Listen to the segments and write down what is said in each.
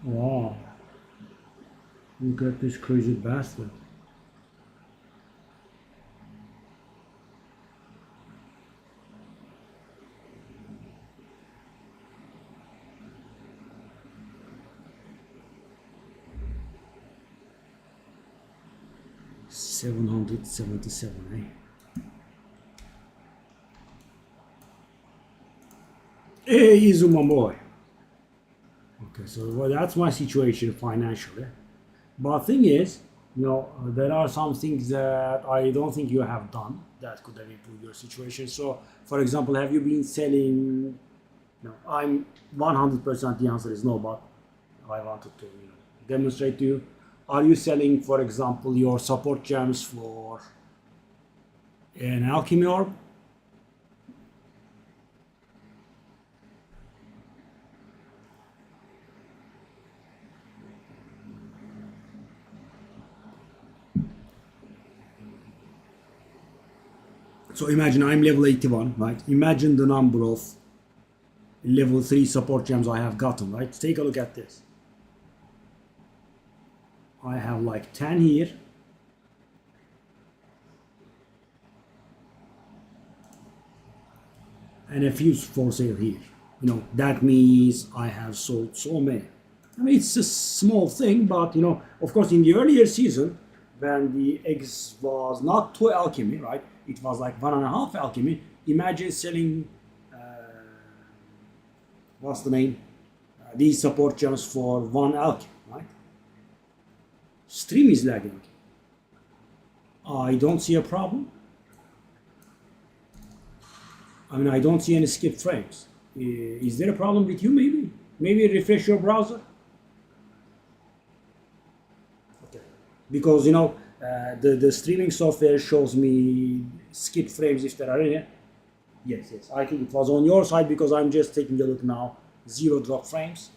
Wow, look at this crazy bastard. $777, eh? Hey, Izuma boy. Okay, so well, that's my situation financially. But thing is, there are some things that I don't think you have done that could have improved your situation. So, for example, have you been selling? No, I'm 100%. The answer is no, but I wanted to demonstrate to you. Are you selling, for example, your support gems for an alchemy orb? So imagine I'm level 81, right? Imagine the number of level 3 support gems I have gotten, right? Take a look at this. I have like 10 here. And a few for sale here. That means I have sold so many. I mean, it's a small thing, but of course, in the earlier season, when the eggs was not 2 alchemy, right? It was like 1.5 alchemy. Imagine selling, what's the name? These support gems for 1 alchemy, right? Stream is lagging. I don't see a problem. I mean, I don't see any skip frames. Is there a problem with you, maybe? Maybe refresh your browser? Okay. Because, the streaming software shows me skip frames if there are any. Yes, yes. I think it was on your side because I'm just taking a look now. 0 drop frames.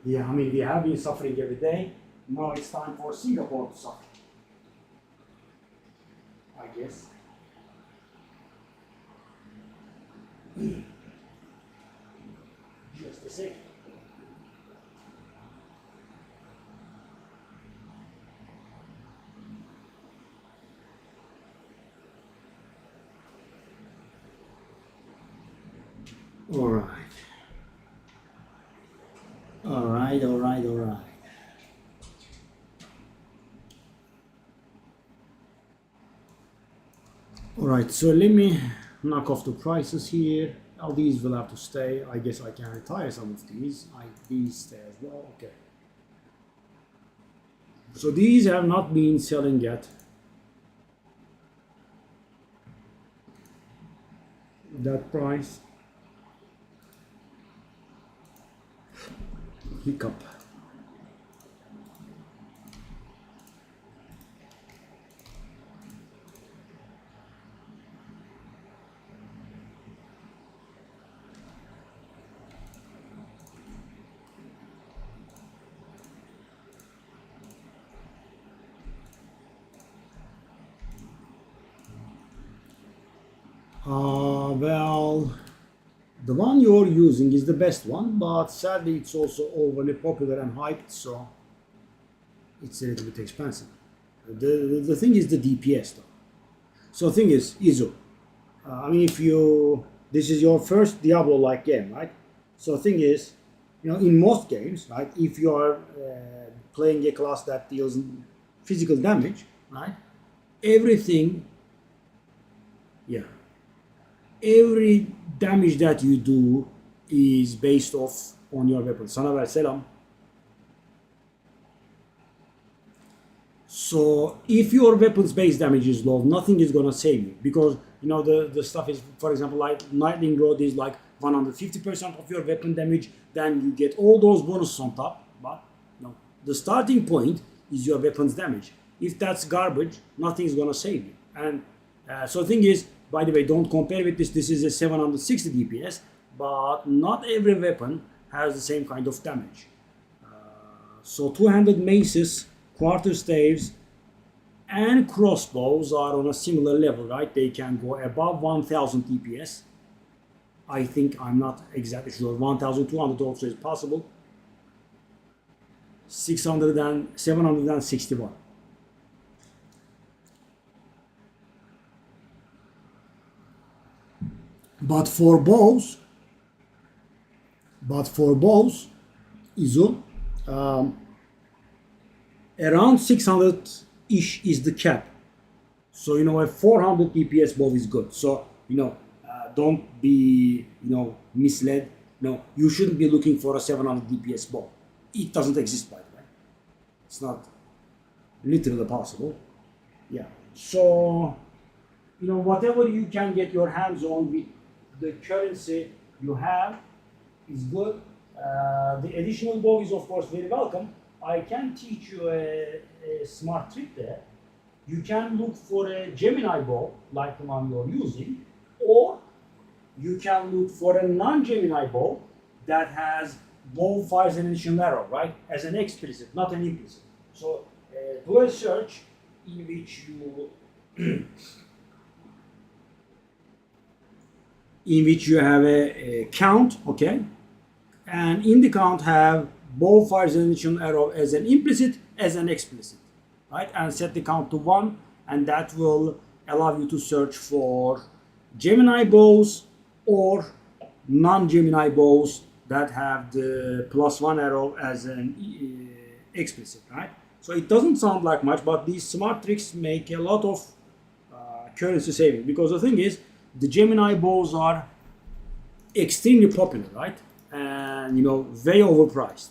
Yeah, I mean, we have been suffering every day. Now it's time for Singapore to suffer, I guess. Just a second. All right. All right, all right, all right. All right, so let me knock off the prices here. All these will have to stay. I guess I can retire some of these. These stay as well. Okay. So these have not been selling yet. That price. Hiccup. Well, the one you're using is the best one, but sadly it's also overly popular and hyped, so it's a little bit expensive. The thing is the DPS though. So the thing is, Izo, I mean, this is your first Diablo-like game, right? So the thing is, in most games, right, if you are playing a class that deals physical damage, right, everything, yeah. every damage that you do is based off on your weapon. Sana ver selam. So if your weapons base damage is low, nothing is gonna save you, because you know the stuff is, for example, like lightning rod is like 150% of your weapon damage. Then you get all those bonuses on top. But no, the starting point is your weapons damage. If that's garbage, nothing is gonna save you. And so the thing is, by the way, don't compare with this. This is a 760 DPS, but not every weapon has the same kind of damage. So two-handed maces, quarterstaves, and crossbows are on a similar level, right? They can go above 1000 DPS. I think, I'm not exactly sure. 1200 also is possible. 600 and 761. But for bows, ISO, around 600-ish is the cap. So, you know, a 400 DPS bow is good. So, you know, don't be, you know, misled. No, you shouldn't be looking for a 700 DPS bow. It doesn't exist, by the way. It's not literally possible. Yeah. So, you know, whatever you can get your hands on with the currency you have is good. The additional bow is, of course, very welcome. I can teach you a smart trick there. You can look for a Gemini bow, like the one you're using, or you can look for a non-Gemini bow that has bow fires an additional arrow, right? As an explicit, not an implicit. So do a search in which you have a count, okay? And in the count have bow fires an additional arrow as an implicit, as an explicit, right? And set the count to 1, and that will allow you to search for Gemini bows or non-Gemini bows that have the +1 arrow as an explicit, right? So it doesn't sound like much, but these smart tricks make a lot of currency saving, because the thing is, the Gemini bows are extremely popular, right? And, you know, very overpriced.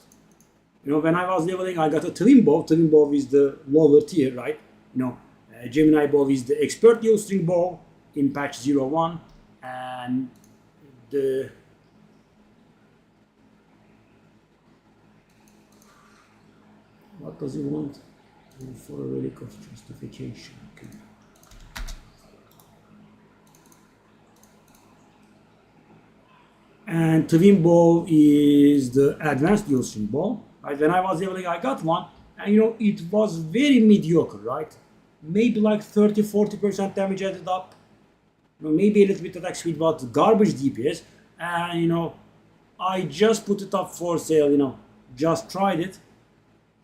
You know, when I was leveling, I got a twin bow. Twin bow is the lower tier, right? You know, Gemini bow is the expert dual string bow in patch 01, and the what does it want? For a relic of justification. Okay. And twin bow is the advanced dual string bow. Right? When I was leveling, I got one, and you know, it was very mediocre, right? Maybe like 30-40% damage added up. You know, maybe a little bit attack speed, but garbage DPS. And you know, I just put it up for sale. You know, just tried it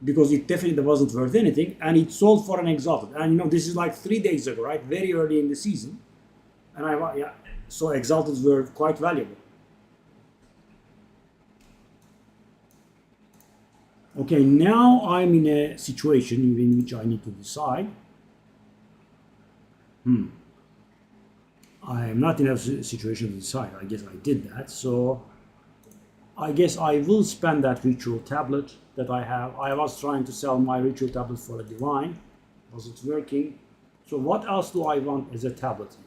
because it definitely wasn't worth anything, and it sold for an exalted. And you know, this is like 3 days ago, right? Very early in the season, and so exalteds were quite valuable. Okay, now I'm in a situation in which I need to decide. I am not in a situation to decide. I guess I did that. So I guess I will spend that ritual tablet that I have. I was trying to sell my ritual tablet for a divine. Wasn't working. So what else do I want as a tablet here?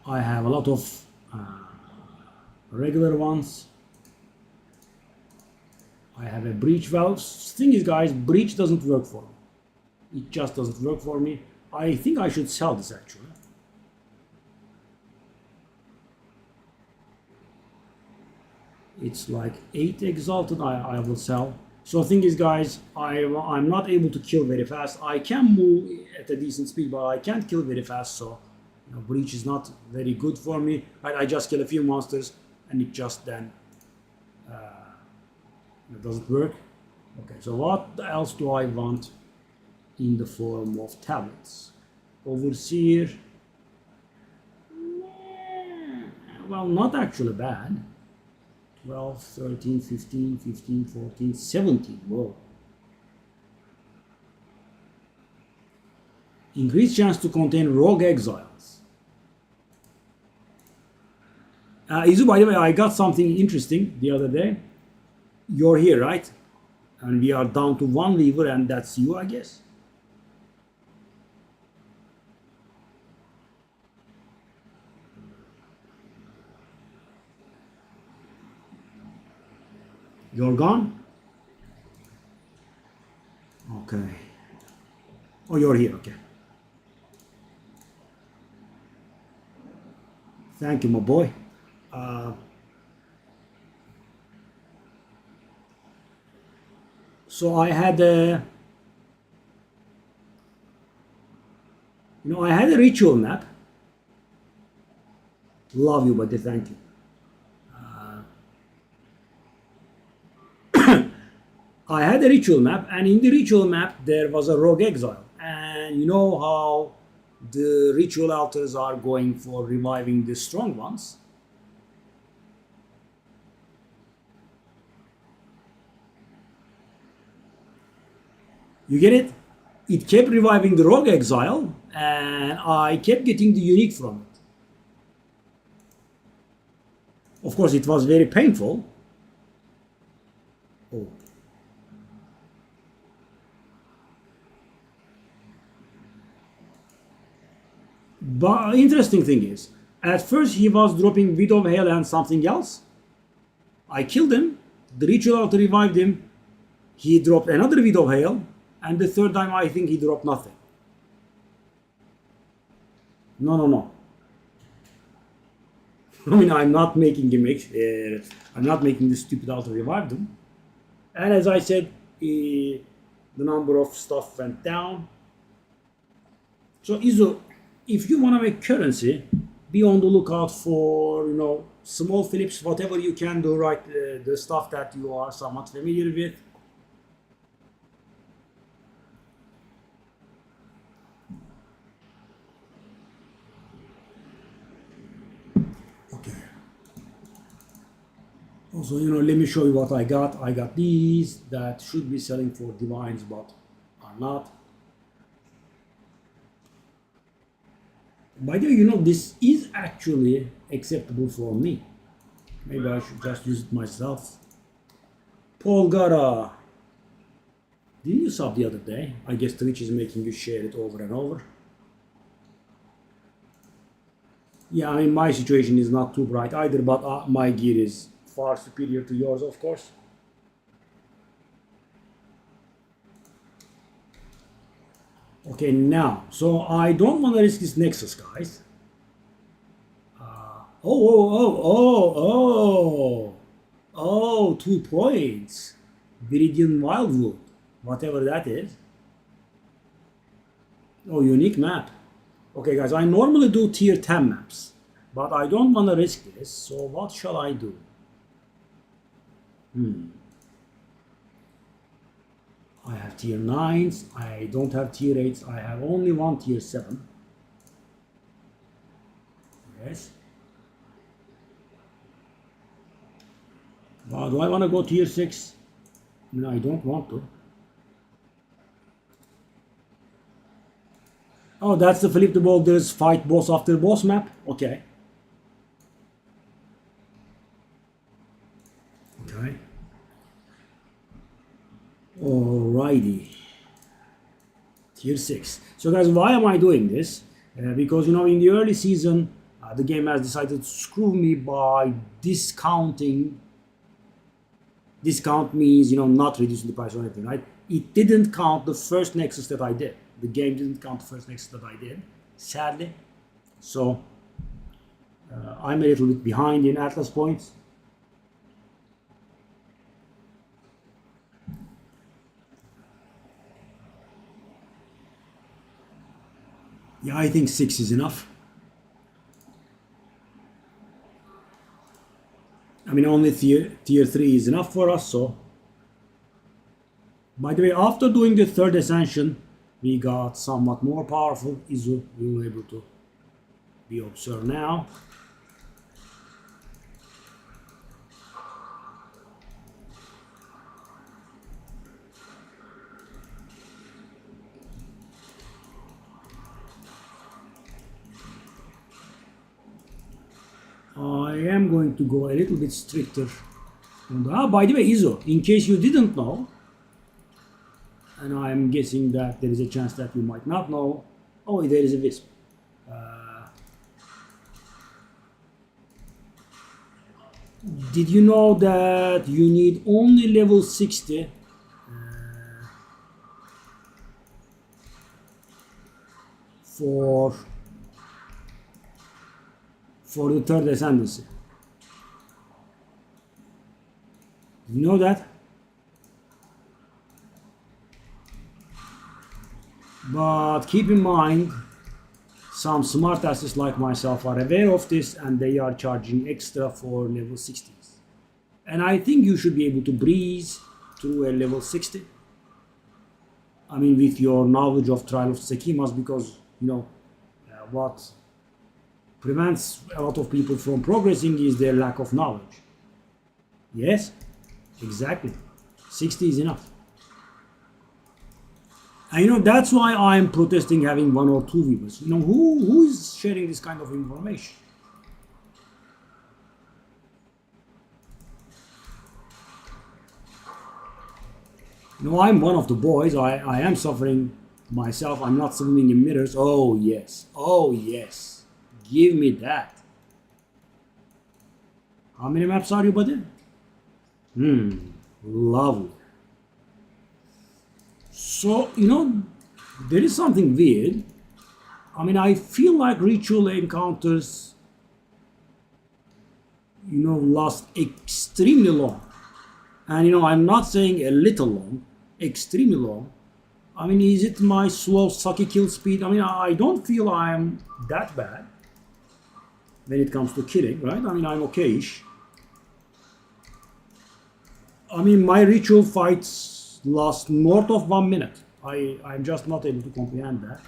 I have a lot of regular ones. I have a breach valve. Thing is, guys, breach doesn't work for me. It just doesn't work for me. I think I should sell this actually. It's like 8 exalted. I will sell. So the thing is, guys, I'm not able to kill very fast. I can move at a decent speed, but I can't kill very fast. So you know, breach is not very good for me. I just kill a few monsters, and it just then it doesn't work. Okay, so what else do I want in the form of tablets? Overseer. Well, not actually bad. 12, 13, 15, 15, 14, 17. Whoa. Increased chance to contain rogue exiles. Izu, by the way, I got something interesting the other day. You're here, right? And we are down to one lever, and that's you, I guess. You're gone? Okay. Oh, you're here, okay. Thank you, my boy. So I had a, I had a ritual map. Love you, buddy. Thank you. I had a ritual map, and in the ritual map there was a rogue exile. And you know how the ritual altars are going for reviving the strong ones. You get it? It kept reviving the rogue exile, and I kept getting the unique from it. Of course, it was very painful. Oh. But interesting thing is, at first he was dropping Widow Hail and something else. I killed him. The ritual altar revived him. He dropped another Widow Hail, and the third time I think he dropped nothing. No. I mean, I'm not making him. I'm not making the stupid altar revive them. And as I said, the number of stuff went down. So Izo, if you want to make currency, be on the lookout for small flips, whatever you can do, right? The stuff that you are somewhat familiar with. Okay. Also, let me show you what I got. I got these that should be selling for divines, but are not. By the way, this is actually acceptable for me. Maybe I should just use it myself. Paul Gara. Didn't you sub the other day? I guess Twitch is making you share it over and over. Yeah, I mean, my situation is not too bright either, but my gear is far superior to yours, of course. Okay, now, so I don't want to risk this Nexus, guys. Oh, 2 points. Viridian Wildwood, whatever that is. Oh, unique map. Okay, guys, I normally do tier 10 maps, but I don't want to risk this, so what shall I do? I have tier 9s, I don't have tier 8s, I have only one tier 7. Yes. Do I want to go tier 6? No, I don't want to. Oh, that's the flip the boulders, fight boss after boss map? Okay. Okay. Alrighty. Tier 6. So guys, why am I doing this? Because, in the early season, the game has decided to screw me by discounting. Discount means, not reducing the price or anything, right? It didn't count the first Nexus that I did. The game didn't count the first Nexus that I did, sadly. So, I'm a little bit behind in Atlas points. Yeah, I think 6 is enough. I mean, only tier 3 is enough for us, so. By the way, after doing the third ascension, we got somewhat more powerful. Izu, you're able to be observed now. I am going to go a little bit stricter on the... by the way, Izo, in case you didn't know, and I'm guessing that there is a chance that you might not know, oh, there is a wisp. Did you know that you need only level 60 for the third ascendancy? You know that? But keep in mind, some smart asses like myself are aware of this and they are charging extra for level 60s. And I think you should be able to breeze through a level 60. I mean, with your knowledge of Trial of Sekhemas, because, you know, what prevents a lot of people from progressing is their lack of knowledge. Yes, exactly. 60 is enough. And you know, that's why I'm protesting having 1 or 2 viewers. You know, who is sharing this kind of information? You know, I'm one of the boys. I am suffering myself. I'm not swimming in mirrors. Oh yes. Oh yes. Give me that. How many maps are you, buddy? Lovely. So, you know, there is something weird. I mean, I feel like ritual encounters, you know, last extremely long. And, you know, I'm not saying a little long, extremely long. I mean, is it my slow, sucky kill speed? I mean, I don't feel I'm that bad when it comes to killing, right? I mean, I'm okay-ish. I mean, my ritual fights last north of 1 minute. I'm just not able to comprehend that.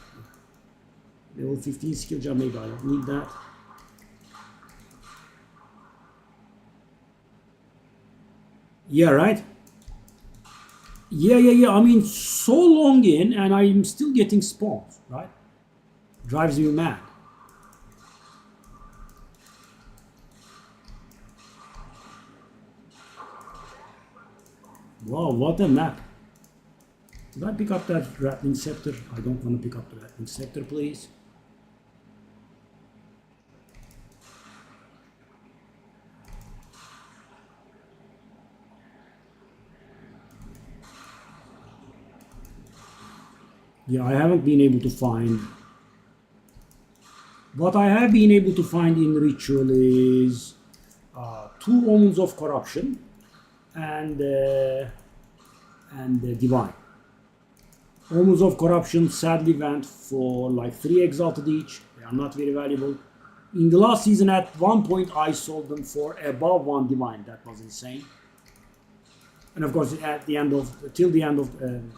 Level 15 skill jump, maybe I don't need that. Yeah, right? Yeah. I mean, so long in and I'm still getting spawns, right? Drives me mad. Wow, what a map. Did I pick up that rattling scepter? I don't want to pick up the rattling scepter, please. Yeah, I haven't been able to find... What I have been able to find in ritual is 2 omens of corruption and divine. Omens of corruption sadly went for like 3 exalted each. They are not very valuable. In the last season, at one point, I sold them for above 1 divine. That was insane. And of course, at the end of,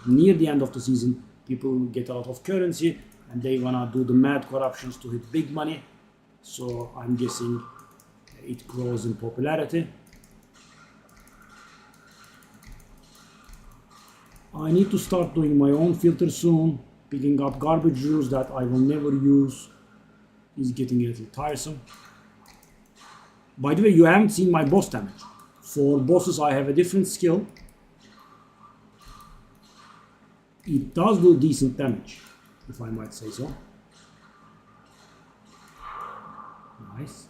near the end of the season, people get a lot of currency and they wanna do the mad corruptions to hit big money. So I'm guessing it grows in popularity. I need to start doing my own filter soon. Picking up garbage rules that I will never use is getting a little tiresome. By the way, you haven't seen my boss damage. For bosses, I have a different skill. It does do decent damage, if I might say so. Nice.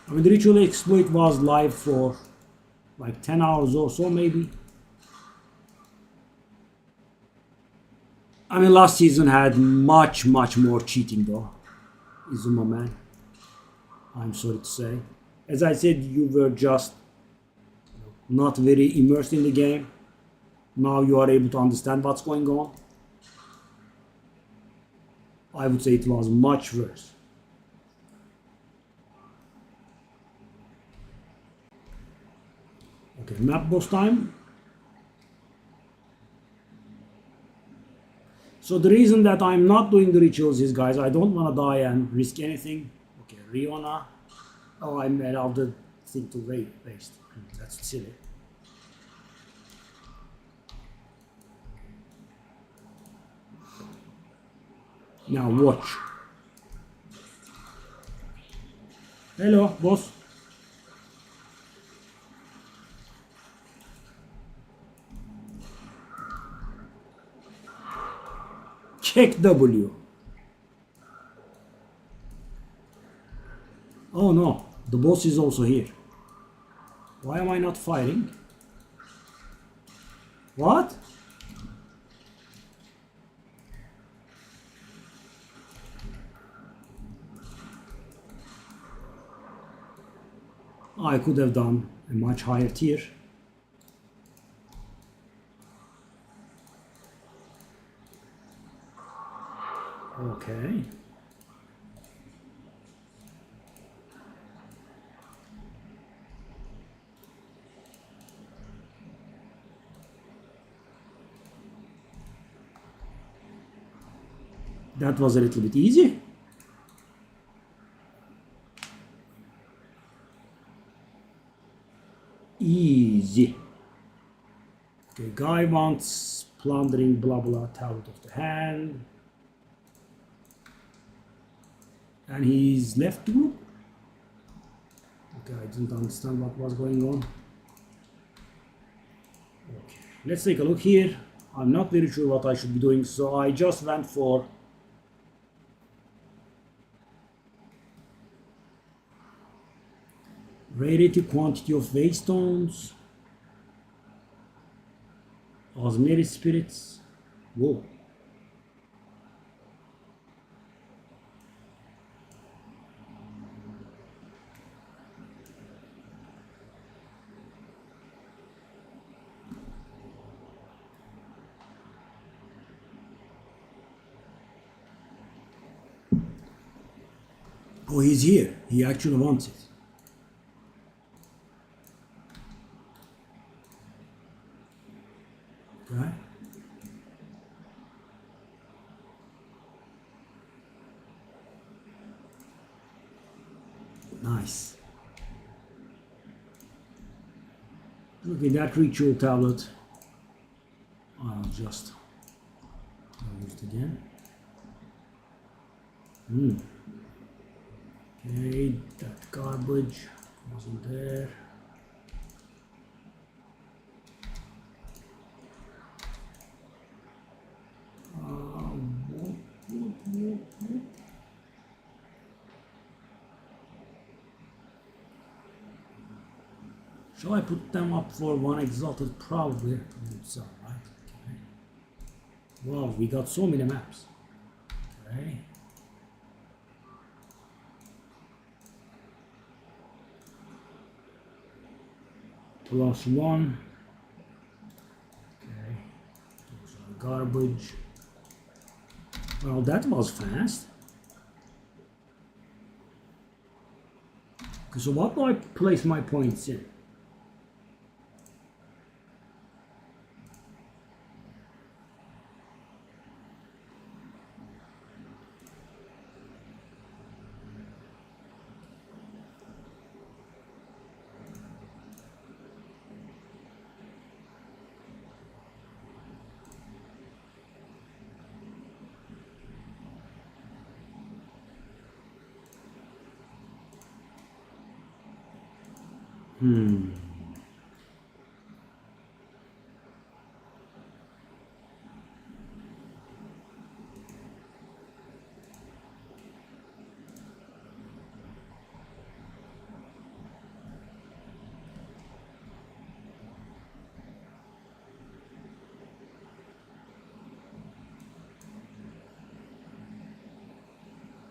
I mean, the ritual exploit was live for like 10 hours or so, maybe. I mean, last season had much more cheating though. Izuma, man. I'm sorry to say. As I said, you were just not very immersed in the game. Now you are able to understand what's going on. I would say it was much worse. Okay, map boss time. So the reason that I'm not doing the rituals is, guys, I don't want to die and risk anything. Okay, Riona. Oh, I made out the thing to waste. That's silly. Now watch. Hello, boss. Check W. Oh no, the boss is also here. Why am I not firing? What? I could have done a much higher tier. Okay. That was a little bit easy. Easy. Okay, guy wants plundering blah blah tablet of the hand. And he's left the group. Okay, I didn't understand what was going on. Okay, let's take a look here. I'm not very sure what I should be doing, so I just went for rarity, quantity of waystones, osmeri spirits. Whoa. Oh, he's here. He actually wants it. Okay. Nice. Look at that ritual tablet. I'll just use it again. Okay, that garbage wasn't there. Shall I put them up for one exalted? Probably. So, right? Okay. Wow, we got so many maps. Okay. +1. Okay. Those are garbage. Well, that was fast. Okay, so what do I place my points in?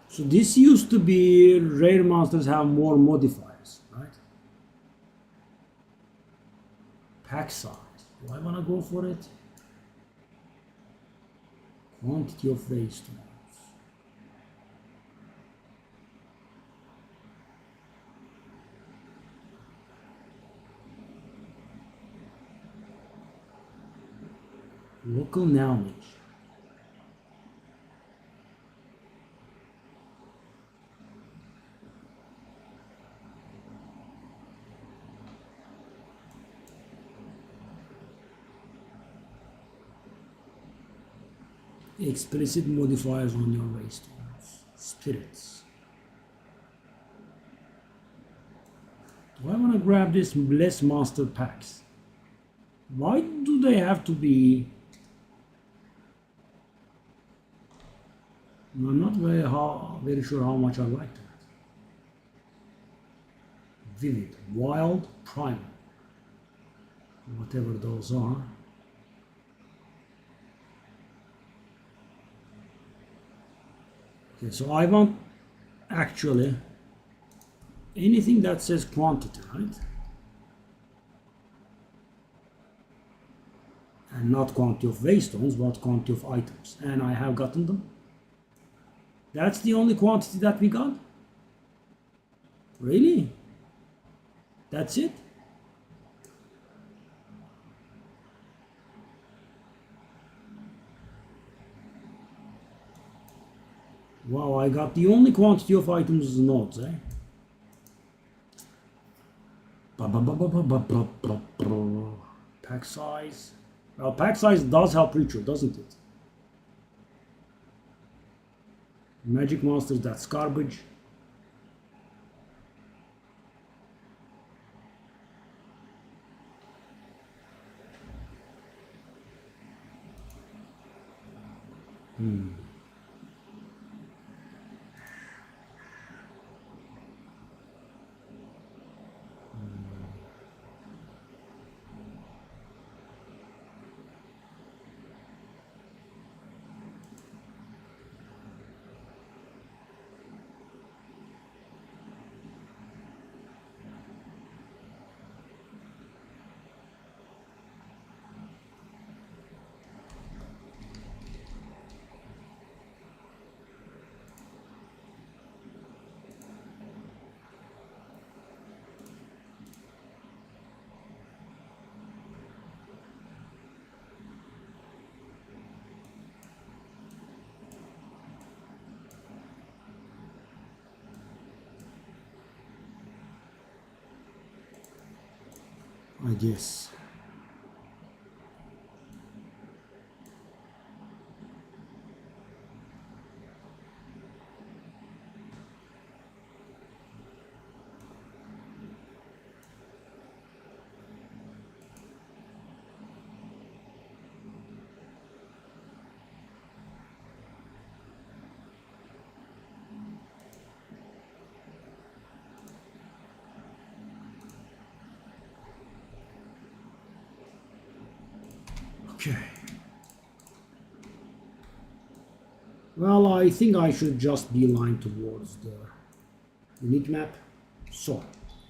So this used to be rare monsters have more modifiers, right? Pack size. Do I want to go for it? Quantity of waystones. Local knowledge. Explicit modifiers on your waystones. Spirits. Do I want to grab this less monster packs? Why do they have to be? I'm not very sure how much I like that. Vivid, wild, primal. Whatever those are. Okay, so I want actually anything that says quantity, right? And not quantity of waystones, but quantity of items. And I have gotten them. That's the only quantity that we got? Really? That's it? Wow, I got the only quantity of items is nodes, eh? Pack size. Well, pack size does help ritual, doesn't it? Magic monsters, that's garbage. I guess. Okay. Well, I think I should just beeline towards the unique map. So,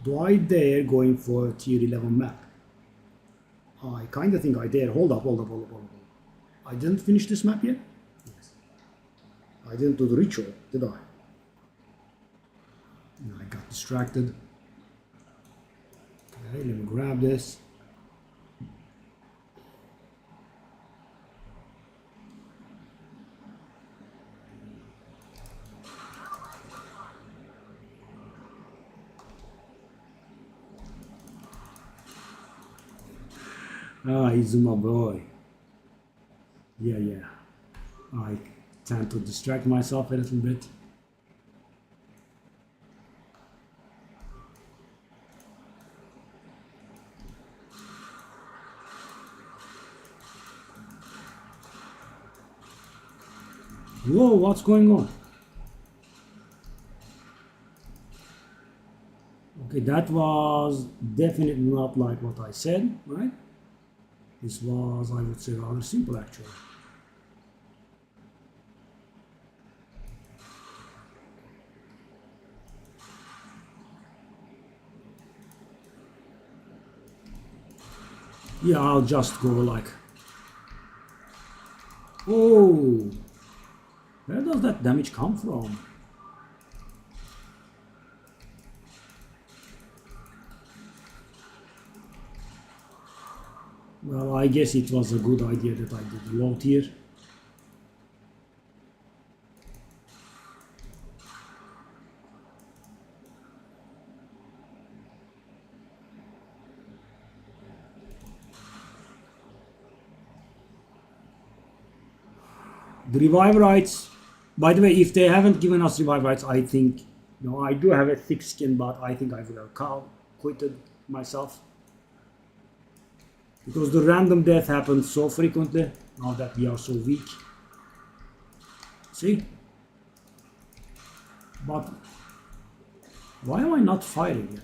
do I dare going for a tier 11 map? I kind of think I dare. Hold up. I didn't finish this map yet? Yes. I didn't do the ritual, did I? No, I got distracted. Okay, let me grab this. Ah, Izuma boy. Yeah. I tend to distract myself a little bit. Whoa, what's going on? Okay, that was definitely not like what I said, right? This was, I would say, rather simple actually. Yeah, I'll just go like... Oh! Where does that damage come from? Well, I guess it was a good idea that I did low tier. The revive rights, by the way, if they haven't given us revive rights, I think, I do have a thick skin, but I think I would have quitted myself. Because the random death happens so frequently, now that we are so weak. See? But why am I not firing yet?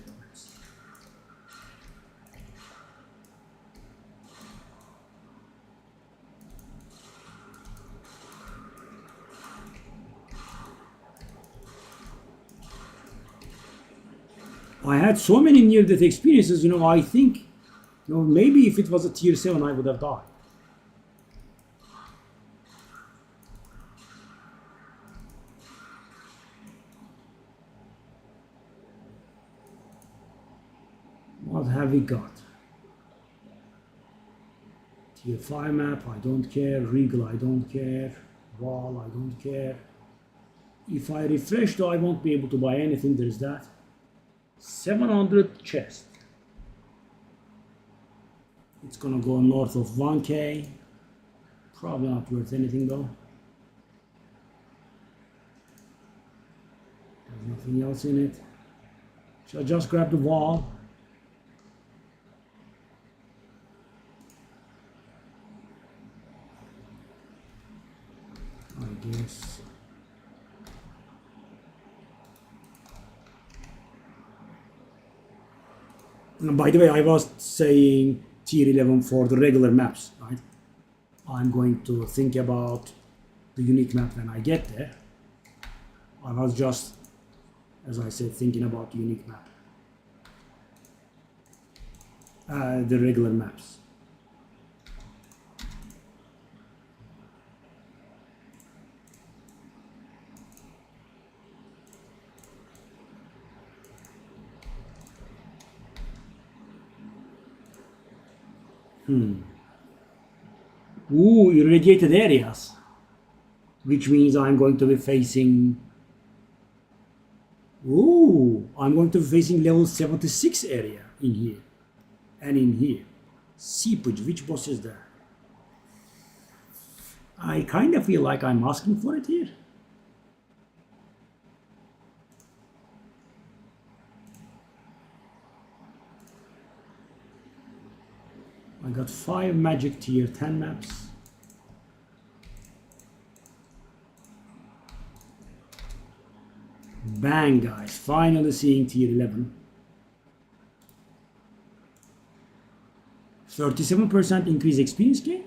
I had so many near-death experiences, I think, maybe if it was a tier 7, I would have died. What have we got? Tier 5 map, I don't care. Regal, I don't care. Wall, I don't care. If I refresh, though, I won't be able to buy anything. There's that. 700 chest. It's gonna go north of 1k. Probably not worth anything though. There's nothing else in it. Should I just grab the wall? I guess. And by the way, I was saying tier 11 for the regular maps, right? I'm going to think about the unique map when I get there. I was just, as I said, thinking about the unique map. The regular maps. Ooh, irradiated areas. Which means I'm going to be facing... Ooh, I'm going to be facing level 76 area in here. And in here. Seepage, which boss is that? I kind of feel like I'm asking for it here. I got 5 magic tier 10 maps. Bang, guys, finally seeing tier 11. 37% increase experience gain?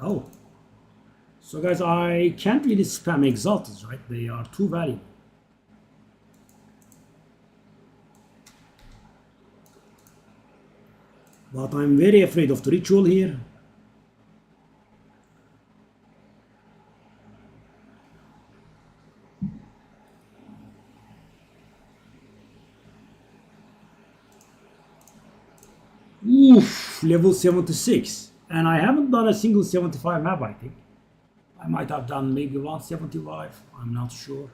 Oh. So guys, I can't really spam exalted, right? They are too valuable. But I'm very afraid of the ritual here. Oof, level 76. And I haven't done a single 75 map, I think. I might have done maybe 175, I'm not sure.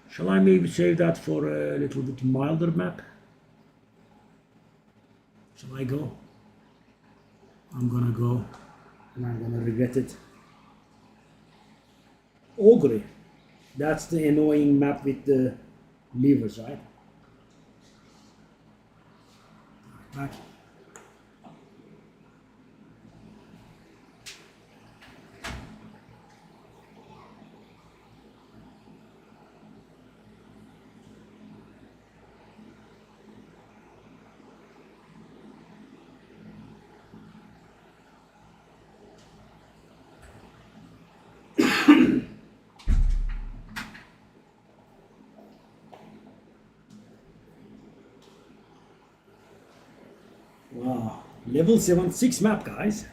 Shall I maybe save that for a little bit milder map? Shall I go? I'm gonna go, and I'm gonna regret it. Ogre. That's the annoying map with the levers, right? Back. Wow, level 76 map, guys.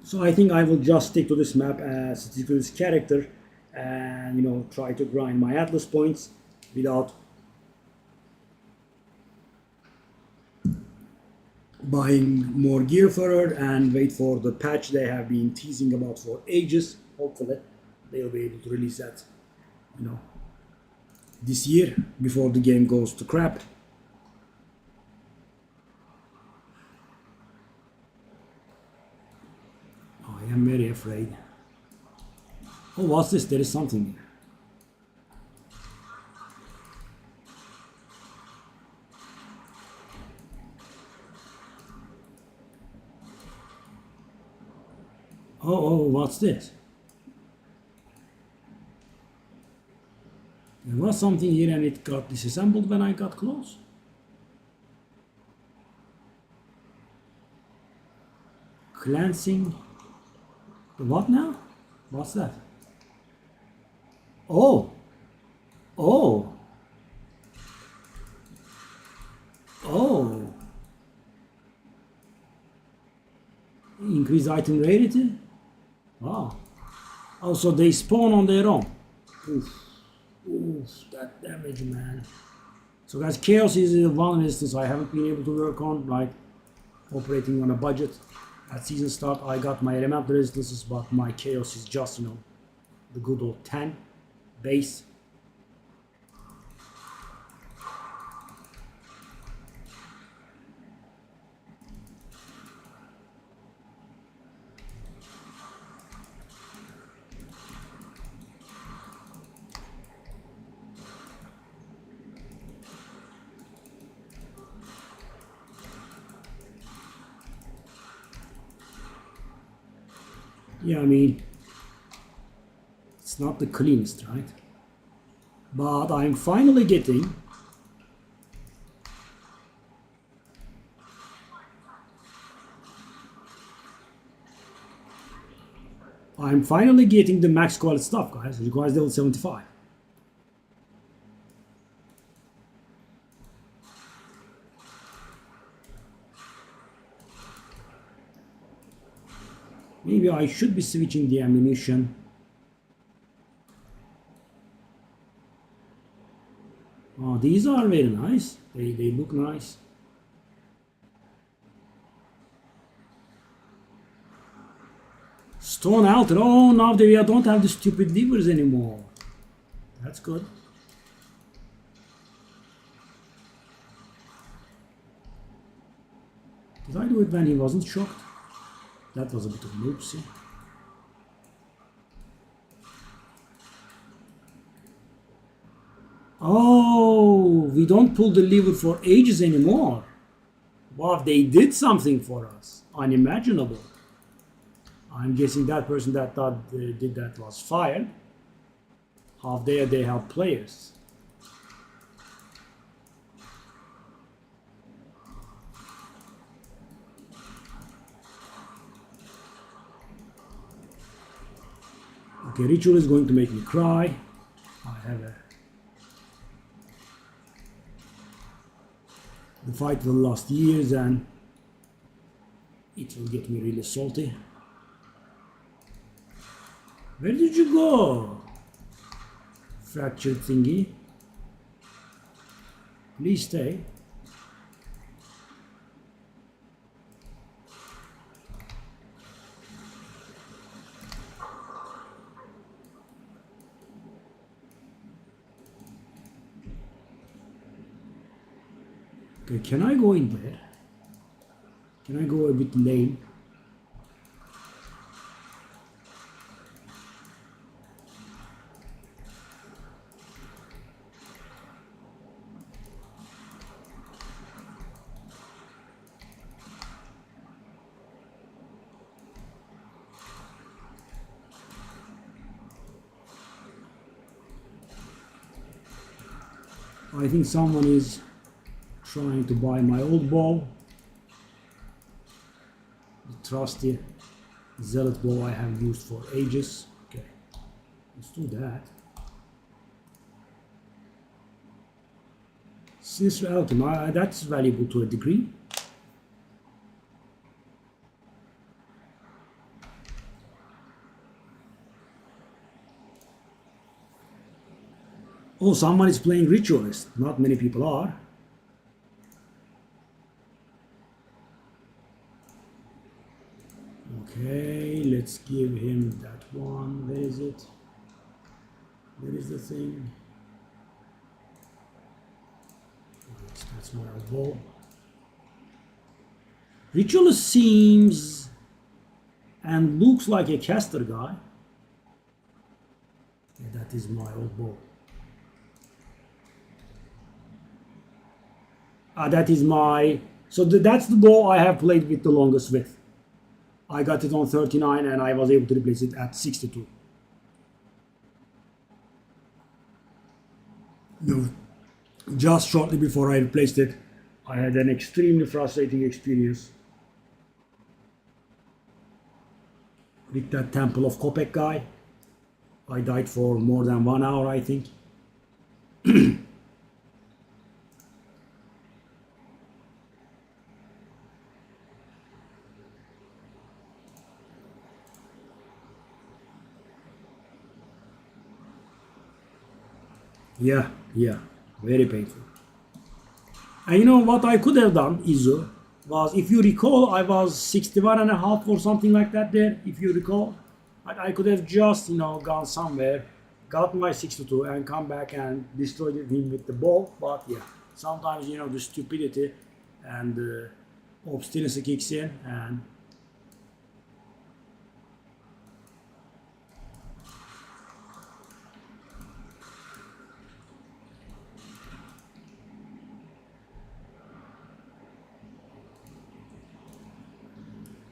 So I think I will just stick to this map as this character and try to grind my Atlas points without buying more gear for her and wait for the patch they have been teasing about for ages, hopefully. they'll be able to release that, this year before the game goes to crap. I am very afraid. Oh, what's this? There is something here. Oh, what's this? There was something here and it got disassembled when I got close. Cleansing. What now? What's that? Oh. Oh. Oh. Increase item rarity? Wow. Oh, so they spawn on their own. Oof. Oof, that damage, man. So guys, Chaos is one instance I haven't been able to work on, like operating on a budget. At season start I got my elemental resistances, but my Chaos is just, the good old 10 base. Yeah, I mean, it's not the cleanest, right? But I'm finally getting the max quality stuff, guys. It requires level 75. Maybe I should be switching the ammunition. Oh, these are very nice. They look nice. Stone Altar. Oh, now we don't have the stupid levers anymore. That's good. Did I do it when he wasn't shocked? That was a bit of an oopsie. Oh, we don't pull the lever for ages anymore. Wow, they did something for us. Unimaginable. I'm guessing that person that did that was fired. How dare they help players? Okay, ritual is going to make me cry. I have the fight will last years and it will get me really salty. Where did you go? Fractured thingy. Please stay. Okay, can I go in there? Can I go a bit lame? I think someone is trying to buy my old bow. The trusty zealot bow I have used for ages. Okay, let's do that. Sinister Alchemy, that's valuable to a degree. Oh, someone is playing Ritualist. Not many people are. Okay, let's give him that one. Where is it? Where is the thing? That's my elbow. Ritualist seems and looks like a caster guy. Yeah, that is my old bow. That is my... So that's the bow I have played with the longest with. I got it on 39 and I was able to replace it at 62. No, just shortly before I replaced it, I had an extremely frustrating experience with that Temple of Kopek guy. I died for more than 1 hour, I think. Yeah, very painful. And you know what I could have done, Izu, was, if you recall, I was 61 and a half or something like that there, if you recall. I could have just, gone somewhere, got my 62 and come back and destroyed him with the ball. But yeah, sometimes, the stupidity and the obstinacy kicks in and...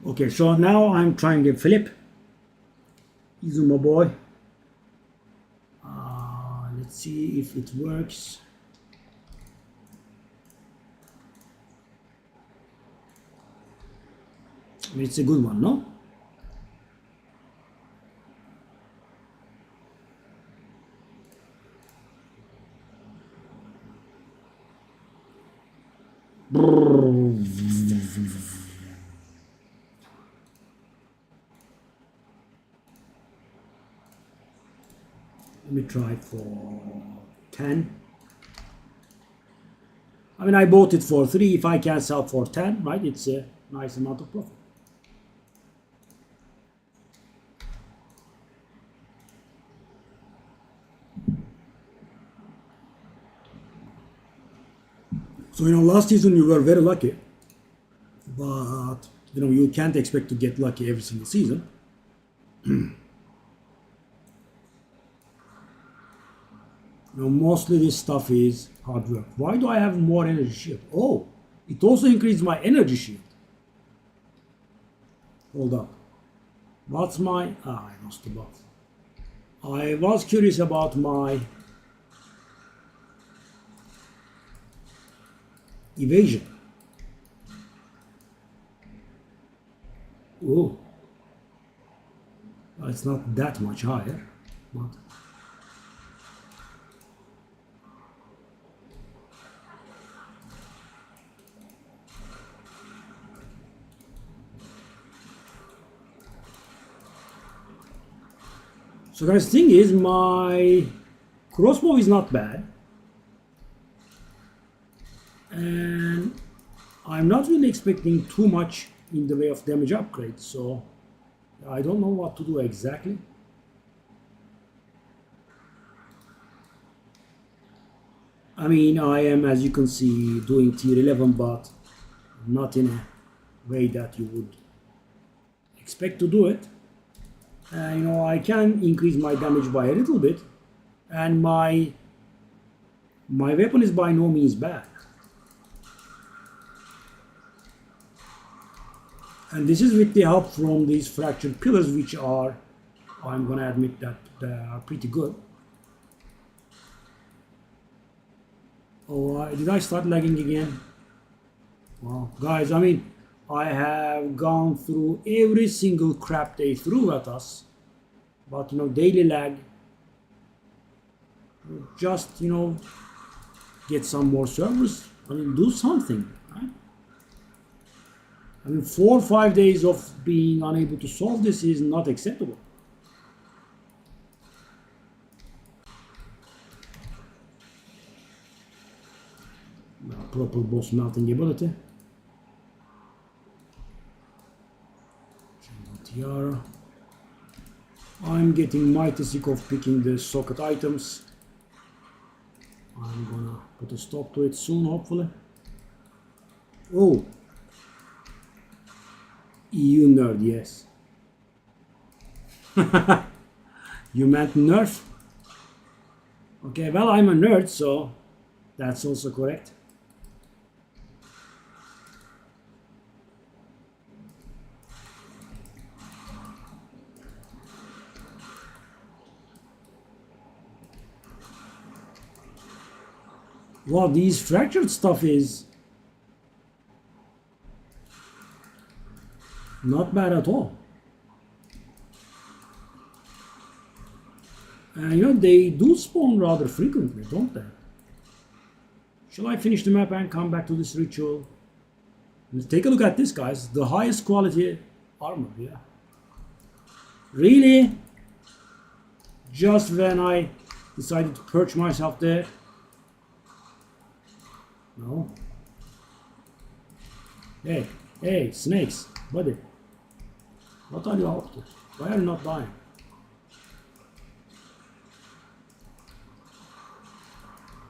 Okay, so now I'm trying a flip. Izuma boy. Let's see if it works. I mean, it's a good one, no? Let me try it for 10. I mean, I bought it for 3. If I can sell for 10, right, it's a nice amount of profit. So, last season you were very lucky, but, you can't expect to get lucky every single season. Mostly this stuff is hard work. Why do I have more energy shield? Oh, it also increased my energy shield. Hold up. What's my... I lost the buff. I was curious about my evasion. Oh. Well, it's not that much higher, but... So guys, the thing is, my crossbow is not bad. And I'm not really expecting too much in the way of damage upgrades, so I don't know what to do exactly. I mean, I am, as you can see, doing tier 11, but not in a way that you would expect to do it. I can increase my damage by a little bit, and my weapon is by no means bad. And this is with the help from these fractured pillars, which are, I'm gonna admit that they are pretty good. Oh, did I start lagging again? Well, guys, I mean, I have gone through every single crap they threw at us, but daily lag. Just get some more servers. I mean, do something, right? I mean, 4 or 5 days of being unable to solve this is not acceptable. Proper boss melting ability. Tiara. I'm getting mighty sick of picking the socket items. I'm gonna put a stop to it soon, hopefully. Oh, EU nerd, yes. You meant nerf? Okay, well, I'm a nerd, so that's also correct. Well, these fractured stuff is not bad at all. And you know, they do spawn rather frequently, don't they? Shall I finish the map and come back to this ritual? Let's take a look at this, guys. The highest quality armor, yeah. Really? Just when I decided to perch myself there? No. Hey, hey, snakes, buddy. What are you up to? Why are you not dying?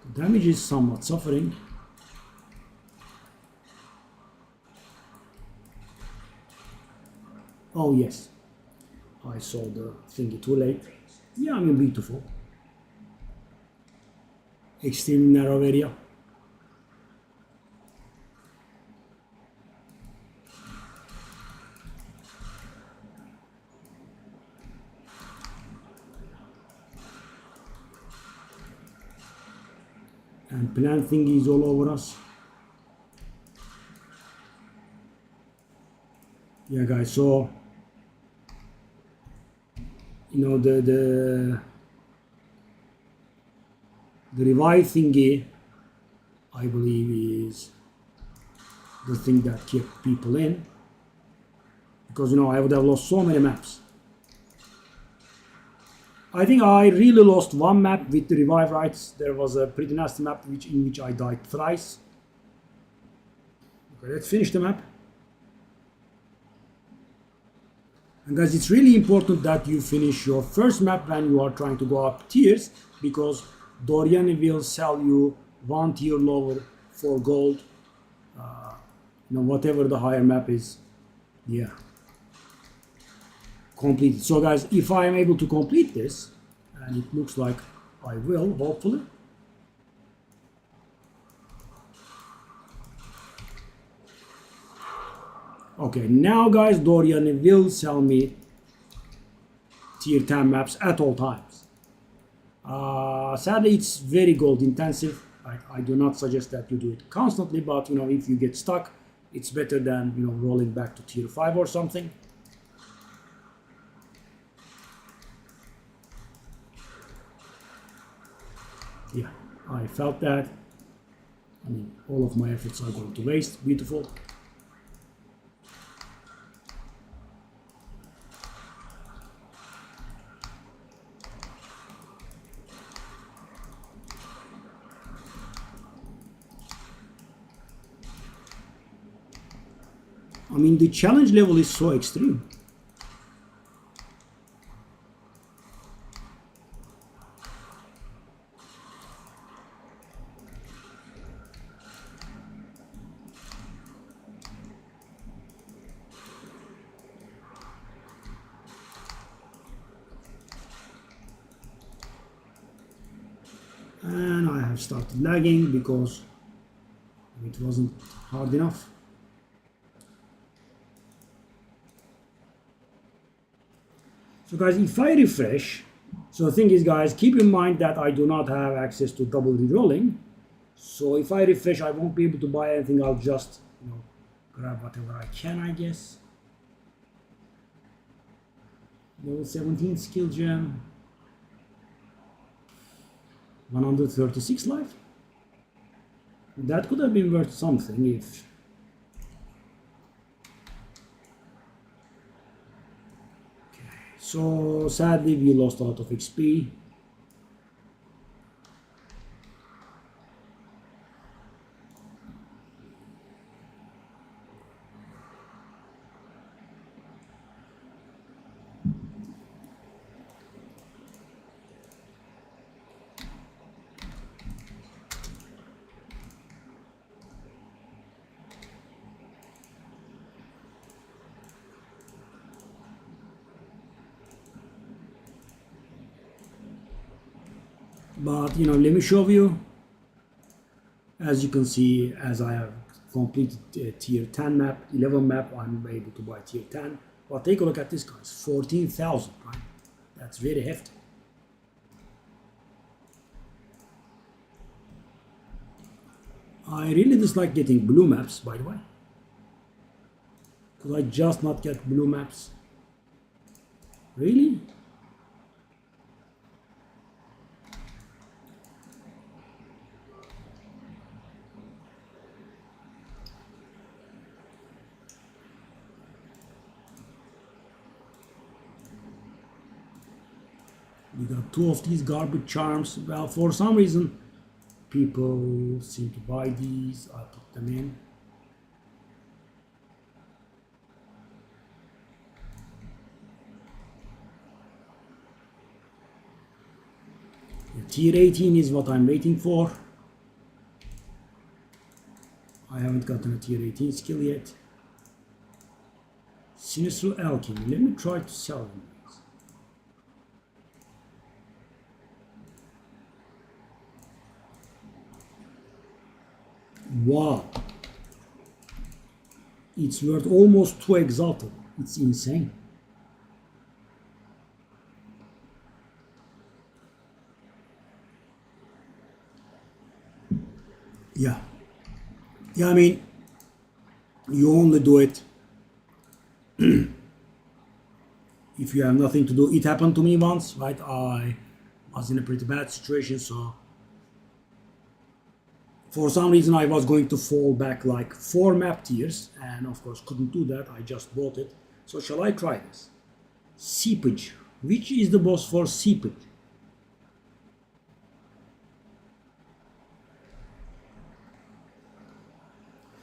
The damage is somewhat suffering. Oh yes, I saw the thingy too late. Yeah, I mean, beautiful. Extremely narrow area. And plant thingy is all over us. Yeah, guys, so you know the revive thingy, I believe, is the thing that kept people in, because you know I would have lost so many maps. I think I really lost one map with the revive rights. There was a pretty nasty map in which I died thrice. Okay, let's finish the map. And guys, it's really important that you finish your first map when you are trying to go up tiers, because Dorian will sell you one tier lower for gold. You know, whatever the higher map is. Yeah. Completed. So guys, if I am able to complete this, and it looks like I will, hopefully. Okay, now guys, Dorian will sell me tier 10 maps at all times. Sadly, it's very gold intensive. I do not suggest that you do it constantly, but you know, if you get stuck, it's better than, you know, rolling back to tier 5 or something. Yeah, I felt that. I mean, all of my efforts are going to waste. Beautiful. I mean, the challenge level is so extreme. And I have started lagging because it wasn't hard enough. So guys, if I refresh, so the thing is, guys, keep in mind that I do not have access to double re-rolling. So if I refresh, I won't be able to buy anything. I'll just, you know, grab whatever I can, I guess. Level 17 skill gem. 136 life. That could have been worth something if... Okay. So sadly we lost a lot of XP. But let me show you. As you can see, as I have completed tier 10 map, 11 map, I'm able to buy tier 10. But take a look at this, guys, 14,000, right? That's very hefty. I really dislike getting blue maps, by the way, because I just not get blue maps. Really? We got 2 of these garbage charms. Well, for some reason, people seem to buy these. I put them in. Tier 18 is what I'm waiting for. I haven't gotten a tier 18 skill yet. Sinister Alchemy. Let me try to sell them. Wow. It's worth almost 2 exalted. It's insane. Yeah. Yeah, I mean, you only do it if you have nothing to do. It happened to me once, right? I was in a pretty bad situation, so for some reason I was going to fall back like 4 map tiers, and of course couldn't do that. I just bought it. So shall I try this? Seepage. Which is the boss for seepage?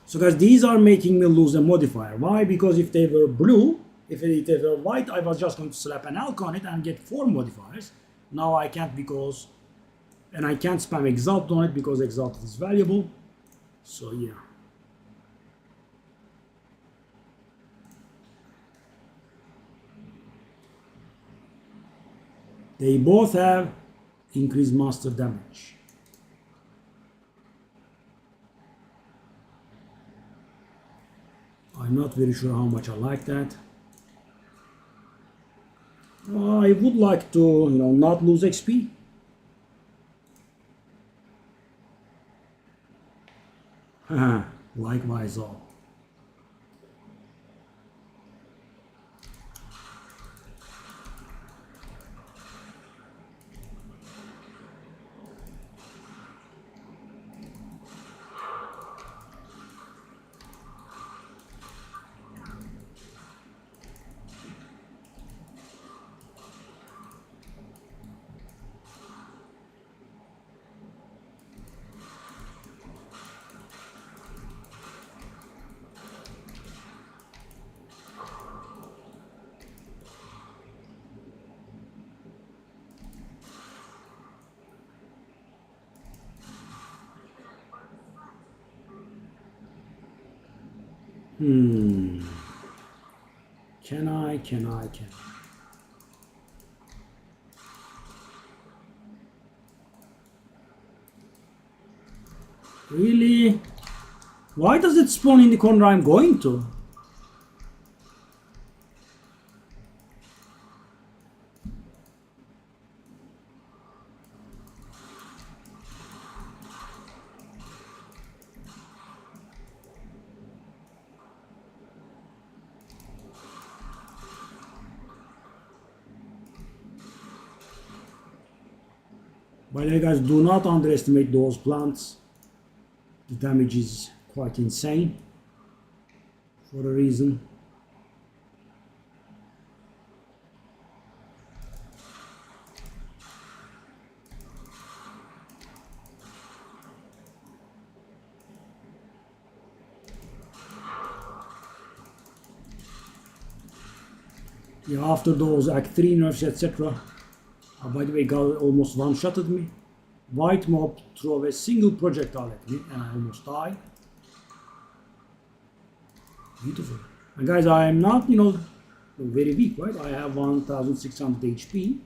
So guys, these are making me lose a modifier. Why? Because if they were blue, if they were white, I was just going to slap an alk on it and get 4 modifiers. Now I can't, because, and I can't spam exalt on it because exalt is valuable. So yeah. They both have increased master damage. I'm not very sure how much I like that. I would like to, not lose XP. Likewise all. Can I? Really? Why does it spawn in the corner I'm going to? By the way, guys, do not underestimate those plants. The damage is quite insane for a reason. Yeah, after those Act 3 nerfs, etc. By the way, God almost one-shotted me. White mob threw a single projectile at me and I almost died. Beautiful. And guys, I am not, very weak, right? I have 1600 HP.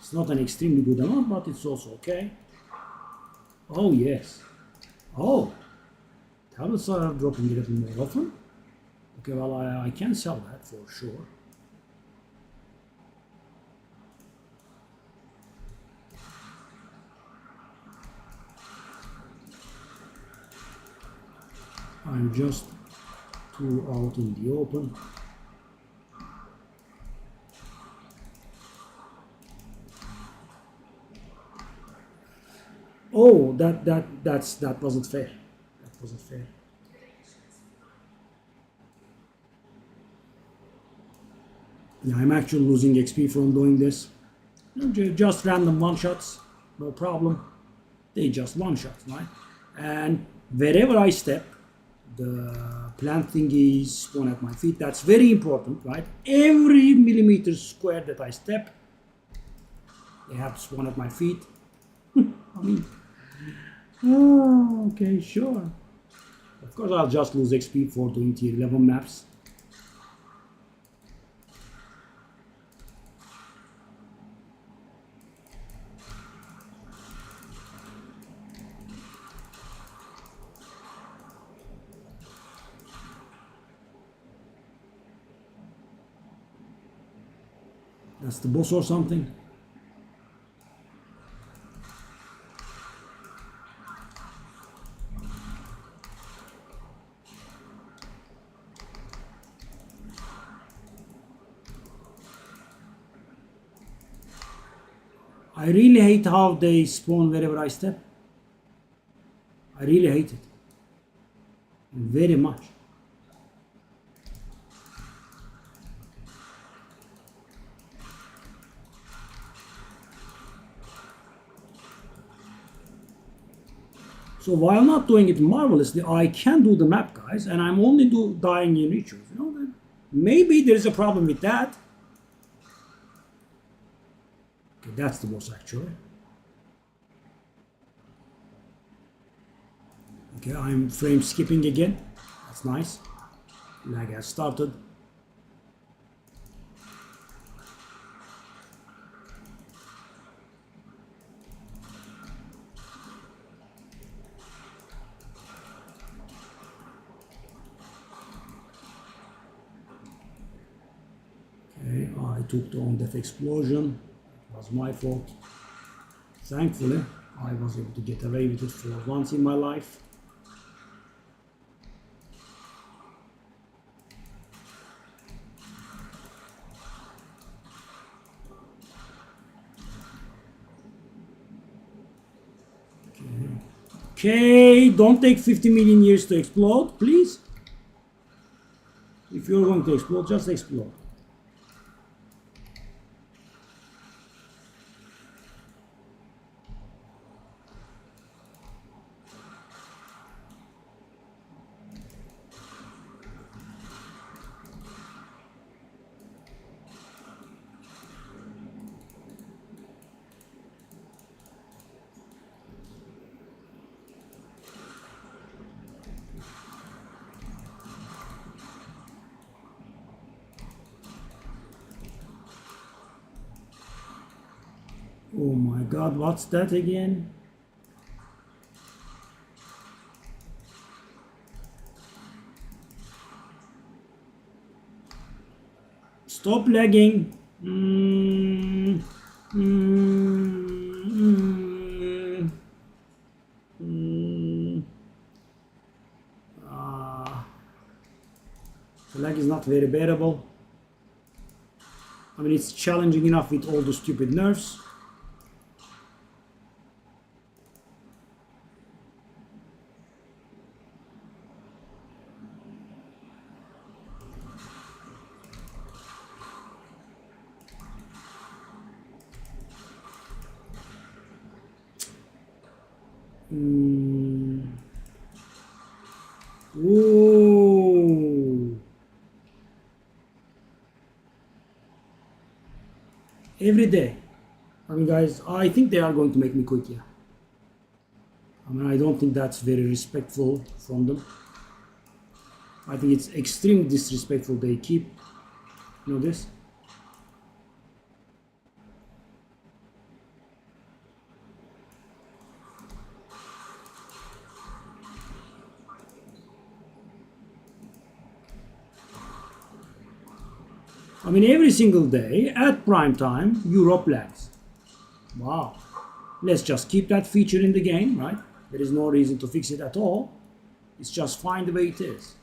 It's not an extremely good amount, but it's also okay. Oh yes. Oh, tablets are dropping a little more often. Okay, well I can sell that for sure. I'm just too out in the open. Oh, that wasn't fair. That wasn't fair. Yeah, I'm actually losing XP from doing this. Just random one shots, no problem. They just one shots, right? And wherever I step, the plant thingies spawn at my feet. That's very important, right? Every millimeter square that I step, they have to spawn at my feet. I mean, oh, okay, sure. Of course, I'll just lose XP for doing tier 11 maps. That's the boss or something. I really hate how they spawn wherever I step. I really hate it. Very much. So while not doing it marvelously, I can do the map, guys, and I'm only dying in rituals. You know, maybe there's a problem with that. Okay, that's the boss actually. Okay, I'm frame skipping again. That's nice. Lag has started. Okay, I took the on-death explosion. It was my fault. Thankfully, I was able to get away with it for once in my life. Okay, don't take 50 million years to explode, please. If you're going to explode, just explode. Oh my god, what's that again? Stop lagging. The lag is not very bearable. I mean, it's challenging enough with all the stupid nerfs. Ooh. Every day. I mean, guys, I think they are going to make me quit, yeah. I mean, I don't think that's very respectful from them. I think it's extremely disrespectful. They keep, you know, this. I mean, every single day at prime time, Europe lags. Wow. Let's just keep that feature in the game, right? There is no reason to fix it at all. It's just fine the way it is.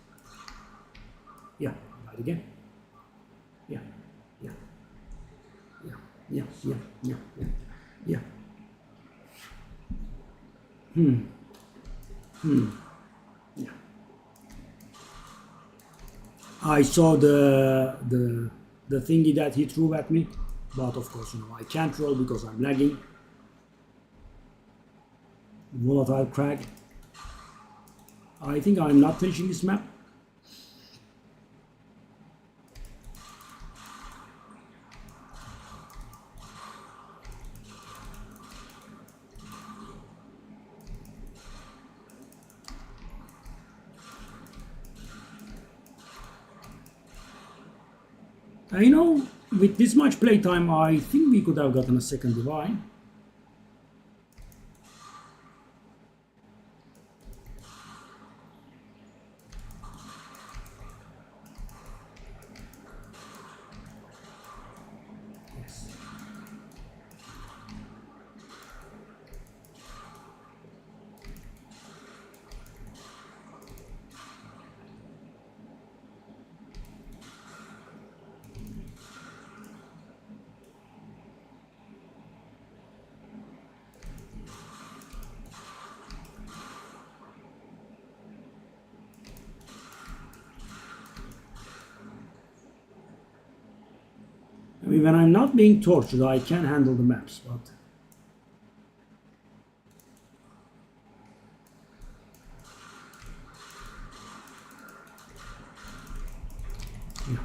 Yeah, right again. Yeah, yeah, yeah, yeah, yeah, yeah, yeah, yeah. Yeah. I saw the thingy that he threw at me, but of course, I can't roll because I'm lagging. Volatile crag. I think I'm not finishing this map. With this much playtime, I think we could have gotten a second divine. Yes. I mean, when I'm not being tortured, I can handle the maps, but yeah.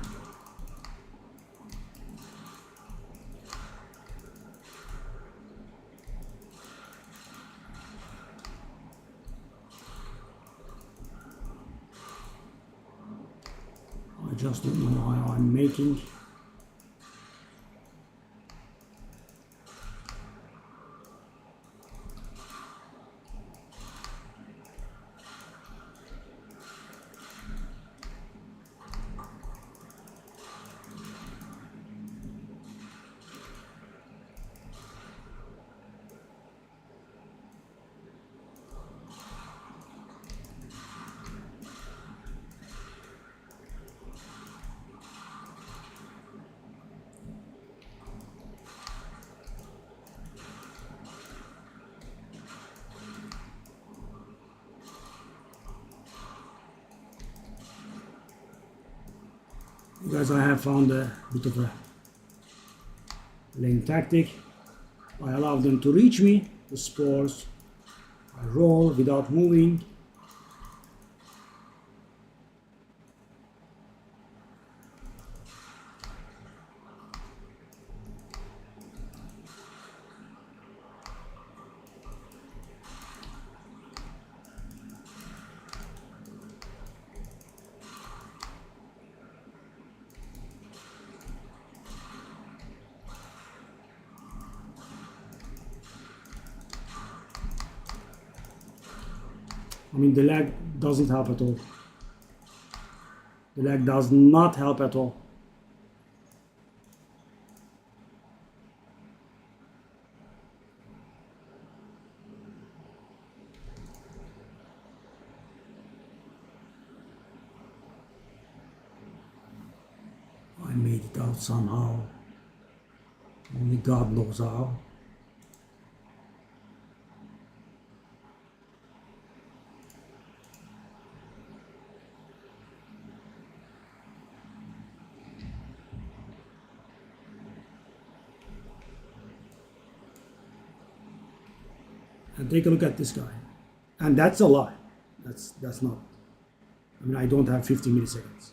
I just don't know how I'm making. You guys, I have found a bit of a lane tactic. I allow them to reach me, the spores. I roll without moving. I mean, the lag doesn't help at all. The lag does not help at all. I made it out somehow. Only God knows how. And take a look at this guy. And that's a lie. That's not. I mean, I don't have 50 milliseconds.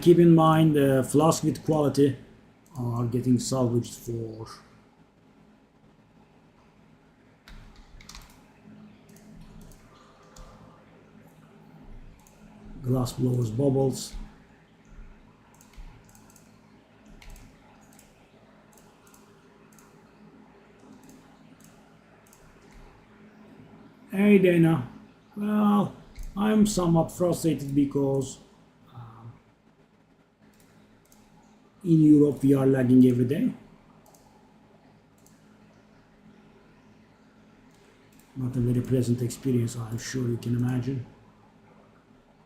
Keep in mind the flask with quality are getting salvaged for glass blowers bubbles. Hey Dana, well, I'm somewhat frustrated because in Europe we are lagging every day. Not a very pleasant experience, I'm sure you can imagine.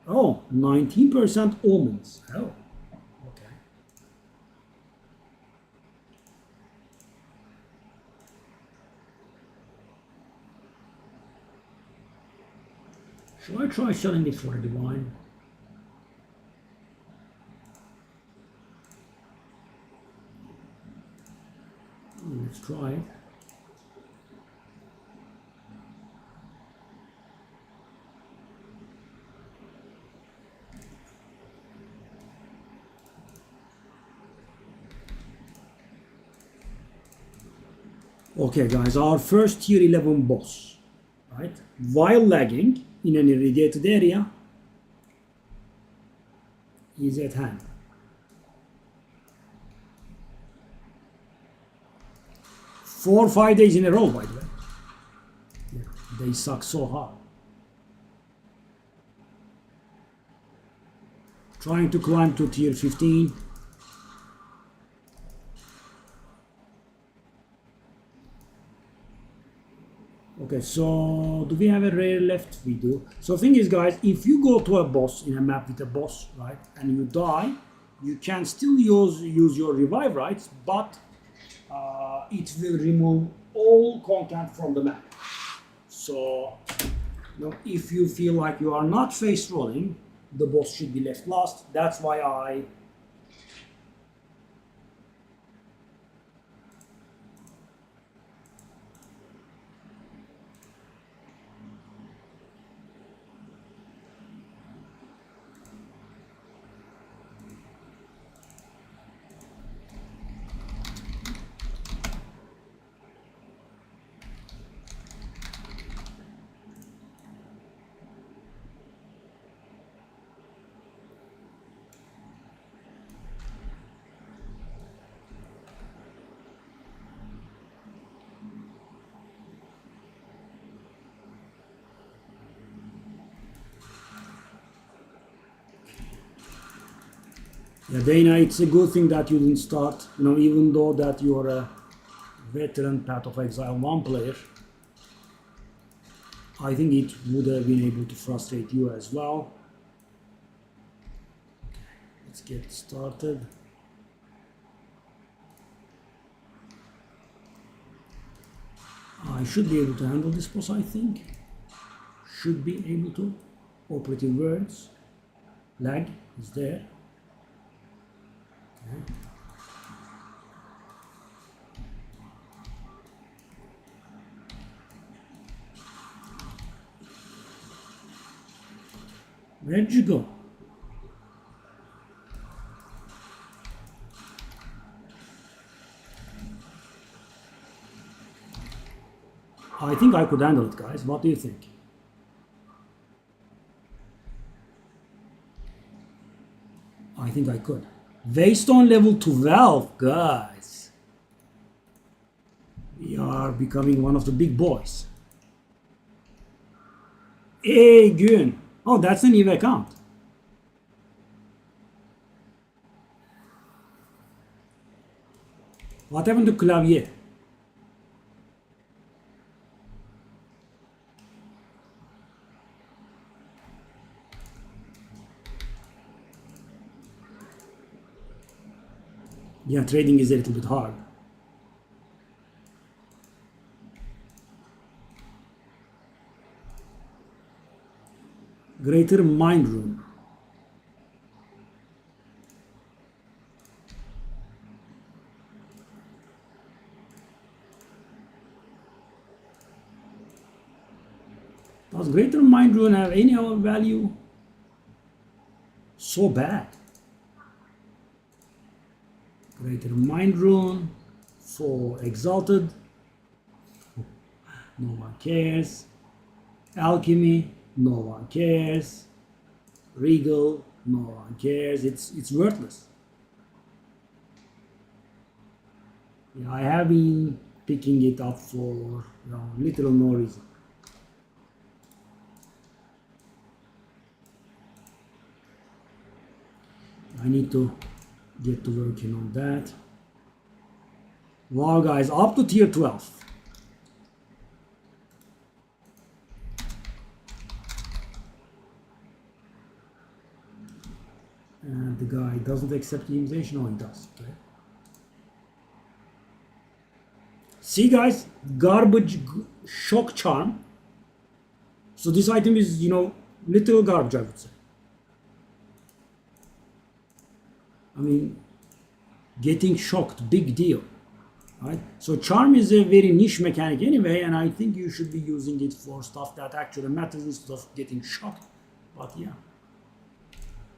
Oh, 19% almonds. Oh, okay. Should I try selling it for a divine? Let's try it. Okay guys, our first tier 11 boss, right? While lagging in an irrigated area is at hand. 4 or 5 days in a row, by the way. Yeah, they suck so hard. Trying to climb to tier 15. Okay, so do we have a rare left? We do. So thing is, guys, if you go to a boss in a map with a boss, right, and you die, you can still use your revive rights, but it will remove all content from the map. So, if you feel like you are not face rolling, the boss should be left last. That's why I Yeah, Dana, it's a good thing that you didn't start, even though that you're a veteran Path of Exile 1 player. I think it would have been able to frustrate you as well. Let's get started. I should be able to handle this boss, I think. Should be able to. Operative words. Lag is there. Okay. Where'd you go? I think I could handle it, guys. What do you think? I think I could. Waystone level 12, guys. We are becoming one of the big boys. Hey, Gun. Oh, that's a new account. What happened to Clavier? Yeah, trading is a little bit hard. Greater Mind Room. Does Greater Mind Rune have any other value? So bad. Greater Mind Rune for Exalted. No one cares. Alchemy, no one cares. Regal, no one cares. It's worthless. Yeah, I have been picking it up for little no reason. I need to get to working on that. Wow, guys, up to tier 12. And the guy doesn't accept the invitation. No, he does. Okay. See, guys, garbage shock charm. So this item is, little garbage, I would say. I mean, getting shocked, big deal. Right? So charm is a very niche mechanic anyway, and I think you should be using it for stuff that actually matters instead of getting shocked. But yeah.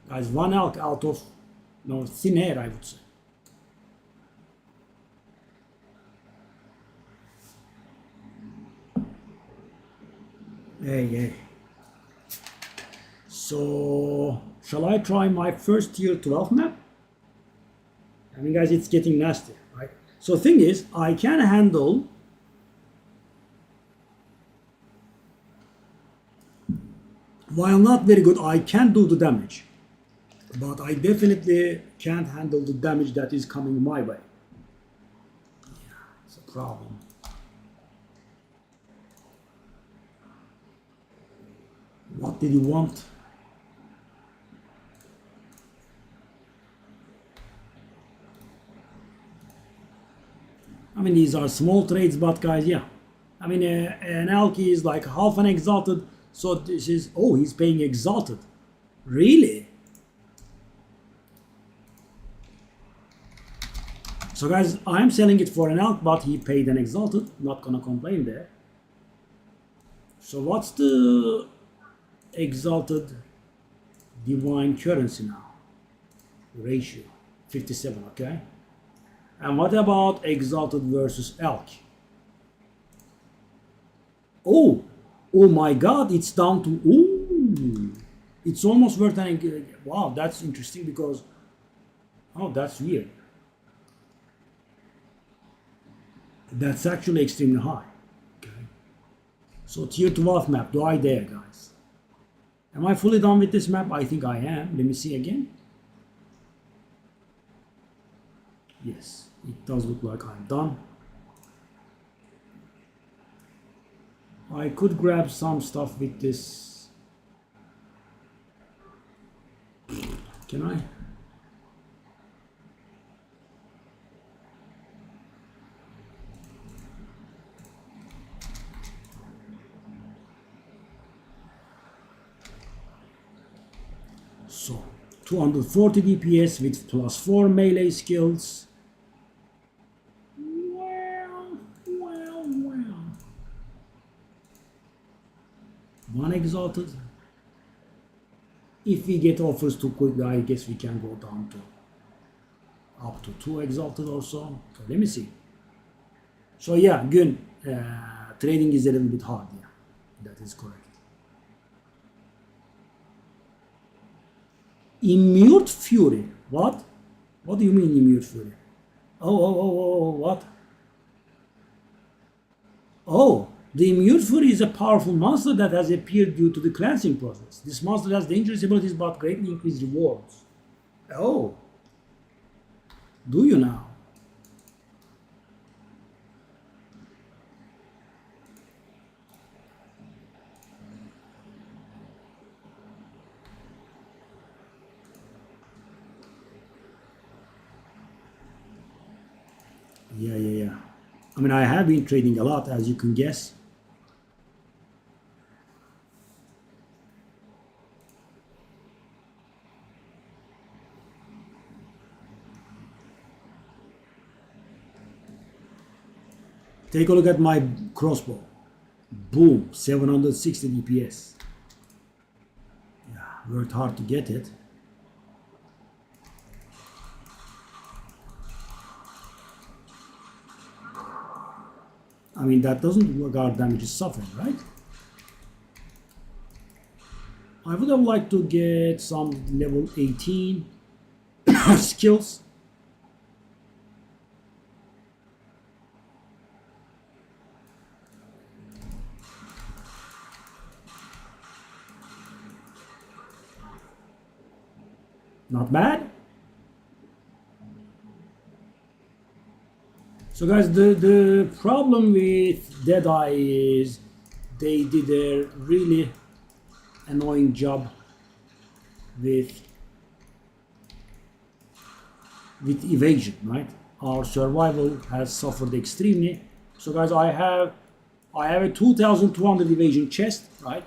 Guys, one elk out of thin air, I would say. Hey. So, shall I try my first tier 12 map? I mean, guys, it's getting nasty, right? So, thing is, I can handle while not very good, I can do the damage. But I definitely can't handle the damage that is coming my way. Yeah, it's a problem. What did you want? I mean, these are small trades, but guys, yeah. I mean, an alky is like half an exalted, so this is, oh, he's paying exalted. Really? So guys, I'm selling it for an elk, but he paid an exalted. Not gonna complain there. So what's the exalted divine currency now? Ratio 57, okay. And what about exalted versus elk? Oh my god, it's down to, ooh, it's almost worth an, wow, that's interesting because, oh, that's weird. That's actually extremely high. Okay. So tier 12 map, do I dare, guys? Am I fully done with this map? I think I am. Let me see again. Yes, it does look like I'm done. I could grab some stuff with this. Can I? So 240 DPS with +4 melee skills. Well. One exalted. If we get offers too quick, I guess we can go down to up to 2 exalted or so. So let me see. So yeah, good. Trading is a little bit hard. Yeah, that is correct. Immute Fury. What? What do you mean Immute Fury? Oh, what? Oh, the Immute Fury is a powerful monster that has appeared due to the cleansing process. This monster has dangerous abilities but greatly increased rewards. Oh. Do you now? Yeah. I mean, I have been trading a lot, as you can guess. Take a look at my crossbow. Boom, 760 DPS. Yeah, worked hard to get it. mean, that doesn't guard damages suffered, right? I would have liked to get some level 18 skills. Not bad. So guys, the problem with Deadeye is they did a really annoying job with evasion, right? Our survival has suffered extremely. So guys, I have a 2200 evasion chest, right?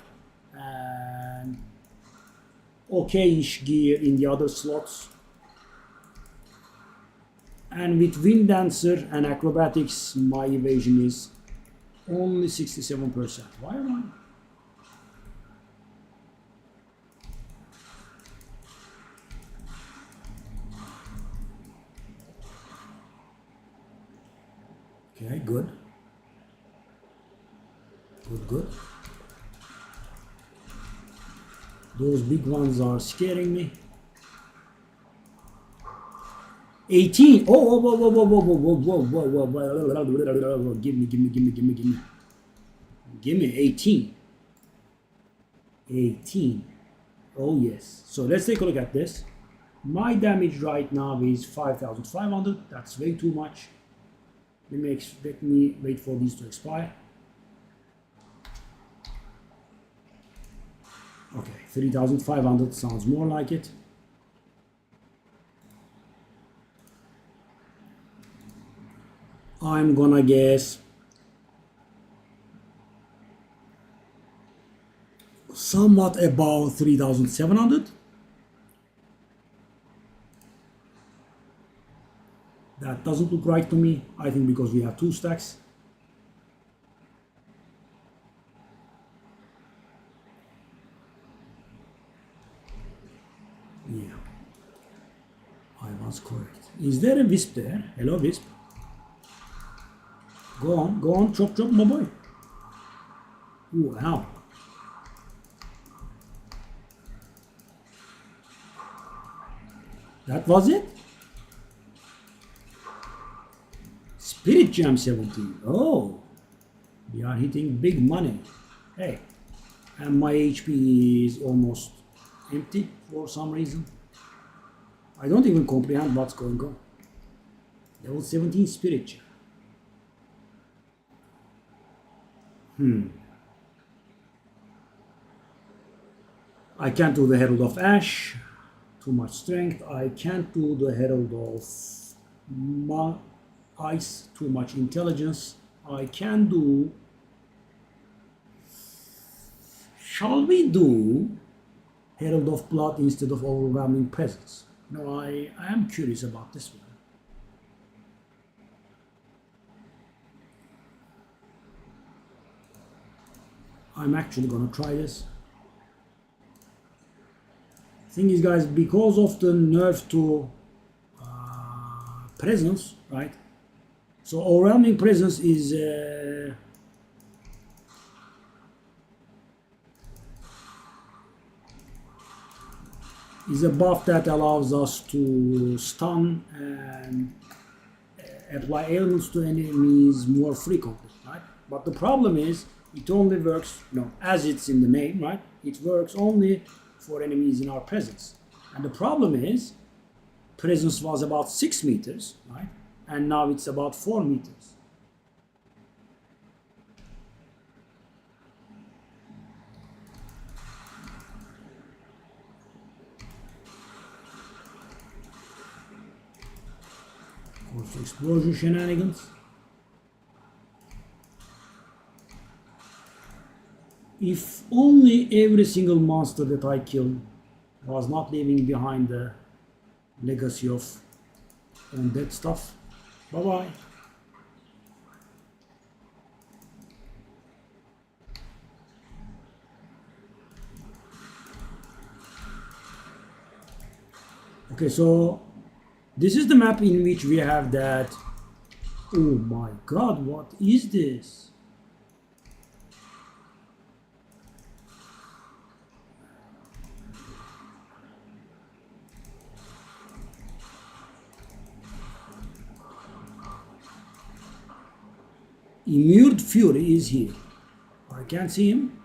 And okay-ish gear in the other slots. And with Wind Dancer and Acrobatics, my evasion is only 67%. Why am I? Okay, good. Good. Those big ones are scaring me. 18. Oh, whoa. Give me. Give me 18. 18. Oh, yes. So let's take a look at this. My damage right now is 5,500. That's way too much. Let me wait for these to expire. Okay, 3,500 sounds more like it. I'm gonna guess somewhat above 3,700. That doesn't look right to me. I think because we have 2 stacks. Yeah, I was correct. Is there a wisp there? Hello, wisp. Go on, chop, my boy. Ooh, ow. That was it? Spirit Gem 17. Oh, we are hitting big money. Hey, and my HP is almost empty for some reason. I don't even comprehend what's going on. Level 17 Spirit Gem. I can't do the Herald of Ash. Too much strength. I can't do the Herald of Ice. Too much intelligence. I can do... Shall we do Herald of Blood instead of Overwhelming Presence? No, I am curious about this one. I'm actually gonna try this. Thing is, guys, because of the nerf to presence, right? So overwhelming presence is a buff that allows us to stun and apply ailments to enemies more frequently, right? But the problem is, it only works, as it's in the name, right? It works only for enemies in our presence. And the problem is, presence was about 6 meters, right? And now it's about 4 meters. Of course, explosion shenanigans. If only every single monster that I killed was not leaving behind the legacy of undead stuff. Bye-bye. Okay, so this is the map in which we have that... Oh my god, what is this? Immured Fury is here. I can't see him.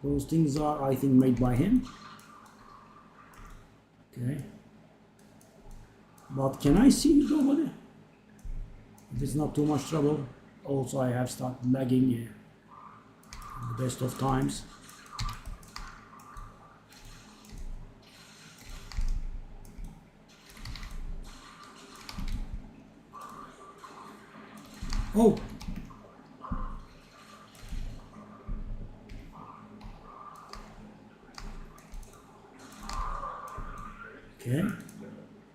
Those things are, I think, made by him. Okay. But can I see it over there? If it's not too much trouble. Also, I have started lagging in the best of times. Oh! Okay,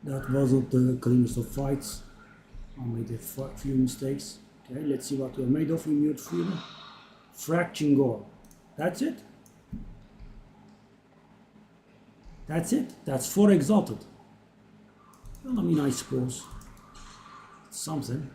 that wasn't the cleanest of fights. I made a few mistakes. Okay, let's see what we're made of. Immune Fury. Fraction Gore. That's it. That's it. That's 4 exalted. Well, I mean, I suppose it's something.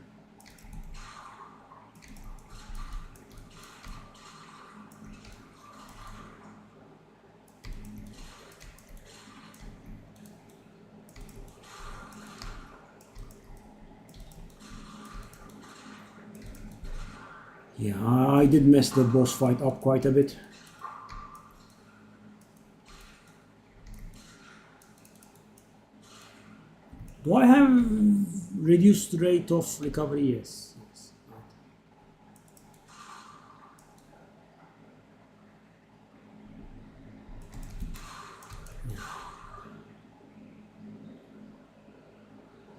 Yeah, I did mess the boss fight up quite a bit. Do I have reduced rate of recovery? Yes. Yeah.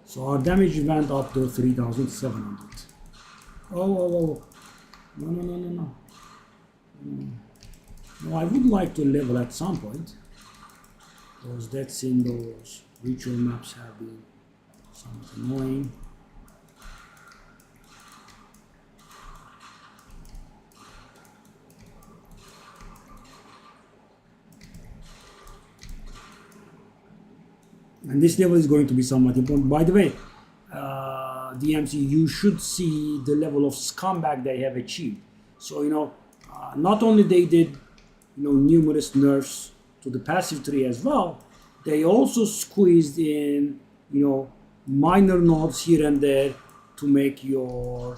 So our damage went up to 3,700. Oh. No. No, I would like to level at some point. Those death symbols, ritual maps have been somewhat annoying. And this level is going to be somewhat important. By the way, DMC, you should see the level of scumbag they have achieved. So, not only they did, numerous nerfs to the passive tree as well, they also squeezed in, minor nodes here and there to make your...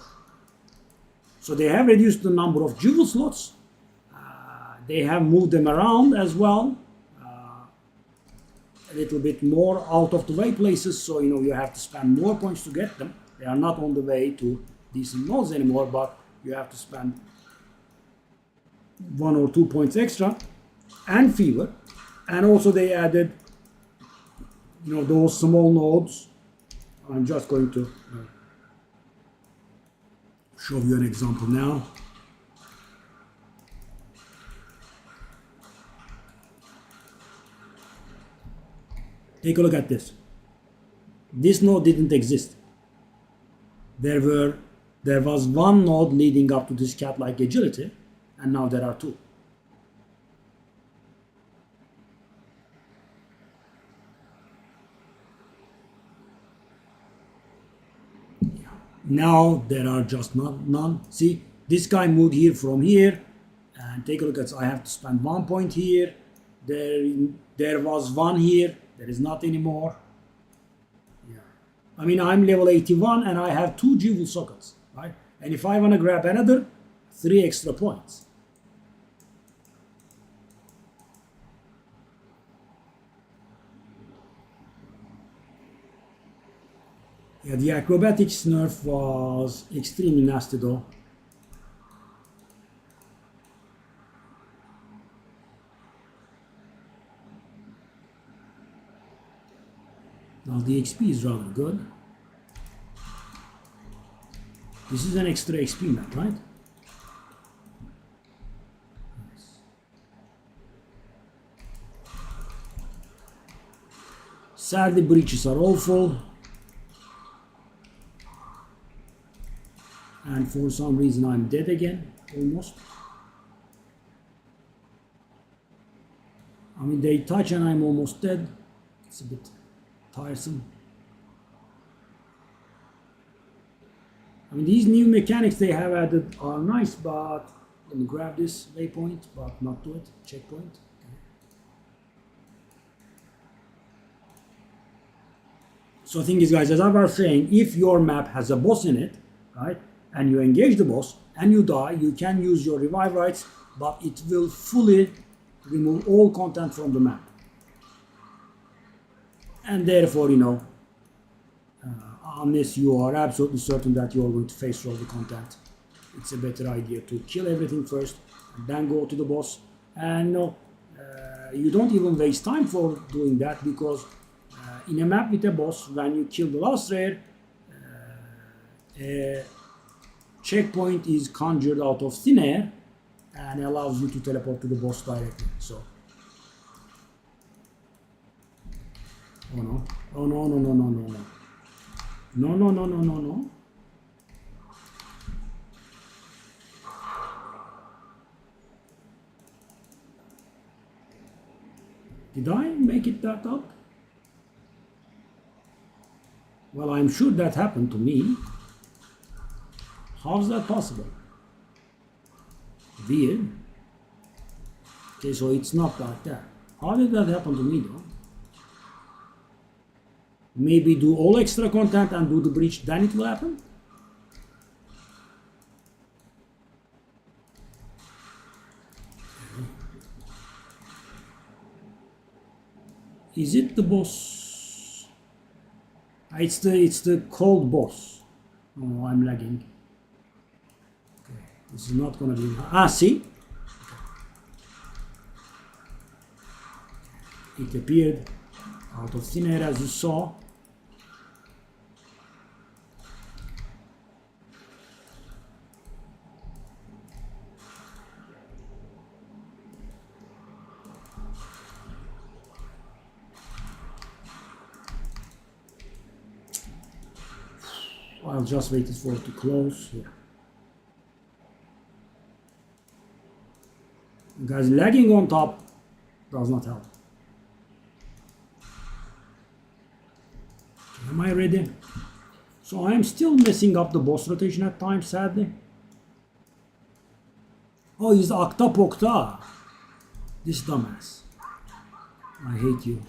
So they have reduced the number of jewel slots. They have moved them around as well. A little bit more out of the way places, so you have to spend more points to get them. They are not on the way to decent nodes anymore, but you have to spend 1 or 2 points extra. And fever. And also they added those small nodes. I'm just going to show you an example now. Take a look at this. This node didn't exist. There was one node leading up to this cat-like agility, and now there are 2. Now there are just none. See, this guy moved here from here, and take a look at. I have to spend 1 point here. There was 1 here. There is not anymore. Yeah. I mean, I'm level 81 and I have 2 jewel sockets, right? And if I want to grab another, 3 extra points. Yeah, the acrobatics nerf was extremely nasty though. Now the XP is rather good. This is an extra XP map, right? Yes. Sadly, breaches are awful. And for some reason I'm dead again, almost. I mean, they touch and I'm almost dead. It's a bit tiresome. I mean, these new mechanics they have added are nice, but let me grab this waypoint, but not do it. Checkpoint. Okay. So the thing is, guys, as I was saying, if your map has a boss in it, right, and you engage the boss and you die, you can use your revive rights, but it will fully remove all content from the map. And therefore, unless you are absolutely certain that you are going to face roll the content, it's a better idea to kill everything first and then go to the boss. And you don't even waste time for doing that, because in a map with a boss, when you kill the last rare, a checkpoint is conjured out of thin air and allows you to teleport to the boss directly. So, oh no, oh no, no, no, no, no, no. No, no, no, no, no, no. Did I make it that up? Well, I'm sure that happened to me. How's that possible? Weird. Okay, so it's not like that. How did that happen to me though? Maybe do all extra content and do the breach, then it will happen? Is it the boss? It's the cold boss. Oh, I'm lagging. Okay, this is not gonna be. See? It appeared out of thin air, as you saw. I'll just wait for it to close. Yeah. Guys, lagging on top does not help. Am I ready? So I am still messing up the boss rotation at times, sadly. Oh, he's Akta Pokta. This dumbass. I hate you.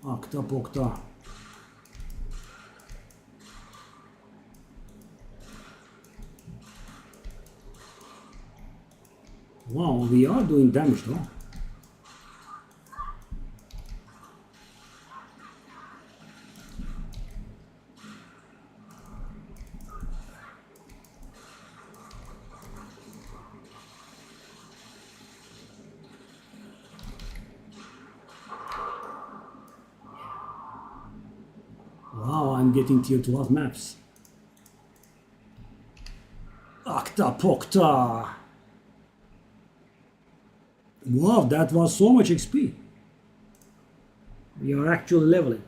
Akta Pokta. Wow, we are doing damage though. Wow, I'm getting tier 12 maps. Akta Pokta. Wow, that was so much XP. We are actually leveling.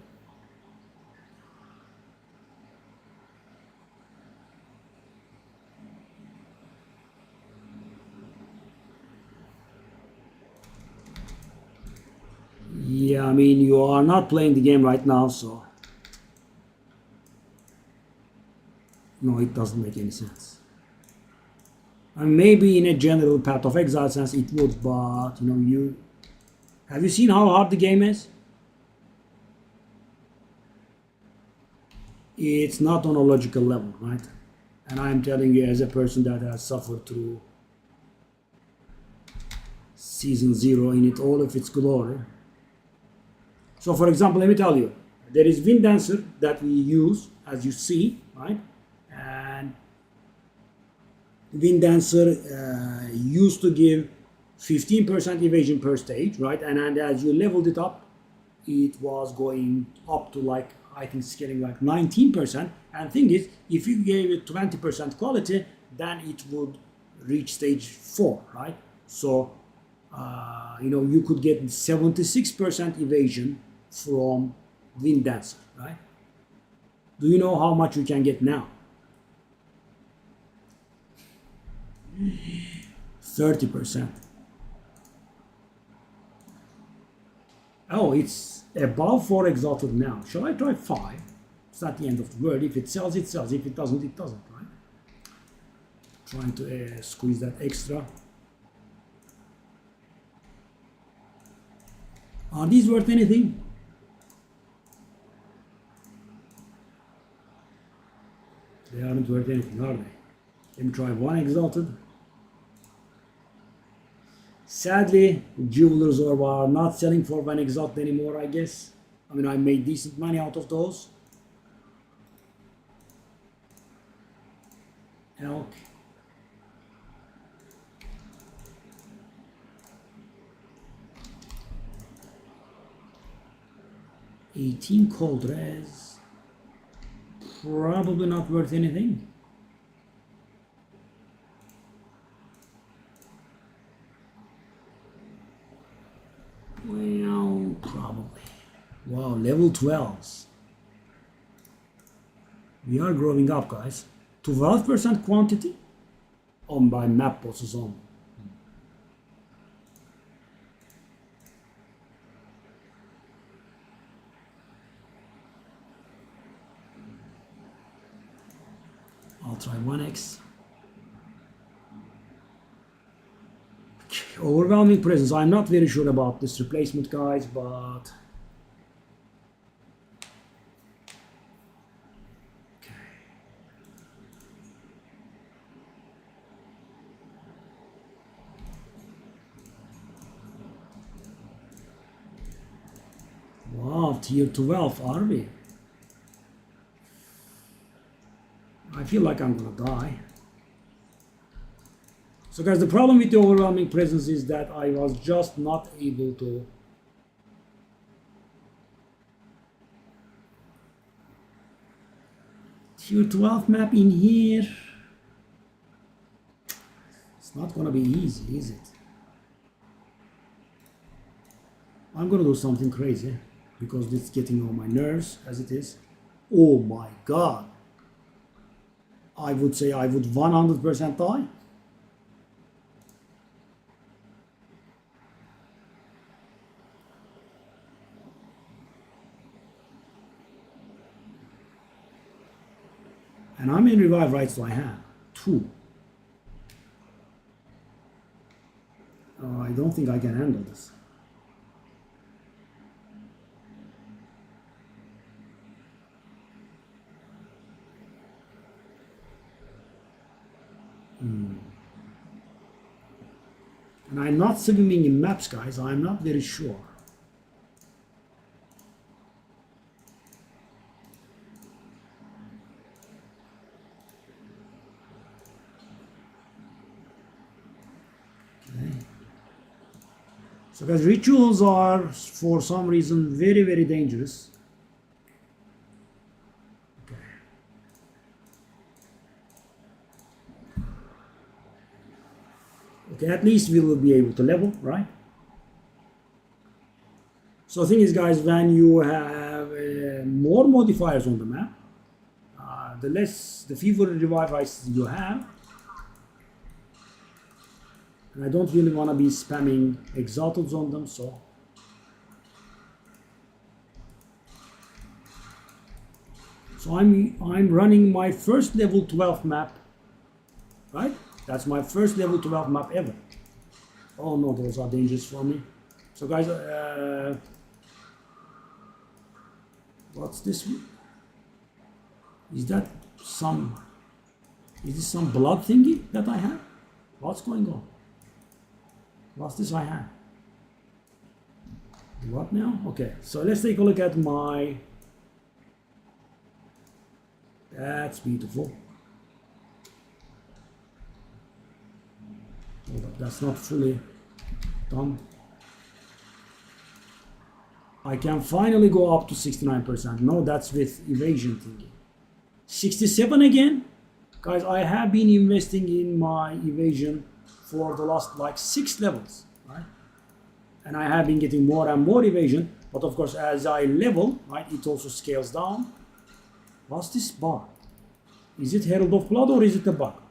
Yeah, I mean, you are not playing the game right now, so no, it doesn't make any sense. And maybe in a general Path of Exile sense it would, but you have you seen how hard the game is? It's not on a logical level, right? And I'm telling you as a person that has suffered through Season 0 in it all of its glory. So for example, let me tell you, there is Wind Dancer that we use, as you see, right? And Wind Dancer used to give 15% evasion per stage, right? And as you leveled it up, it was going up to like, I think scaling like 19%. And thing is, if you gave it 20% quality, then it would reach stage 4, right? So, you could get 76% evasion from Wind Dancer, right? Do you know how much you can get now? 30%. Oh, it's above 4 exalted now. Shall I try 5? It's not the end of the world. If it sells, it sells. If it doesn't, it doesn't, right? Trying to squeeze that extra. Are these worth anything? aren't worth anything, are they? Let me try one exalted. Sadly, jewelers are not selling for one exalted anymore, I guess. I mean, I made decent money out of those. Elk. $18 cold res. Probably not worth anything. Well, probably. Wow, level 12s. We are growing up, guys. 12% quantity on by map bosses on. I'll try 1x. Overwhelming presence. I'm not very sure about this replacement, guys, but wow, tier 12, are we? I feel like I'm gonna die. So guys, the problem with the overwhelming presence is that I was just not able to tier 12 map in here. It's not gonna be easy, is it? I'm gonna do something crazy because it's getting on my nerves as it is. Oh my god. I would say I would 100% die. And how many revive rights do I have? 2. I don't think I can handle this. And I'm not swimming in maps, guys. I'm not very sure. Okay. So guys, rituals are, for some reason, very, very dangerous. Okay, at least we will be able to level, right? So the thing is, guys, when you have more modifiers on the map, the fewer revive rights you have. And I don't really want to be spamming exalteds on them, so. So I'm running my first level 12 map, right? That's my first level 12 map ever. Oh no, those are dangerous for me. So guys, what's this? Is this some blood thingy that I have? What's going on? What's this I have? What now? Okay, so let's take a look at my. That's beautiful. Hold up, that's not fully done. I can finally go up to 69%. No, that's with evasion thingy. 67 again? Guys, I have been investing in my evasion for the last like 6 levels, right? And I have been getting more and more evasion, but of course as I level, right, it also scales down. What's this bar? Is it Herald of Blood or is it a bug?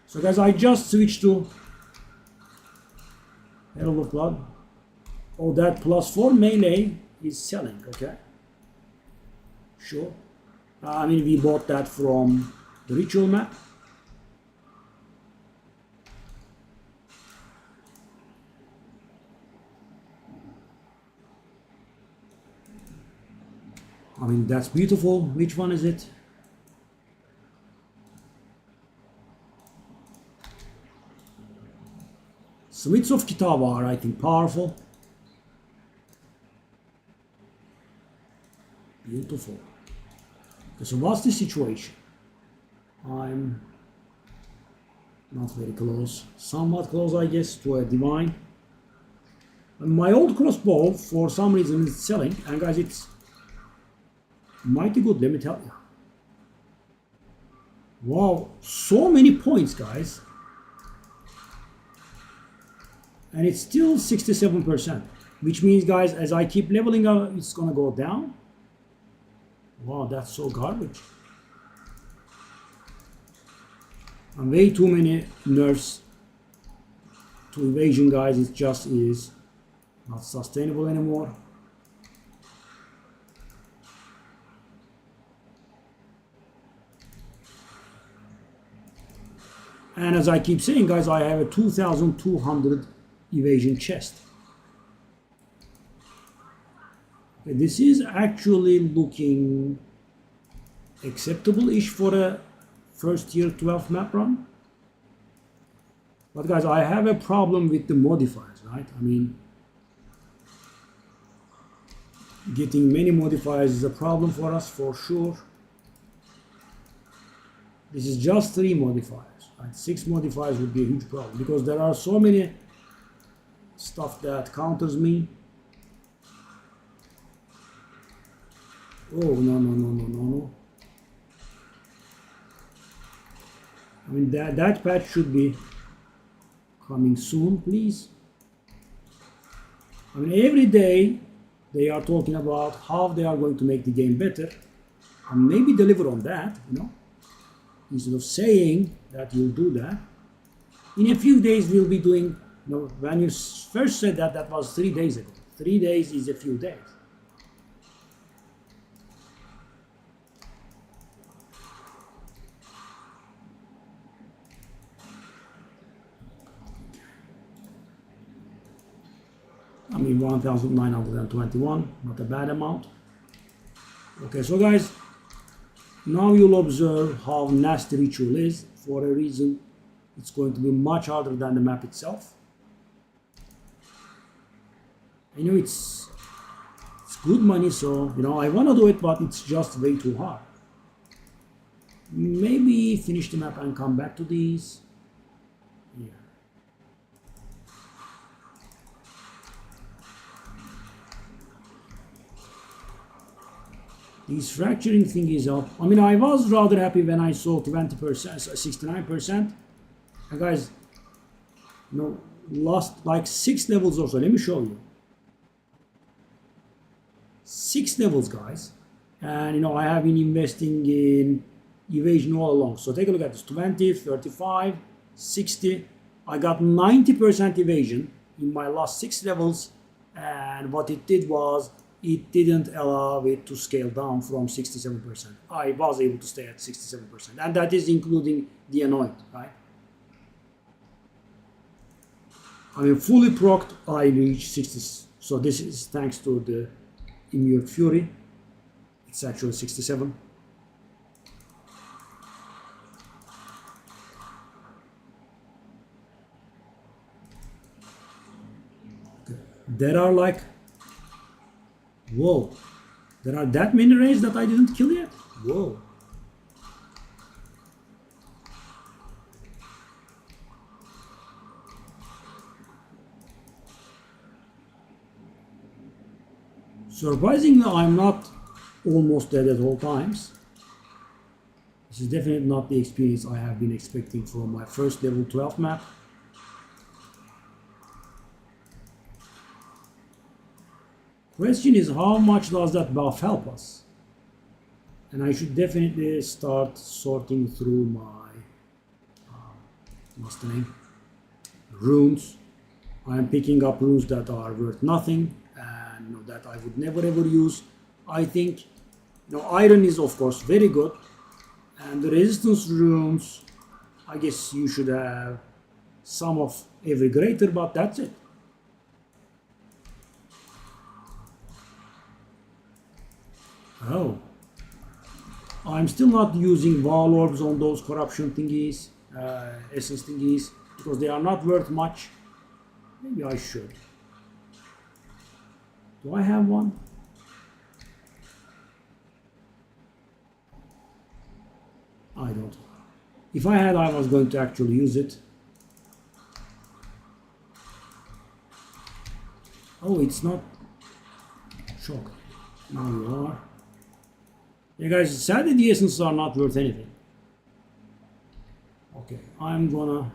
So guys, I just switched to Herald of Blood. Oh, that +4 melee is selling, okay. Sure. I mean, we bought that from the ritual map. I mean, that's beautiful. Which one is it? Smiths of Kitava are, I think, powerful. Beautiful. Okay, so what's the situation? I'm not very close. Somewhat close, I guess, to a divine. And my old crossbow, for some reason, is selling. And guys, it's mighty good, let me tell you. Wow, so many points, guys. And it's still 67%. Which means, guys, as I keep leveling up, it's going to go down. Wow, that's so garbage. And way too many nerfs to evasion, guys. It just is not sustainable anymore. And as I keep saying, guys, I have a 2200 evasion chest. This is actually looking acceptable-ish for a first year 12 map run. But guys, I have a problem with the modifiers, right? I mean, getting many modifiers is a problem for us for sure. This is just 3 modifiers, right? 6 modifiers would be a huge problem because there are so many stuff that counters me. Oh, no. I mean, that patch should be coming soon, please. I mean, every day they are talking about how they are going to make the game better and maybe deliver on that, you know. Instead of saying that you'll do that, in a few days we'll be doing, you know, when you first said that, that was 3 days ago. 3 days is a few days. I mean, 1921, not a bad amount. Okay, so guys, now you'll observe how nasty ritual is. For a reason, it's going to be much harder than the map itself. I know it's good money, so, you know, I want to do it, but it's just way too hard. Maybe finish the map and come back to these. Yeah. This fracturing thing is up. I mean, I was rather happy when I saw 20%, 69%. And guys, you know, lost like 6 levels or so. Let me show you. 6 levels, guys. And, you know, I have been investing in evasion all along. So take a look at this. 20, 35, 60. I got 90% evasion in my last 6 levels. And what it did was, it didn't allow it to scale down from 67%. I was able to stay at 67%. And that is including the anoint, right? I mean, fully procced, I reached 60. So this is thanks to the Immured Fury. It's actually 67. Okay. There are like, whoa, there are that many raids that I didn't kill yet? Whoa. Surprisingly, I'm not almost dead at all times. This is definitely not the experience I have been expecting from my first level 12 map. Question is, how much does that buff help us? And I should definitely start sorting through my what's the name? Runes. I am picking up runes that are worth nothing and, you know, that I would never ever use. I think, you know, iron is of course very good, and the resistance runes, I guess you should have some of every greater, but that's it. Oh. I'm still not using wall orbs on those corruption thingies, essence thingies, because they are not worth much. Maybe I should. Do I have one? I don't. If I had, I was going to actually use it. Oh, it's not. Shock. Now you are. Yeah, guys, sad that the essences are not worth anything. Okay, I'm gonna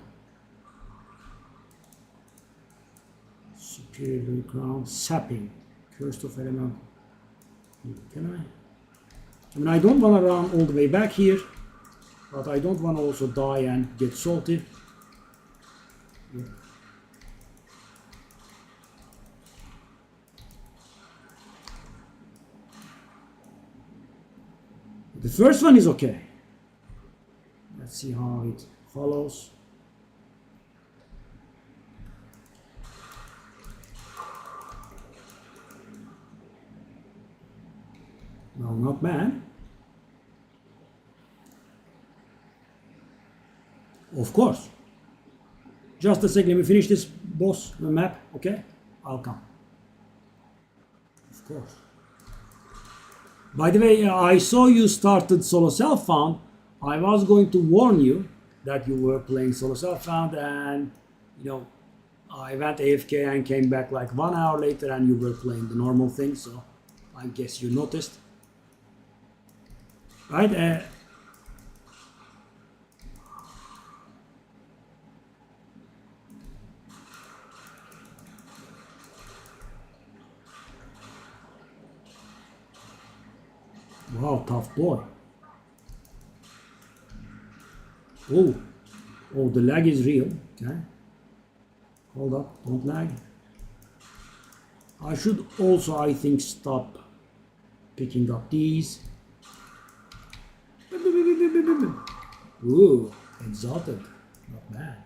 superior crown sapping, curse of element. Can I? I mean, I don't want to run all the way back here, but I don't want to also die and get salty. Yeah. The first one is okay. Let's see how it follows. No, not bad. Of course. Just a second, let me finish this boss map, okay? I'll come. Of course. By the way, I saw you started Solo Self-Found. I was going to warn you that you were playing Solo Self-Found, and you know, I went AFK and came back like 1 hour later and you were playing the normal thing, so I guess you noticed. Right? Wow, tough boy. Oh, oh, the lag is real. Okay. Hold up, don't lag. I should also, I think, stop picking up these. Ooh, exalted. Not bad.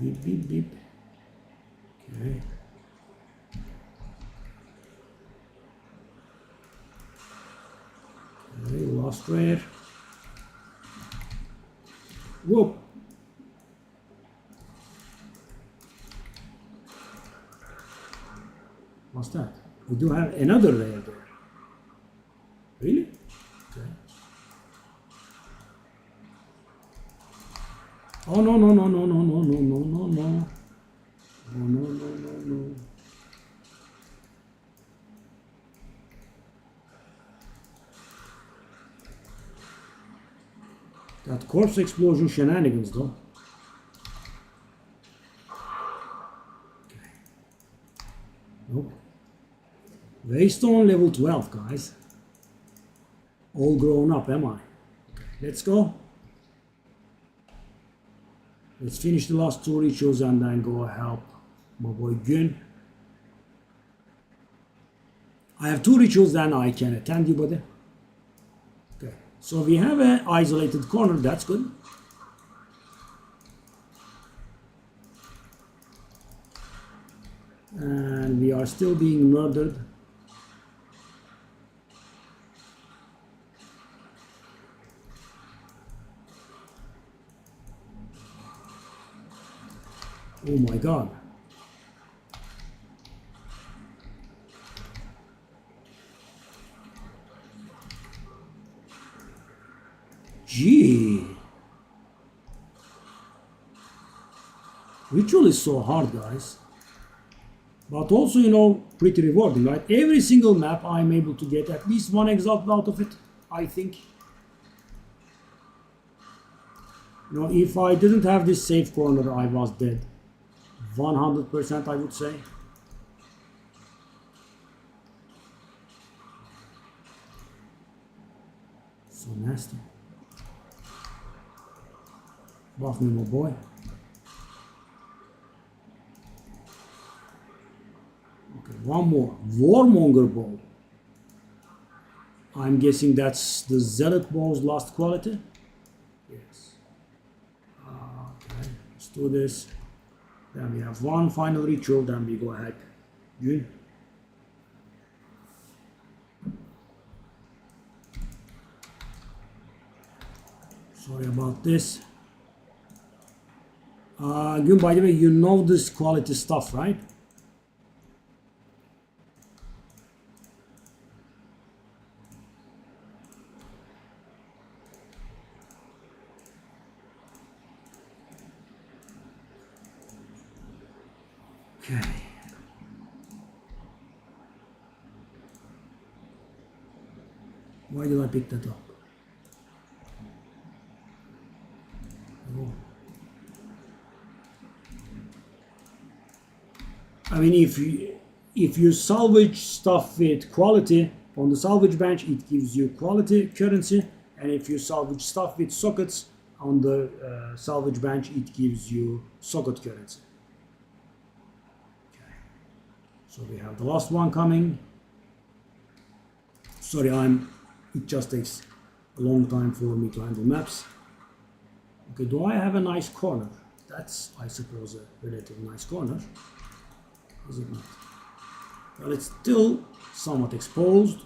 Beep, beep, beep. Okay. Okay, lost rare. Whoa. What's that? We do have another rare there. Really? Okay. Oh no no no no no no no no no no. Oh no no no no. That corpse explosion shenanigans though. Okay. Nope. Waystone level 12, guys. All grown up, am I? Okay, let's go. Let's finish the last 2 rituals and then go help my boy Gun. I have 2 rituals, then I can attend you, buddy. Okay, so we have an isolated corner, that's good. And we are still being murdered. Oh my god. Gee. Ritual is so hard, guys. But also, you know, pretty rewarding, right? Every single map I'm able to get at least 1 exalt out of it, I think. You know, if I didn't have this safe corner, I was dead. 100% I would say. So nasty. Buff me, my boy. Okay, one more. Warmonger Bow. I'm guessing that's the Zealot Bow's last quality. Yes. Okay, let's do this. Then we have one final ritual, then we go ahead. Good. Sorry about this. Gün, by the way, you know this quality stuff, right? Okay. Why did I pick that up? Oh. I mean, if you salvage stuff with quality on the salvage bench, it gives you quality currency, and if you salvage stuff with sockets on the salvage bench, it gives you socket currency. Okay. So we have the last one coming. Sorry, it just takes a long time for me to handle maps. Okay, do I have a nice corner? That's, I suppose, a relatively nice corner. Is it not? Well, it's still somewhat exposed,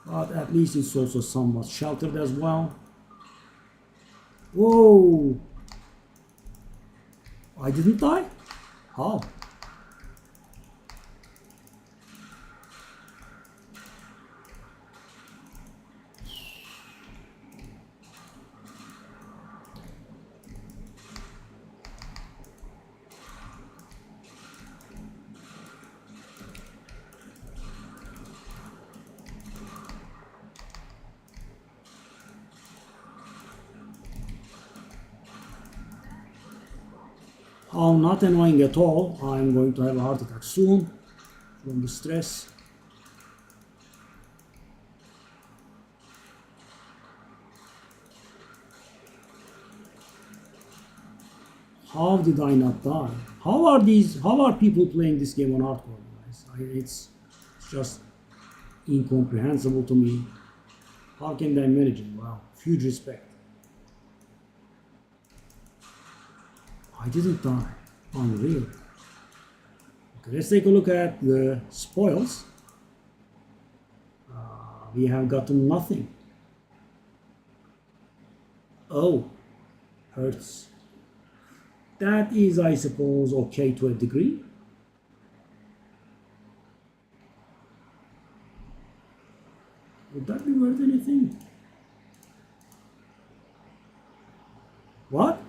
but at least it's also somewhat sheltered as well. Whoa! I didn't die? How? How not annoying at all. I'm going to have a heart attack soon from the stress. How did I not die? How are people playing this game on hardcore, guys? It's just incomprehensible to me. How can they manage it? Wow, huge respect. I didn't die. Unreal. Okay, let's take a look at the spoils. We have gotten nothing. Oh, hurts. That is, I suppose, okay to a degree. Would that be worth anything? What?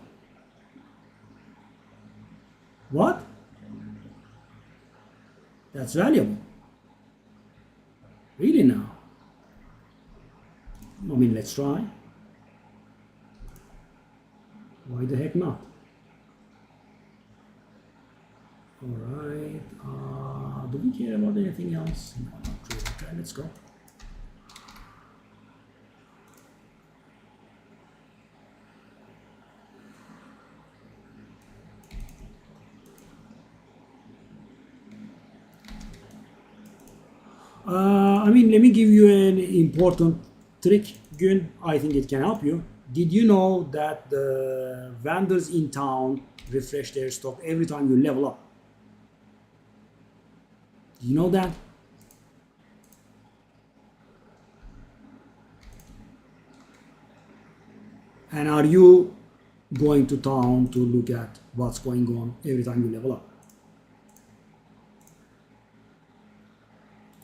What? That's valuable. Really now? I mean, let's try. Why the heck not? Alright. Do we care about anything else? No, not really. Okay, let's go. I mean, let me give you an important trick, Gün. I think it can help you. Did you know that the vendors in town refresh their stock every time you level up? Do you know that? And are you going to town to look at what's going on every time you level up?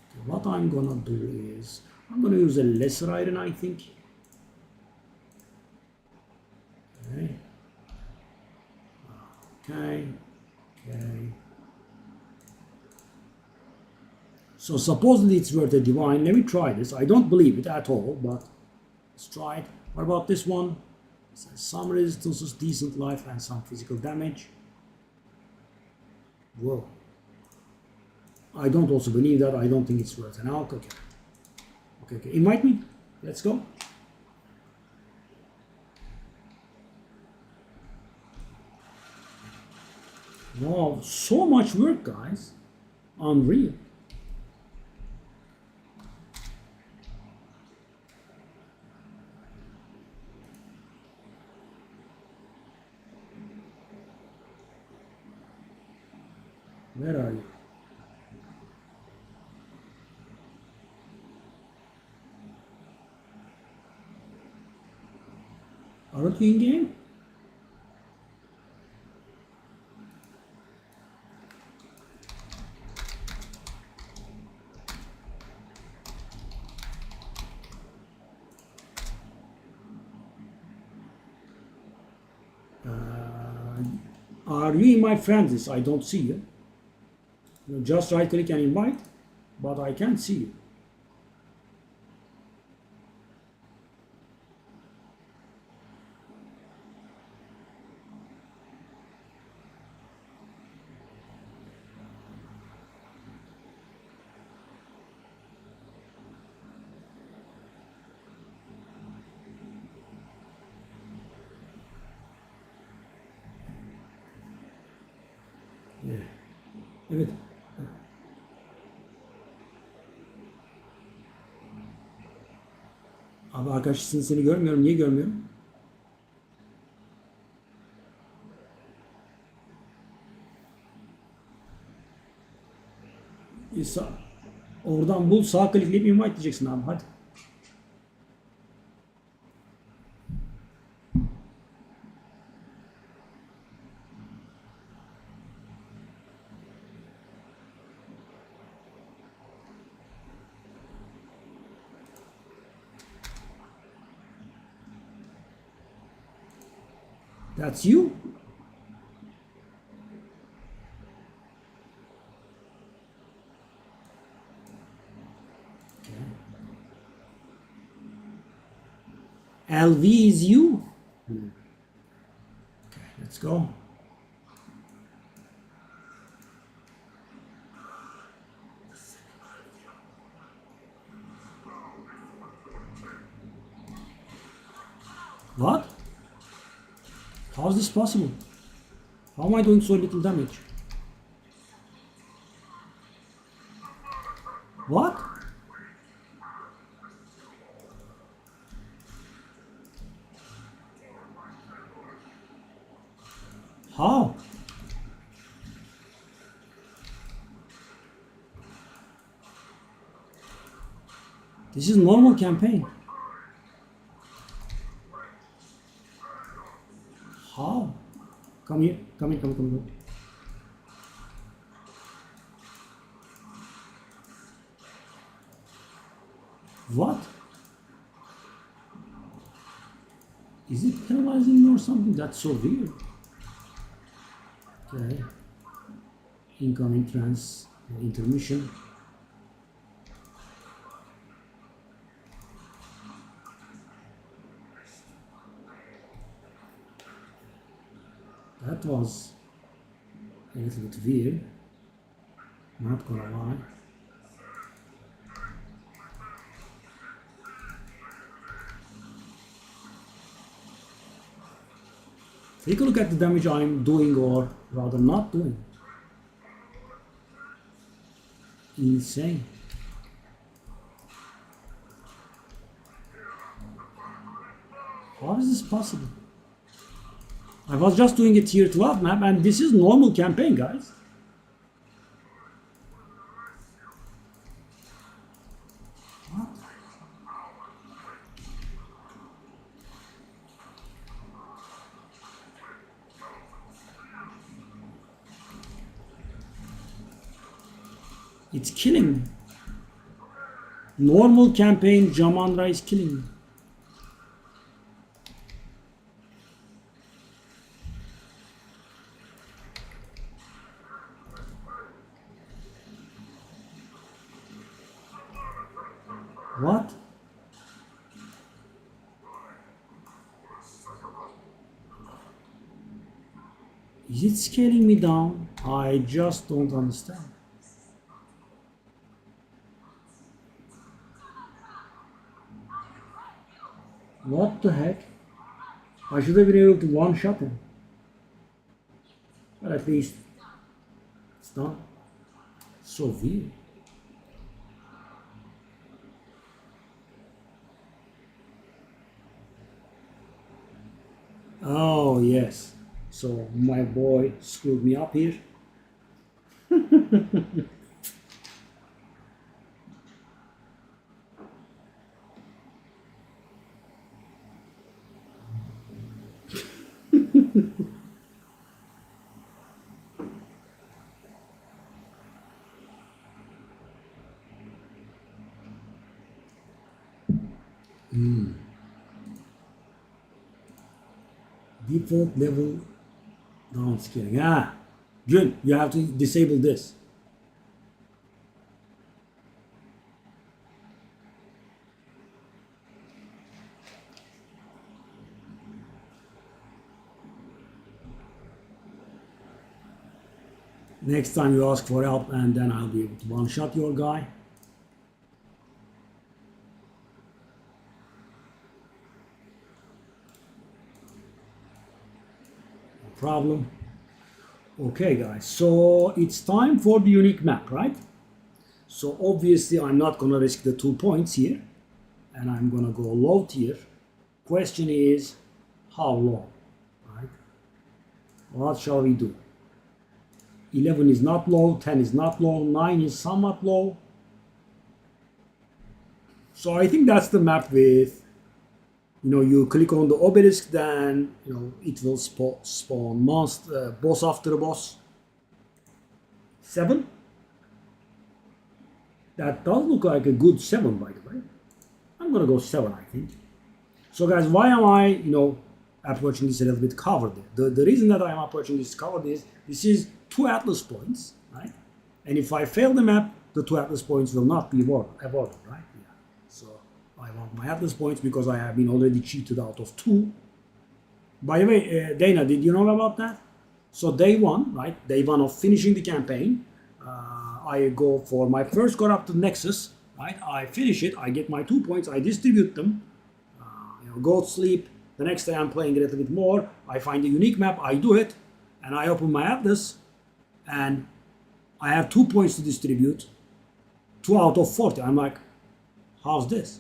Okay, what I'm gonna do is I'm gonna use a lesser iron, I think. Okay. Okay. Okay. So supposedly it's worth a divine. Let me try this. I don't believe it at all, but let's try it. What about this one? It says some resistances, decent life, and some physical damage. Whoa. I don't also believe that. I don't think it's worth an alk. Okay. Okay. Invite me. Let's go. Wow, so much work, guys. Unreal. Where are you? Aren't you in game? Are you in my friends list? I don't see you. Just right click and invite, but I can't see you. Yeah. Evet. Abi arkadaşsın, seni görmüyorum. Niye görmüyorum? Oradan bul, sağ klikleyip invite diyeceksin abi. Hadi. That's you. LV is you. Okay, let's go. What? How is this possible? How am I doing so little damage? What? How? This is normal campaign. How? Come here. Come here. Come. What? Is it penalizing or something? That's so weird. Okay. Incoming trans intermission. That was a little bit weird. Not gonna lie. Take a look at the damage I'm doing, or rather not doing. Insane. How is this possible? I was just doing a tier 12 map, and this is normal campaign, guys. What? It's killing me. Normal campaign Jamandra is killing me. What? Is it scaling me down? I just don't understand. What the heck? I should have been able to one-shot him. But at least it's not so weird. Oh yes. So my boy screwed me up here. Default level downscaling. Ah, good. You have to disable this. Next time you ask for help, and then I'll be able to one-shot your guy. No problem. Okay, guys, so it's time for the unique map, right? So obviously I'm not gonna risk the 2 points here, and I'm gonna go low tier. Question is, how low, right? What shall we do? 11 is not low, 10 is not low, 9 is somewhat low. So I think that's the map with, you click on the obelisk, then, it will spawn monster, boss after boss. 7? That does look like a good 7, by the way. I'm gonna go 7, I think. So guys, why am I, approaching this a little bit covered? The reason that I am approaching this covered is, this is 2 Atlas points, right? And if I fail the map, the 2 Atlas points will not be awarded, right? Yeah. So I want my Atlas points because I have been already cheated out of 2. By the way, Dana, did you know about that? So day 1, right? Day 1 of finishing the campaign, I go for my first corrupted nexus, right? I finish it, I get my 2 points, I distribute them, go to sleep. The next day I'm playing a little bit more, I find a unique map, I do it, and I open my Atlas, and I have 2 points to distribute, 2 out of 40. I'm like, how's this,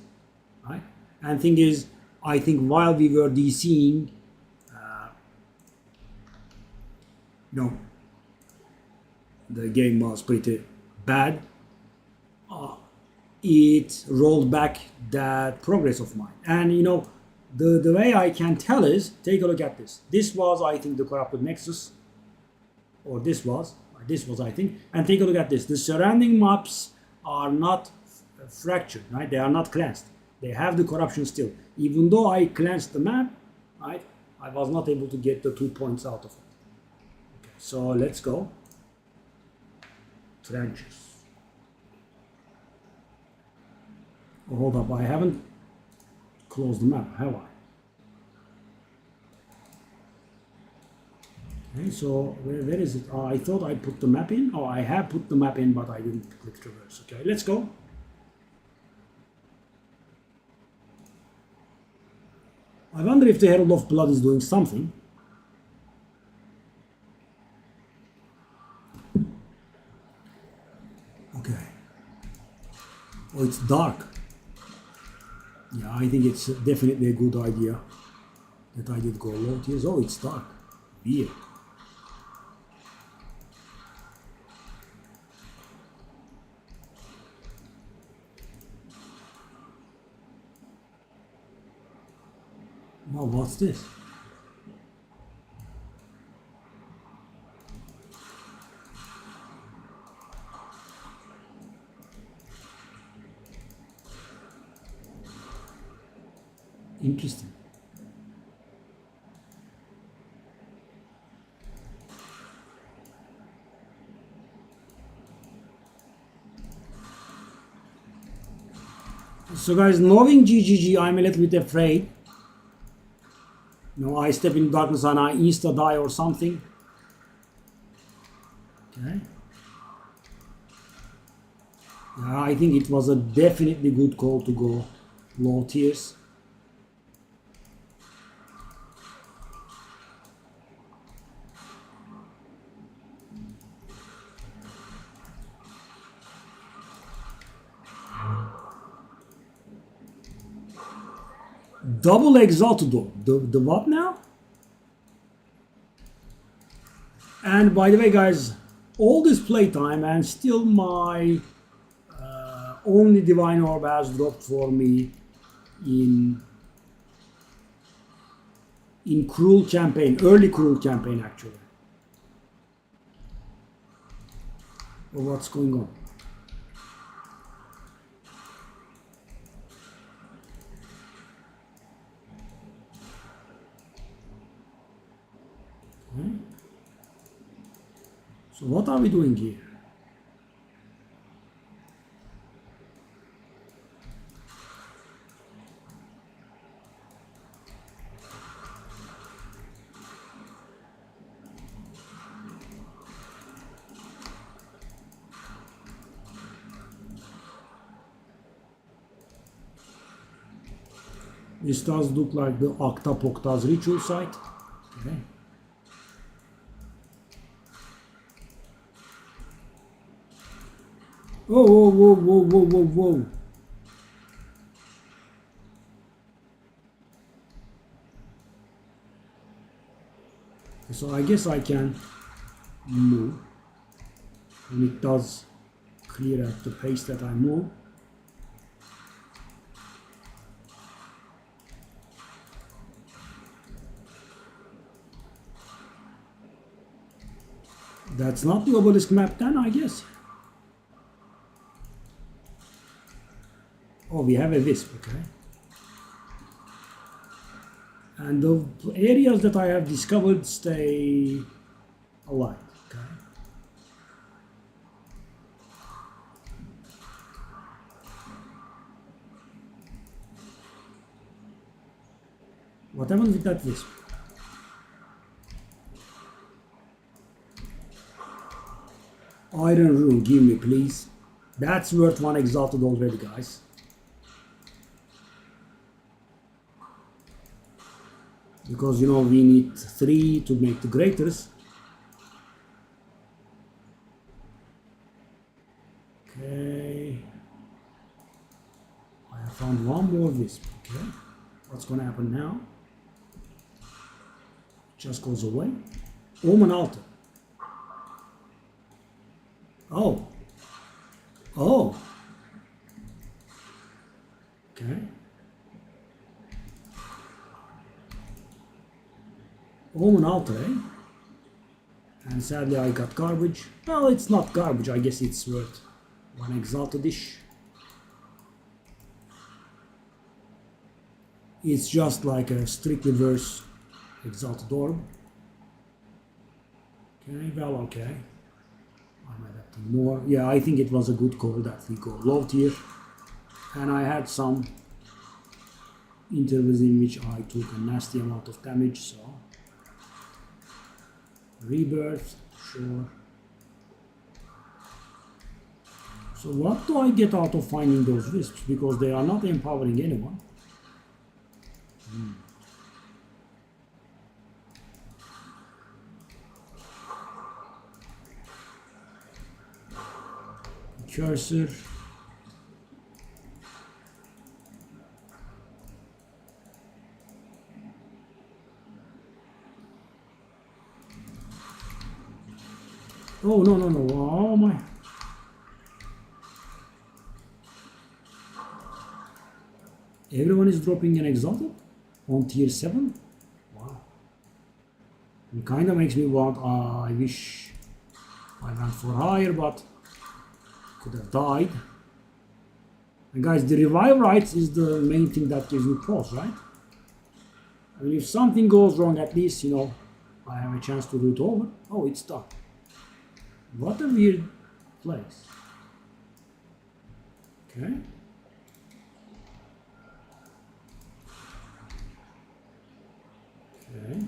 right? And thing is, I think while we were DCing, the game was pretty bad. It rolled back that progress of mine, and the way I can tell is, take a look at this. This was, I think, the corrupted nexus, or this was, I think, and take a look at this. The surrounding maps are not fractured, right? They are not cleansed. They have the corruption still. Even though I cleansed the map, right, I was not able to get the 2 points out of it. Okay, so let's go. Trenches. Oh, hold up, I haven't closed the map, have I? Okay, so where is it? I thought I put the map in. Oh, I have put the map in, but I didn't click traverse. Okay, let's go. I wonder if the Herald of Blood is doing something. Okay. Oh, it's dark. Yeah, I think it's definitely a good idea that I did go low tiers. Oh, it's dark. Weird. Wow, what's this? Interesting. So guys, knowing GGG, I'm a little bit afraid. I step in darkness and I insta die or something. Okay. Yeah, I think it was a definitely good call to go low tiers. Double Exaltador. The what now? And by the way, guys, all this playtime and still my only Divine Orb has dropped for me in in cruel campaign, early cruel campaign actually. Or what's going on? Okay. So what are we doing here? This does look like the Akta Pokta's ritual site. Okay. Whoa, whoa, whoa, whoa, whoa, whoa, whoa. So I guess I can move. And it does clear at the pace that I move. That's not the obelisk map then, I guess. Oh, we have a wisp, okay. And the areas that I have discovered stay alive, okay. What happened with that wisp? Iron rune, give me please. That's worth 1 exalted already, guys. Because, you know, we need 3 to make the graters. Okay. I have found 1 more wisp. Okay. What's going to happen now? It just goes away. Omen altar. Oh. Oh. Okay. Omen altar, eh? And sadly I got garbage. Well, it's not garbage. I guess it's worth 1 exalted-ish. It's just like a strictly verse exalted orb. Okay, well, okay. I'm adapting more. Yeah, I think it was a good call that we go low tier. And I had some intervals in which I took a nasty amount of damage, so rebirth, sure. So what do I get out of finding those wisps? Because they are not empowering anyone. Cursor. Oh, no, no, no. Oh, my. Everyone is dropping an exalted on tier 7? Wow. It kind of makes me want, I wish I went for higher, but could have died. And guys, the revive rights is the main thing that gives you pros, right? I mean, if something goes wrong, at least, you know, I have a chance to do it over. Oh, it's done. What a weird place. Okay. Okay.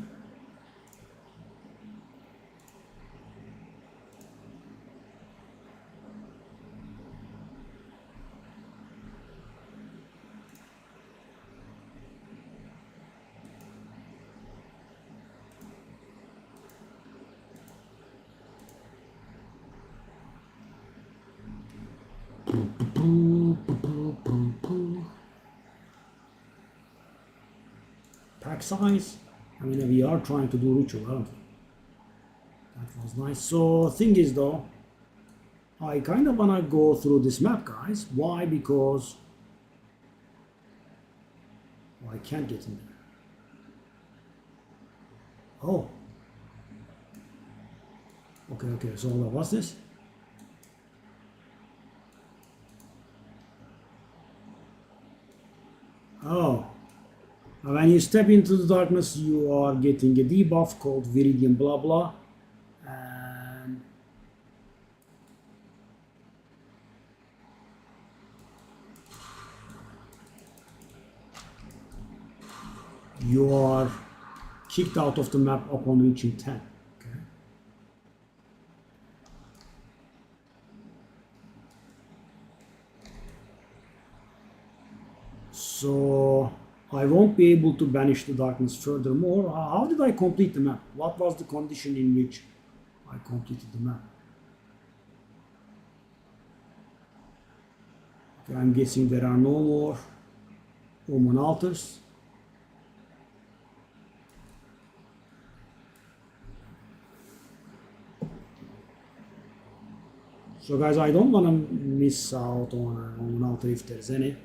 Pack size. I mean, we are trying to do ritual, aren't we? That was nice. So, thing is though, I kind of wanna go through this map, guys. Why? Because I can't get in there. Oh, okay. So what's this? Oh, when you step into the darkness, you are getting a debuff called Viridian blah blah, and you are kicked out of the map upon reaching 10. Okay. So I won't be able to banish the darkness furthermore. How did I complete the map? What was the condition in which I completed the map? Okay, I'm guessing there are no more Omen altars. So guys, I don't want to miss out on an altar if there's any.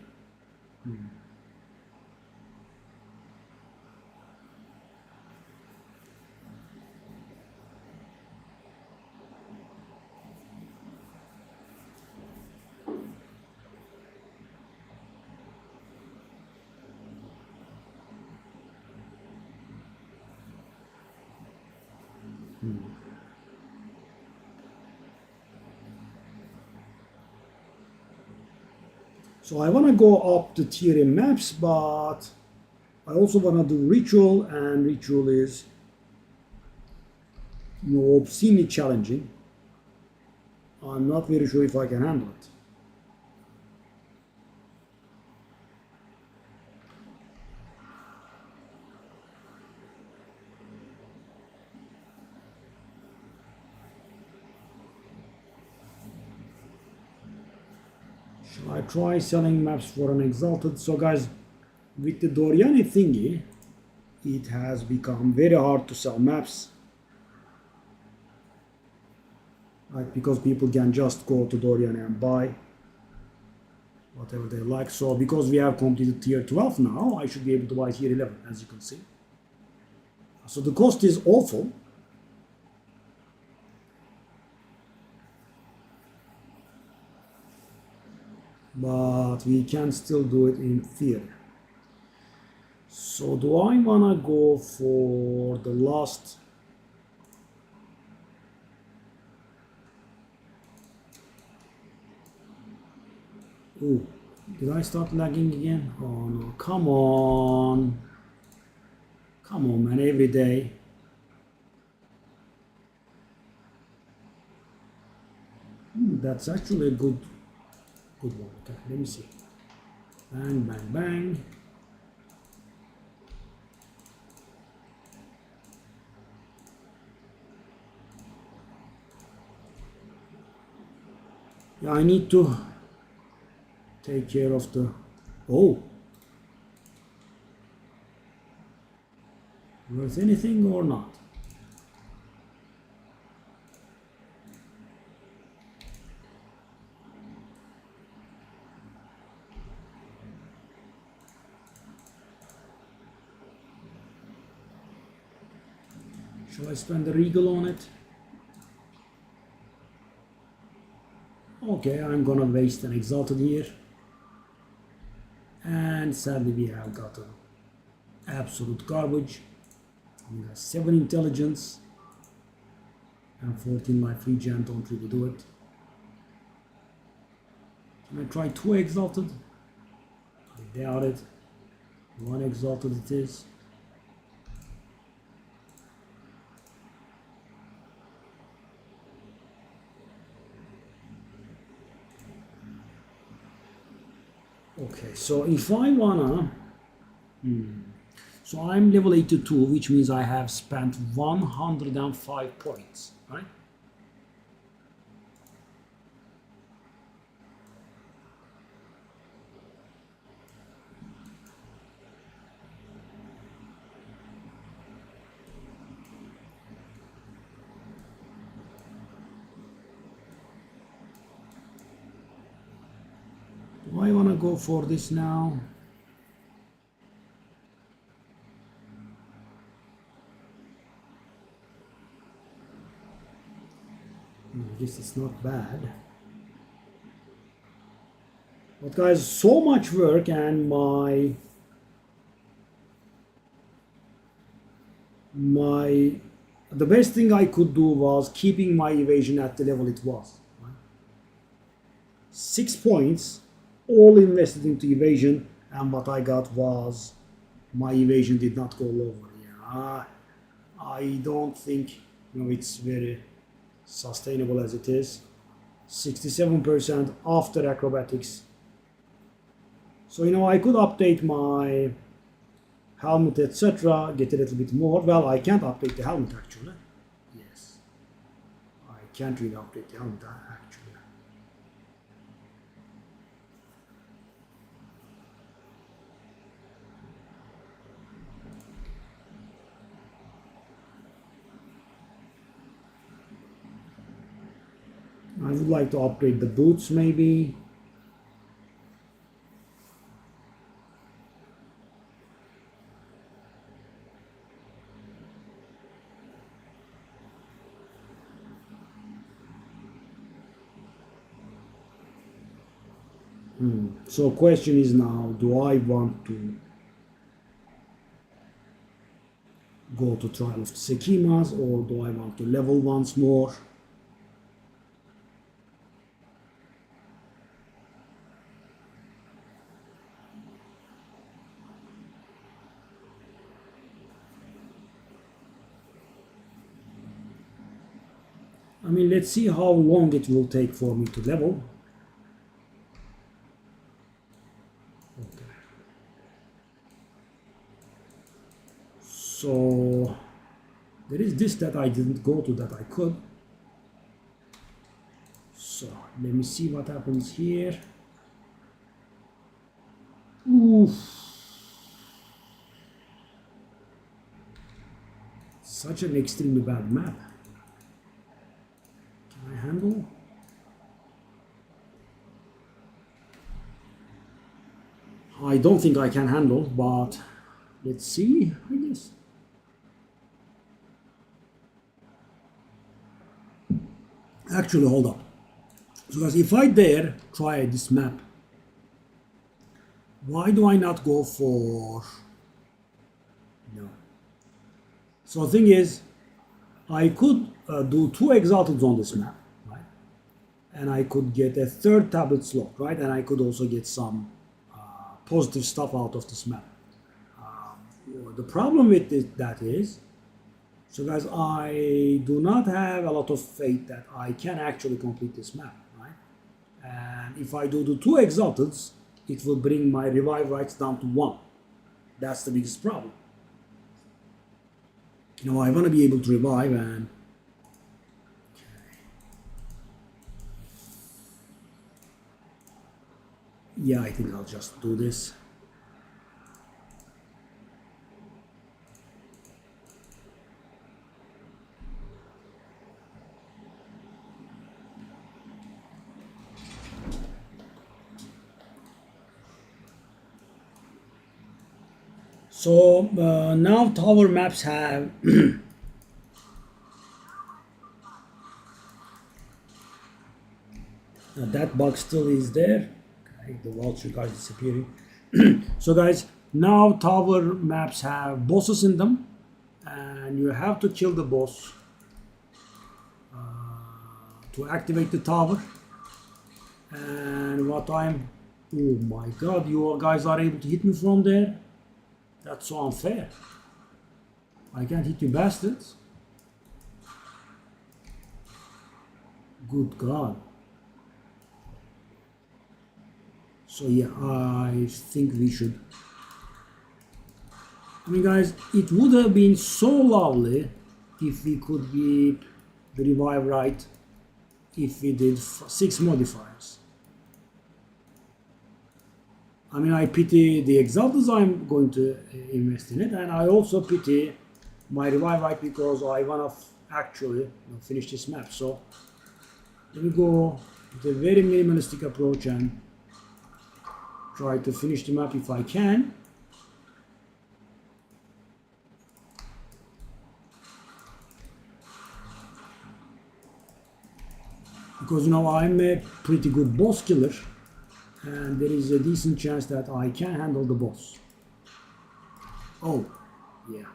So I want to go up the tier in maps, but I also want to do ritual, and ritual is obscenely challenging. I'm not very sure if I can handle it. Shall I try selling maps for an exalted? So guys, with the Doriani thingy, it has become very hard to sell maps. Right, because people can just go to Doriani and buy whatever they like. So because we have completed tier 12 now, I should be able to buy tier 11, as you can see. So the cost is awful. But we can still do it in theory. So do I wanna go for the last? Ooh, did I start lagging again? Oh no, come on. Come on man, every day. That's actually a good one. Okay, let me see. Bang, bang, bang. Yeah, I need to take care of the... Oh! Worth anything or not? Shall I spend the regal on it? Okay, I'm gonna waste an exalted here. And sadly we have gotten absolute garbage. We got 7 intelligence and 14 life regen, don't really do it. Can I try 2 exalted? I doubt it. 1 exalted it is. Okay, so if I wanna... So I'm level 82, which means I have spent 105 points, right? Do I wanna go for this now? This is not bad. But guys, so much work, and the best thing I could do was keeping my evasion at the level it was. 6 points, all invested into evasion, and what I got was my evasion did not go lower. Yeah, I don't think it's very sustainable as it is. 67% after acrobatics. So I could update my helmet, etc., get a little bit more. Well, I can't update the helmet actually. Yes, I can't really update the helmet actually. I would like to upgrade the boots maybe. So question is now, do I want to go to Trial of the Sekhemas, or do I want to level once more? I mean, let's see how long it will take for me to level. Okay. So there is this that I didn't go to that I could. So let me see what happens here. Oof. Such an extremely bad map. Can I handle? I don't think I can handle, but let's see, I guess. Actually, hold up. Because if I dare try this map, why do I not go for... No. So the thing is, I could do 2 exalted on this map, right? And I could get a 3rd tablet slot, right? And I could also get some positive stuff out of this map. The problem with that is, so guys, I do not have a lot of faith that I can actually complete this map, right? And if I do the 2 exalteds, it will bring my revive rights down to 1. That's the biggest problem. I want to be able to revive, and yeah, I think I'll just do this. So now tower maps have that bug still is there. Okay, the vulture guys disappearing. So guys, now tower maps have bosses in them, and you have to kill the boss to activate the tower. And what I'm... Oh my god, you guys are able to hit me from there? That's so unfair. I can't hit you bastards. Good god. So yeah, I think we should... I mean guys, it would have been so lovely if we could keep the revive right if we did 6 modifiers. I mean, I pity the exalteds I'm going to invest in it, and I also pity my revive right because I want to actually finish this map. So let me go with a very minimalistic approach and try to finish the map if I can. Because you know I'm a pretty good boss killer, and there is a decent chance that I can handle the boss. Oh, yeah.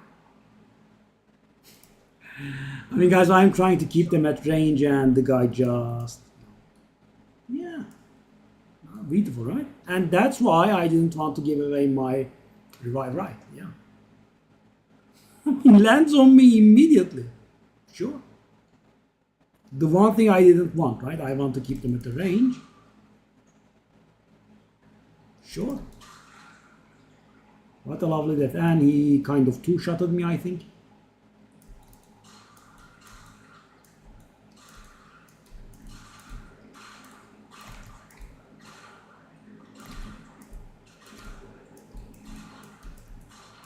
I mean, guys, I'm trying to keep them at range, and the guy just, yeah, beautiful, right? And that's why I didn't want to give away my revive right. Yeah, he lands on me immediately. Sure. The one thing I didn't want, right? I want to keep them at the range. Sure. What a lovely death. And he kind of two-shotted me, I think.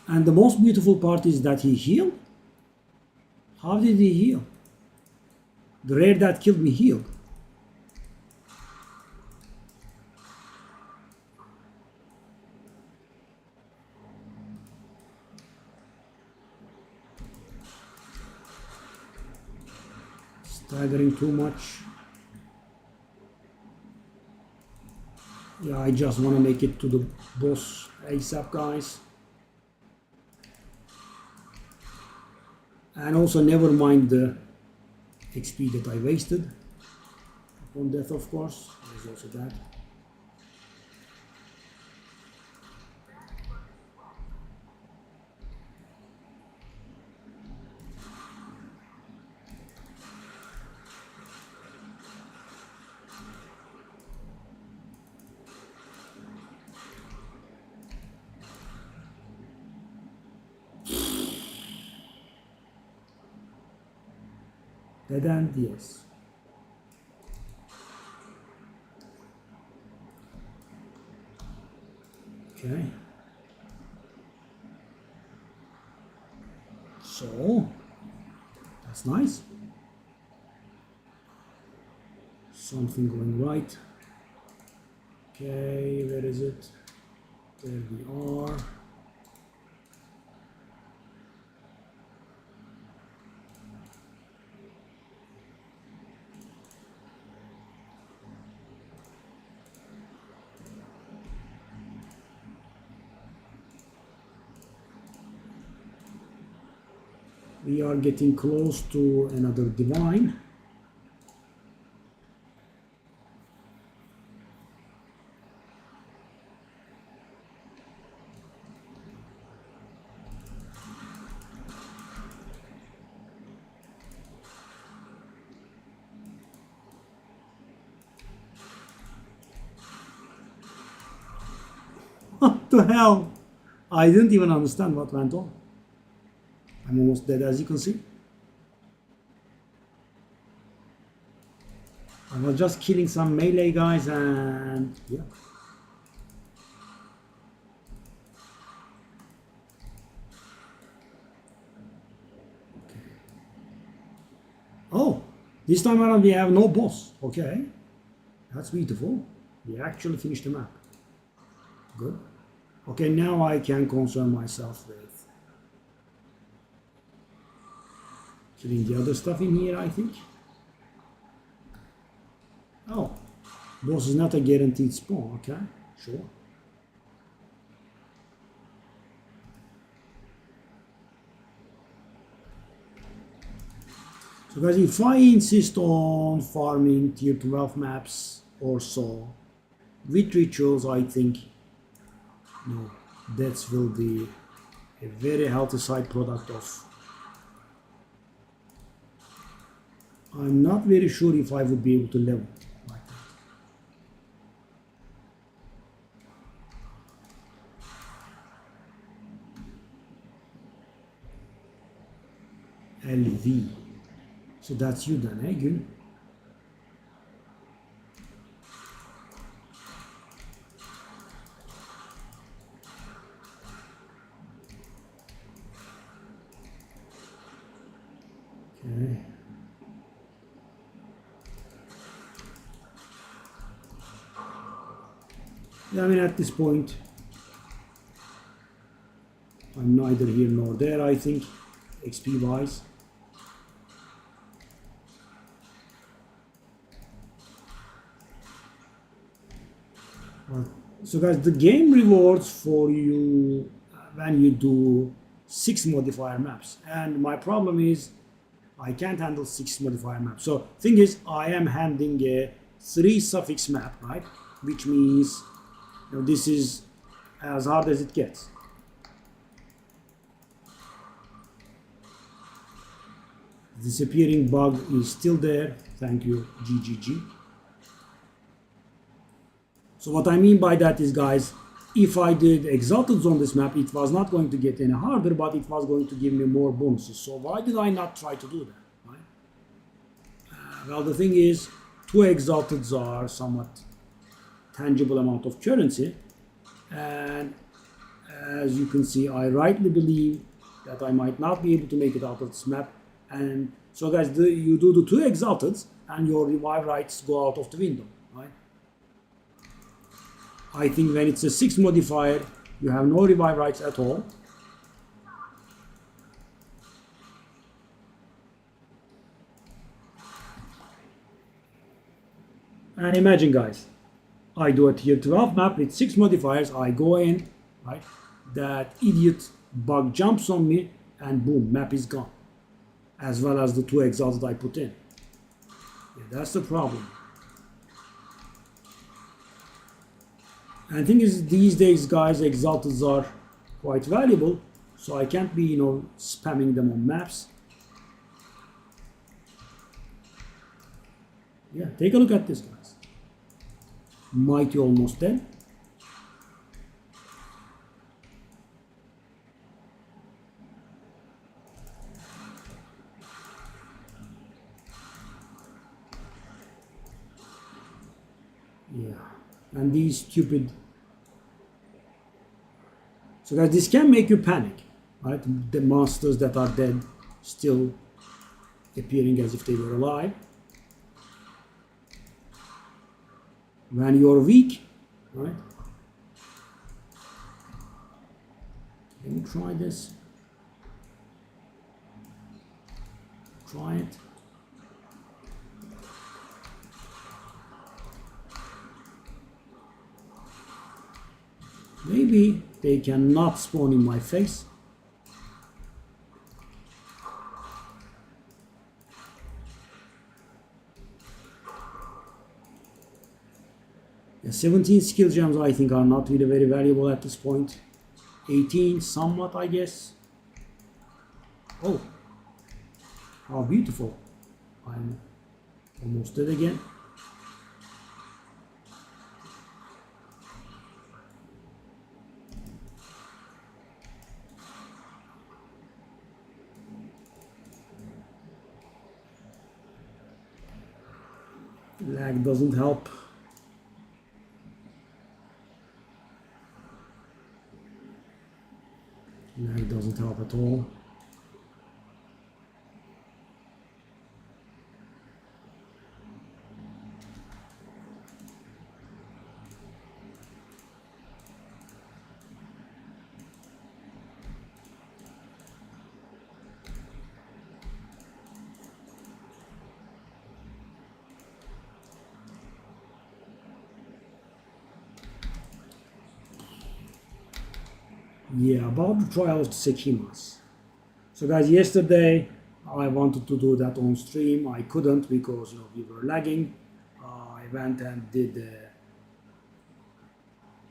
And the most beautiful part is that he healed. How did he heal? The rare that killed me healed. Staggering too much. Yeah, I just want to make it to the boss ASAP, guys. And also never mind the XP that I wasted upon death, of course. There's also that. Dead end, yes. Okay. So, that's nice. Something going right. Okay, where is it? There we are. We are getting close to another divine. What the hell? I didn't even understand what went on. I'm almost dead, as you can see. I was just killing some melee guys and yeah. Okay. Oh, this time around we have no boss. Okay, that's beautiful. We actually finished the map. Good. Okay, now I can concern myself with killing the other stuff in here, I think. Oh, boss is not a guaranteed spawn. Okay, sure. So guys, if I insist on farming tier 12 maps or so with rituals, I think no, that will be a very healthy side product of. I'm not very sure if I would be able to level like that. LV. So that's you then, eh, Gül? Okay. Yeah, I mean, at this point, I'm neither here nor there, I think, XP wise. Uh, So guys, the game rewards for you when you do 6 modifier maps. And my problem is I can't handle 6 modifier maps. So thing is I am handling a 3 suffix map, right? Which means this is as hard as it gets. Disappearing bug is still there. Thank you, GGG. So what I mean by that is, guys, if I did Exalted on this map, it was not going to get any harder, but it was going to give me more bonuses. So why did I not try to do that? Right? Well, the thing is, 2 Exalteds are somewhat tangible amount of currency. And as you can see, I rightly believe that I might not be able to make it out of this map. And so guys, you do the 2 Exalteds and your revive rights go out of the window, right? I think when it's a 6 modifier, you have no revive rights at all. And imagine, guys, I do a tier 12 map with 6 modifiers, I go in, right? That idiot bug jumps on me and boom, map is gone. As well as the 2 exalted I put in. Yeah, that's the problem. And the thing is, these days, guys, exalteds are quite valuable, so I can't be, spamming them on maps. Yeah, take a look at this, guys. Mighty almost dead. Yeah, and these stupid. So guys, this can make you panic, right? The monsters that are dead still appearing as if they were alive. When you're weak, right? Let me try this. Try it. Maybe they cannot spawn in my face. The 17 skill gems I think are not really very valuable at this point. 18 somewhat, I guess. Oh, how beautiful. I'm almost dead again. Lag doesn't help. Lag doesn't help at all. Yeah, about the trial of the Sekhemas. So guys, yesterday I wanted to do that on stream. I couldn't because we were lagging. I went and did the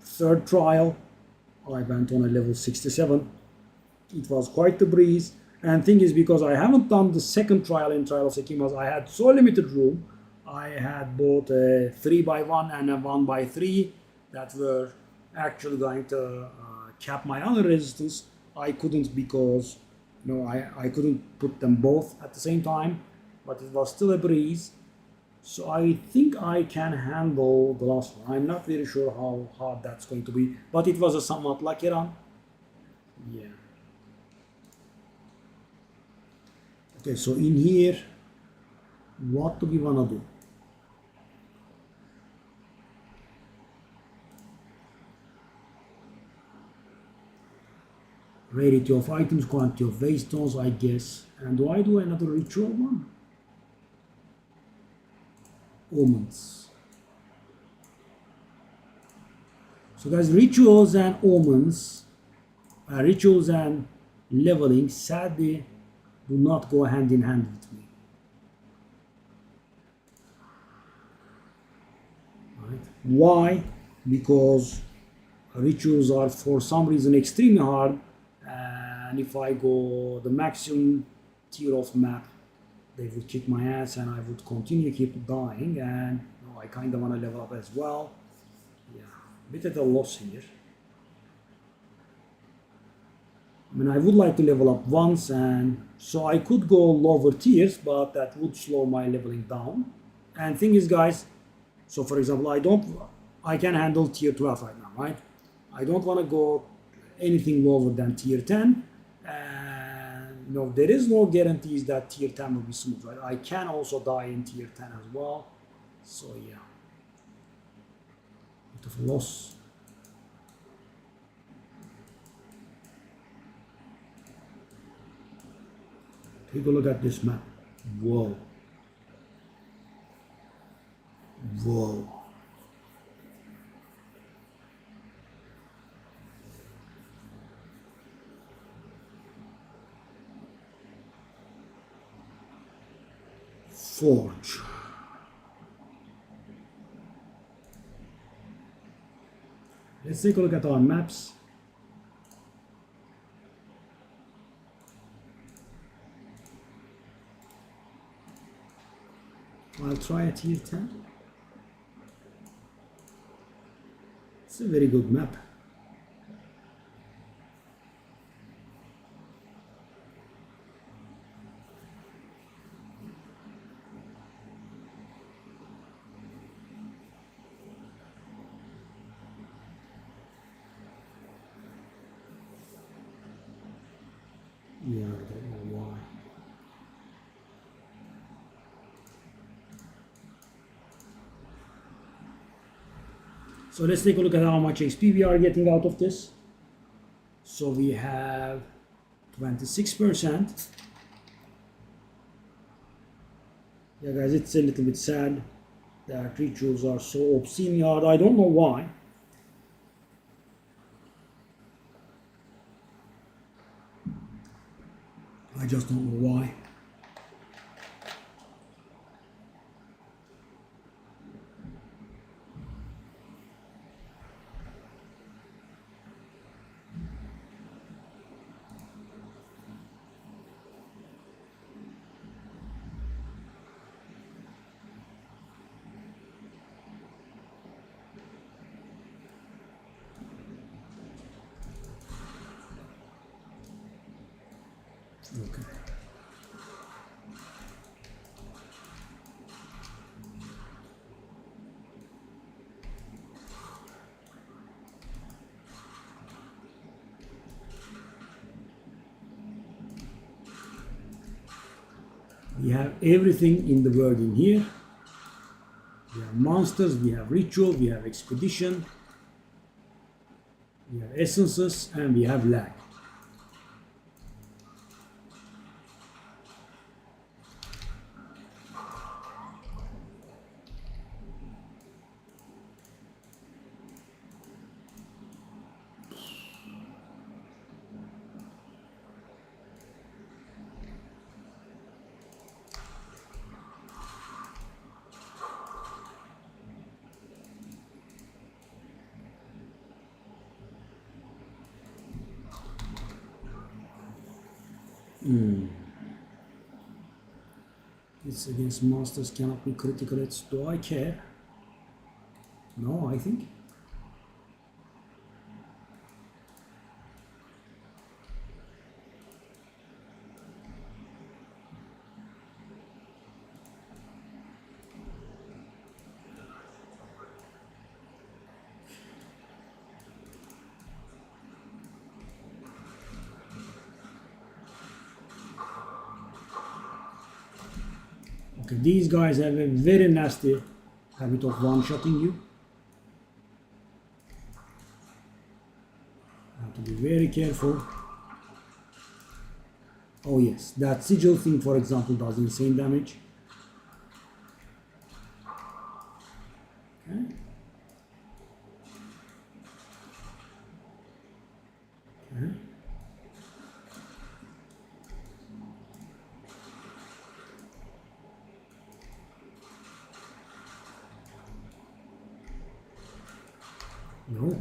3rd trial. I went on a level 67. It was quite the breeze. And thing is, because I haven't done the 2nd trial in Trial of Sekhemas, I had so limited room. I had both a 3x1 and a 1x3 that were actually going to cap my honor resistance. I couldn't because I couldn't put them both at the same time, but it was still a breeze. So I think I can handle the last one. I'm not very sure how hard that's going to be, but it was a somewhat lucky run. Yeah. Okay, so in here, what do we want to do? Rarity of items, quantity of waystones, I guess. And do I do another ritual one? Omens. So guys, rituals and omens, rituals and leveling sadly do not go hand in hand with me. Right? Why? Because rituals are for some reason extremely hard, and if I go the maximum tier of map, they would kick my ass and I would continue keep dying, and I kind of want to level up as well. Yeah, a bit at a loss here. I mean, I would like to level up once, and so I could go lower tiers, but that would slow my leveling down. And thing is, guys, so for example, I can handle tier 12 right now, right? I don't want to go anything lower than tier 10, and there is no guarantees that tier 10 will be smooth, right? I can also die in tier 10 as well, so yeah, bit of a loss. Take a look at this map. Whoa. Whoa. Forge. Let's take a look at our maps. I'll try a tier 10. It's a very good map. Yeah, I don't know why. So let's take a look at how much XP we are getting out of this. So we have 26%. Yeah, guys, it's a little bit sad that rituals are so obscenely hard. I don't know why. I just don't know why. Okay. We have everything in the world in here. We have monsters, we have ritual, we have expedition, we have essences, and we have lag. It's against monsters cannot be critical hits. Do I care? No, I think. Okay, these guys have a very nasty habit of one-shotting you. Have to be very careful. Oh yes, that sigil thing, for example, does insane damage. Okay. Okay. No.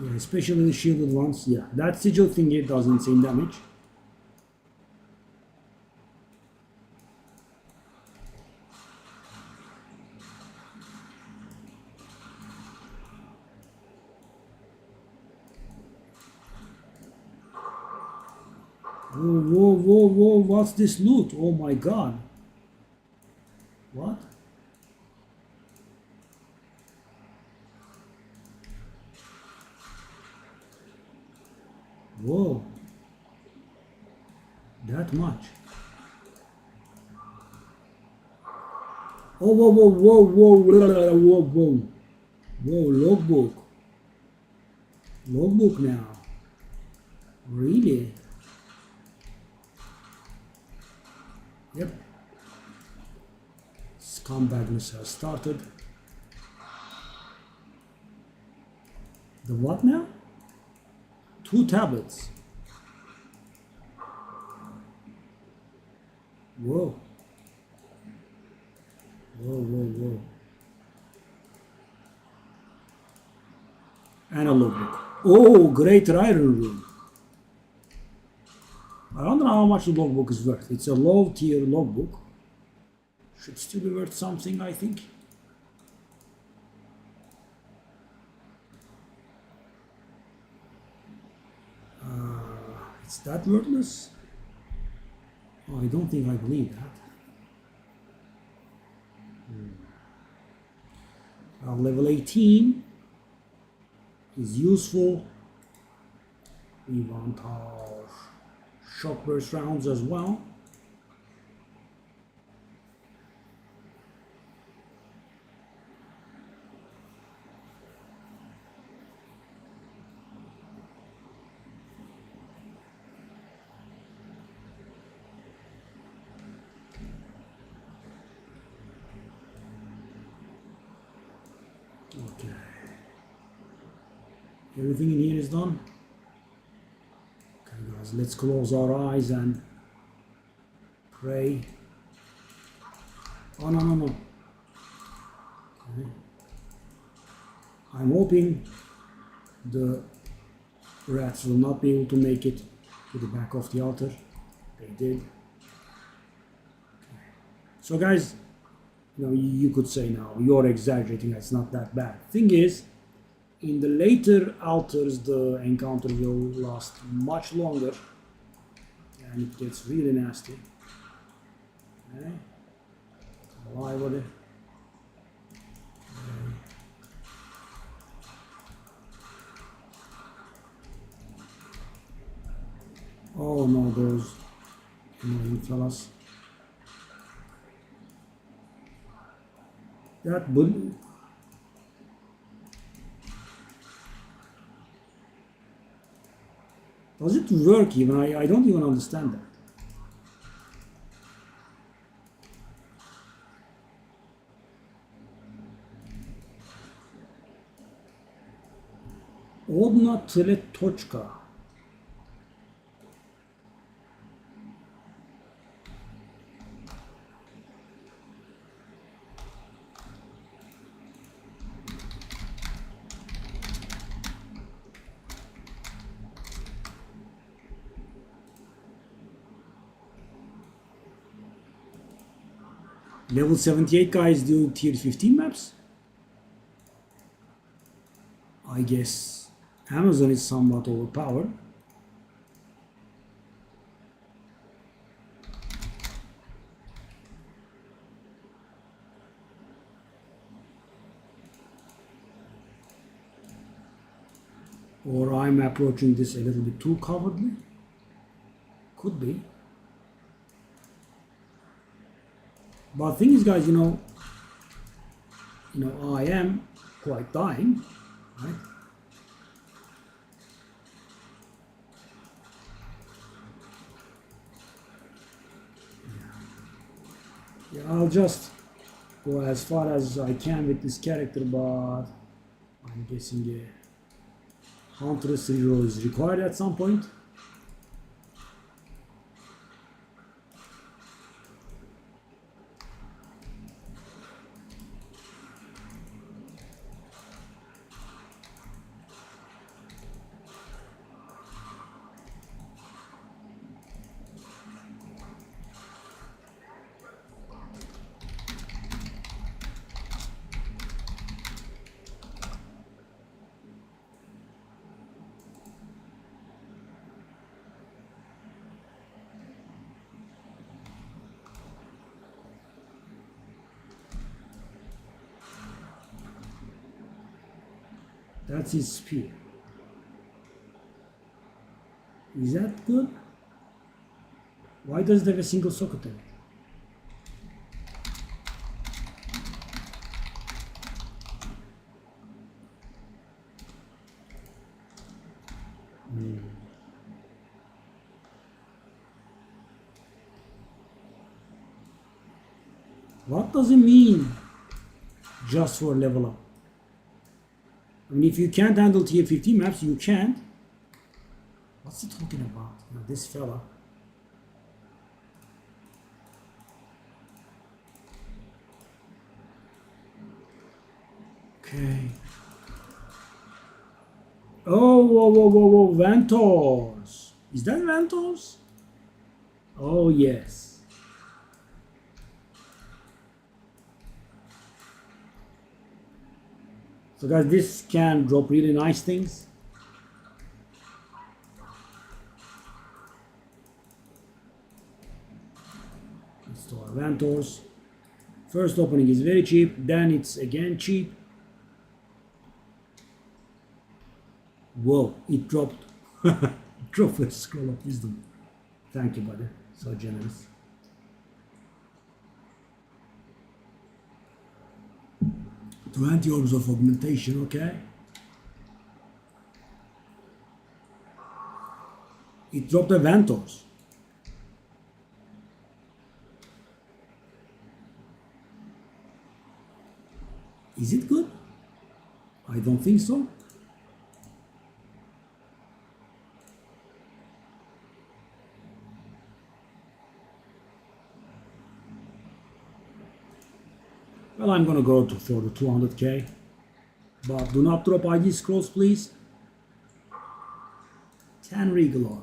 Yeah, especially the shielded ones. Yeah, that sigil thing it does insane damage. Whoa, whoa, whoa, whoa, what's this loot? Oh my god. What? Whoa. That much. Oh, whoa, whoa, whoa, whoa, whoa, whoa, whoa. Whoa, logbook. Logbook now. Really? Yep. Scumbagness has started. The what now? 2 tablets. Whoa. Whoa, whoa, whoa. And a logbook. Oh, Greater Iron Room. I wonder how much the logbook is worth. It's a low tier logbook. Should still be worth something, I think. It's that worthless? Oh, I don't think I believe that. Level 18 is useful. We want our shock burst rounds as well. Okay. Everything in here is done. Okay, guys, let's close our eyes and pray. Oh, no, no, no. Okay. I'm hoping the rats will not be able to make it to the back of the altar. They did. Okay. So, guys, you could say now, you're exaggerating, it's not that bad. Thing is, in the later altars, the encounter will last much longer, and it gets really nasty. Okay. Why would it? Okay. Oh no, those annoying fellas. That bull. Does it work even? I don't even understand that. Odna tyle toczka. Level 78 guys do tier 15 maps? I guess Amazon is somewhat overpowered. Or I'm approaching this a little bit too cowardly? Could be. But the thing is, guys, I am quite dying, right? Yeah, I'll just go as far as I can with this character, but I'm guessing, yeah. Hunter's reroll is required at some point. That's his spear. Is that good? Why does it have a single socket in it? What does it mean just for level up? I mean, if you can't handle tier 15 maps, you can't. What's he talking about? Now, this fella. Okay. Oh, whoa, whoa, whoa, whoa, Ventors. Is that Ventors? Oh, yes. So guys, this can drop really nice things. Install Ventors. First opening is very cheap, then it's again cheap. Whoa, it dropped. It dropped the scroll of wisdom. Thank you, buddy. So generous. $20 of augmentation, okay. It dropped the Ventors. Is it good? I don't think so. Well, I'm gonna go for the 200k, but do not drop ID scrolls, please. 10 regular.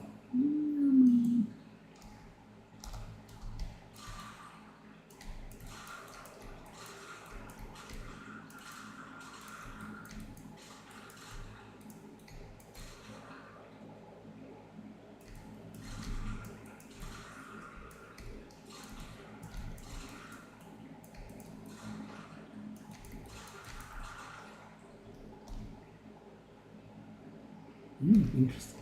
Interesting.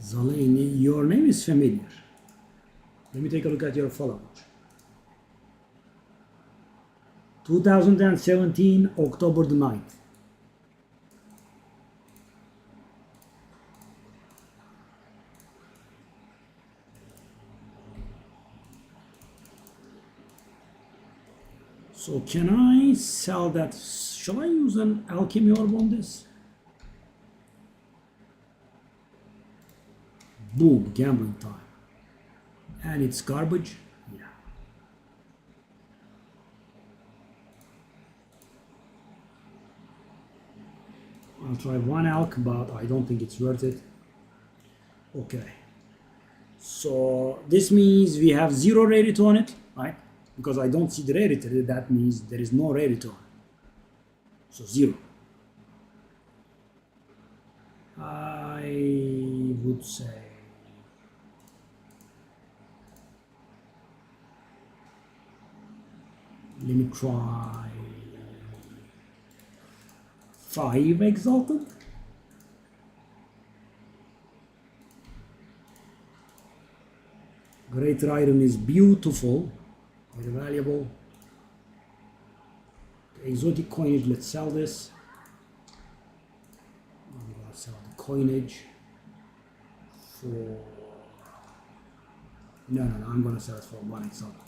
Zalini, your name is familiar. Let me take a look at your follow. 2017, October the 9th. So can I sell that? Shall I use an alchemy orb on this? Boom, gambling time. And it's garbage? Yeah. I'll try one alch, but I don't think it's worth it. Okay. So this means we have 0 rarity on it, right? because I don't see the rarity. That means there is no rarity on it. So 0. I would say let me try 5 exalted. Greater iron is beautiful, very valuable. Exotic coinage, let's sell this. I'm gonna sell the coinage for no, I'm gonna sell it for 1 exalted.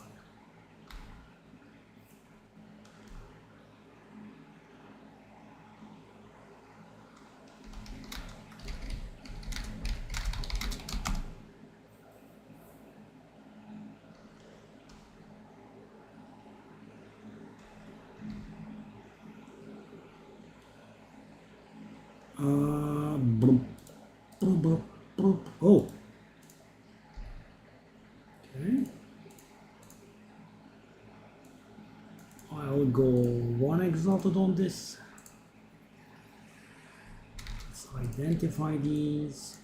Oh, okay. I'll go 1 exalted on this. Let's identify these.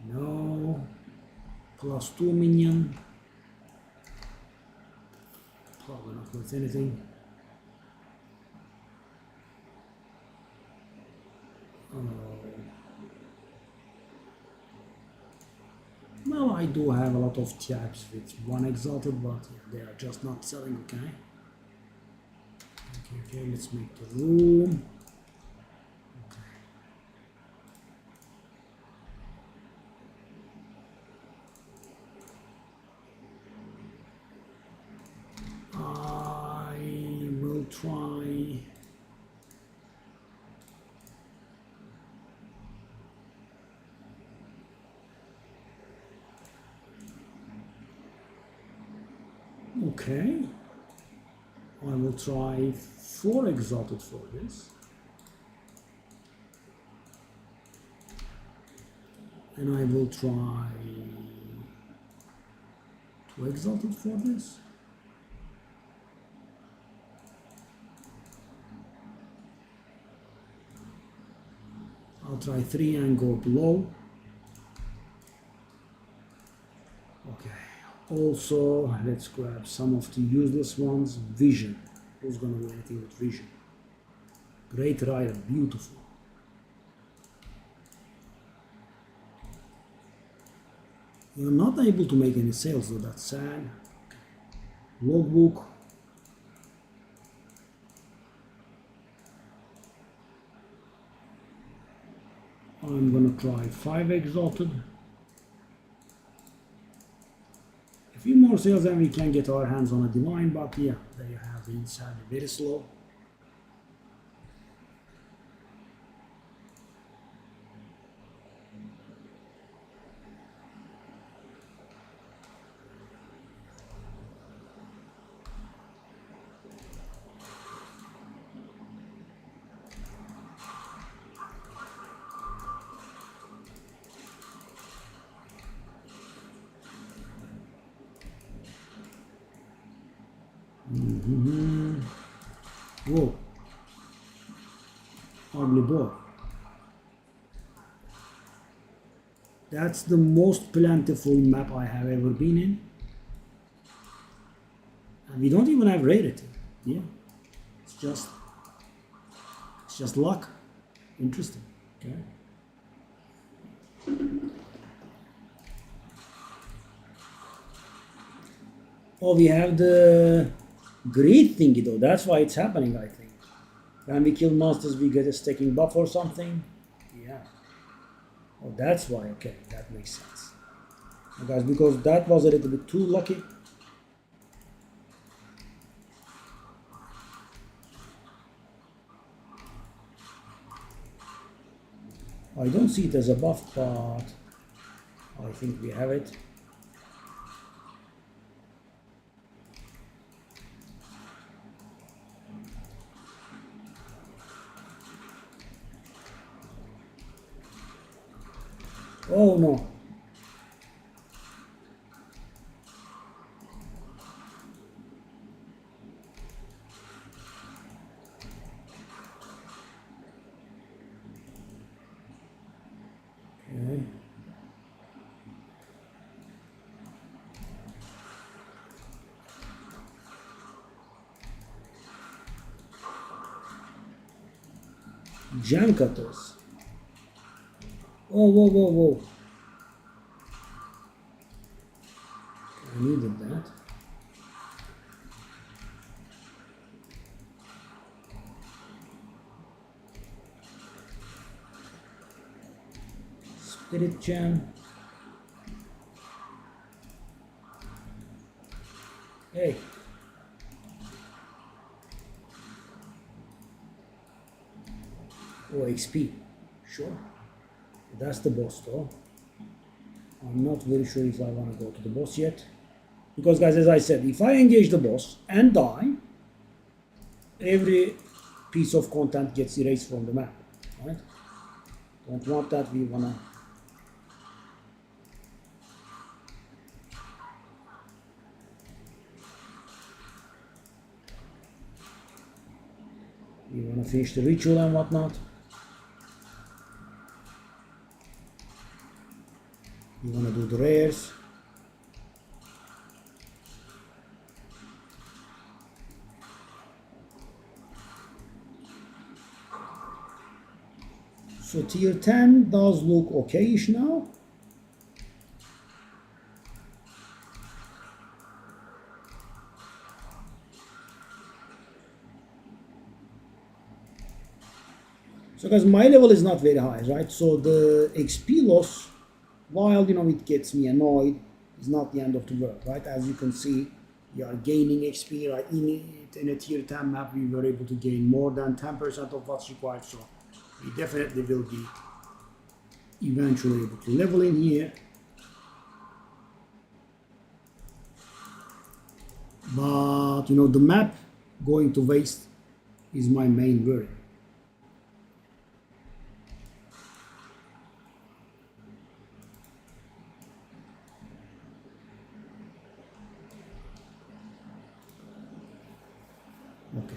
No. +2 minion. Probably not worth anything. Well, I do have a lot of tabs with 1 exalted, but they are just not selling. Okay. Okay. Let's make the room. I will try. Okay, I will try 4 exalted for this, and I will try 2 exalted for this. I'll try 3 and go below. Okay. Also, let's grab some of the useless ones. Vision. Who's gonna do anything with vision? Great rider, beautiful. You're not able to make any sales though, that's sad. Logbook. I'm gonna try 5 exalted. A few more sales and we can get our hands on a divine, but yeah, there you have the inside, very slow. Whoa, ugly boy. That's the most plentiful map I have ever been in. And we don't even have rarity. Yeah, it's just luck. Interesting. Okay. Oh, we have the greed thingy though. That's why it's happening, I think. When we kill monsters, we get a stacking buff or something. Yeah. Oh, that's why. Okay, that makes sense. Now guys, because that was a little bit too lucky. I don't see it as a buff, but I think we have it. Oh no. Jam cutters. Oh, whoa, whoa, whoa. I needed that. Spirit jam. Hey. Oh, XP. Sure. That's the boss though. I'm not very sure if I want to go to the boss yet. Because guys, as I said, if I engage the boss and die, every piece of content gets erased from the map. Right? Don't want that. We wanna finish the ritual and whatnot. We wanna do the rares. So tier 10 does look okayish now. So guys, my level is not very high, right? So the XP loss, while it gets me annoyed, is not the end of the world, right? As you can see, we are gaining XP, right? In a tier 10 map, we were able to gain more than 10% of what's required. So we definitely will be eventually able to level in here. But the map going to waste is my main worry. Okay,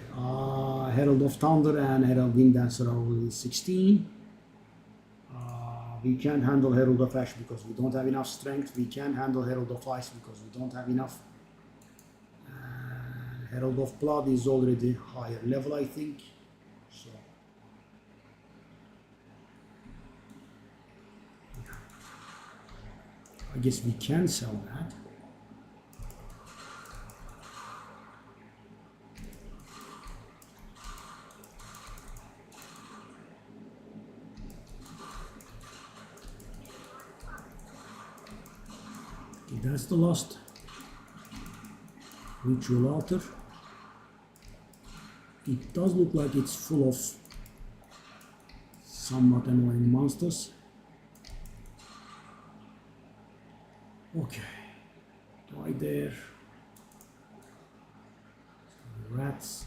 Herald of Thunder and Herald Wind Dancer are only 16. We can't handle Herald of Ash because we don't have enough strength. We can't handle Herald of Ice because we don't have enough. Herald of Blood is already higher level, I think. So I guess we can sell that. That's the last ritual altar. It does look like it's full of somewhat annoying monsters. Okay, right there. Rats.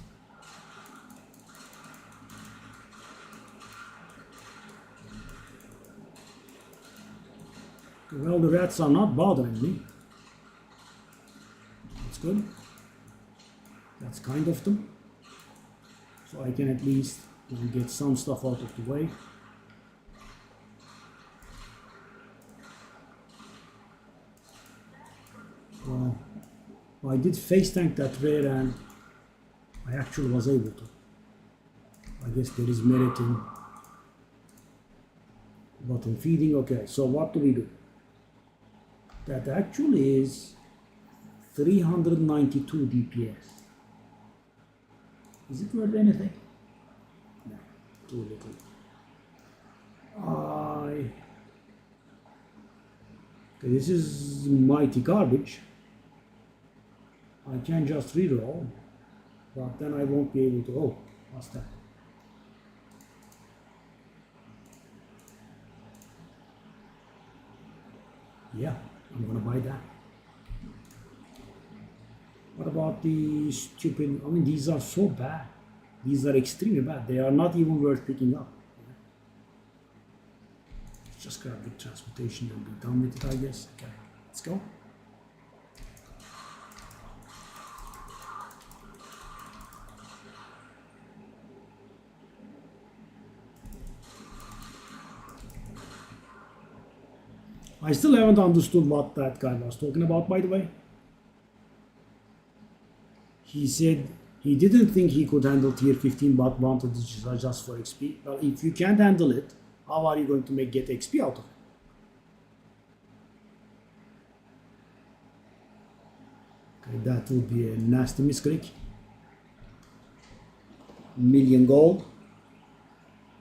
Well, the rats are not bothering me. That's good. That's kind of them. So I can at least get some stuff out of the way. Well, I did face tank that rare and I actually was able to. I guess there is merit in bottom feeding. Okay, so what do we do? That actually is 392 DPS. Is it worth anything? No, too little. Okay, this is mighty garbage. I can just reroll, but then I won't be able to. Oh, what's that? Yeah, I'm gonna buy that. What about the stupid? I mean, these are so bad. These are extremely bad. They are not even worth picking up. Let's just grab the transportation and be done with it, I guess. Okay, let's go. I still haven't understood what that guy was talking about, by the way. He said He didn't think he could handle tier 15 but wanted it just for XP. Well, if you can't handle it, how are you going to get XP out of it? Okay, that would be a nasty misclick. Million gold.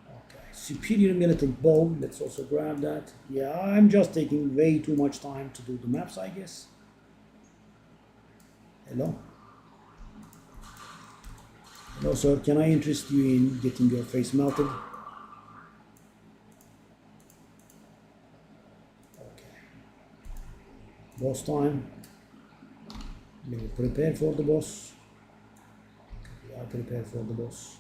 Okay, superior militant bow. Let's also grab that. Yeah, I'm just taking way too much time to do the maps, I guess. Hello. Hello, sir. Can I interest you in getting your face melted? Okay. Boss time. Let me prepare for the boss. I prepare for the boss.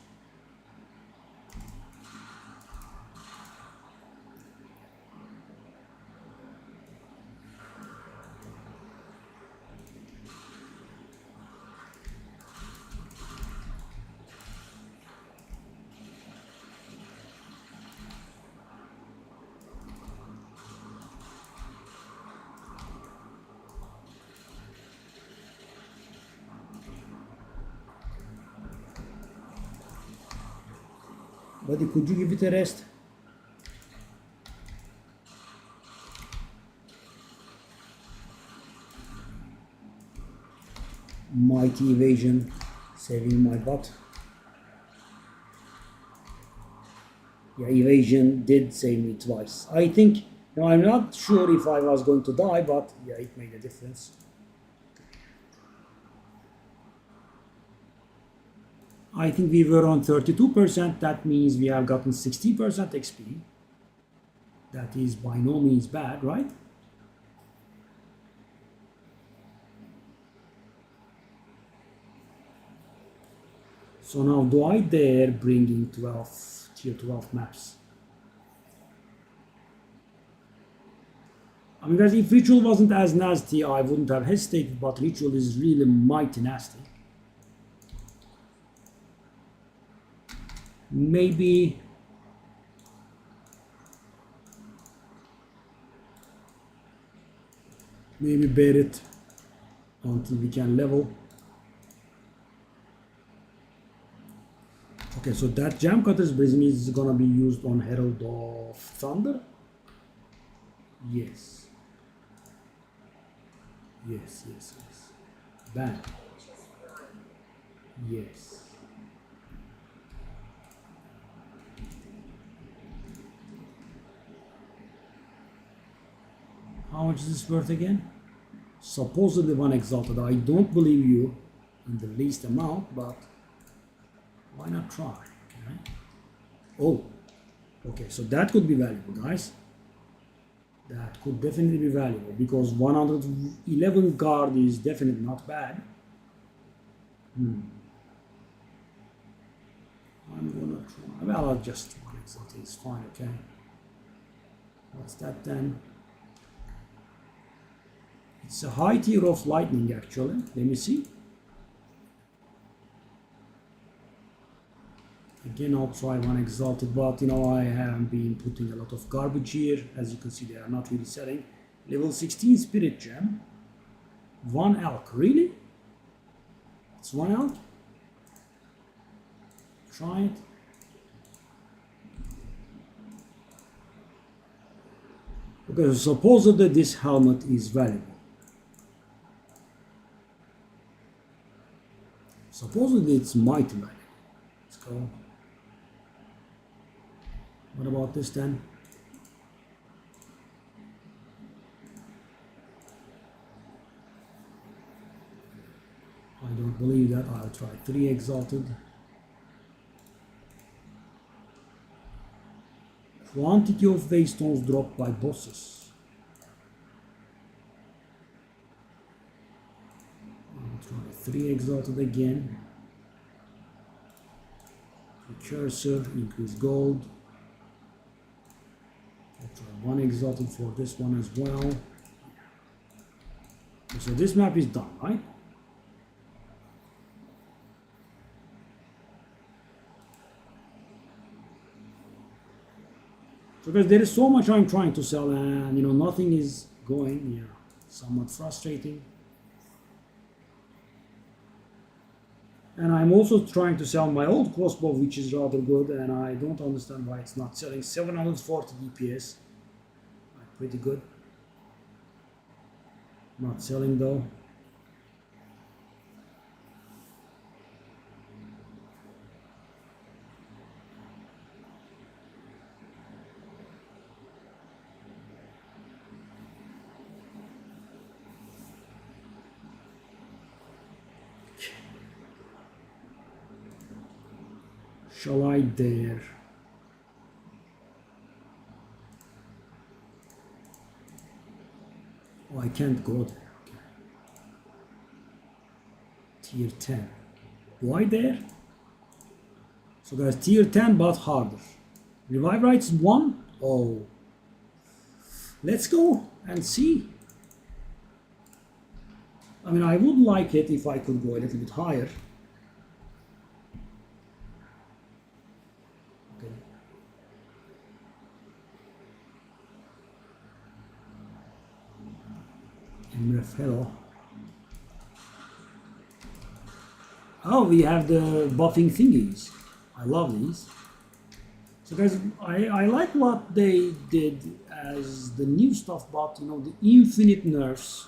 Buddy, could you give it a rest? Mighty evasion, saving my butt. Yeah, evasion did save me twice. I think, I'm not sure if I was going to die, but yeah, it made a difference. I think we were on 32%, that means we have gotten 60% XP. That is by no means bad, right? So now, do I dare bring in tier 12 maps? I mean, guys, if Ritual wasn't as nasty, I wouldn't have hesitated, but Ritual is really mighty nasty. Maybe bear it until we can level. Okay, so that Jam Cutter's Prism is gonna be used on Herald of Thunder. Yes. Yes. Bam. Yes. How much is this worth again? Supposedly 1 exalted. I don't believe you in the least amount, but why not try? Okay. Oh, okay, so that could be valuable, guys. That could definitely be valuable because 111 guard is definitely not bad. I'm gonna try. Well, I'll just 1 exalted is fine, okay. What's that then? It's a high tier of lightning, actually. Let me see. Again, I'll try 1 exalted, but I have been putting a lot of garbage here. As you can see, they are not really selling. Level 16 Spirit Gem. 1 elk, really? It's 1 elk? Try it. Because supposedly this helmet is valuable. Supposedly it's mighty valuable. Let's go. What about this then? I don't believe that. I'll try 3 exalted. Quantity of waystones dropped by bosses. I'll try 3 exalted again. Precursor, increase gold. I'll try 1 exalted for this one as well. So this map is done, right? Because there is so much I'm trying to sell and nothing is going. Yeah, somewhat frustrating. And I'm also trying to sell my old crossbow, which is rather good, and I don't understand why it's not selling. 740 DPS, pretty good. Not selling though. Shall I dare? Oh, I can't go there. Okay. Tier 10. Why there? So guys, tier 10 but harder. Revive rights 1? Oh. Let's go and see. I mean, I would like it if I could go a little bit higher. Okay. Emre Fellow. Oh, we have the buffing thingies. I love these. So guys, I like what they did as the new stuff, but you know, the infinite nerfs.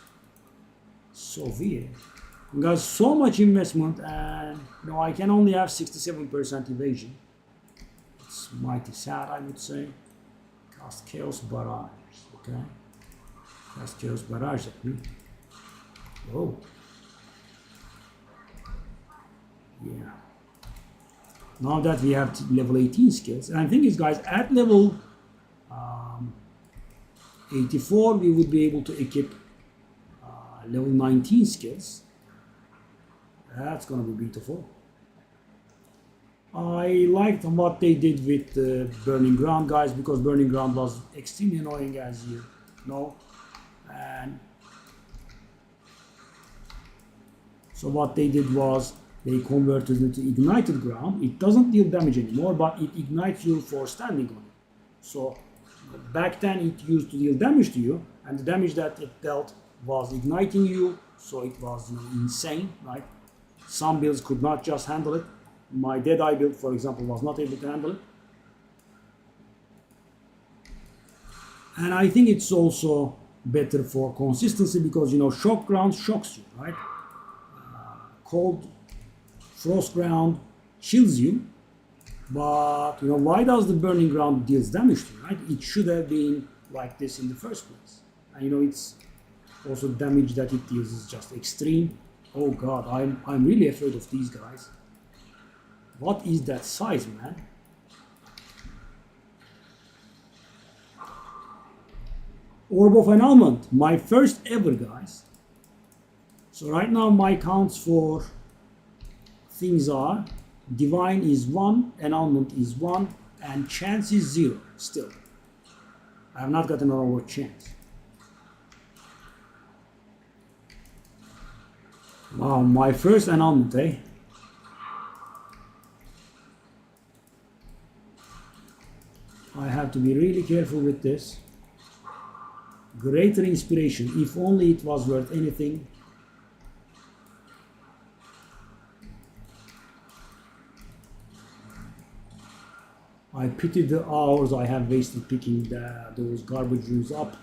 So weird. Guys, so much investment, and you know, I can only have 67% evasion. It's mighty sad, I would say. Cast Chaos Barrage. Okay. Cast Chaos Barrage at me. Whoa. Yeah. Now that we have level 18 skills, and I think is guys, at level 84 we would be able to equip level 19 skills. That's gonna be beautiful. I liked what they did with Burning Ground, guys, because Burning Ground was extremely annoying, as you know. And so what they did was they converted it to Ignited Ground. It doesn't deal damage anymore, but it ignites you for standing on it. So back then it used to deal damage to you, and the damage that it dealt was igniting you, so it was, you know, insane, right? Some builds could not just handle it. My Deadeye build, for example, was not able to handle it. And I think it's also better for consistency because, you know, Shock Ground shocks you, right? Cold Frost Ground chills you, but you know, why does the Burning Ground deals damage to you, right? It should have been like this in the first place. And you know, it's also damage that it deals is just extreme. Oh god, I'm really afraid of these guys. What is that size, man? Orb of Annulment, my first ever, guys. So right now my counts for things are Divine is 1, Annulment is 1, and Chance is 0 still. I have not gotten an over chance. Wow, my first Annulment, eh? I have to be really careful with this. Greater Inspiration, if only it was worth anything. I pity the hours I have wasted picking those garbage runes up.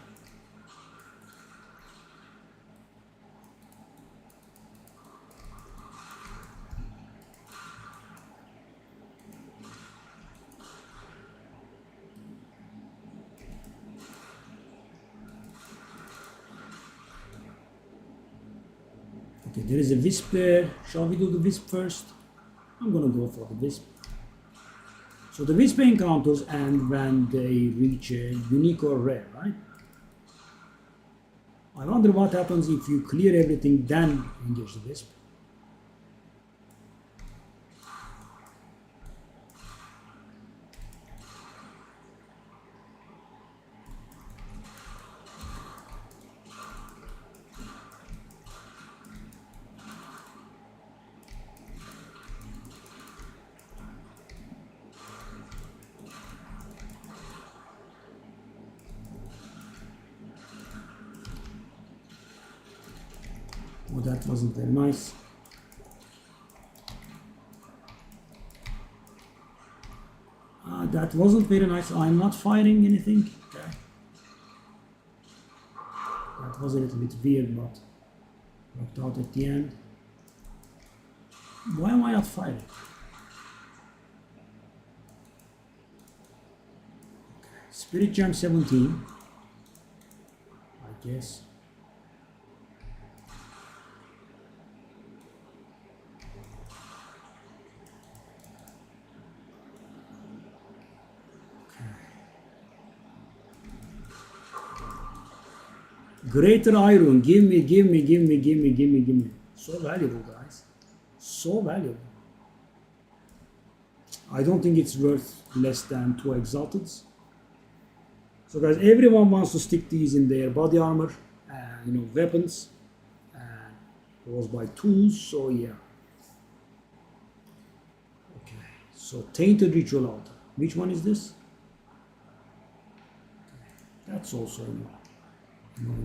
Okay, there is a Wisp there. Shall we do the Wisp first? I'm gonna go for the Wisp. So the Wisp encounters and when they reach a unique or rare, right? I wonder what happens if you clear everything then engage the Wisp. Oh, that wasn't very nice. That wasn't very nice. I'm not firing anything. Okay. That was a little bit weird, but worked out at the end. Why am I not firing? Okay. Spirit Gem 17. I guess. Greater iron, give me. So valuable, guys. So valuable. I don't think it's worth less than 2 exalteds. So guys, everyone wants to stick these in their body armor and weapons. And goes by tools, so yeah. Okay, so Tainted Ritual Altar. Which one is this? Okay. That's also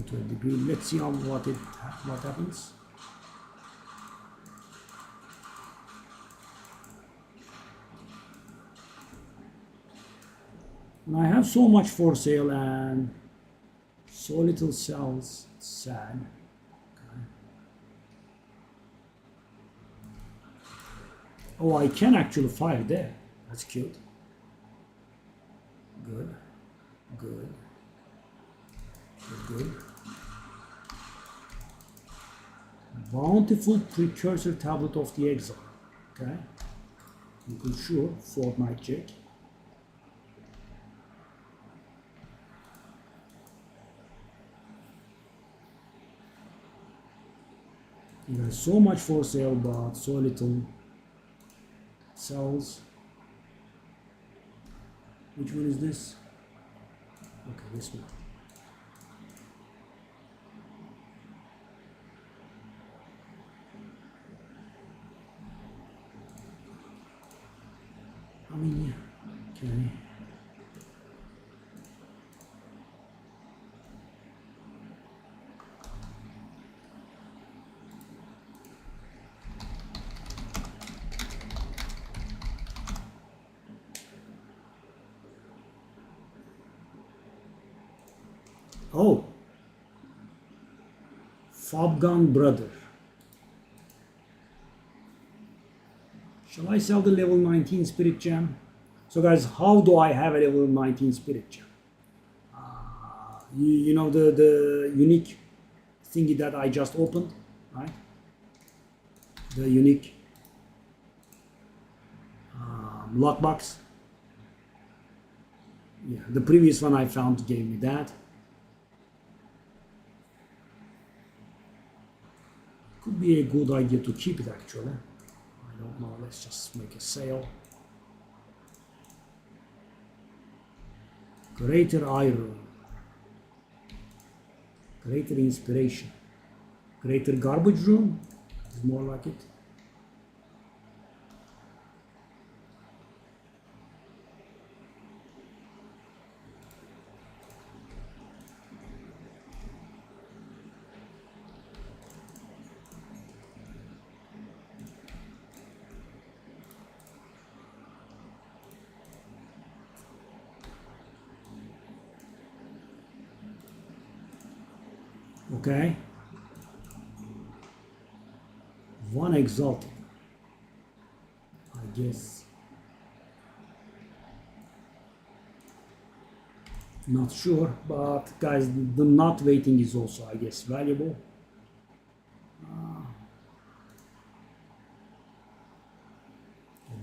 to a degree. Let's see what happens. And I have so much for sale and so little cells. It's sad. Okay. Oh, I can actually fire there. That's cute. Good. Bountiful Precursor Tablet of the Exile. Okay. You can sure Fortnite check. You have so much for sale, but so little cells. Which one is this? Okay, this one. I mean, yeah. Okay. Oh, Fobgun Brother. Shall I sell the level 19 Spirit Gem? So guys, how do I have a level 19 Spirit Gem? You know the unique thingy that I just opened, right? The unique lockbox. Yeah, the previous one I found gave me that. Could be a good idea to keep it actually. I don't know, let's just make a sale. Greater Iron. Greater Inspiration. Greater Garbage Room is more like it. Okay. One exalted. I guess. Not sure, but guys, the not waiting is also, I guess, valuable.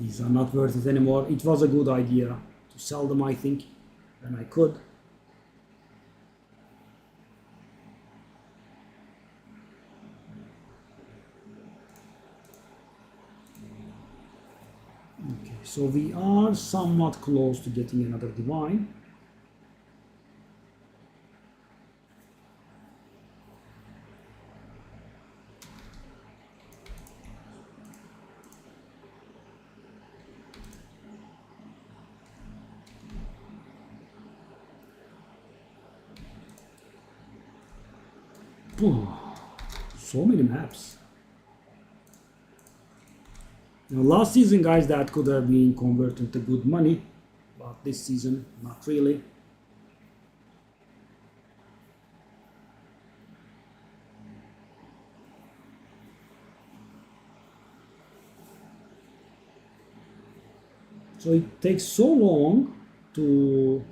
These are not worth it anymore. It was a good idea to sell them, I think, and I could. Okay, so we are somewhat close to getting another divine. So many maps. Now, last season, guys, that could have been converted to good money. but this season, not really. So it takes so long to,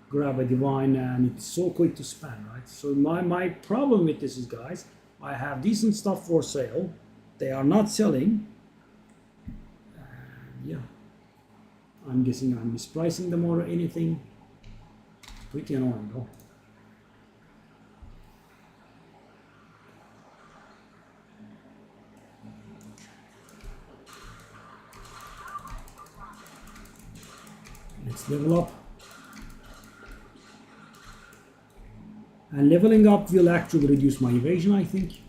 grab a divine, and it's so quick to spend, right? So my problem with this is, guys, I have decent stuff for sale. They are not selling. And yeah, I'm guessing I'm mispricing them or anything. Pretty annoying though. Let's level up. And leveling up will actually reduce my evasion, I think.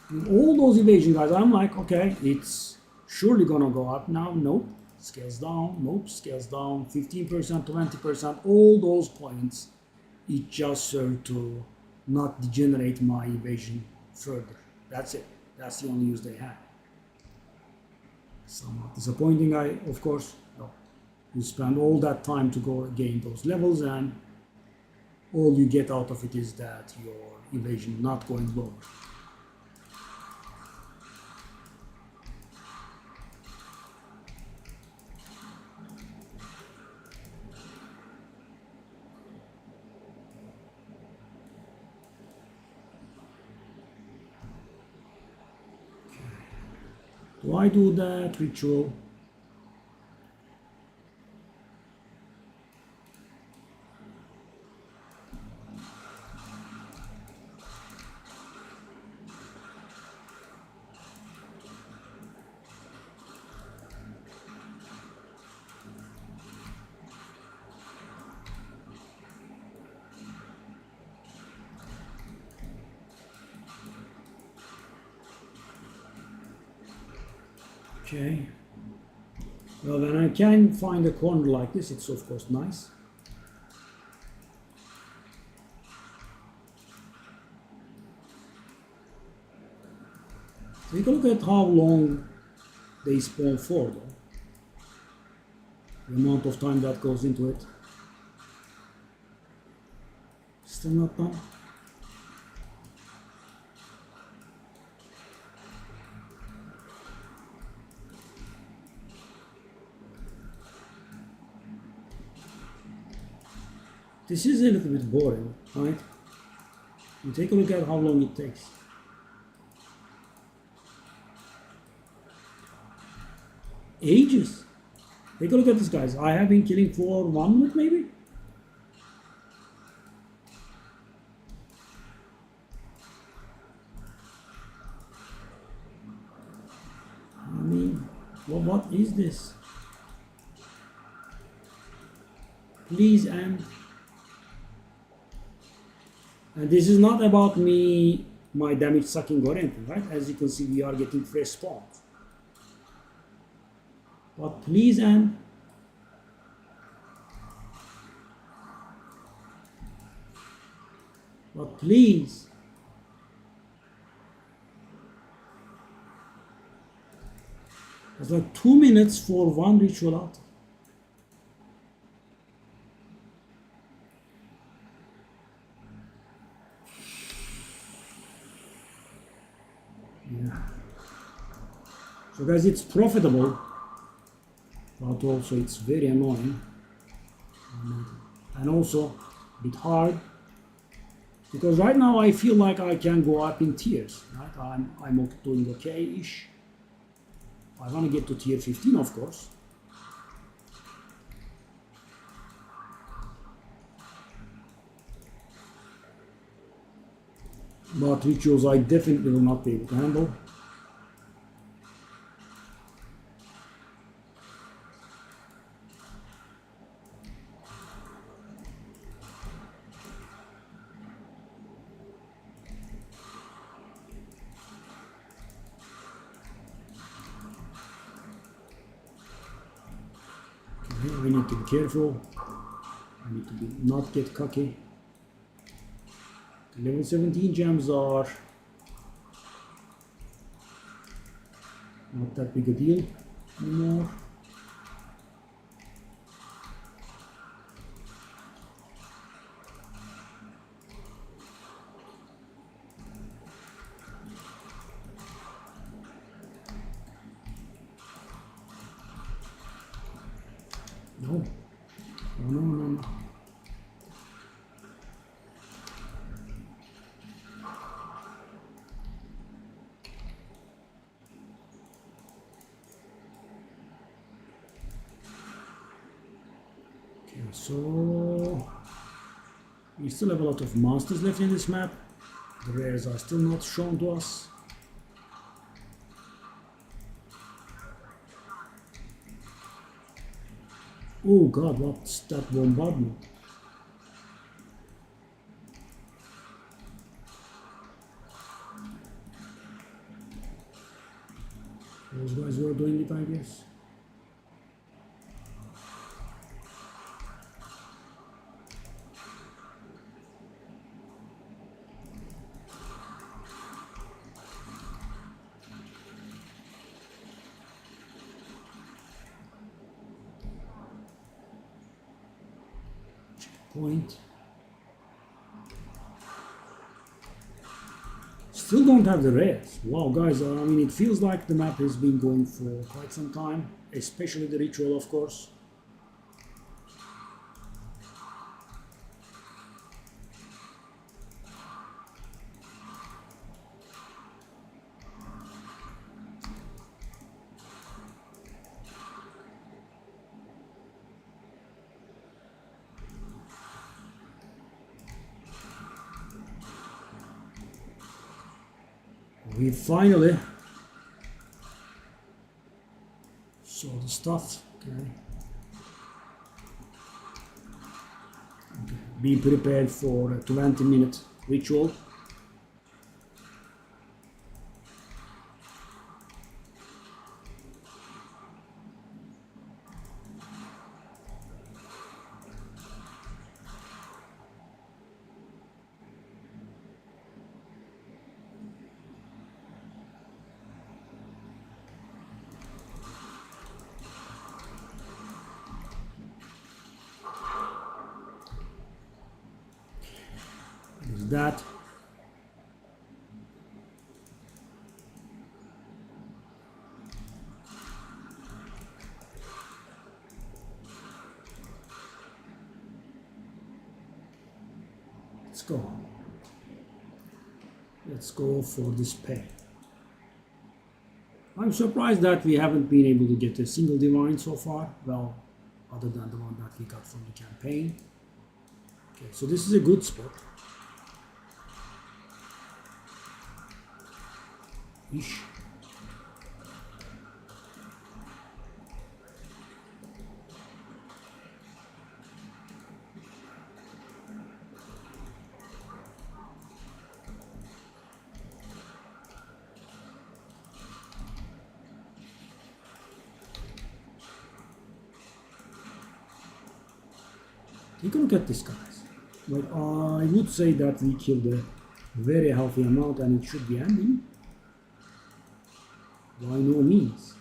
And all those evasion guys, I'm like, okay, it's surely gonna go up now. Nope, scales down. Nope, scales down. 15%, 20%, all those points, it just served to not degenerate my evasion further. That's it. That's the only use they had. Somewhat disappointing, of course. No. You spend all that time to go gain those levels, and all you get out of it is that your evasion not going lower. Do I do that ritual? Okay. Well, when I can find a corner like this, it's of course nice. Take a look at how long they spawn for, though. The amount of time that goes into it. Still not done. This is a little bit boring, right? You take a look at how long it takes. Ages. Take a look at this, guys. I have been killing for 1 minute, maybe? I mean, what is this? Please, and this is not about me, my damage sucking or anything, right? As you can see, we are getting fresh spawns. But please, and please. It's like 2 minutes for one ritual out. Yeah. So guys, it's profitable, but also it's very annoying, and also a bit hard, because right now I feel like I can go up in tiers, right? I'm doing okay-ish. I want to get to tier 15, of course. But rituals I definitely will not be able to handle. I need to be careful. I need to not get cocky. Level 17 gems are not that big a deal. More. No. No, no, no, no. Okay, so we still have a lot of monsters left in this map. The rares are still not shown to us. Oh god, what's that bombardment? Those guys were doing it, I guess. Point. Still don't have the rares. Wow, guys, I mean, it feels like the map has been going for quite some time, especially the ritual, of course. We finally saw the stuff. Okay. Be prepared for a 20-minute ritual. Is that go. Let's go for this pay. I'm surprised that we haven't been able to get a single divine so far. Well, other than the one that we got from the campaign. Okay, so this is a good spot. Ish. You can look at this, guys. But I would say that we killed a very healthy amount and it should be ending. By no means.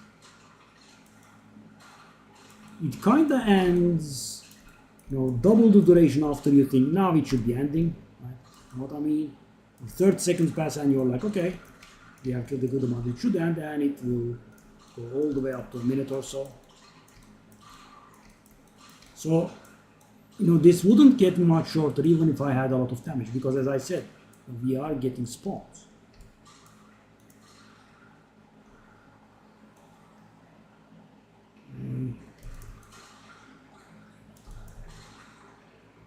It kinda ends, double the duration after you think, now it should be ending. Right? You know what I mean? 30 seconds pass and you're like, okay, we have killed a good amount. It should end and it will go all the way up to a minute or so. So, this wouldn't get much shorter even if I had a lot of damage, because as I said, we are getting spawns.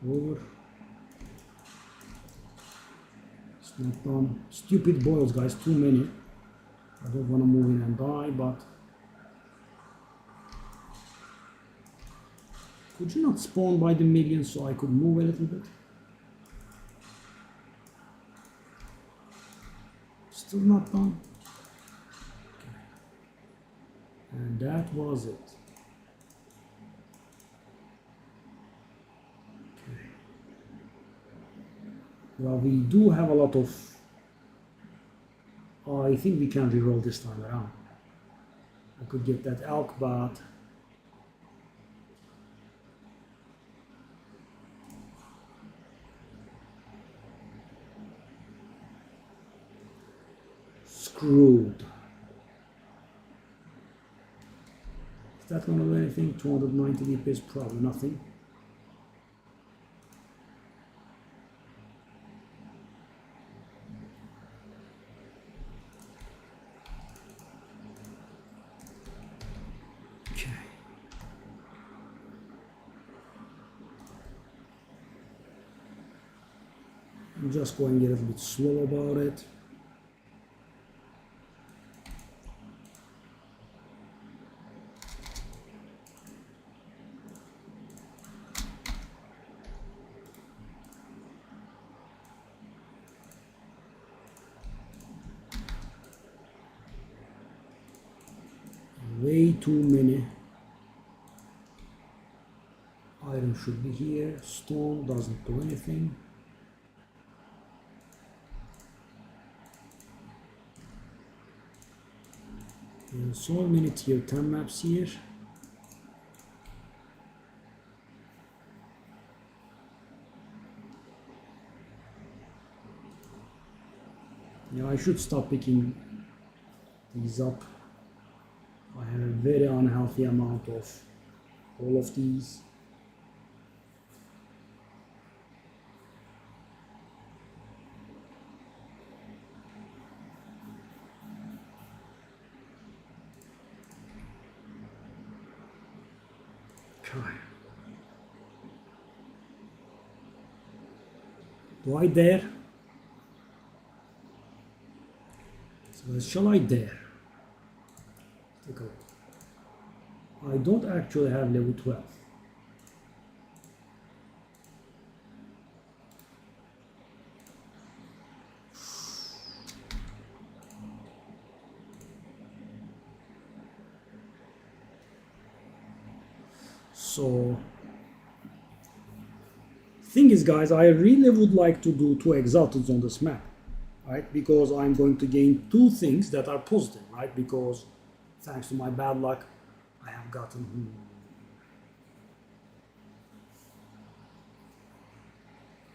Over. It's not done. Stupid boils, guys, too many. I don't want to move in and die, but could you not spawn by the millions so I could move a little bit? Still not done. Okay. And that was it. Okay. Well, we do have a lot of... I think we can reroll this time around. I could get that elk, but screwed. Is that gonna do anything? 290 DPS, probably nothing. Okay. I'm just going a little bit slow about it. Way too many. Iron should be here. Stone doesn't do anything. There's so many tier 10 maps here. Yeah, I should stop picking these up. I have a very unhealthy amount of all of these. Okay. Do I dare? So shall I dare? Take a look. I don't actually have level 12. So, thing is, guys, I really would like to do 2 exalteds on this map, right? Because I'm going to gain 2 things that are positive, right? Because thanks to my bad luck, I have gotten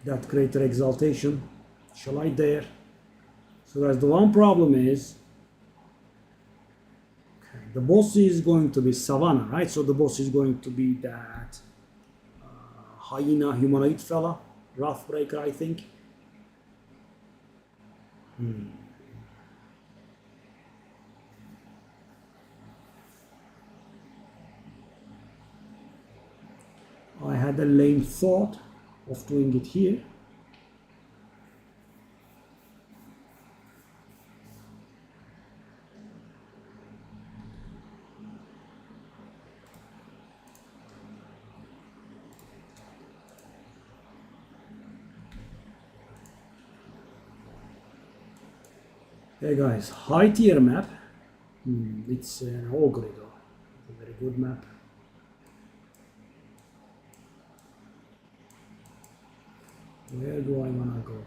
that greater exaltation. Shall I dare? So guys, the one problem is, okay, the boss is going to be Savannah, right? So the boss is going to be that hyena humanoid fella, Wrathbreaker, I think. I had a lame thought of doing it here. Hey guys, high tier map. It's an ogre though. It's a very good map. Where do I wanna go?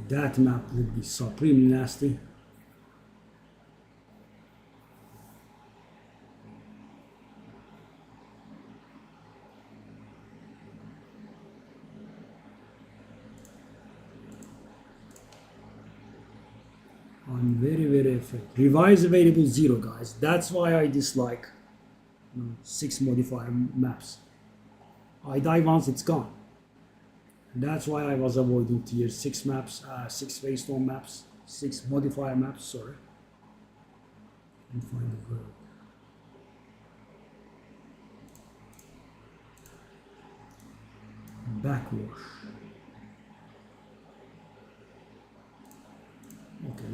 That map would be supremely nasty. I'm very afraid. Revise available 0, guys. That's why I dislike 6 modifier maps. I die once, it's gone. And that's why I was avoiding tier 6 maps, 6 waystone maps, 6 modifier maps, sorry. And find the girl. Backwash.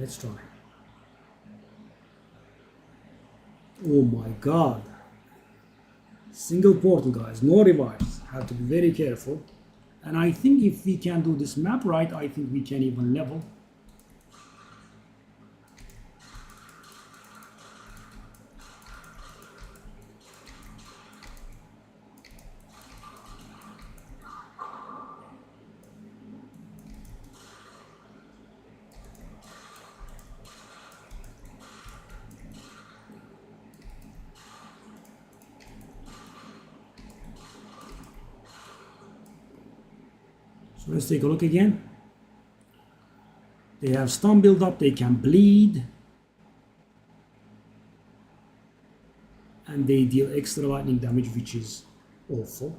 let's try. Oh my god. Single portal, guys, no revives. Have to be very careful. And I think if we can do this map right, I think we can even level. So let's take a look again. They have stun build up, they can bleed. And they deal extra lightning damage, which is awful.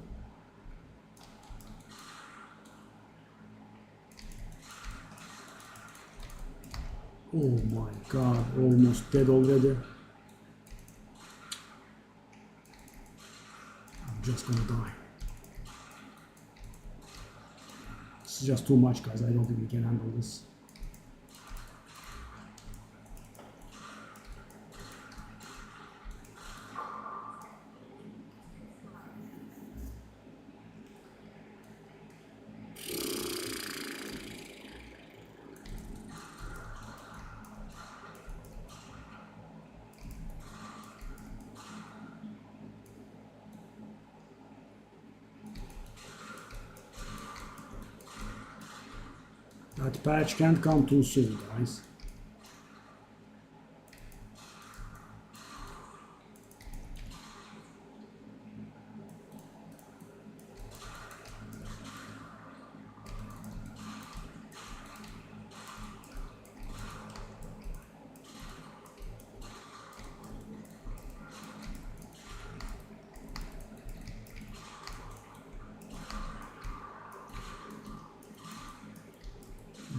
Oh my god, almost dead already. I'm just gonna die. This is just too much, guys. I don't think we can handle this. That patch can't come too soon, guys.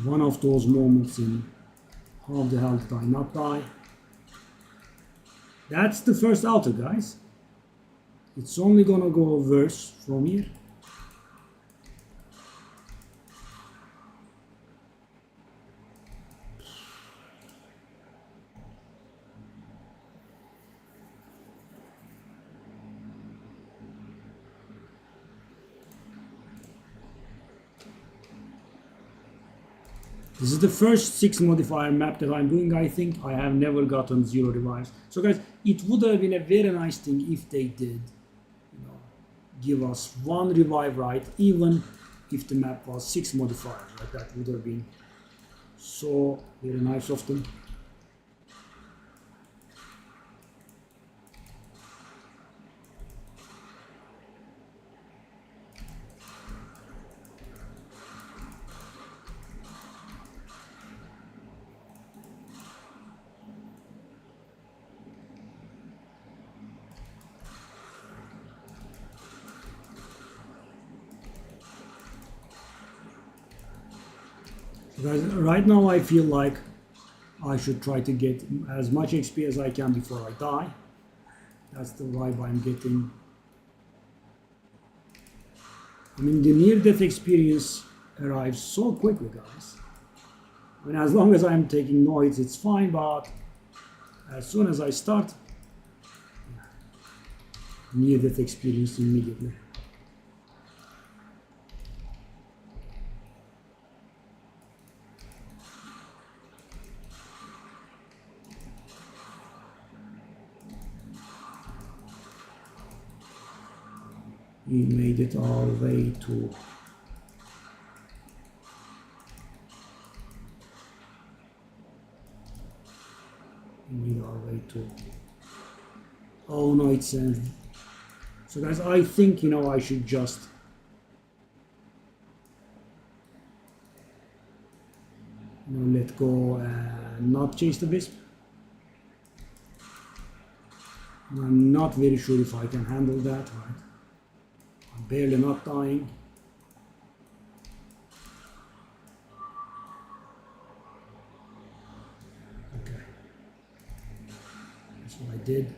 One of those moments in how the hell did I not die? That's the first altar, guys. It's only gonna go worse from here. This is the first 6 modifier map that I'm doing, I think. I have never gotten 0 revives. So guys, it would have been a very nice thing if they did, give us 1 revive right, even if the map was 6 modifiers. Like that would have been so very nice of them. Guys, right now I feel like I should try to get as much XP as I can before I die. That's the vibe I'm getting. I mean, the near-death experience arrives so quickly, guys. I mean, as long as I'm taking noise, it's fine, but as soon as I start, near-death experience immediately. We made it all the way to oh no, it's so guys, I think I should just let go and not chase the wisp. I'm not very sure if I can handle that, right? I'm barely not dying. Okay. That's what I did.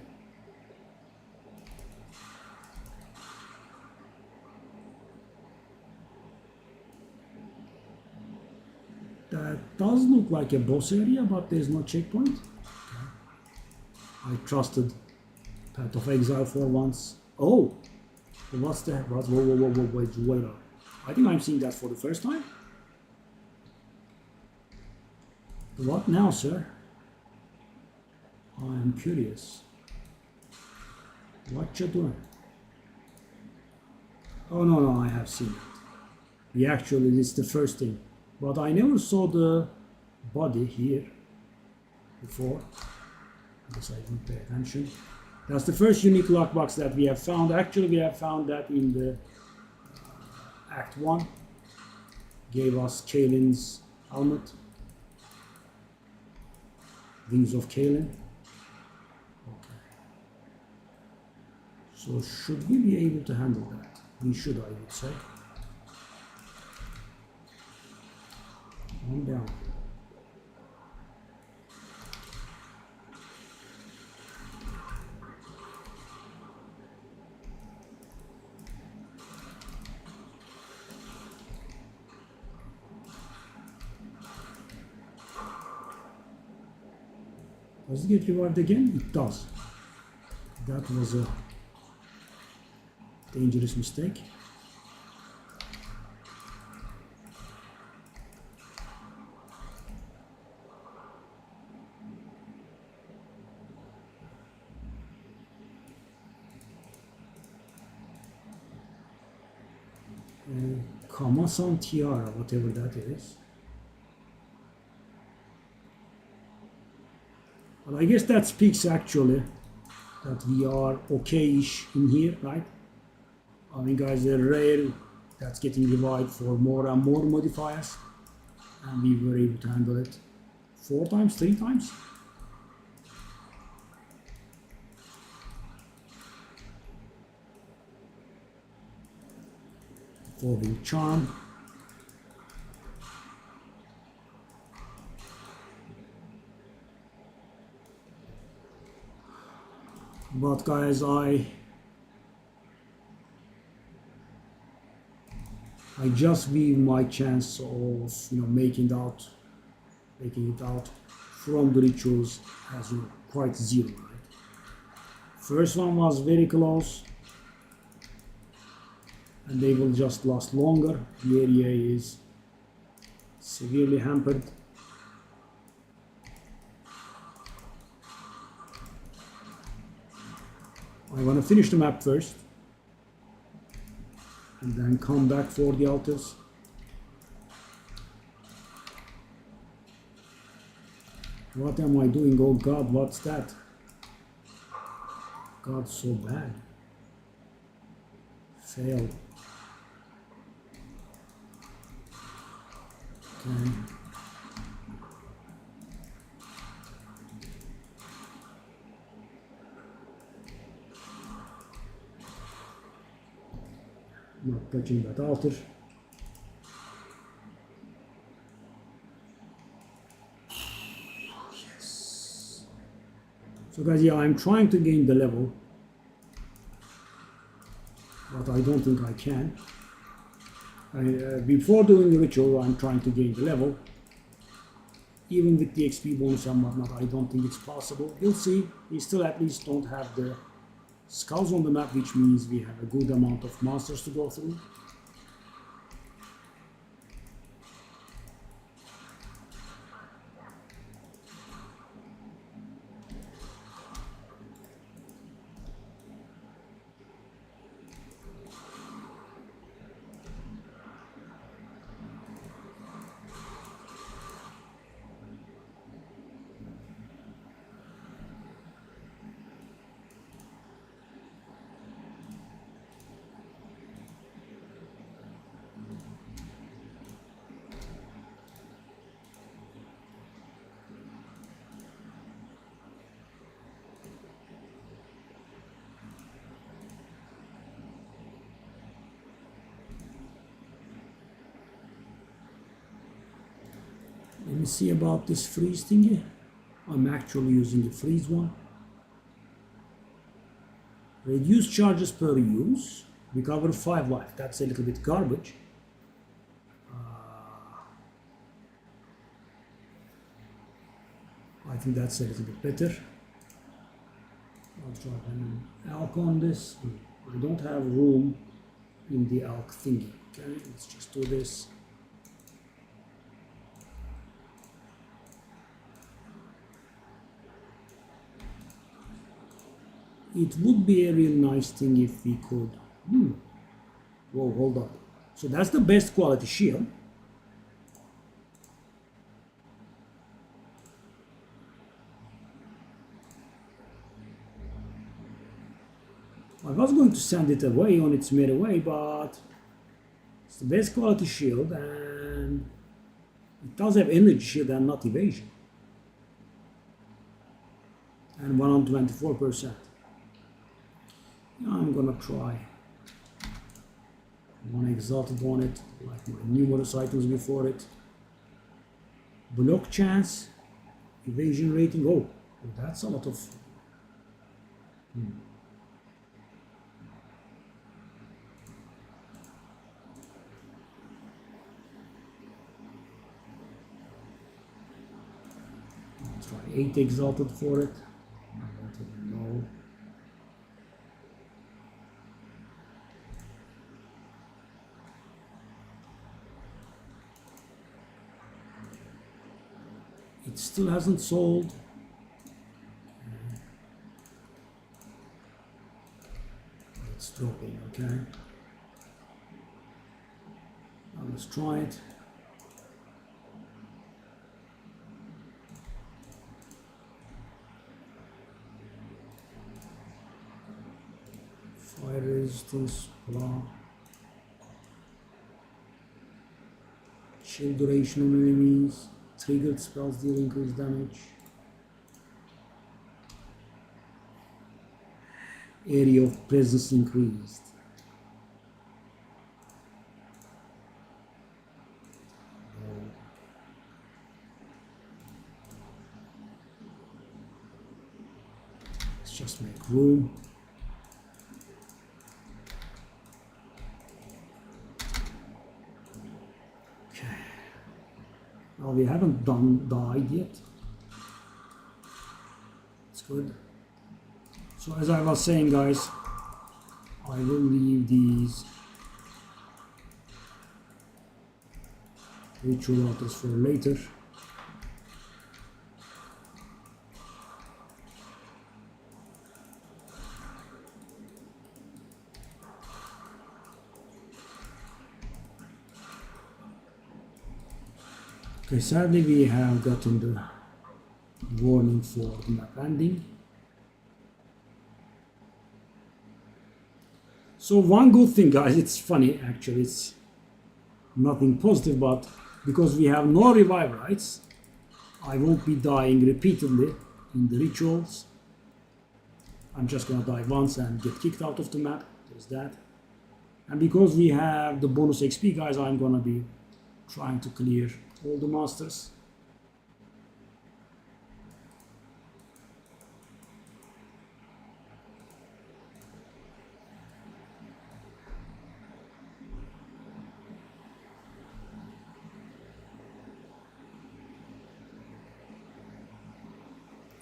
That does look like a boss area, but there's no checkpoint. I trusted Path of Exile for once. Oh! What's that? What? Wait. I think I'm seeing that for the first time. What now, sir? I am curious. What you doing? Oh no, I have seen it. Yeah, actually, it's the first thing. But I never saw the body here before. I guess I didn't pay attention. That's the first unique lockbox that we have found. Actually, we have found that in the Act 1. Gave us Kaelin's helmet. Wings of Kaelin. Okay. So should we be able to handle that? We should, I would say. On down. Does it get revived again? It does. That was a dangerous mistake. Kamasan Tiara, whatever that is. But I guess that speaks actually that we are okay-ish in here, right? I mean, guys, the rail that's getting revived for more and more modifiers, and we were able to handle it 4 times, 3 times. Folding charm. But guys, I just leave my chance of making it out from the rituals as quite zero. Right? First one was very close, and they will just last longer. The area is severely hampered. I want to finish the map first and then come back for the altars. What am I doing? Oh God, what's that? God, so bad. Fail. Okay. Not touching that altar. Yes. So guys, yeah, I'm trying to gain the level, but I don't think I can. Before doing the ritual, I'm trying to gain the level. Even with the XP bonus and whatnot, I don't think it's possible. We'll see. We still at least don't have the skulls on the map, which means we have a good amount of monsters to go through. Let me see about this freeze thingy. I'm actually using the freeze one. Reduce charges per use. Recover 5 life. That's a little bit garbage. I think that's a little bit better. I'll try an elk on this. I don't have room in the elk thingy. Okay, let's just do this. It would be a real nice thing if we could. Whoa, hold up. So that's the best quality shield. I was going to send it away on its merry way, but it's the best quality shield and it does have energy shield and not evasion. And 124%. I'm gonna try one exalted on it, like my numerous items before it. Block chance, evasion rating. Oh, that's a lot of. I'll try 8 exalted for it. I don't even know. It still hasn't sold. It's dropping, okay. Now let's try it. Fire resistance, blah. Shield duration on enemies. Triggered spells deal increased damage. Area of presence increased. Let's just make room. Well, we haven't died yet. It's good. So as I was saying, guys, I will leave these ritual altars for later. Okay, sadly we have gotten the warning for the map ending. So one good thing, guys, it's funny actually, it's nothing positive, but because we have no revive rights, I won't be dying repeatedly in the rituals. I'm just gonna die once and get kicked out of the map, there's that. And because we have the bonus XP, guys, I'm gonna be trying to clear all the monsters.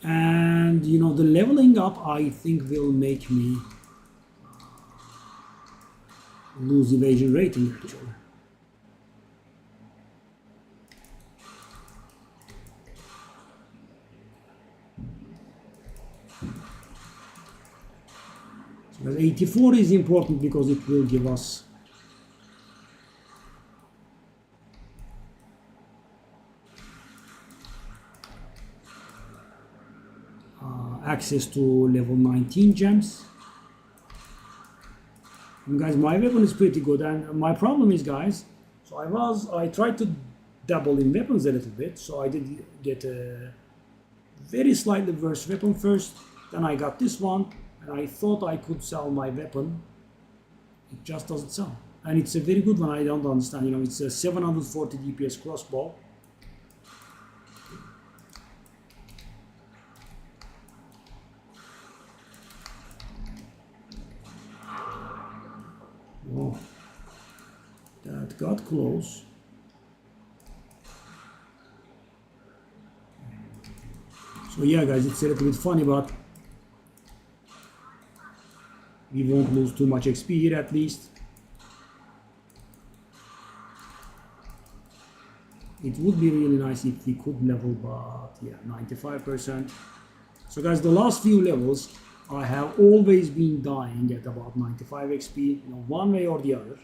And you know, the leveling up I think will make me lose evasion rating actually. So 84 is important because it will give us access to level 19 gems. And guys, my weapon is pretty good, and my problem is, guys, so I tried to dabble in weapons a little bit, so I did get a very slightly worse weapon first, then I got this one, and I thought I could sell my weapon. It just doesn't sell, and it's a very good one. I don't understand, you know, it's a 740 DPS crossbow. Oh, that got close. So yeah guys, it's a little bit funny, but we won't lose too much XP here at least. It would be really nice if we could level, but yeah, 95%. So guys, the last few levels, I have always been dying at about 95 XP, you know, one way or the other.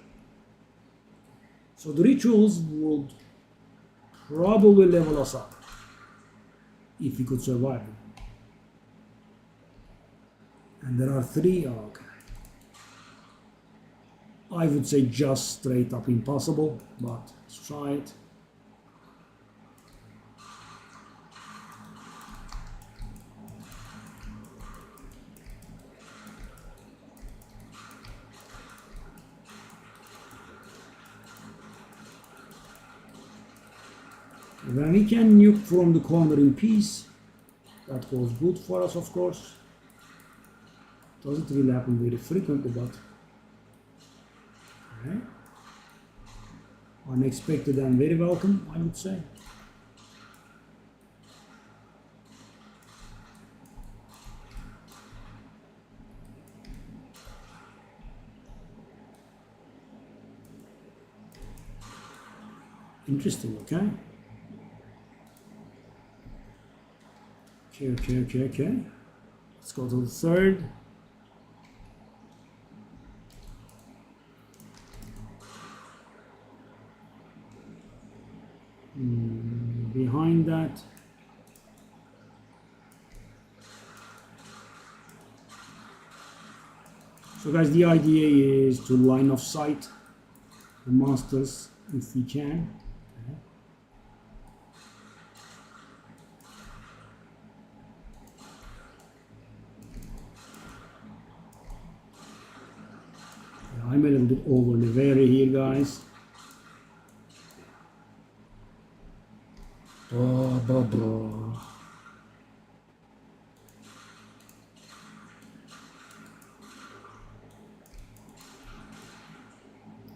So the rituals would probably level us up if we could survive them. And there are three. Oh, okay. I would say just straight up impossible, but let's try it. When we can nuke from the corner in peace, that goes good for us, of course. Doesn't really happen very frequently, but okay. Unexpected and very welcome, I would say. Interesting, okay. Okay. Let's go to the third. Behind that. So guys, the idea is to line of sight the monsters if we can. Okay. I'm a little bit overly wary here, guys.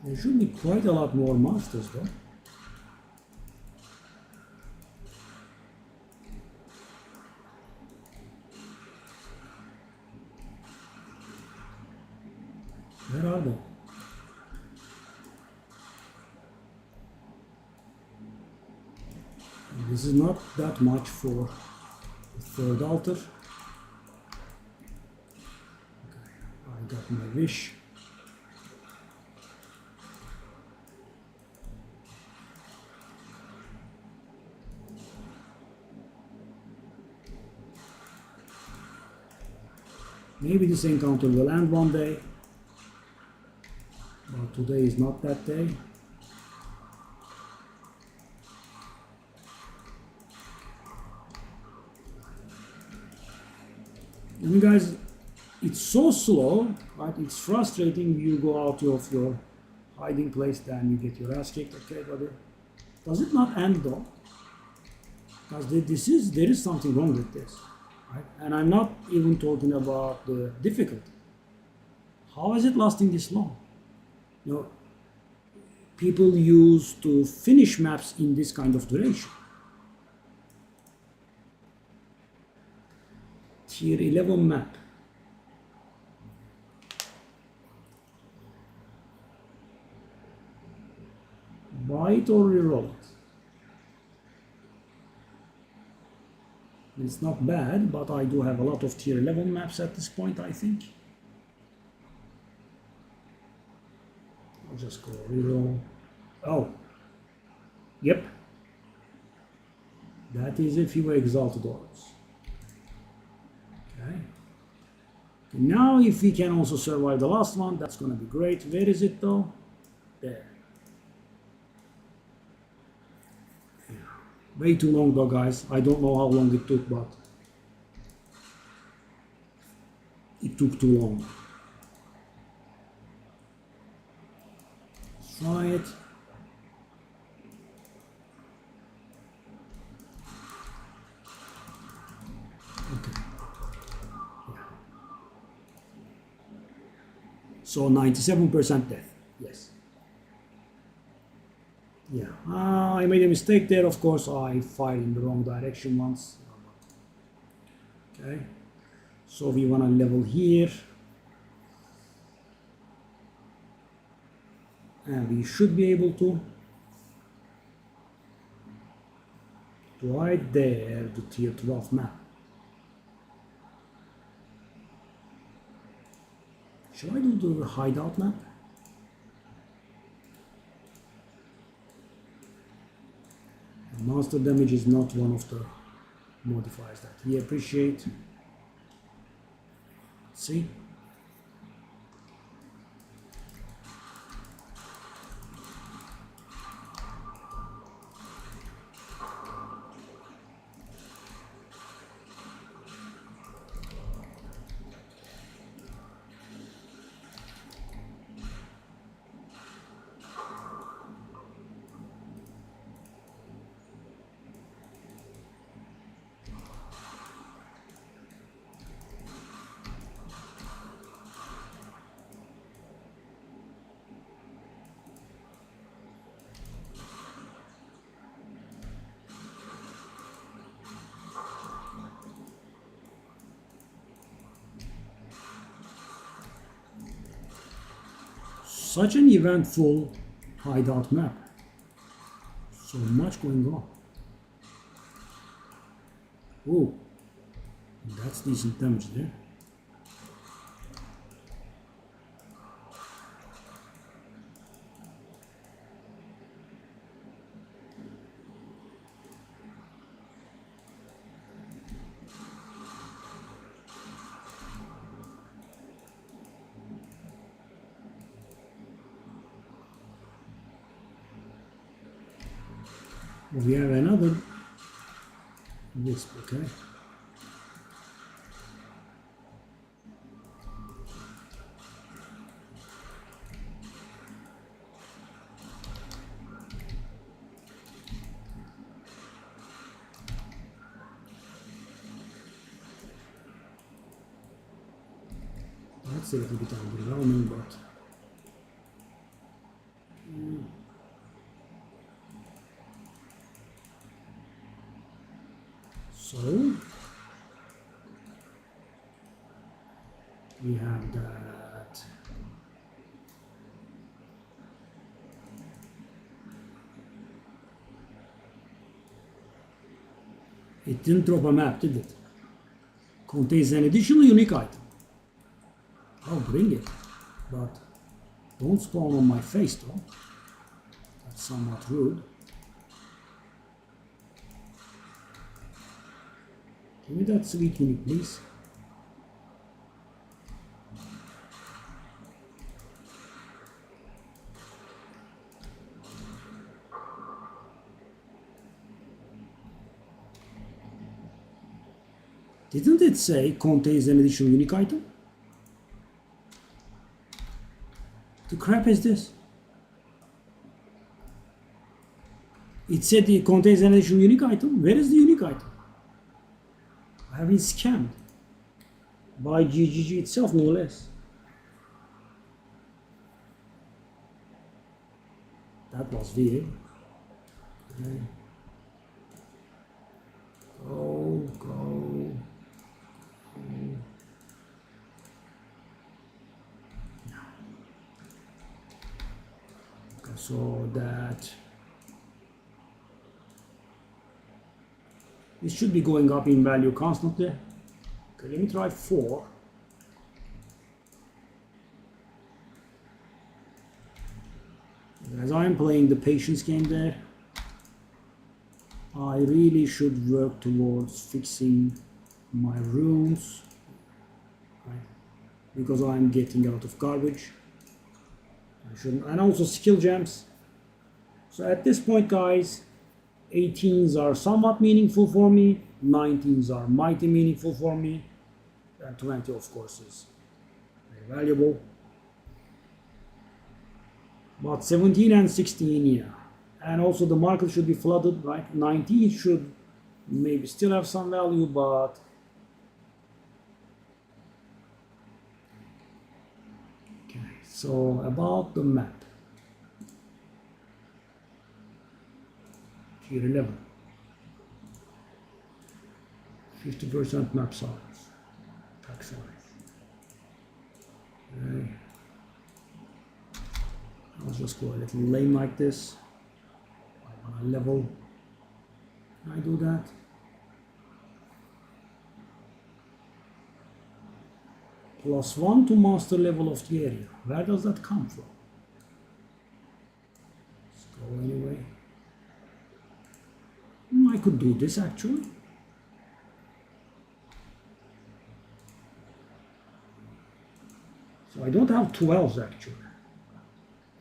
There should be quite a lot more monsters though. Where are they? This is not that much for the third altar. Okay, I got my wish. Maybe this encounter will end one day, but today is not that day. And guys, it's so slow, right? It's frustrating. You go out of your hiding place, then you get your ass kicked. Okay, buddy. Does it not end though? Because there is something wrong with this, right? And I'm not even talking about the difficulty. How is it lasting this long? You know, people used to finish maps in this kind of duration. Tier 11 map. Buy it or reroll it. It's not bad, but I do have a lot of tier 11 maps at this point, I think. I'll just go reroll. Oh. Yep. That is a few exalted orbs. Okay. Now if we can also survive the last one, that's going to be great. Where is it though? There. Yeah. Way too long though, guys. I don't know how long it took, but it took too long. Let's try it. So 97% death, yes. Yeah, I made a mistake there, of course. I fired in the wrong direction once. Okay, so we want to level here, and we should be able to right there the tier 12 map. Should I do the hideout map? And monster damage is not one of the modifiers that we appreciate. See? Such an eventful hideout map. So much going on. Oh, that's decent damage there. We have another wisp, okay? That's a little bit underwhelming, but so we have that. It didn't drop a map, did it? Contains an additional unique item. I'll bring it, but don't spawn on my face though. That's somewhat rude. Give me that sweet unique, please. Didn't it say contains an additional unique item? The crap is this? It said it contains an additional unique item. Where is the unique item? I have been scammed by GGG itself, no less. That was weird. Okay. Go. Okay, so that it should be going up in value constantly. Okay, let me try 4. As I'm playing the patience game there, I really should work towards fixing my runes, right? Because I'm getting out of garbage. I shouldn't, and also skill gems. So at this point, guys, 18s are somewhat meaningful for me, 19s are mighty meaningful for me, and 20 of course is very valuable. But 17 and 16, yeah. And also the market should be flooded, right? 19 should maybe still have some value, but okay. So about the map. Tier 11. 50% map size. actually. Okay. I'll just go a little lane like this. I want to level. Can I do that? +1 to master level of the area. Where does that come from? Let's go anyway. I could do this actually. So I don't have 12s actually.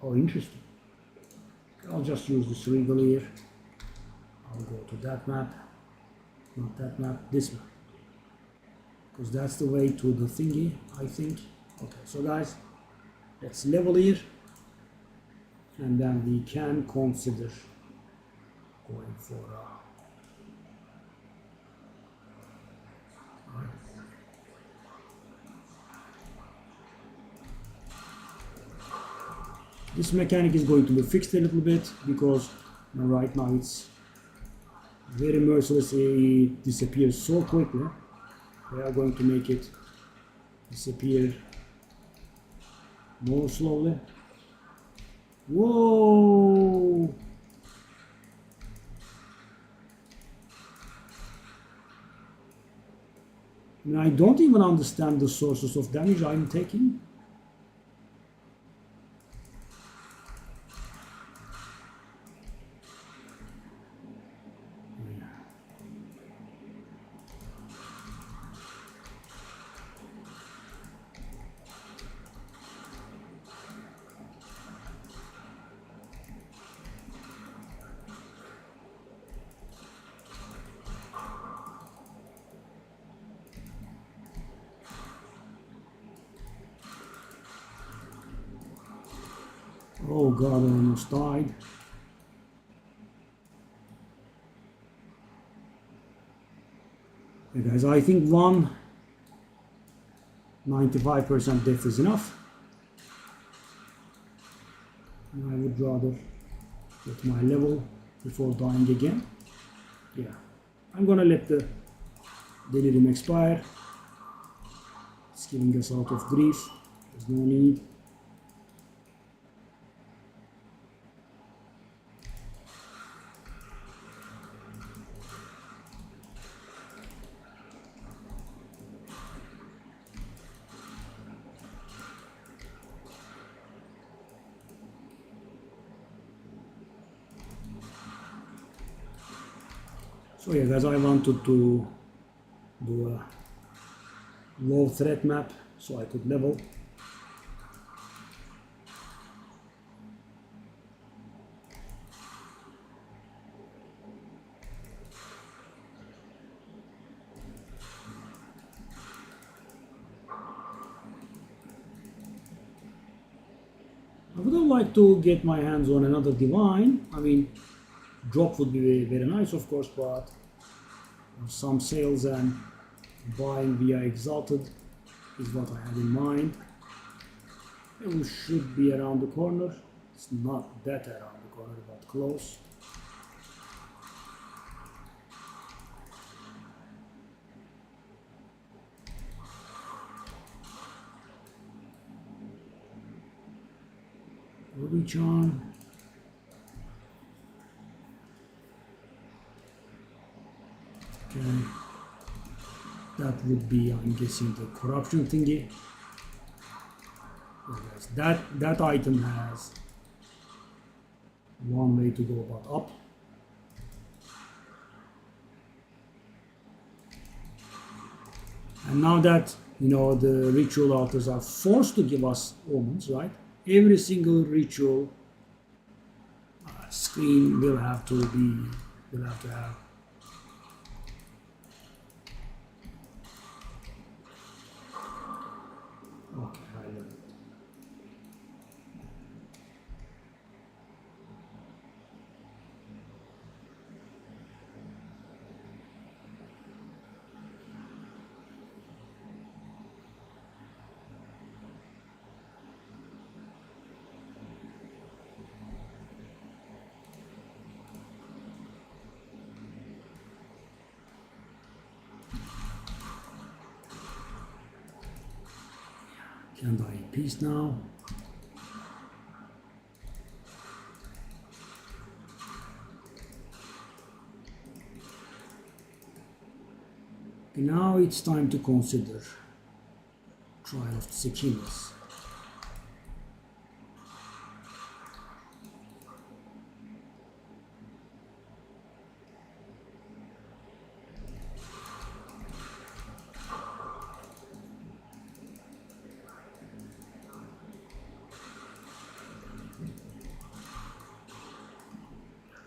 Oh, interesting. I'll just use this regal here. I'll go to that map. Not that map, this map. Because that's the way to the thingy, I think. Okay, so guys, let's level here. And then we can consider going for this mechanic is going to be fixed a little bit because right now it's very mercilessly, it disappears so quickly. They are going to make it disappear more slowly. Whoa! I don't even understand the sources of damage I'm taking. Oh god, I almost died. Hey guys, I think 95% death is enough. I would rather get my level before dying again. Yeah, I'm gonna let the delirium expire. It's giving us out of grief. There's no need. So yeah guys, I wanted to do a low threat map so I could level. I would like to get my hands on another divine. I mean, drop would be very, very nice of course, but some sales and buying via exalted is what I had in mind. It should be around the corner. It's not that around the corner, but close. Ruby charm. Okay. That would be, I'm guessing, the corruption thingy. Yes, that item has one way to go, but up. And now that the ritual altars are forced to give us omens, right? Every single ritual screen will have to have. Okay, I love it. and I peace now. Now it's time to consider trial of Sekhemas.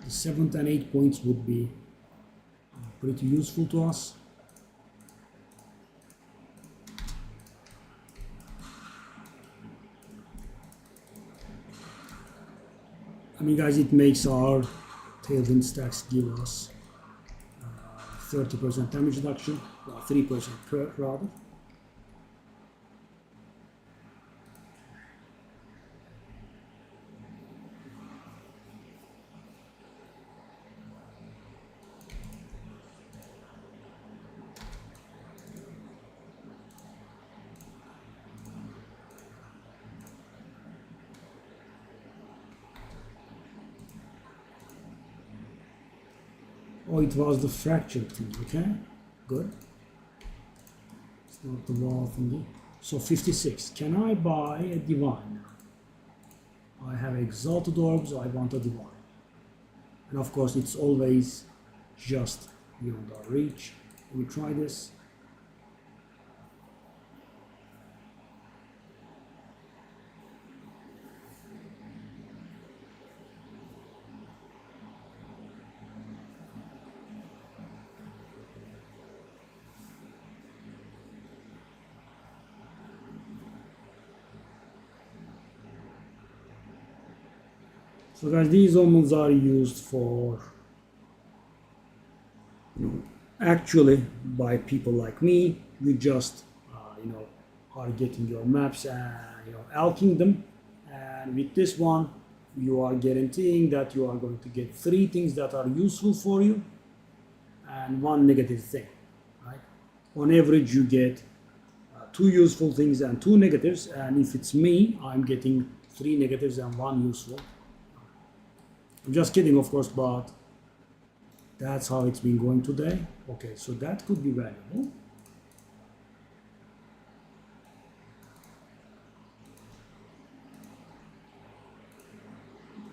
The 7th and 8th points would be pretty useful to us. I mean, guys, it makes our tailwind stacks give us 30% damage reduction, well, 3% per rather. Oh, it was the fracture thing, okay? Good. It's not the wall thingy. So 56. Can I buy a divine? I have exalted orbs, I want a divine. And of course, it's always just beyond our reach. We try this. So guys, these omens are used for, actually by people like me. You just, are getting your maps and, alching them. And with this one, you are guaranteeing that you are going to get 3 things that are useful for you and 1 negative thing, right? On average, you get 2 useful things and 2 negatives. And if it's me, I'm getting 3 negatives and 1 useful. I'm just kidding, of course, but that's how it's been going today. Okay, so that could be valuable.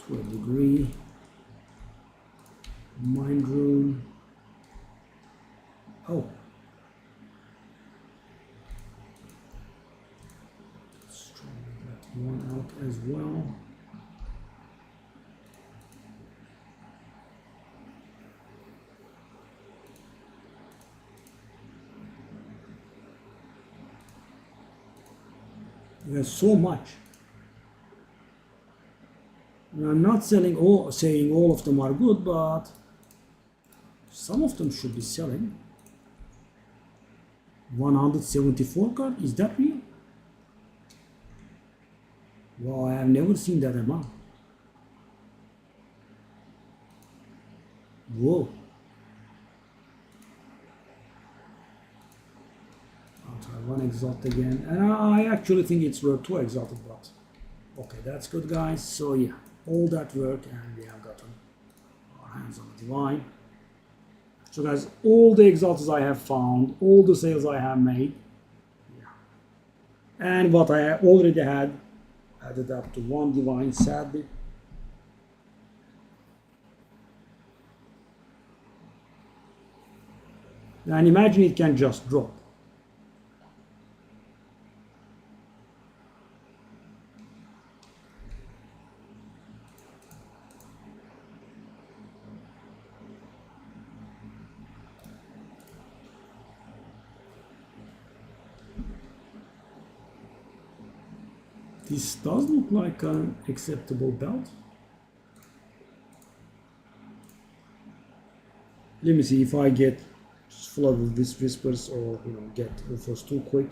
To a degree. Mind room. Oh. Let's try that one out as well. There's so much. And I'm not saying all of them are good, but some of them should be selling. 174 card, is that real? Wow, I have never seen that amount. Whoa. One exalt again, and I actually think it's worth 2 exalted, but okay, that's good, guys. So yeah, all that work, and we have gotten our hands on the divine. So guys, all the exalters I have found, all the sales I have made, yeah, and what I already had added up to 1 divine, sadly. And imagine it can just drop. This does look like an acceptable belt. Let me see if I get flooded with whispers or get offers too quick.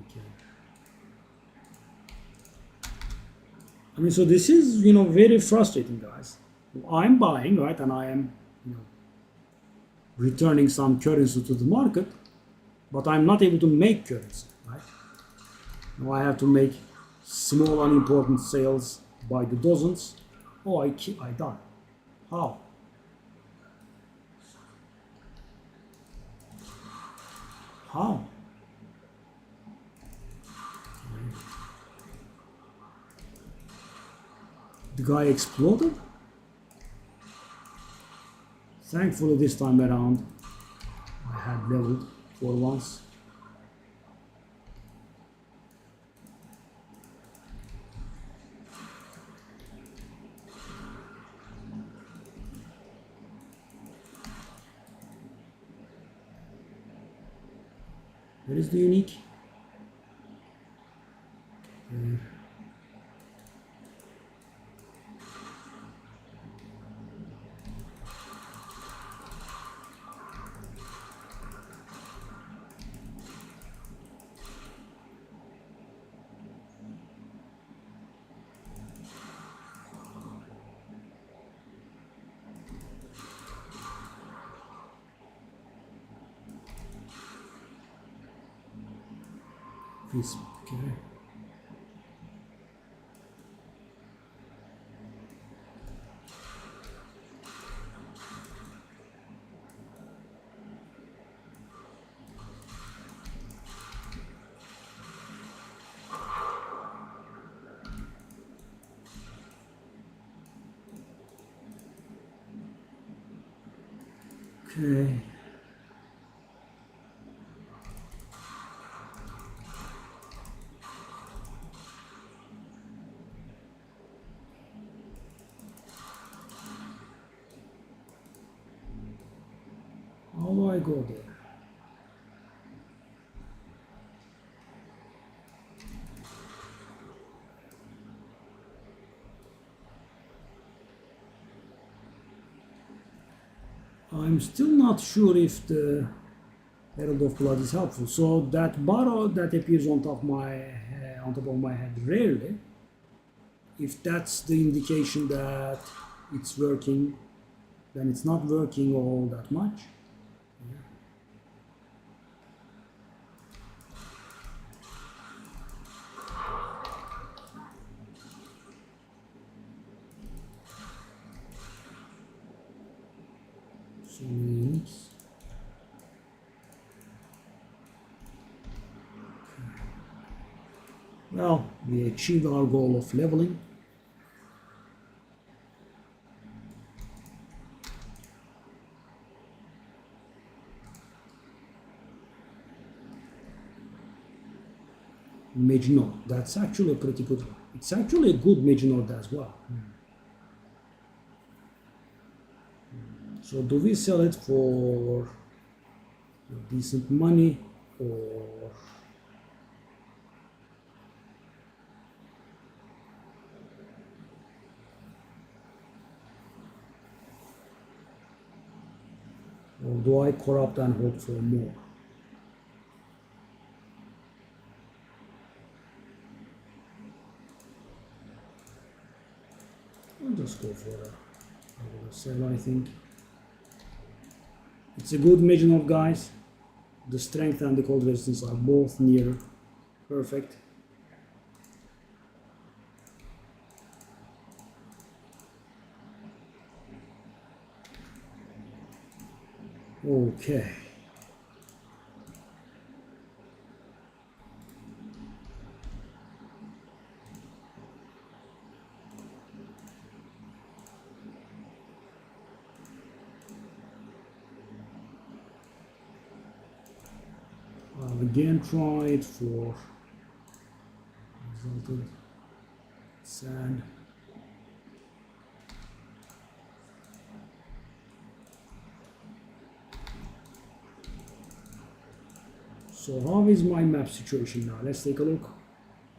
Okay. I mean, so this is very frustrating, guys. I'm buying, right, and I am returning some currency to the market, but I'm not able to make currency, right? Now I have to make small unimportant sales by the dozens. Oh, I died. How? How? The guy exploded? Thankfully this time around I had leveled for once. Where is the unique? This, okay. Okay. How do I go there? I'm still not sure if the Herald of Blood is helpful. So that bar that appears on top of my head rarely, if that's the indication that it's working, then it's not working all that much. So means well, we achieved our goal of leveling. Mage Node, that's actually a pretty good one. It's actually a good Mage Node as well. So do we sell it for decent money or do I corrupt and hope for more? I'll just go for a sell, I think. It's a good Mage Node, guys. The strength and the cold resistance are both near perfect. Okay. I'll again try it for resulted sand. So how is my map situation now? Let's take a look.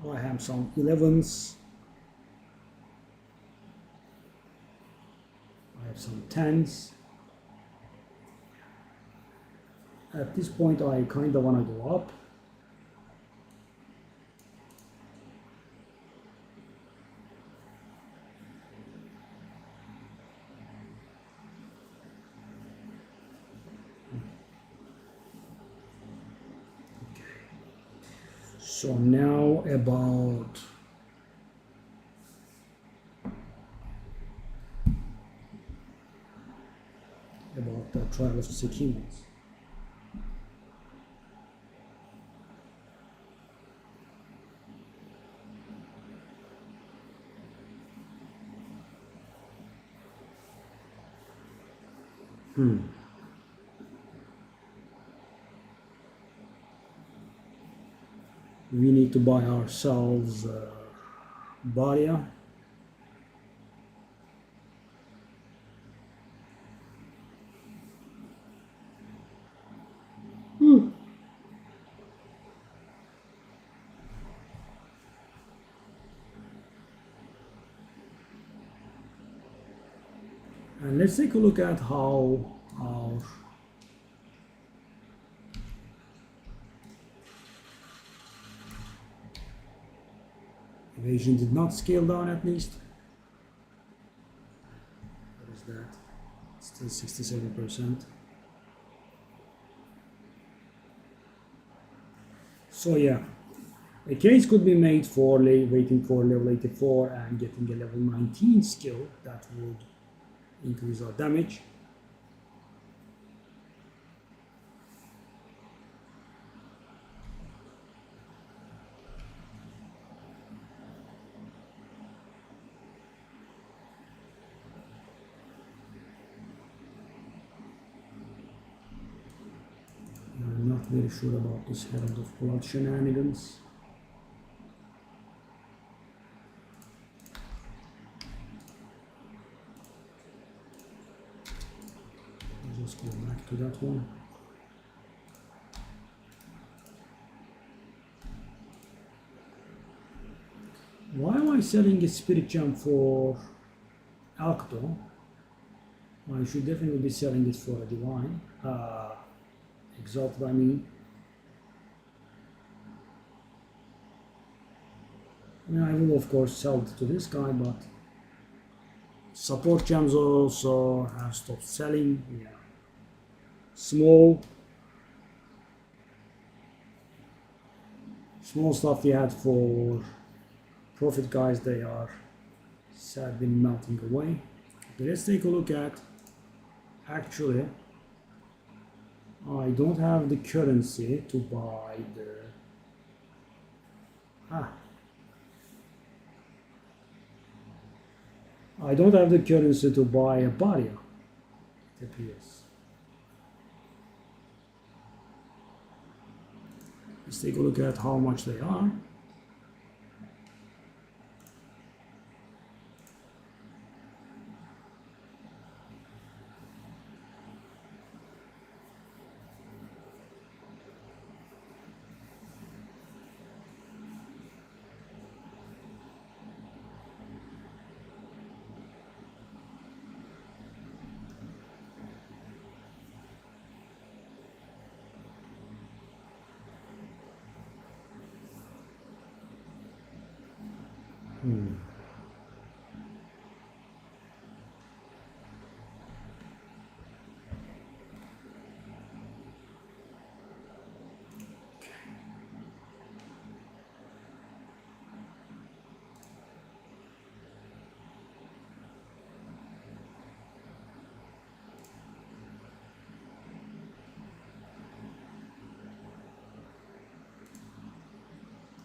I have some 11s. I have some 10s. At this point I kind of want to go up. So now about the trial of Sekhemas. We need to buy ourselves Baria. And let's take a look at how our evasion did not scale down at least. What is that? Still 67%. So yeah, a case could be made for waiting for level 84 and getting a level 19 skill that would increase our damage. I'm not very sure about this Herald of Blood shenanigans. I'll just go back to that one. Why am I selling a spirit gem for Alcto? I should definitely be selling it for a divine. Exalted, I mean. I will of course sell it to this guy, but support gems also have stopped selling. Yeah. Small stuff we had for profit guys, they are sadly melting away. Okay, let's take a look at, actually I don't have the currency to buy the I don't have the currency to buy a Baria, it appears. Let's take a look at how much they are.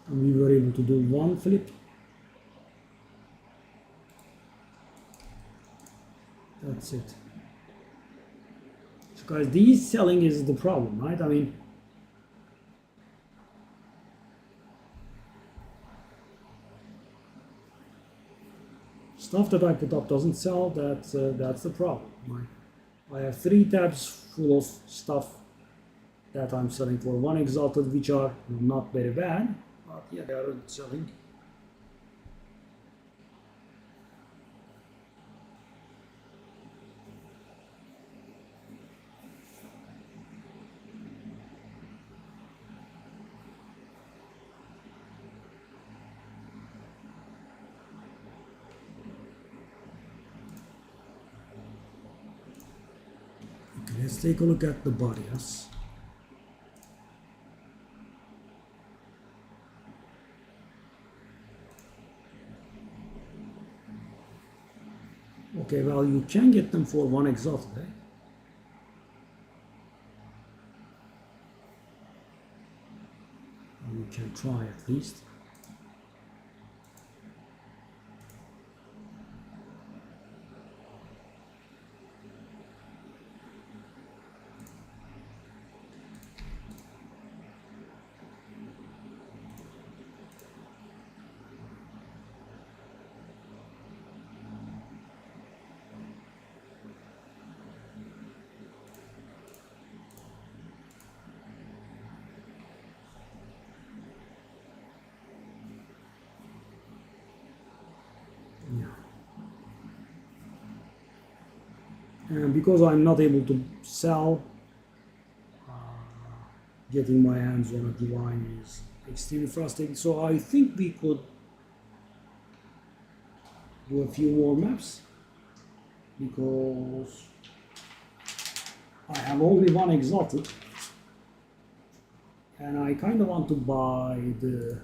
And we were able to do one flip. That's it. So guys, these selling is the problem, right? I mean, stuff that I put up doesn't sell. That's the problem. I have 3 tabs full of stuff that I'm selling for 1 exalted, which are not very bad, but yeah, they are selling. Okay, let's take a look at the barriers. Okay, well, you can get them for 1 exalted, eh? You can try at least. Yeah. And because I'm not able to sell, getting my hands on a divine is extremely frustrating. So I think we could do a few more maps because I have only 1 exalted and I kind of want to buy the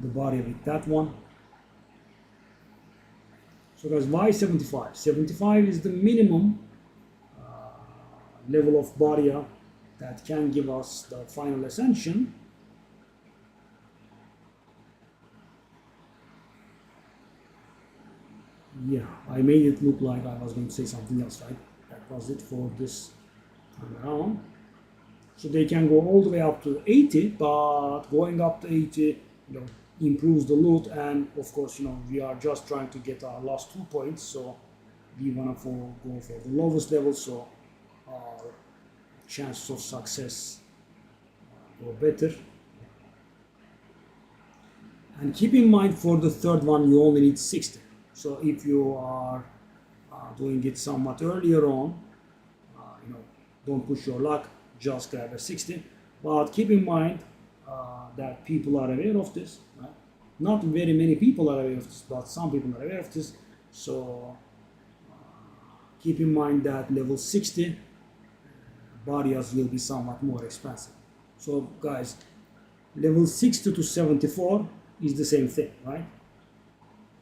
body with that one. So guys, why 75? 75 is the minimum level of barrier that can give us the final ascension. Yeah, I made it look like I was going to say something else, right? That was it for this time around. So they can go all the way up to 80, but going up to 80, improves the loot, and of course, we are just trying to get our last 2 points, so we want to go for the lowest level, so our chances of success go better. And keep in mind for the third one, you only need 60. So if you are doing it somewhat earlier on, don't push your luck, just grab a 60. But keep in mind that people are aware of this. Right? Not very many people are aware of this, but some people are aware of this. So keep in mind that level 60 barriers will be somewhat more expensive. So guys, level 60 to 74 is the same thing, right?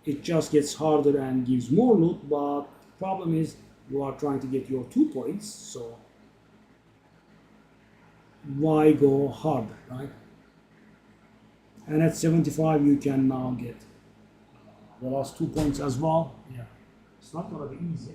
It just gets harder and gives more loot, but the problem is you are trying to get your 2 points, so why go harder, right? And at 75 you can now get the last 2 points as well. Yeah, it's not going to be easy.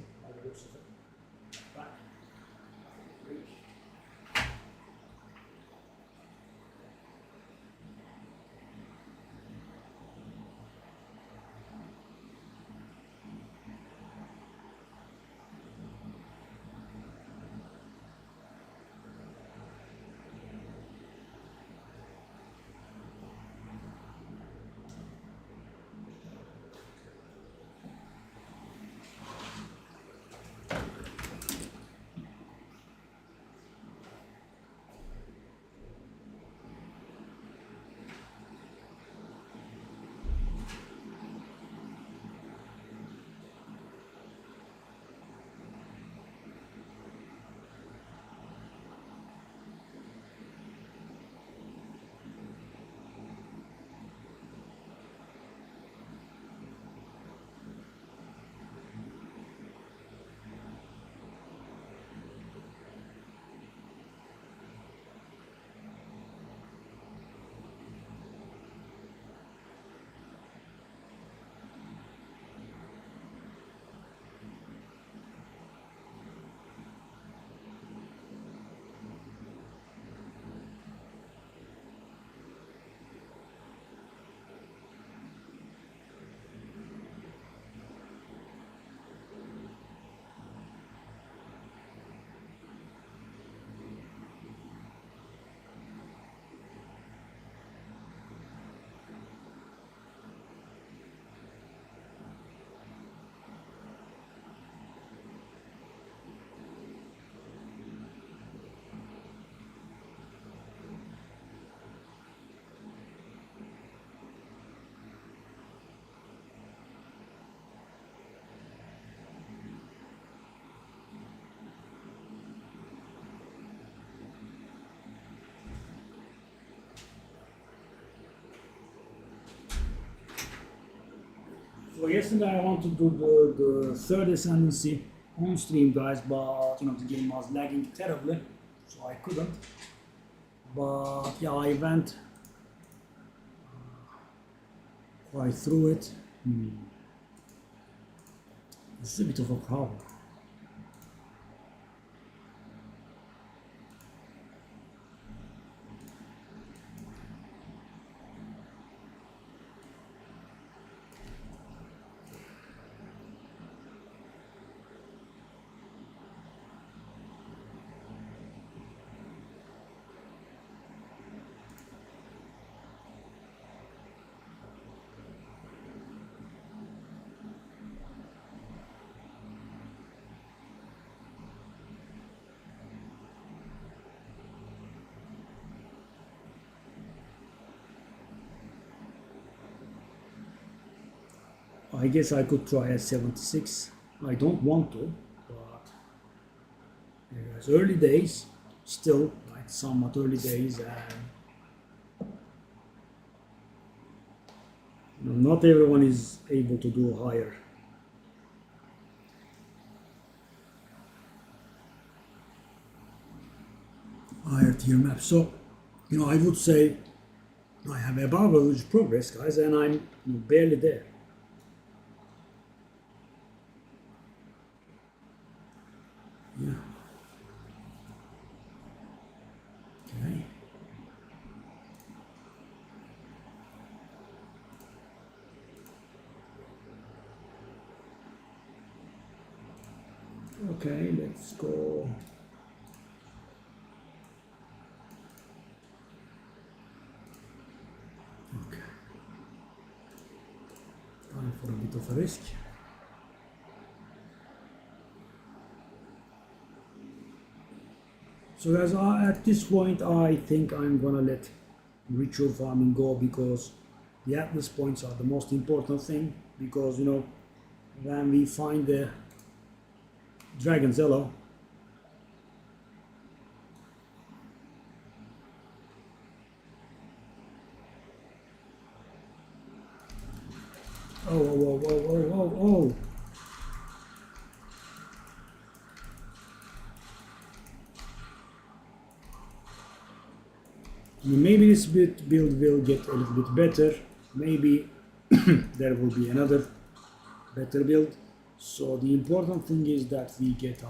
So yesterday I wanted to do the third Ascendancy on stream, guys, but the game was lagging terribly, so I couldn't. But yeah, I went quite through it. This is a bit of a problem. I guess I could try at 76. I don't want to, but it's early days, still, like somewhat early days, and not everyone is able to do higher tier maps. So, I would say I have above average progress, guys, and I'm barely there. Yeah. Okay. Okay, let's go. Okay. Time for a bit of a risk. So guys, at this point I think I'm gonna let ritual farming go, because the atlas points are the most important thing, because when we find the dragon's hello, oh. Maybe this build will get a little bit better. Maybe there will be another better build. So the important thing is that we get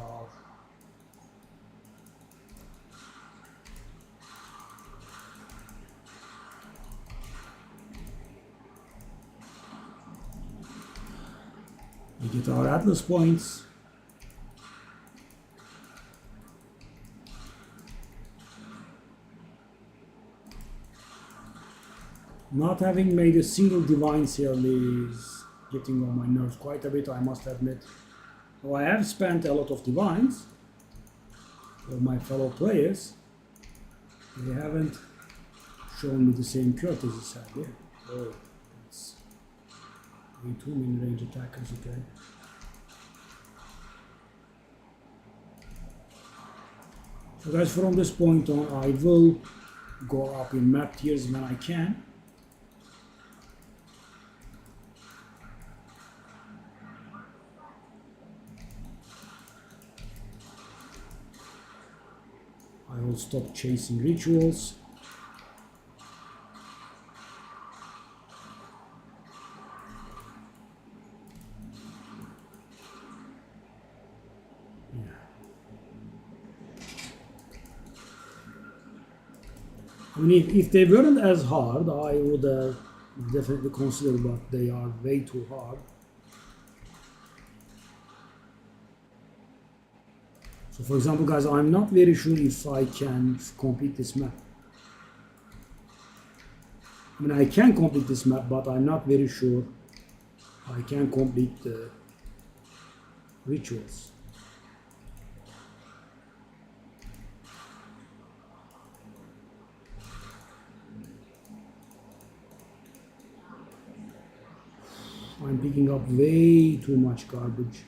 our atlas points. Not having made a single divine seal is getting on my nerves quite a bit, I must admit. Though I have spent a lot of divines for my fellow players, they haven't shown me the same courtesy, sadly. Oh, it's way too many range attackers again. So guys, from this point on, I will go up in map tiers when I can. I will stop chasing rituals. I mean, if they weren't as hard, I would definitely consider, but they are way too hard. So for example, guys, I'm not very sure if I can complete this map. I mean, I can complete this map, but I'm not very sure I can complete the rituals. I'm picking up way too much garbage.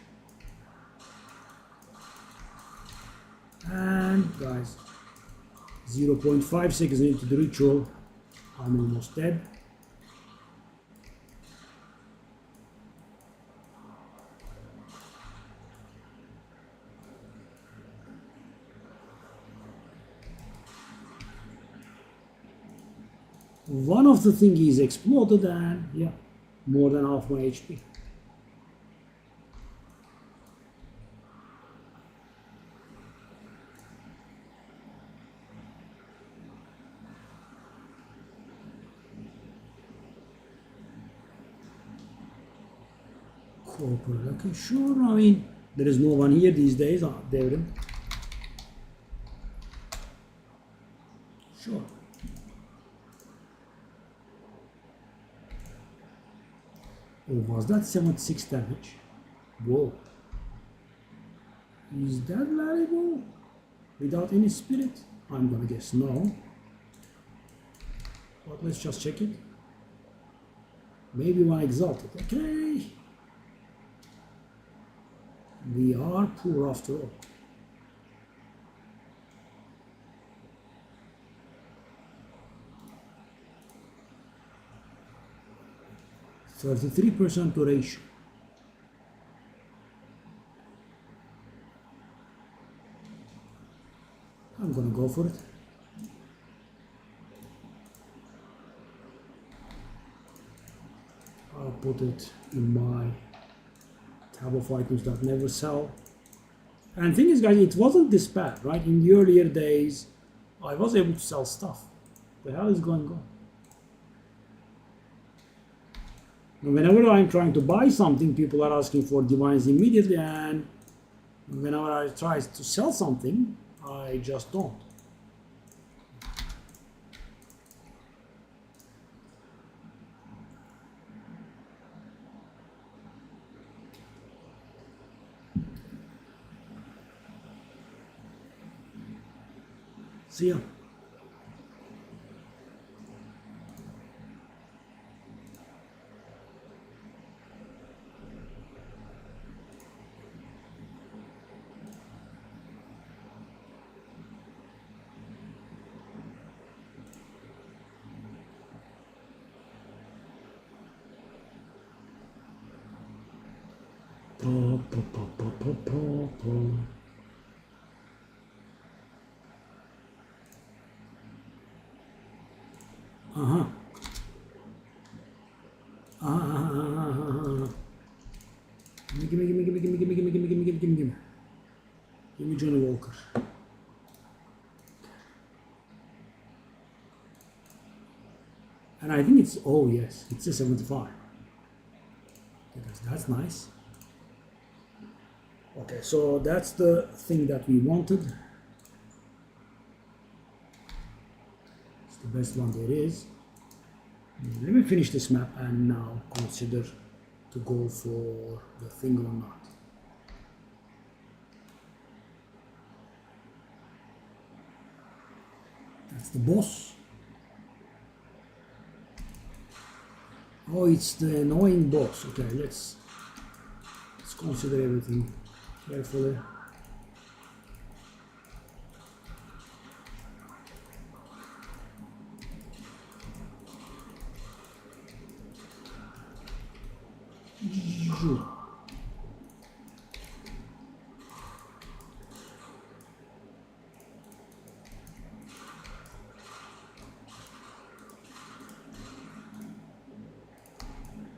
And guys, 0.5 seconds into the ritual, I'm almost dead. one of the thingies exploded and yeah, more than half my HP. Corporate, okay, sure. I mean, there is no one here these days, Devrim. Sure. Oh, was that 76 damage? Whoa. Is that valuable? Without any spirit? I'm gonna guess no. But let's just check it. Maybe one exalted. Okay. We are poor after all. %33% duration. I'm gonna go for it. I'll put it in my tab of items that never sell. And the thing is, guys, it wasn't this bad, right? In the earlier days, I was able to sell stuff. What the hell is going on? Whenever I'm trying to buy something, people are asking for divines immediately, and whenever I try to sell something, I just don't. See ya. Uh-huh. Give me Johnny Walker. And I think it's, oh yes, it's a 75. That's nice. Okay, so that's the thing that we wanted. It's the best one there is. Let me finish this map and now consider to go for the thing or not. That's the boss. Oh, it's the annoying boss. Okay, let's consider everything carefully.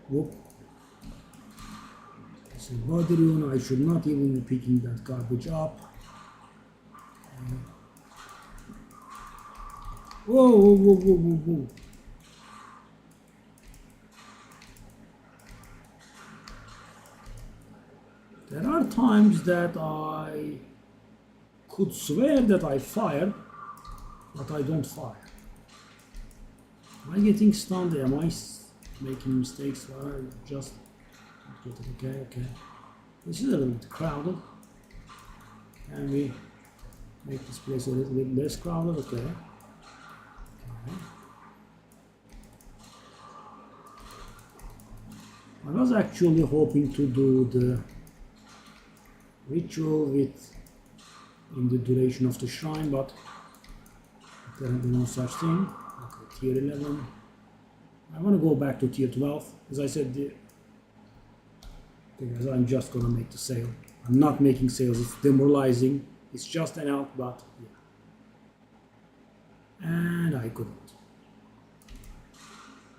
Whoop. So what do you know? I should not even be picking that garbage up. Whoa, whoa, whoa, whoa, whoa, whoa. There are times that I could swear that I fired, but I don't fire. Am I getting stunned? Am I making mistakes? Just okay. This is a little bit crowded. Can we make this place a little bit less crowded? Okay. I was actually hoping to do the ritual with in the duration of the shrine, but there will be no such thing. Okay, tier 11. I want to go back to tier 12. As I said, because I'm just gonna make the sale. I'm not making sales, it's demoralizing. It's just an out, but yeah. And I couldn't.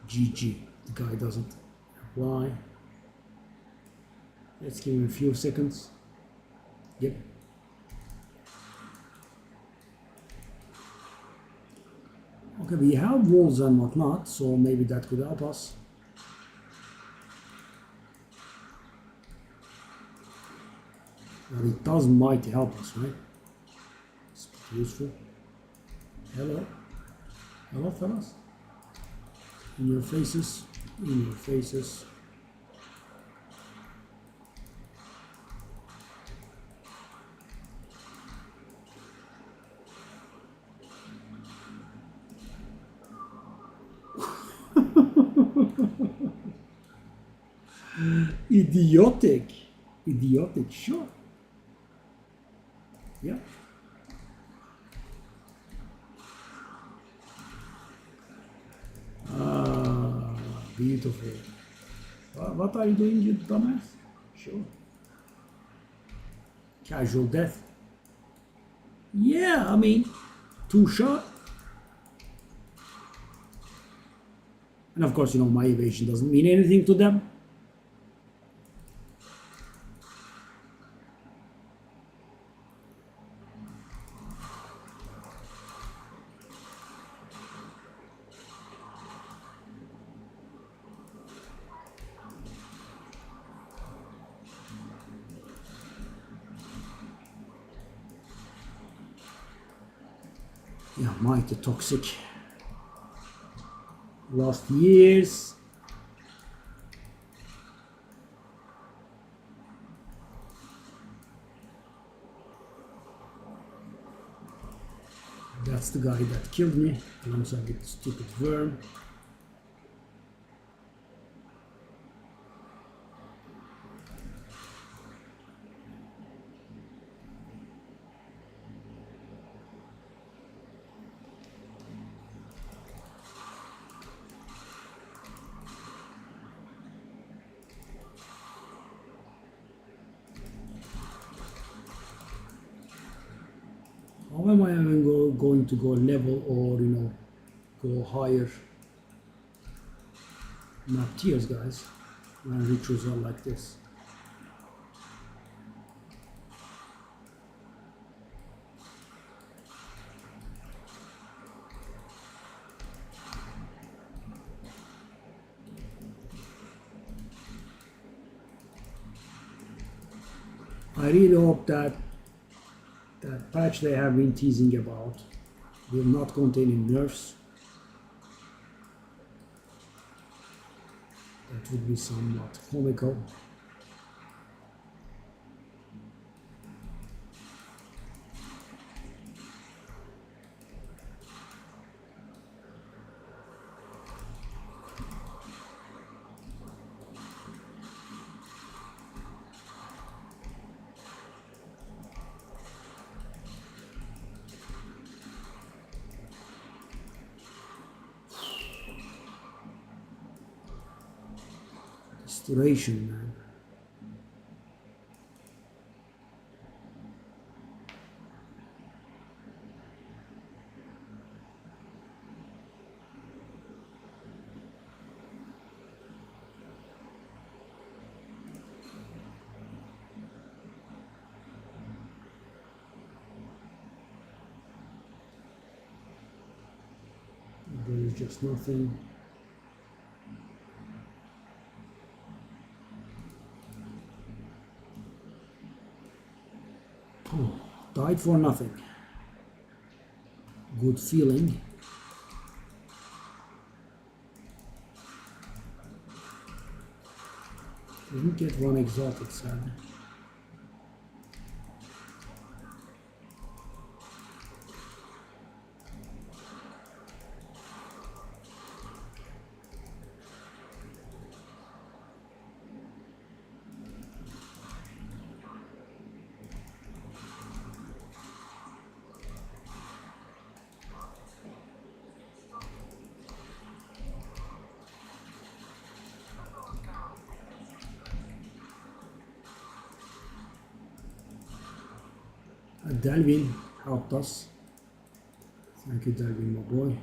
GG. The guy doesn't apply. Let's give him a few seconds. Yep. Okay, we have walls and whatnot, so maybe that could help us. Well, it does might help us, right? It's useful. Hello. Hello, fellas. In your faces. In your faces. Idiotic. Idiotic, sure. Yeah. Beautiful. What are you doing, you dumbass? Sure. Casual death. Yeah, I mean, 2 shot. And of course, you know, my evasion doesn't mean anything to them. Yeah, mighty toxic. Last years. That's the guy that killed me alongside with the stupid worm. How am I even going to go level or, you know, go higher map tiers, guys, when rituals are like this? I really hope that that patch they have been teasing about will not contain any nerfs. That would be somewhat comical. Restoration, man. There is just nothing. Oh, died for nothing. Good feeling. Didn't get one exalted, sadly. Delvin helped us. Thank you, Delvin, my boy.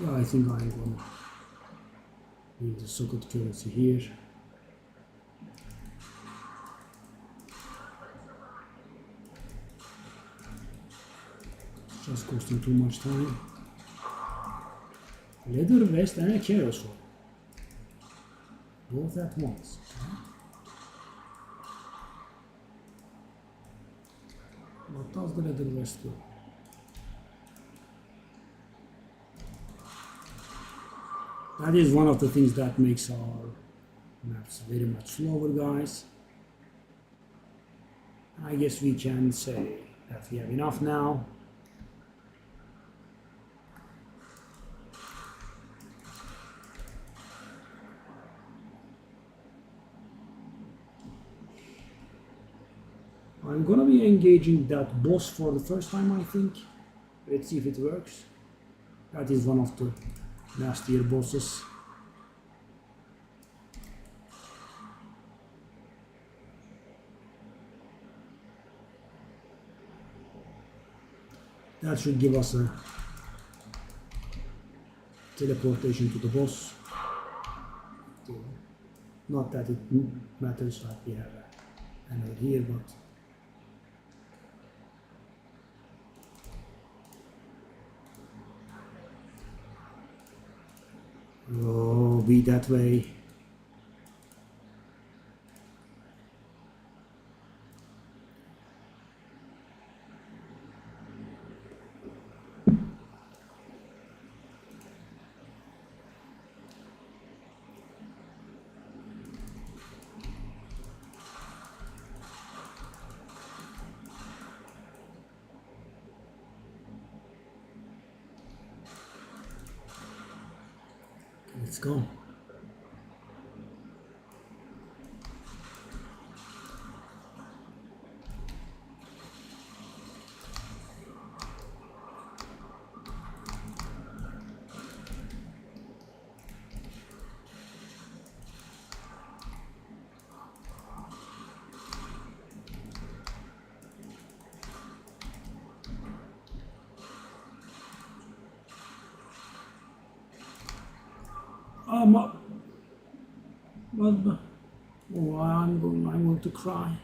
Yeah, I think I'm gonna leave the socket currency here. It's just costing too much time. Leather vest and a carousel. Both at once. What does the leather vest do? That is one of the things that makes our maps very much slower, guys. I guess we can say that we have enough now. I'm gonna be engaging that boss for the first time, I think. Let's see if it works. That is one of the nastier bosses. That should give us a teleportation to the boss. Not that it matters that we have another here, but oh, be that way. Let's go. Oh, I'm going to cry.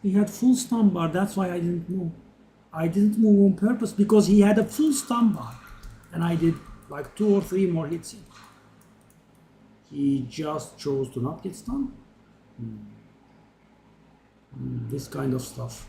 He had full stun bar, that's why I didn't move. I didn't move on purpose because he had a full stun bar. And I did like 2 or 3 more hits. He just chose to not get stunned. This kind of stuff.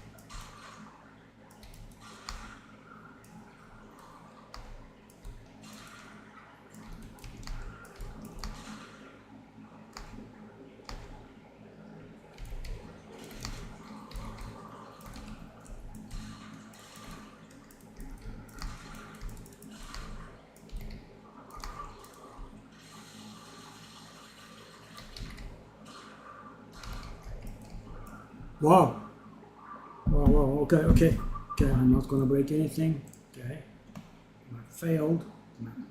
Wow. Wow, okay, I'm not gonna break anything. Okay. The map failed.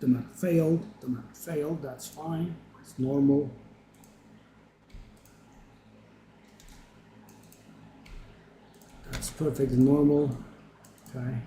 The map failed. That's fine. It's normal. That's perfectly normal. Okay.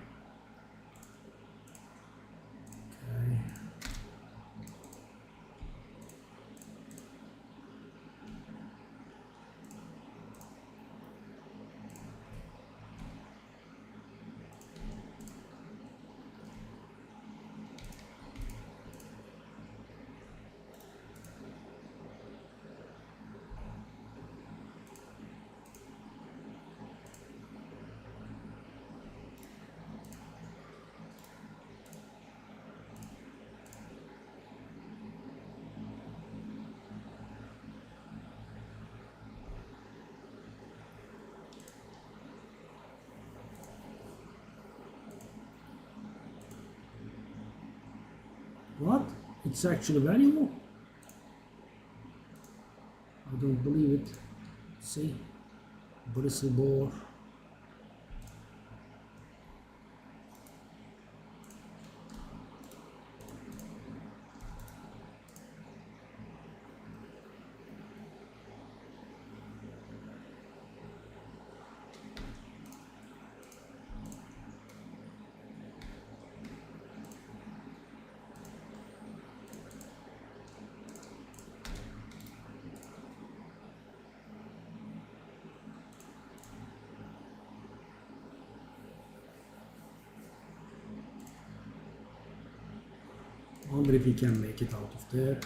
What? It's actually valuable? I don't believe it. See? Bristle boar. wonder if we can make it out of there.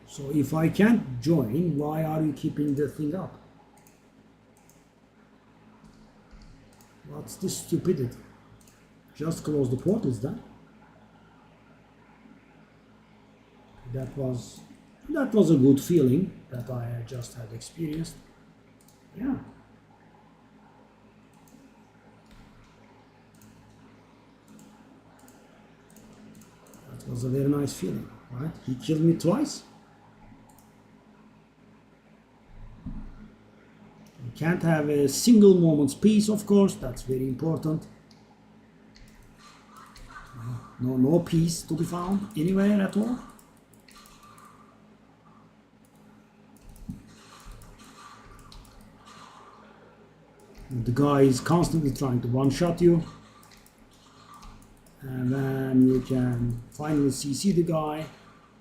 So if I can't join, why are you keeping the thing up? What's this stupidity? Just close the portals then. That was a good feeling that I just had experienced. Yeah. That was a very nice feeling, right? He killed me twice. You can't have a single moment's peace, of course. That's very important. No peace to be found anywhere at all. The guy is constantly trying to one-shot you, and then you can finally CC the guy.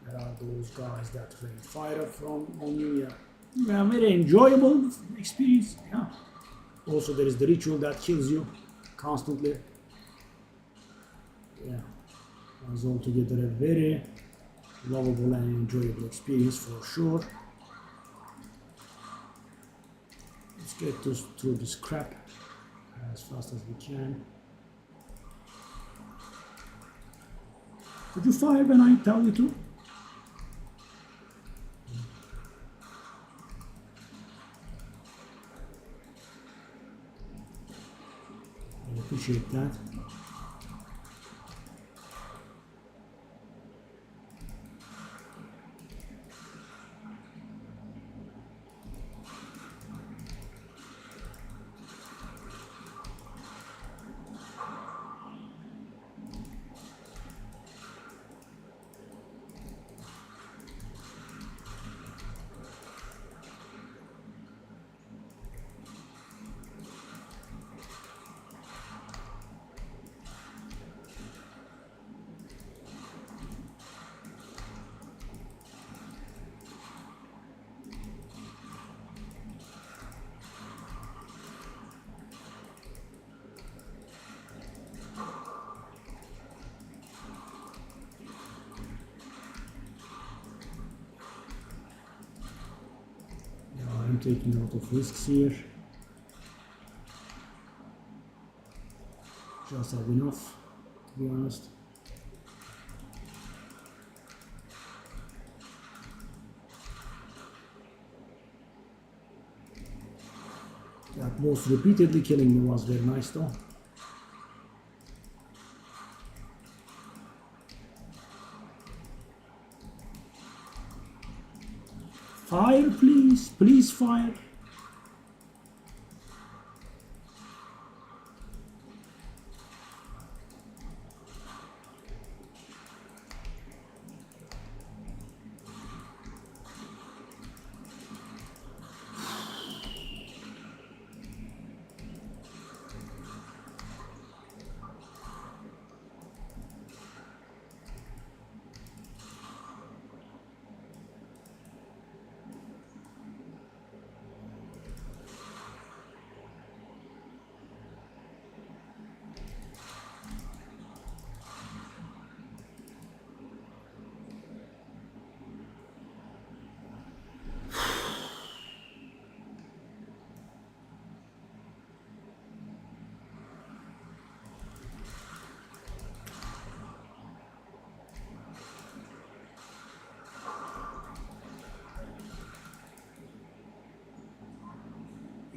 There are those guys that rain fire from on you. Yeah, very enjoyable experience. Yeah. Also, there is the ritual that kills you constantly. Yeah, it was altogether a very lovable and enjoyable experience for sure. Let's get through this crap as fast as we can. Could you fire when I tell you to? I appreciate that. I'm taking a lot of risks here. Just have enough, to be honest. That boss repeatedly killing me was very nice though. Fire, please. Please fire.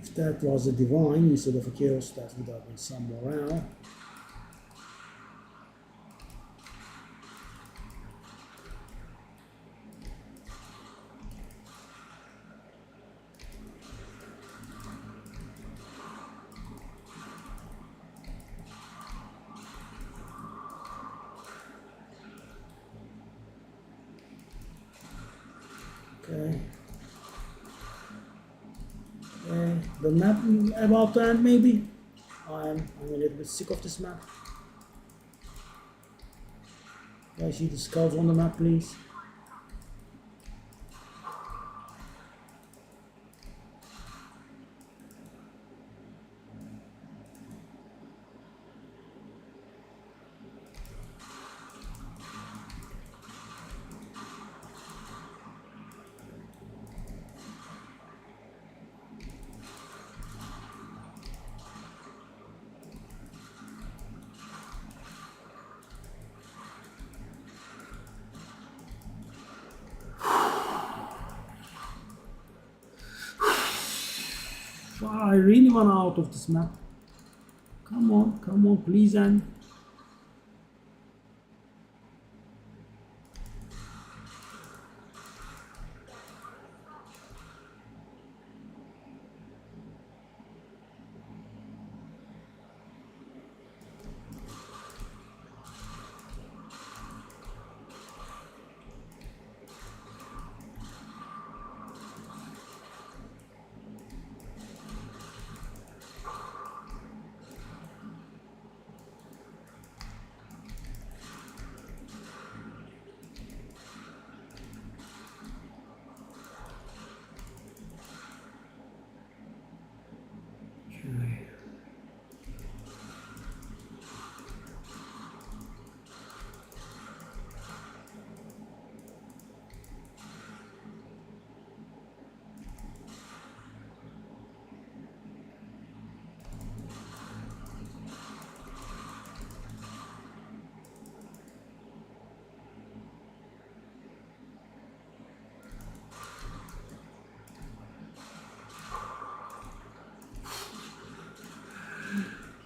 If that was a divine instead of a chaos, that would have been some morale. Okay. The map about to end maybe. I'm a little bit sick of this map. Can I see the skulls on the map, please? I really want out of this map. Come on, please, and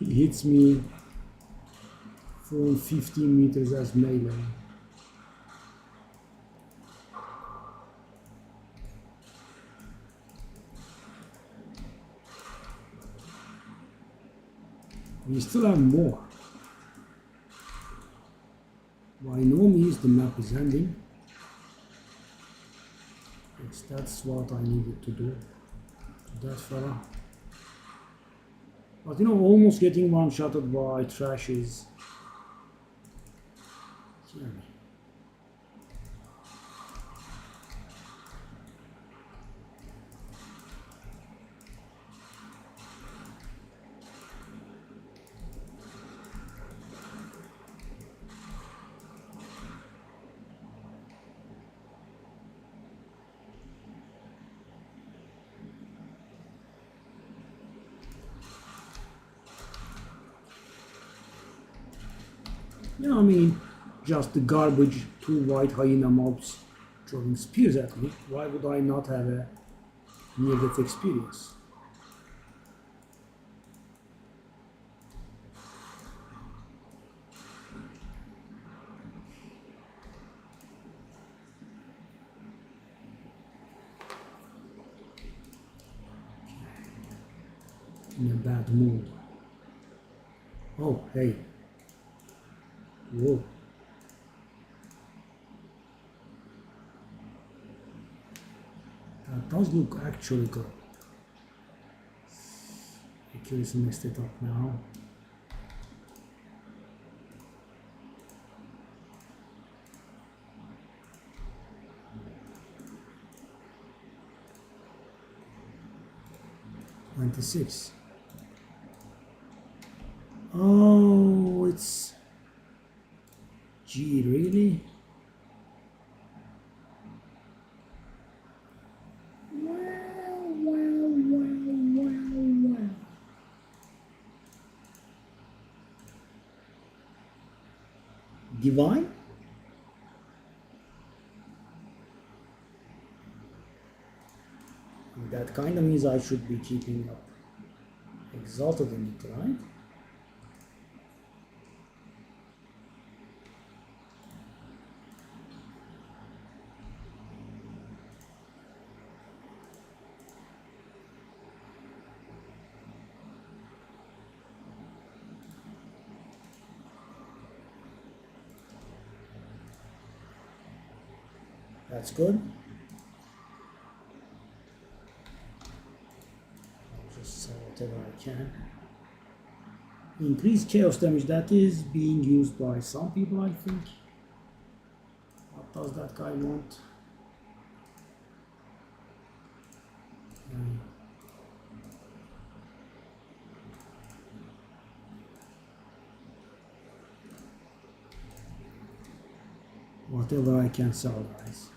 he hits me from 15 meters as melee. We still have more. By no means the map is ending. Yes, that's what I needed to do to that fella. But you know, almost getting one-shotted by trash is scary. You know, I mean, just the garbage, two white hyena mobs throwing spears at me. Why would I not have a near-death experience? In a bad mood. Oh, hey. Whoa. That does look actually good. Accuracy messed it up now. $26. Oh, it's... Gee, really? Well. Divine? That kind of means I should be keeping up Exalted in it, right? That's good. I'll just sell whatever I can. Increased chaos damage, that is being used by some people, I think. What does that guy want? Whatever I can sell, guys.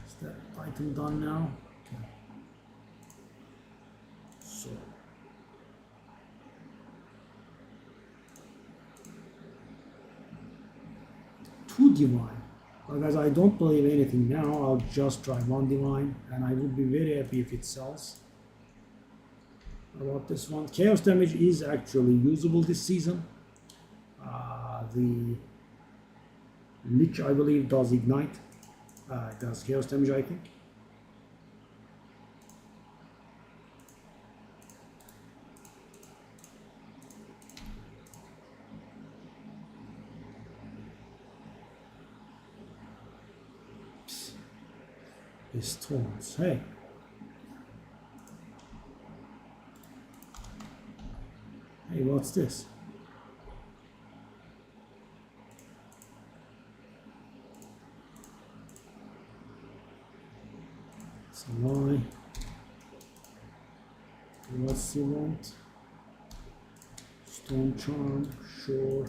Is that item done now? Okay. So. Two divine. Guys, I don't believe anything now. I'll just try one divine, and I would be very happy if it sells. About this one, chaos damage is actually usable this season. The Lich, I believe, does ignite. It does chaos damage, I think. His thorns. Hey. Hey, what's this? It's a lie. What's he want? Stone charm, sure.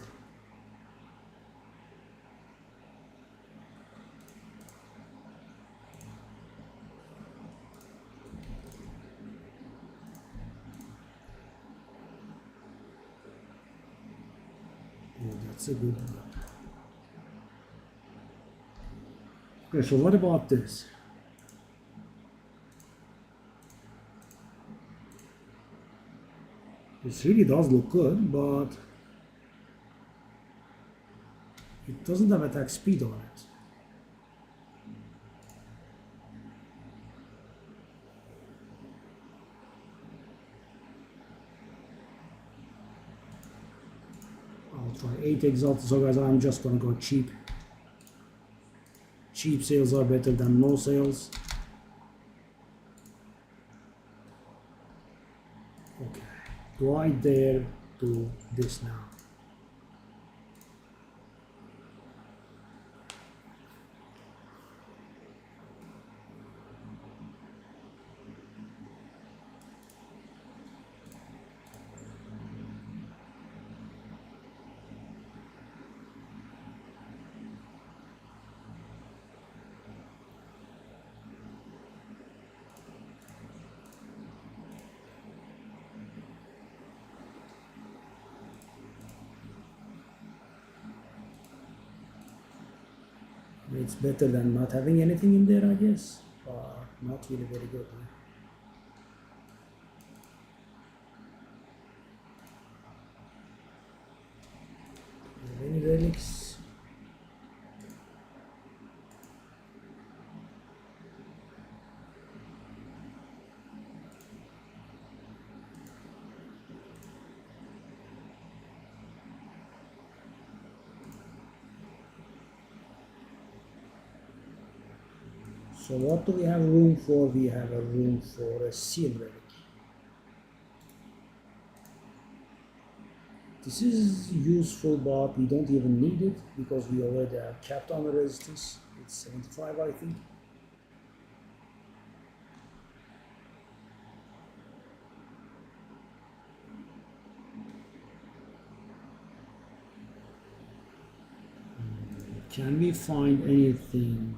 Oh, that's a good one. Okay, so what about this? This really does look good, but it doesn't have attack speed on it. I'll try 8 exalted, so guys, I'm just gonna go cheap. Cheap sales are better than no sales. Okay, do I dare do this now? It's better than not having anything in there, I guess, but not really very good. Huh? Any relics? So what do we have room for? We have a room for a seal relic. This is useful, but we don't even need it because we already have capped on the resistance. It's 75, I think. Can we find anything?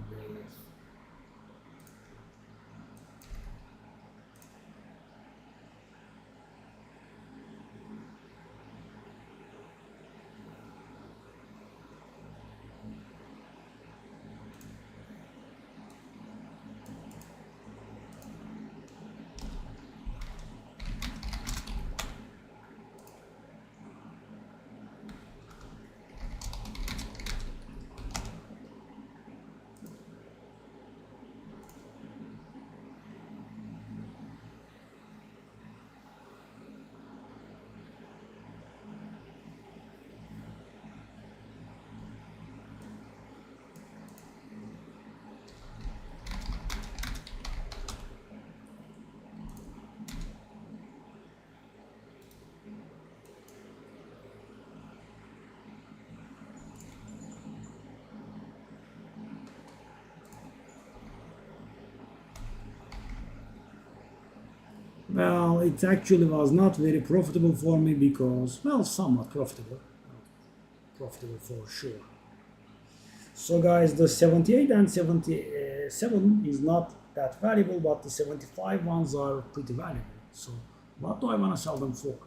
Well, it actually was not very profitable for me because, well, somewhat profitable. Profitable for sure. So guys, the 78 and 77 is not that valuable, but the 75 ones are pretty valuable. So what do I want to sell them for?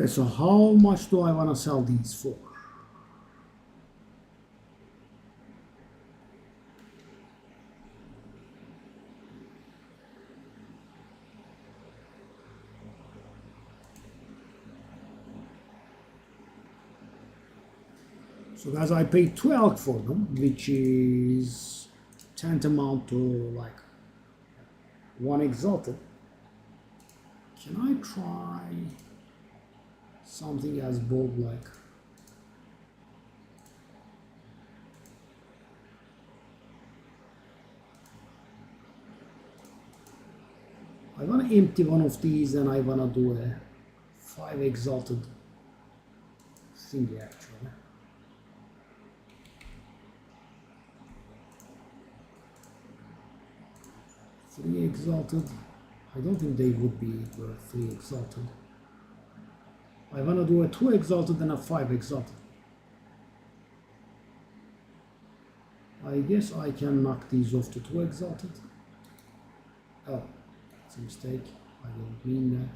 Okay, so how much do I want to sell these for? So guys, I paid 12 for them, which is tantamount to like one exalted. Can I try something as bold like I want to empty one of these and I want to do a 5 exalted thingy actually. 3 exalted. I don't think they would be worth 3 exalted. I want to do a 2 exalted and a 5 exalted. I guess I can knock these off to 2 exalted. Oh, it's a mistake. I didn't mean that.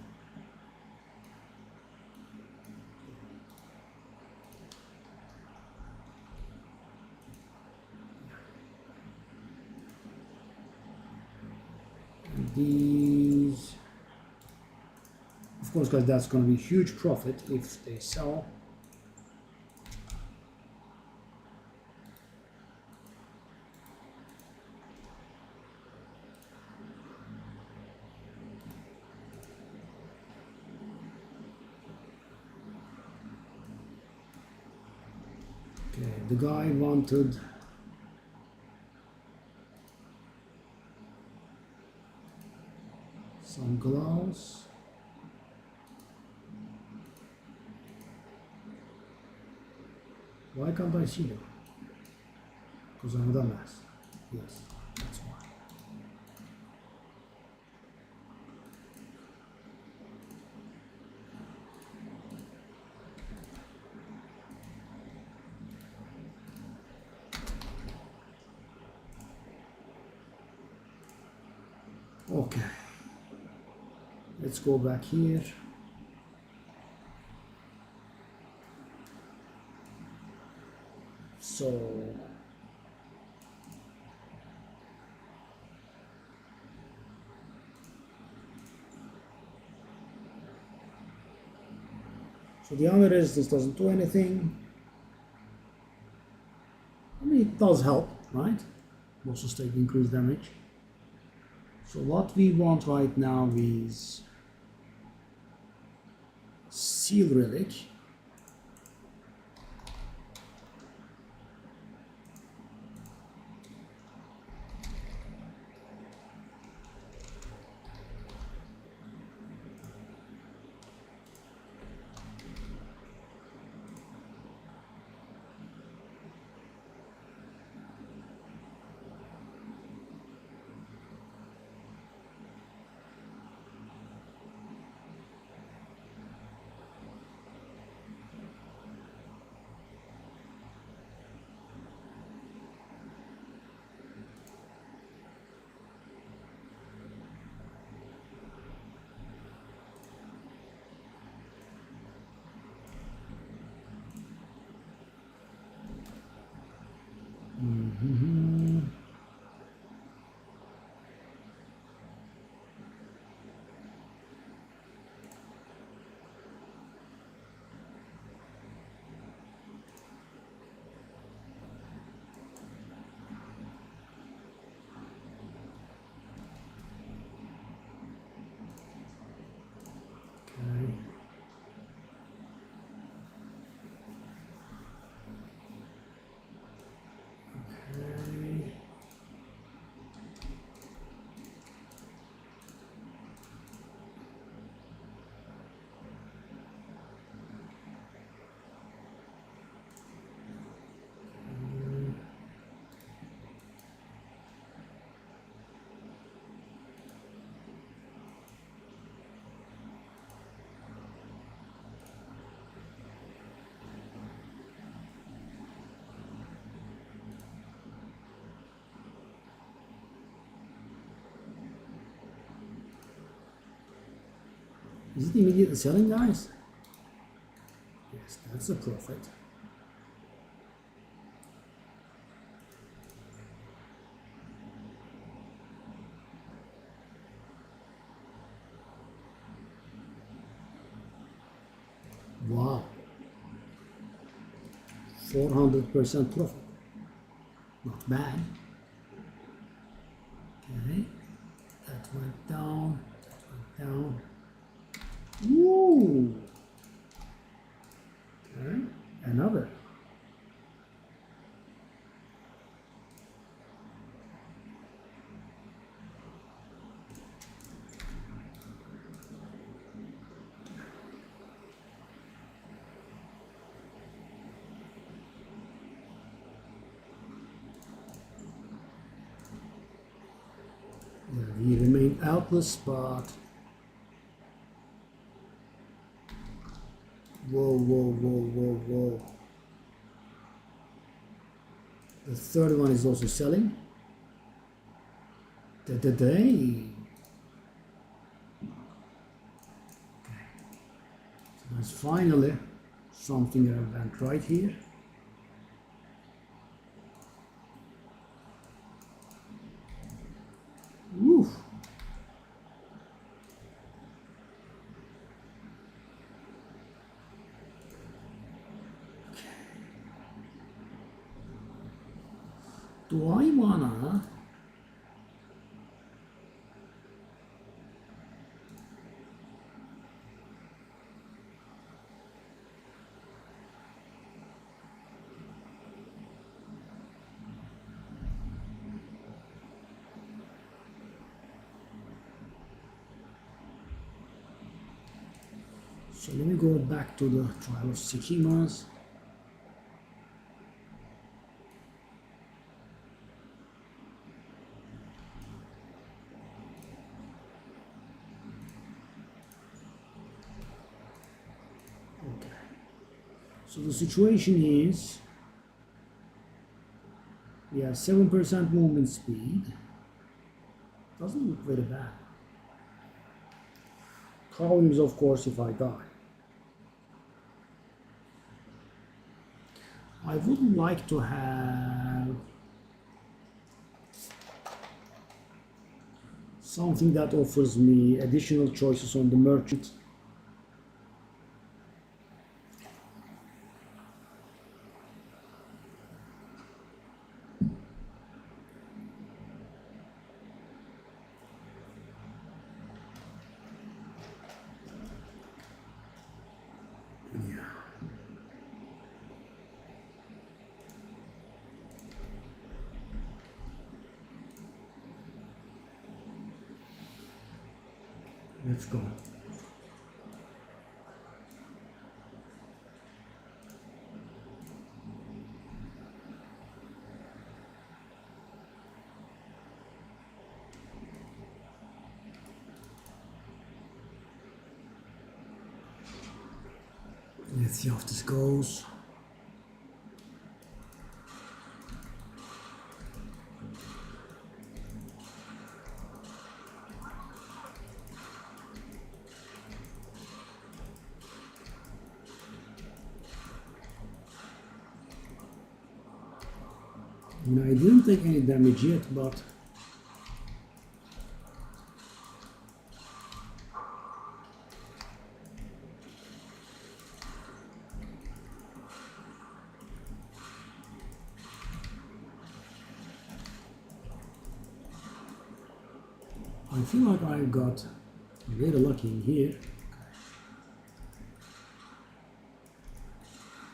And these, of course, guys, that's going to be huge profit if they sell. Okay, the guy wanted some gloves. Why can't I see them? Because I'm a dumbass. Yes, that's why. Okay, let's go back here. So the other resistance doesn't do anything. I mean, it does help, right? Also take increased damage. So what we want right now is Seal Relic. Is it immediately selling, guys? That's a profit. Wow. 400% profit. Not bad. Okay. That went down. That went down. Woo! Okay. Another. We remain helpless, but whoa, whoa, whoa, whoa, whoa. The third one is also selling. Day. Okay. So there's finally something that went right here. Woo. Do I wanna so let me go back to the trial of Sekhemas. So the situation is we have 7% movement speed. Doesn't look very bad. Problem is, of course, if I die. I would like to have something that offers me additional choices on the merchant. Let's go. Let's see how this goes. I didn't take any damage yet, but I feel like I got very lucky in here.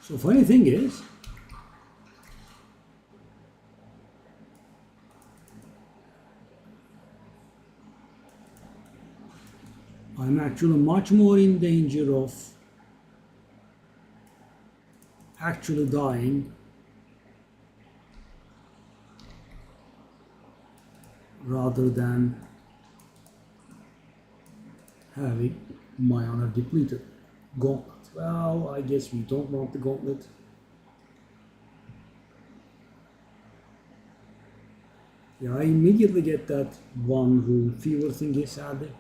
So funny thing is, I'm actually much more in danger of actually dying rather than having my honor depleted. Gauntlet. Well, I guess we don't want the gauntlet. Yeah, I immediately get that one room fever thingy, sadly.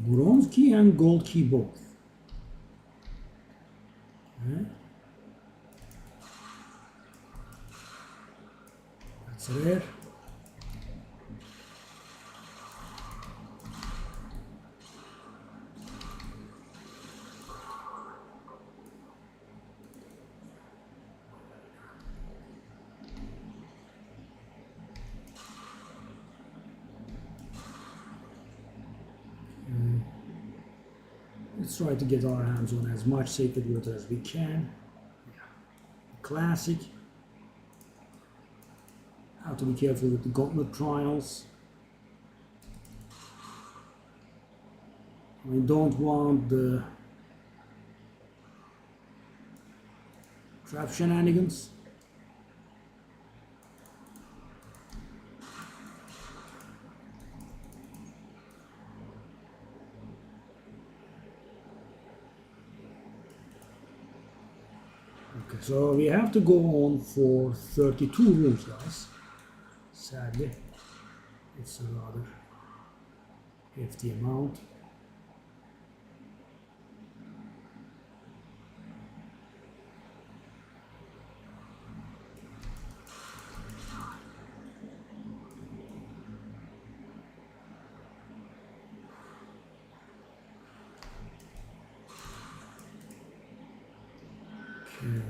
Bronze key and gold key both. Okay. That's rare. Let's try to get our hands on as much sacred water as we can. Classic. Have to be careful with the gauntlet trials. We don't want the trap shenanigans. Okay, so we have to go on for 32 rooms, guys. Sadly, it's a rather hefty amount. Okay.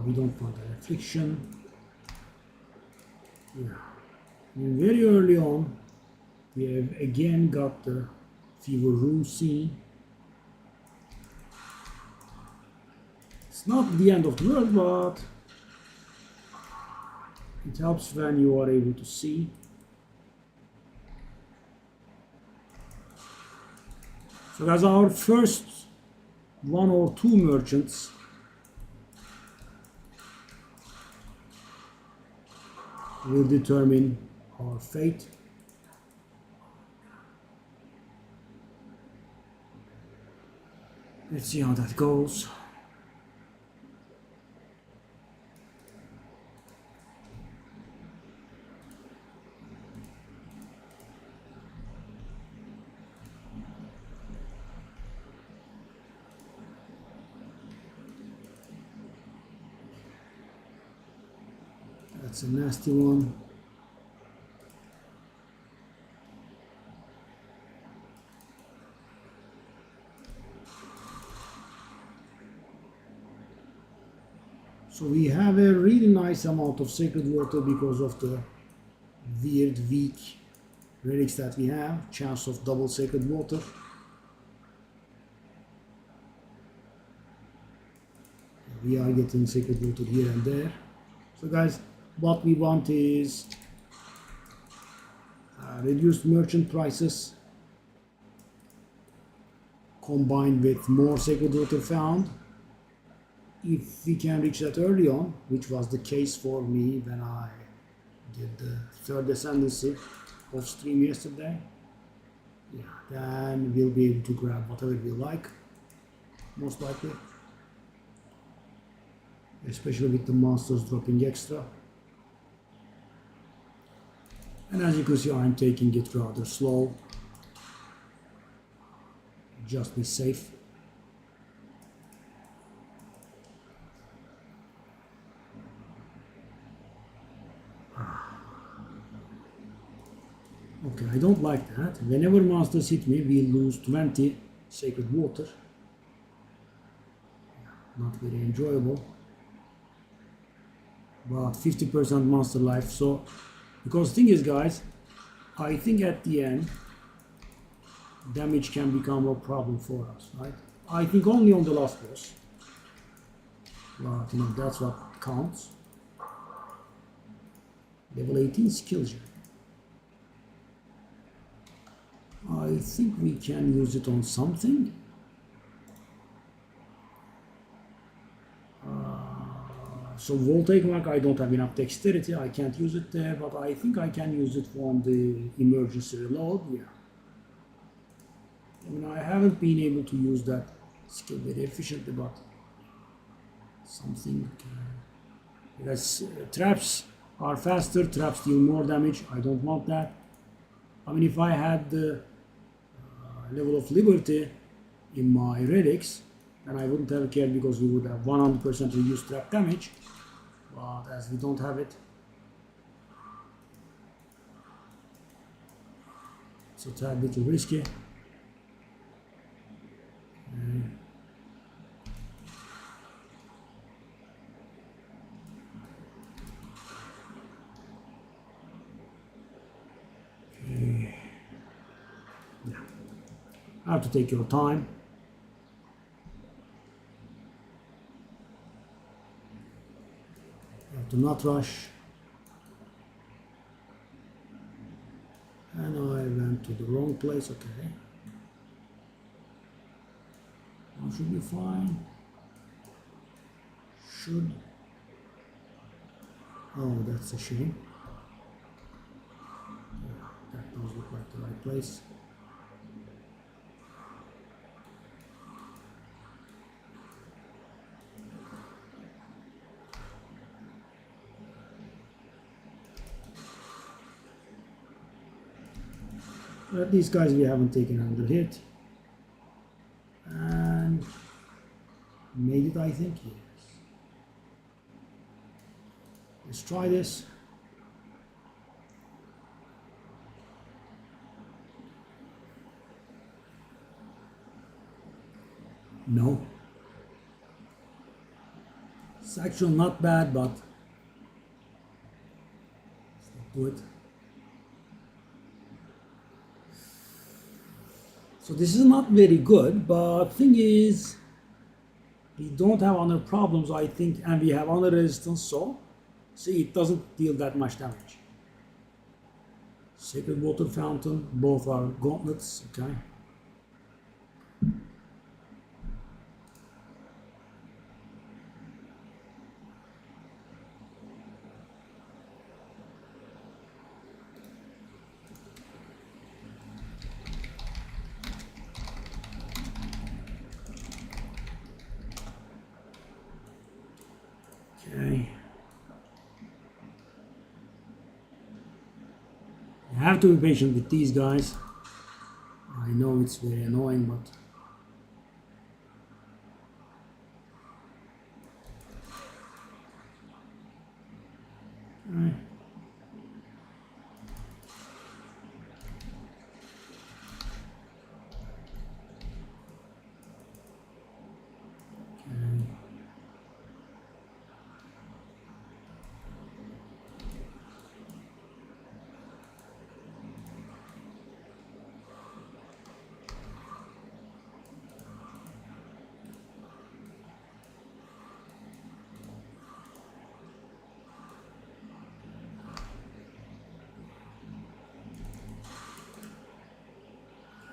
We don't want an affliction. Yeah. And very early on, we have again got the fever room scene. It's not the end of the world, but it helps when you are able to see. So as our first one or two merchants will determine our fate. Let's see how that goes. That's a nasty one. So we have a really nice amount of sacred water because of the weird weak relics that we have. Chance of double sacred water. We are getting sacred water here and there. So guys, what we want is reduced merchant prices combined with more sacred water found. If we can reach that early on, which was the case for me when I did the third Ascendancy off stream yesterday, yeah, then we'll be able to grab whatever we like, most likely. Especially with the monsters dropping extra. And as you can see, I'm taking it rather slow. Just be safe. Okay, I don't like that. Whenever monsters hit me, we lose 20 sacred water. Not very enjoyable. But 50% monster life. So, because the thing is, guys, I think at the end, damage can become a problem for us, right? I think only on the last boss. But, you know, that's what counts. Level 18 skills. I think we can use it on something. So Voltaic Mark, I don't have enough dexterity, I can't use it there, but I think I can use it on the emergency reload, yeah. I mean, I haven't been able to use that skill very efficiently, but something because traps are faster, traps deal more damage. I don't want that. I mean, if I had the level of liberty in my relics, then I wouldn't have cared because we would have 100% reduced trap damage. But as we don't have it, it's a tad bit risky. Have to take your time. You have to not rush. And I went to the wrong place. Okay. I should be fine. Should. Oh, that's a shame. Yeah, that does look like the right place. But these guys we haven't taken under hit. And made it, I think, yes. Let's try this. No. It's actually not bad, but let's not do it. So this is not very good, but thing is, we don't have honor problems, I think, and we have honor resistance, so see, it doesn't deal that much damage. Sacred Water Fountain, both are gauntlets, okay. Okay. You have to be patient with these guys. I know it's very annoying, but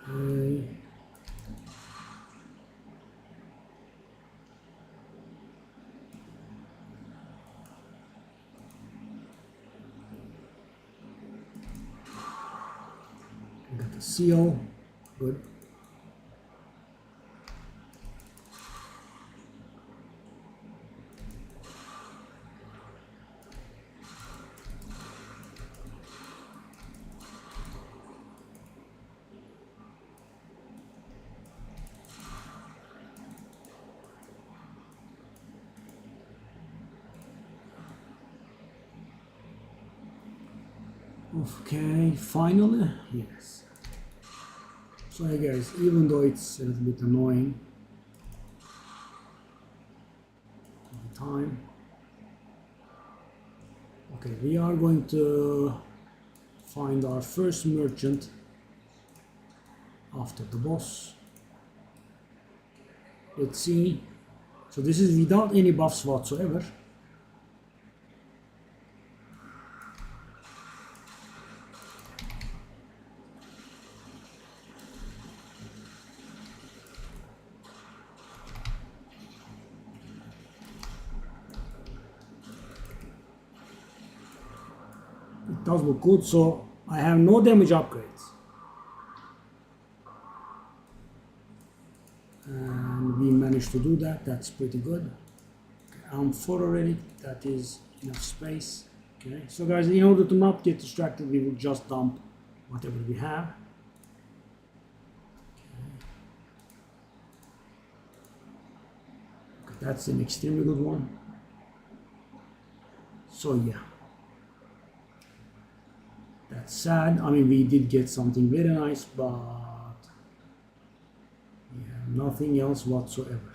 okay. We got the seal, good. Okay, finally, yes. Sorry guys, even though it's a little bit annoying at the time. Okay, we are going to find our first merchant after the boss. Let's see. So this is without any buffs whatsoever. It does look good, so I have no damage upgrades. and we managed to do that. That's pretty good. Okay, I'm full already. That is enough space. Okay, so guys, in order to not get distracted, we will just dump whatever we have. Okay, that's an extremely good one. So yeah, that's sad. I mean, we did get something very nice, but yeah, nothing else whatsoever.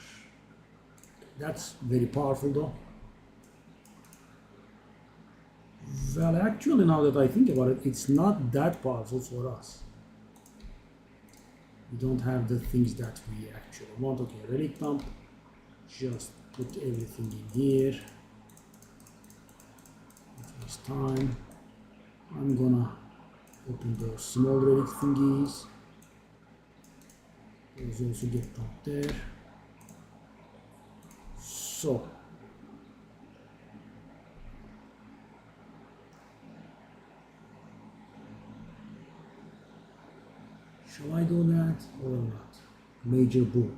That's very powerful though. Well, actually, now that I think about it, it's not that powerful for us. We don't have the things that we actually want. Okay, relic dump. Just put everything in here. This time, I'm gonna open those small relic thingies. Those also get dumped there. So, shall I do that or not? Major boom.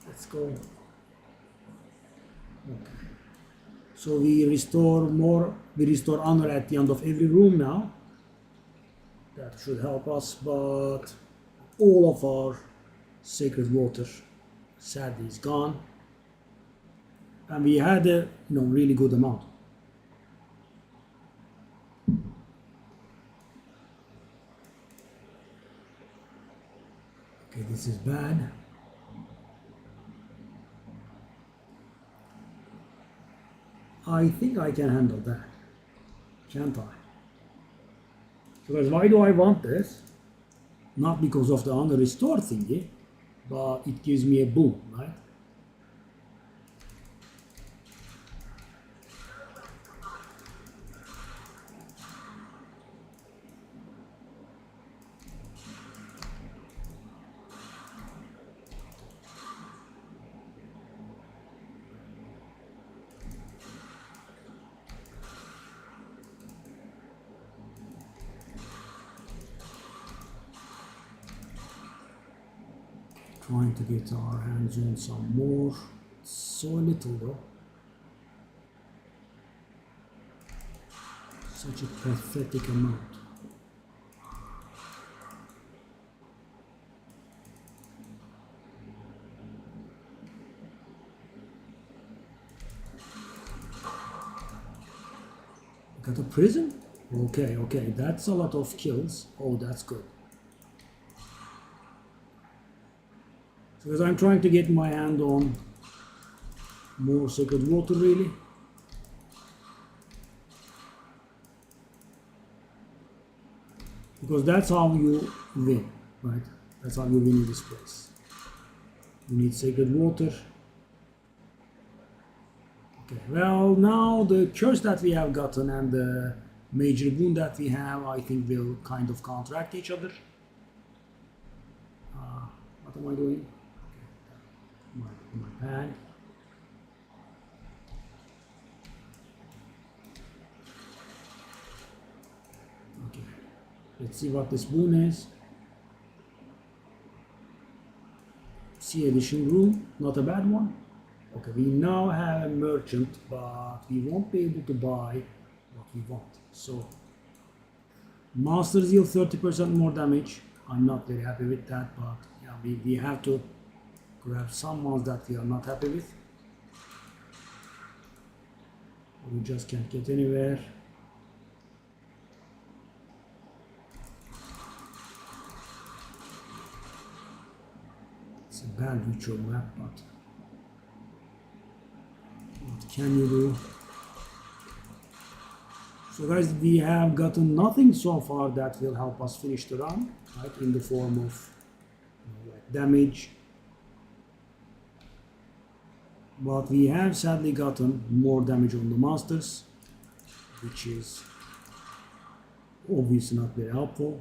Let's go. Okay. So we restore honor at the end of every room now. That should help us, but all of our sacred water sadly is gone. And we had a really good amount. Okay, this is bad. I think I can handle that, can't I? Because why do I want this? Not because of the honor restore thingy, but it gives me a boom, right? Trying to get our hands on some more. So little though. Such a pathetic amount. Got a prison? Okay, okay, that's a lot of kills. Oh, that's good. Because I'm trying to get my hand on more sacred water, really. Because that's how you win, right? That's how you win in this place. You need sacred water. Okay, well, now the curse that we have gotten and the major wound that we have, I think will kind of counteract each other. What am I doing? My pad. Okay, let's see what this boon is. Sea edition room, not a bad one. Okay, we now have a merchant, but we won't be able to buy what we want. So, monsters deal 30% more damage. I'm not very happy with that, but yeah, we have to grab some ones that we are not happy with. We just can't get anywhere. It's a bad ritual map, but what can you do? So guys, we have gotten nothing so far that will help us finish the run, right? In the form of like damage. But we have sadly gotten more damage on the monsters, which is obviously not very helpful.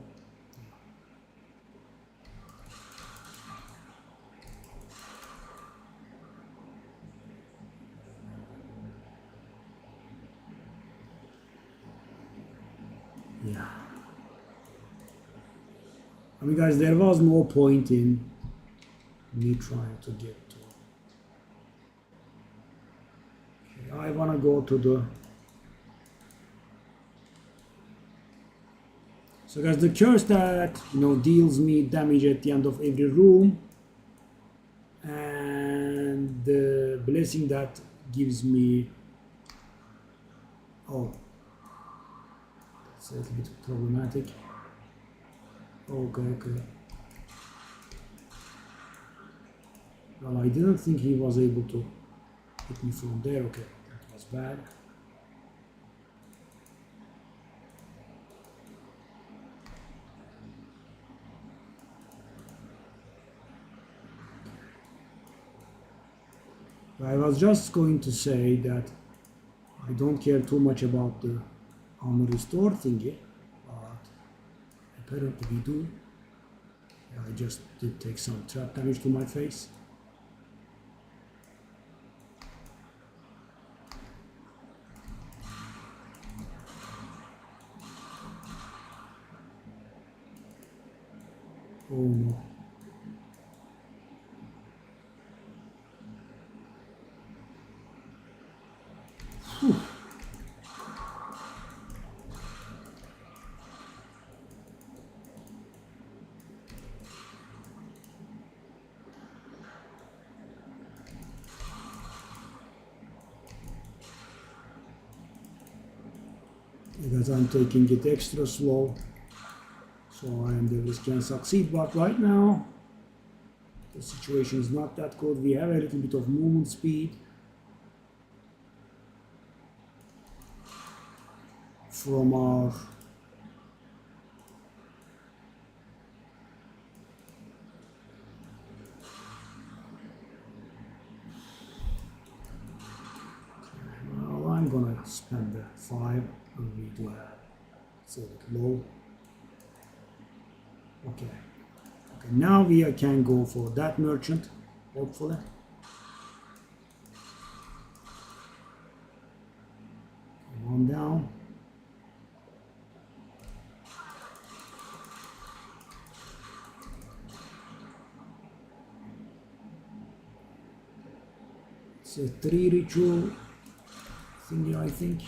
Yeah. I mean, guys, there was no point in me trying to get to. Okay, I want to go to the. So, guys, the curse that deals me damage at the end of every room, and the blessing that gives me. Oh, that's a little bit problematic. Okay. Well, I didn't think he was able to hit me from there. Okay, that was bad. I was just going to say that I don't care too much about the armor restore thingy, but apparently we do. Yeah, I just did take some trap damage to my face. Oh no. Whew. Because I'm taking it extra slow, so I am the risk can succeed, but right now the situation is not that good. We have a little bit of movement speed from our well, I'm gonna spend the 5 and we do have set it low. Okay, now we can go for that merchant, hopefully. Come on down. It's a 3 ritual thingy, I think.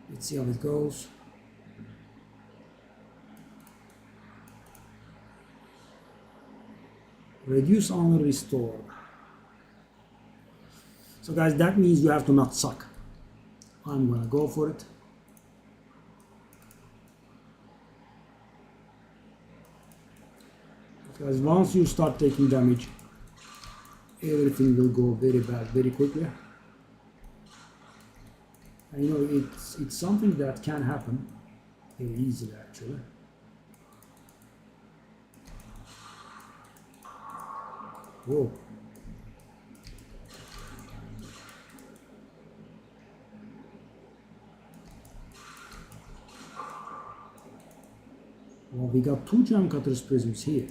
Let's see how it goes. Reduce honor restore. So guys, that means you have to not suck. I'm gonna go for it. Because once you start taking damage, everything will go very bad very quickly. And it's something that can happen very easily actually. Whoa. Well, we got 2 Gem Cutter's Prisms here.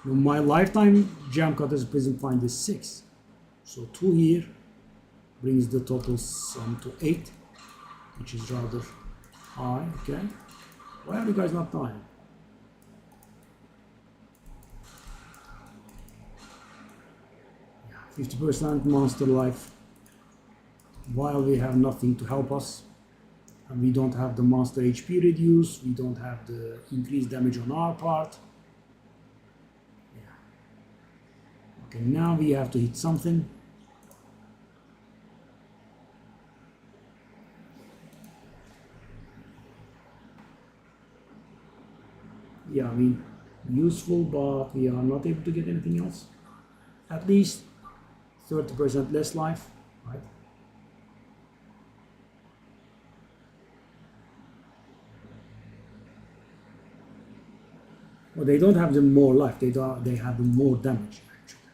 Now, my lifetime Gem Cutter's Prism find is 6. So 2 here brings the total sum to 8, which is rather high, okay? Why are you guys not dying? Yeah, 50% monster life, while we have nothing to help us. And we don't have the monster HP reduce, we don't have the increased damage on our part. Yeah. Okay, now we have to hit something. Yeah, I mean, useful, but we are not able to get anything else. At least 30% less life, right? Well, they don't have the more life, they have the more damage actually.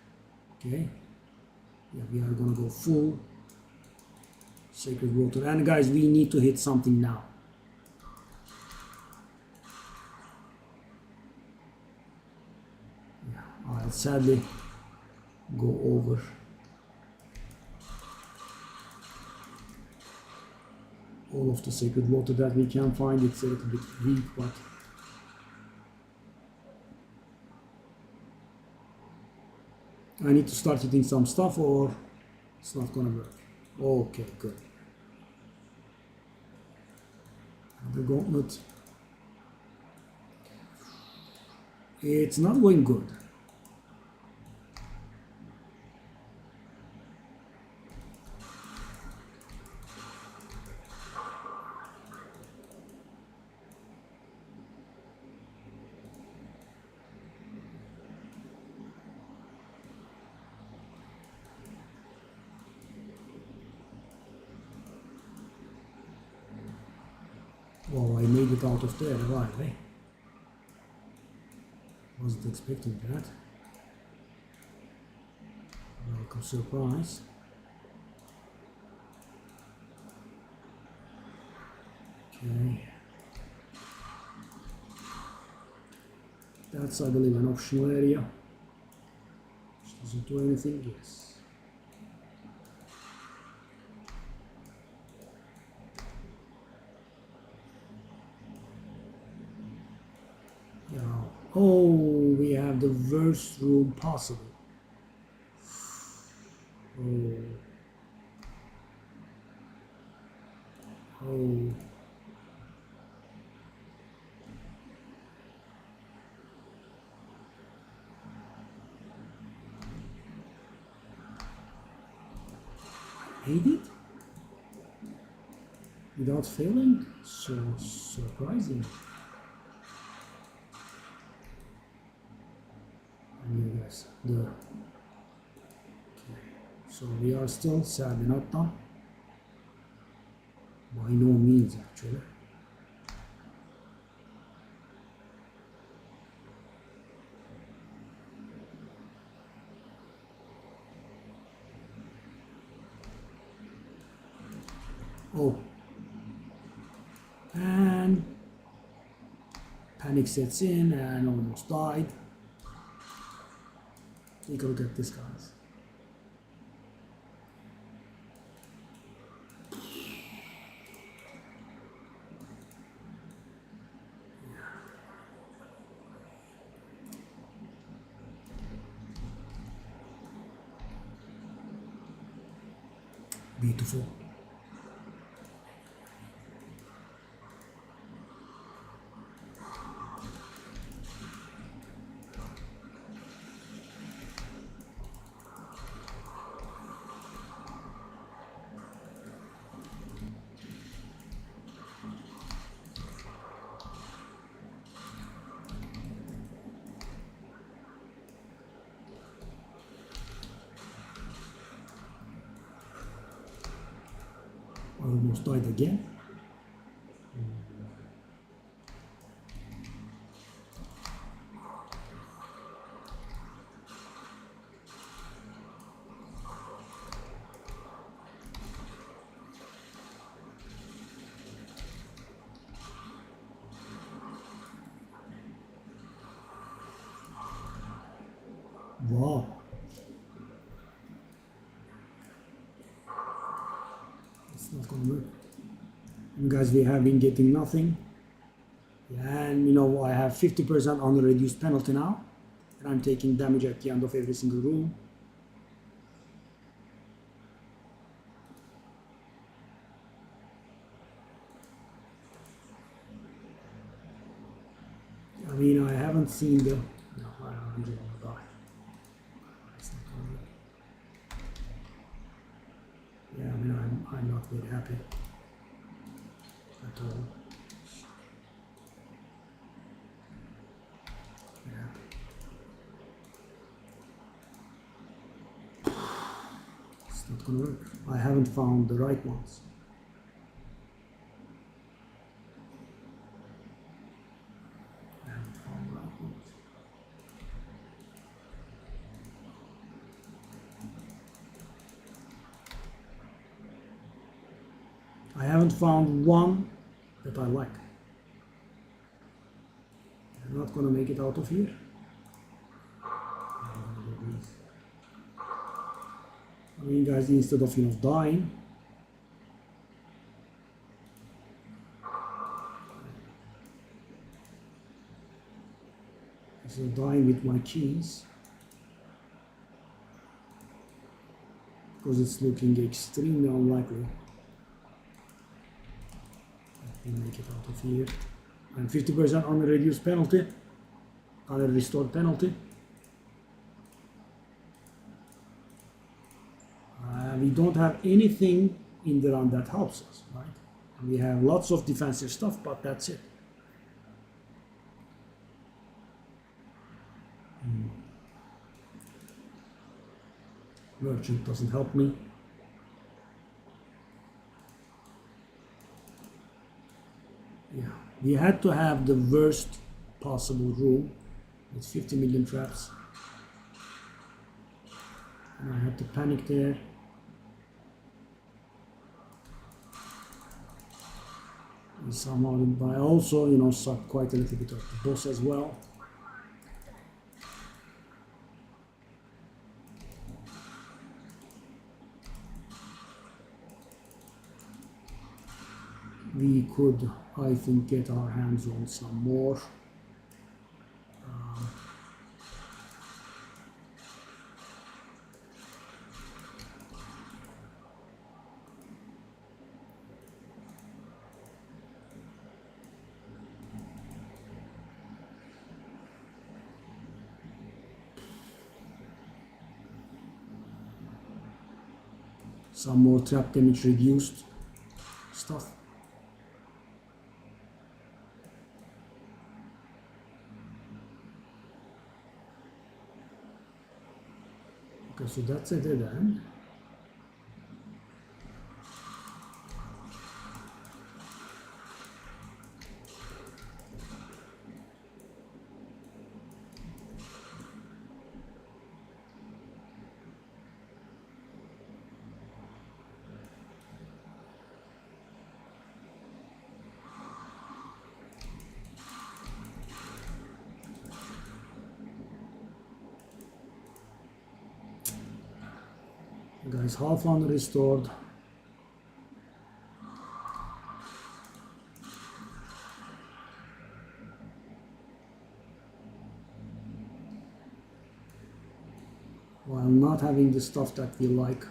Okay? Yeah, we are gonna go full Sacred Water. And guys, we need to hit something now. Yeah, I'll sadly go over. all of the sacred water that we can find. It's a little bit weak, but I need to start eating some stuff or it's not gonna work. Okay, good. The gauntlet. It's not going good. Oh, I made it out of there, right? Eh? Wasn't expecting that. Welcome surprise. Okay. That's, I believe, an optional area. Which doesn't do anything, yes. Yeah. Oh, we have the worst room possible. Oh. Oh. Made it? Without failing? So surprising. And yes, okay. So we are still sadly not done. By no means, actually. Oh. And panic sets in and almost died. Take a look at this, guys. Beautiful. I almost died again. Wow. It's not gonna work. And guys, we have been getting nothing. And you know, I have 50% on the reduced penalty now. And I'm taking damage at the end of every single room. I mean, I haven't seen the... No, I'm just gonna die. It's not gonna work. Yeah, I mean, I'm not very happy at all. Yeah. It's not gonna work. I haven't found the right ones. I haven't found the right ones. I haven't found one that I like. I'm not gonna make it out of here. I mean, guys, instead of dying, So dying with my keys because it's looking extremely unlikely. Let me make it out of here. And 50% on a reduced penalty, on a restored penalty. We don't have anything in the run that helps us, right? We have lots of defensive stuff, but that's it. Merchant doesn't help me. Yeah, we had to have the worst possible room with 50 million traps. And I had to panic there. And somehow, but I also, sucked quite a little bit of the boss as well. We could, I think, get our hands on some more. Some more trap damage reduced stuff. Okay, so that's a dead end. Guys, half on restored. While not having the stuff that we like.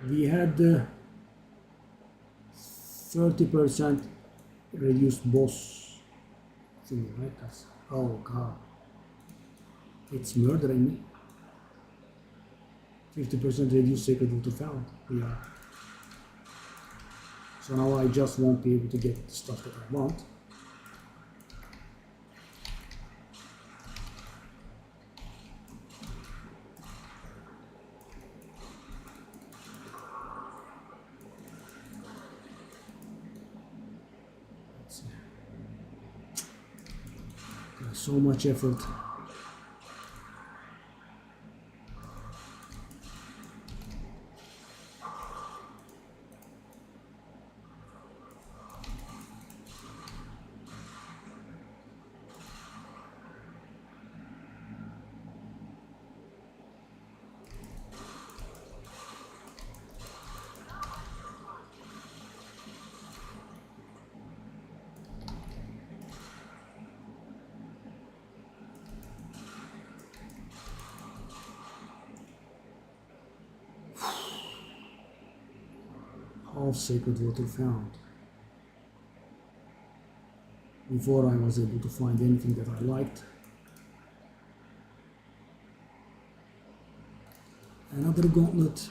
We had the 30% reduced boss thing, right? That's, oh god, it's murdering me. 50% reduced sacred water found. Yeah. So now I just won't be able to get the stuff that I want. So much effort. Half sacred water found. Before I was able to find anything that I liked. Another gauntlet.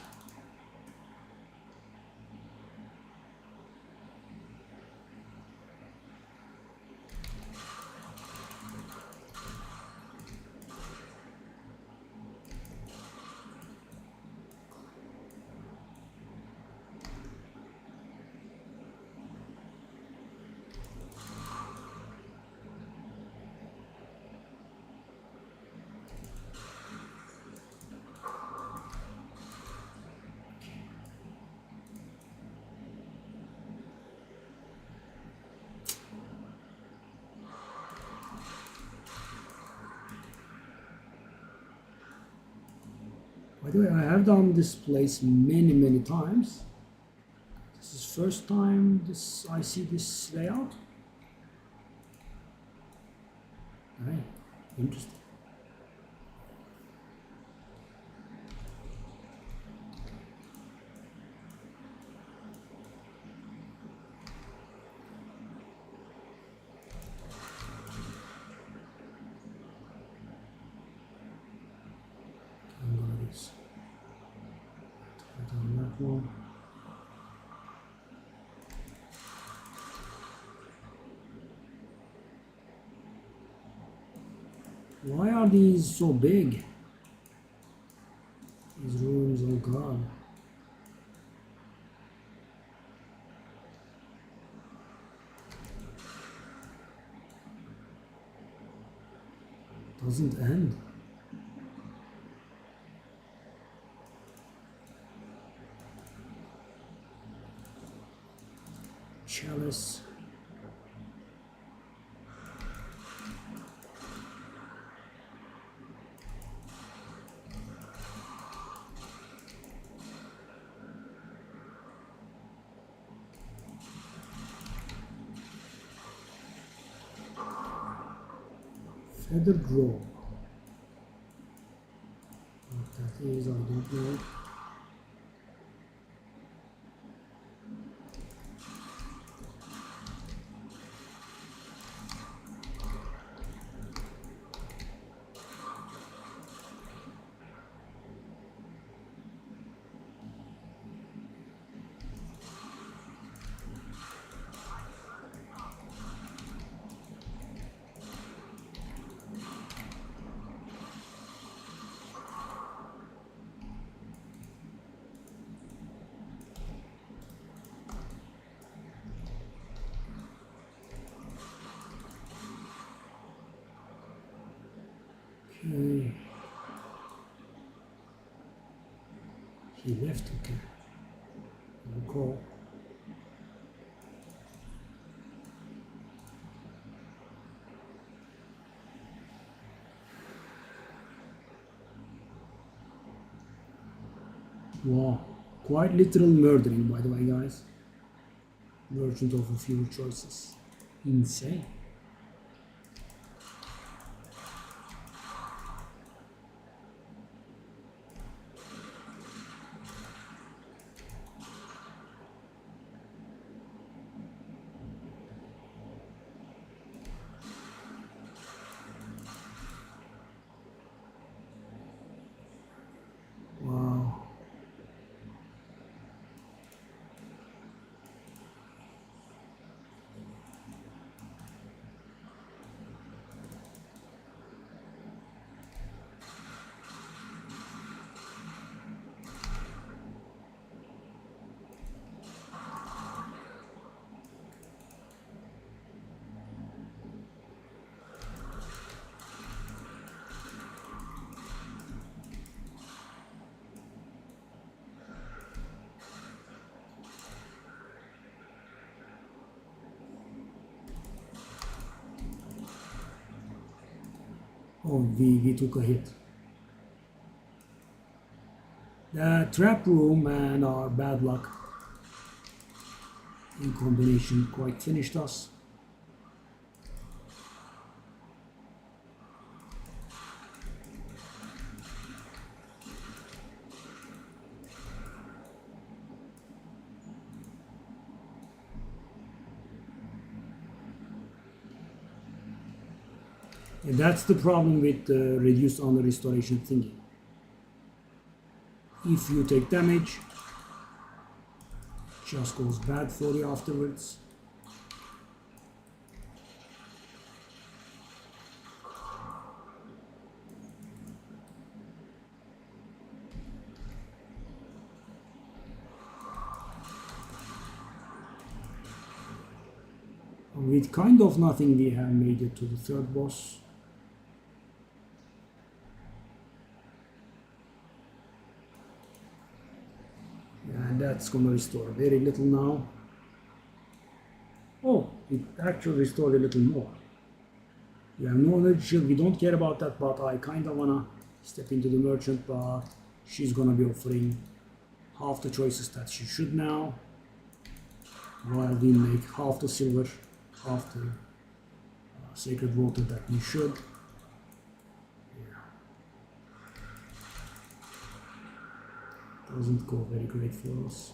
By the way, I have done this place many times. This is first time I see this layout. Right, interesting. I'm gonna just try on that one. Why are these so big? These rooms, oh god. Doesn't end. Chalice. Feather Grove. What that is, I don't know. Okay. He left, okay. No call. Wow, quite literal murdering, by the way, guys. Merchant of a few choices. Insane. Wow. Oh, we took a hit. The trap room and our bad luck in combination quite finished us. And that's the problem with reduced honor restoration thingy. If you take damage, it just goes bad for you afterwards. With kind of nothing, we have made it to the third boss. And that's gonna restore very little now. Oh, it actually restored a little more. We have no energy shield, we don't care about that, but I kinda wanna step into the merchant, but she's gonna be offering half the choices that she should now, while we make half the silver, half the sacred water that we should. Doesn't go very great for us.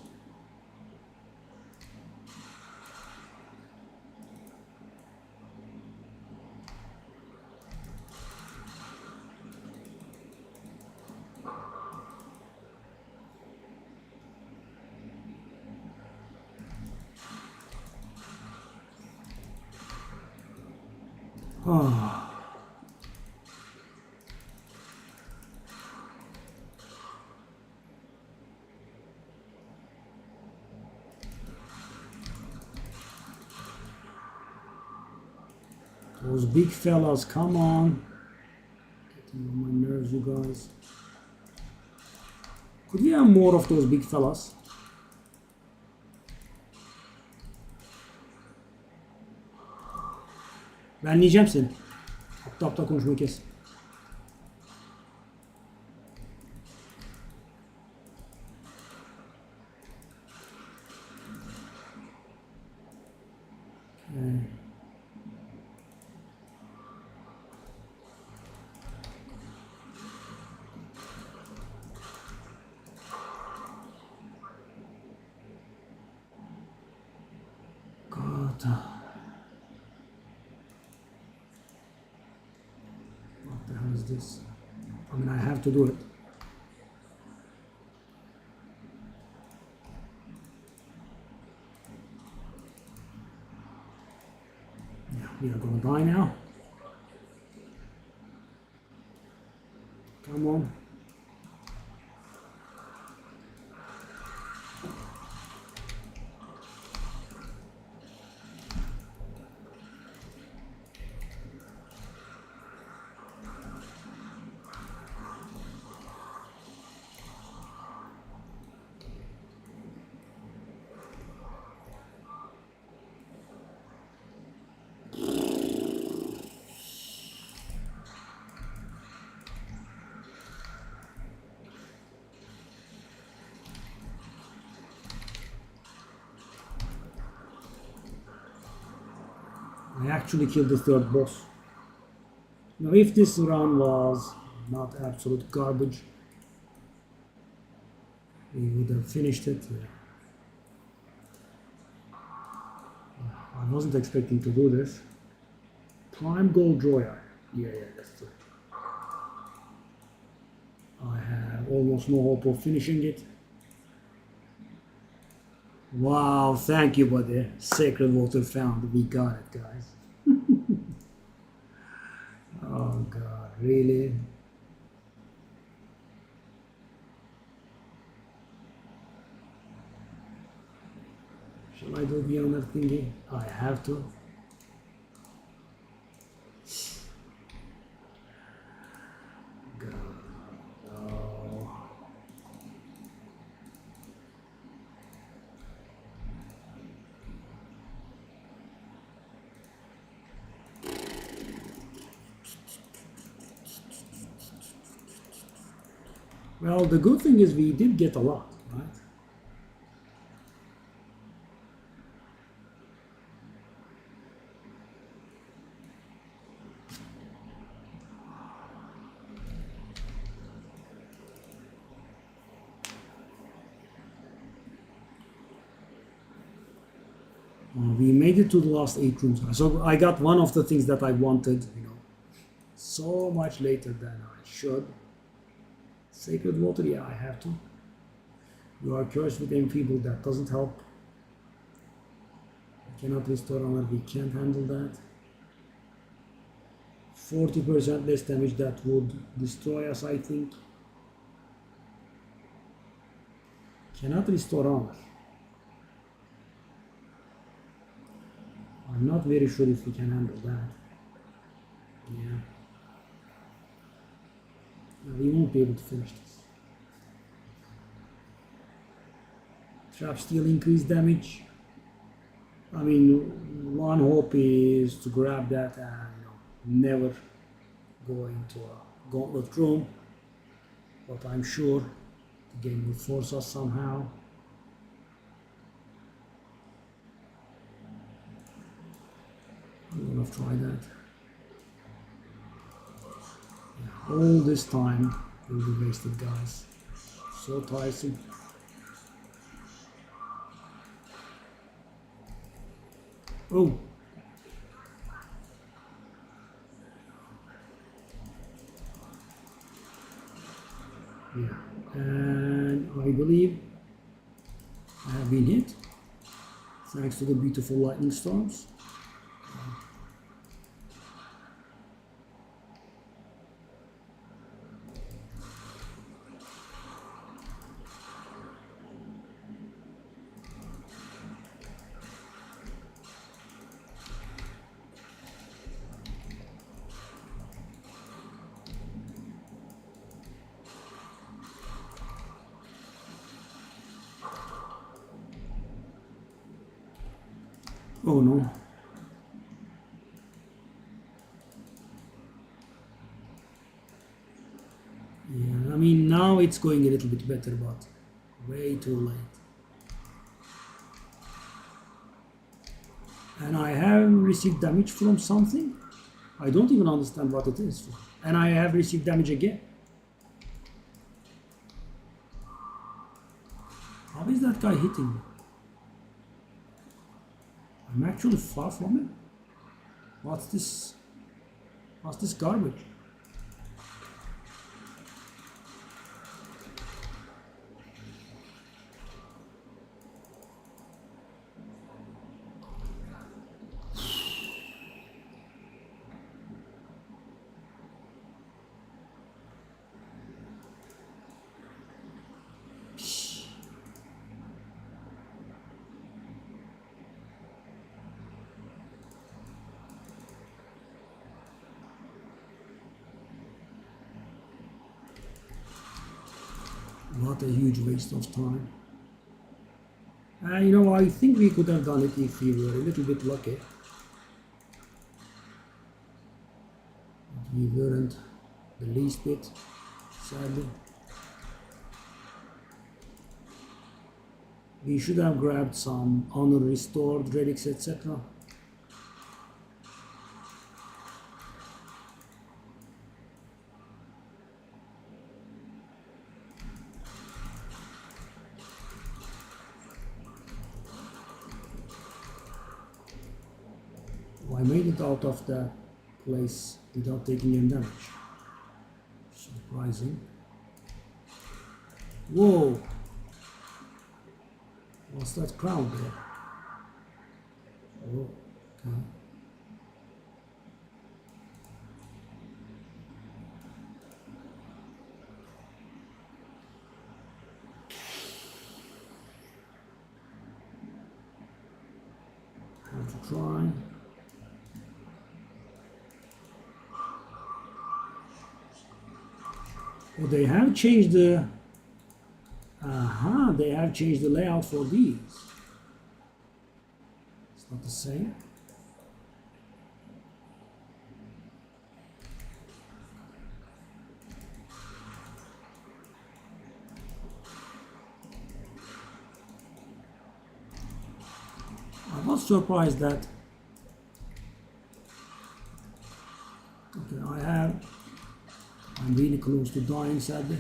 Those big fellas, come on. Getting on my nerves, you guys. Could we have more of those big fellas? Ben yiyeceğim seni. Aptal aptal konuşmayı kes. What the hell is this? I mean, I have to do it. Yeah, we are gonna die now. Come on. I actually killed the third boss. Now if this run was not absolute garbage, we would have finished it. I wasn't expecting to do this. Prime Gold Royal. Yeah, that's it. I have almost no hope of finishing it. Wow, thank you, buddy. Sacred water found. We got it, guys. Oh, God, really? Shall I do the other thingy? I have to. God, no. Well, the good thing is we did get a lot, right? We made it to the last 8 rooms. So I got one of the things that I wanted, so much later than I should. Sacred water, yeah, I have to. You are cursed with enfeebled, that doesn't help. We cannot restore honor, we can't handle that. 40% less damage, that would destroy us, I think. Cannot restore honor. I'm not very sure if we can handle that. Yeah. No, we won't be able to finish this. Trap still increased damage. I mean, one hope is to grab that and never go into a gauntlet room. But I'm sure The game will force us somehow. I'm gonna try that. Yeah, all this time will be wasted, guys. So tiresome. Oh. Yeah, and I believe I have been hit thanks to the beautiful lightning storms. Oh no. Yeah, I mean now it's going a little bit better, but way too late. And I have received damage from something. I don't even understand what it is. And I have received damage again. How is that guy hitting me? I'm actually far from him. What's this? What's this garbage? What a huge waste of time. You know, I think we could have done it if we were a little bit lucky. But we weren't the least bit, sadly. We should have grabbed some honor restored relics, etc. I made it out of the place without taking any damage. Surprising. Whoa! What's that crowd there? Oh, okay. Have to try. Oh, they have changed the... they have changed the layout for these. It's not the same. I was surprised that... Okay, I'm really close to dying, sadly.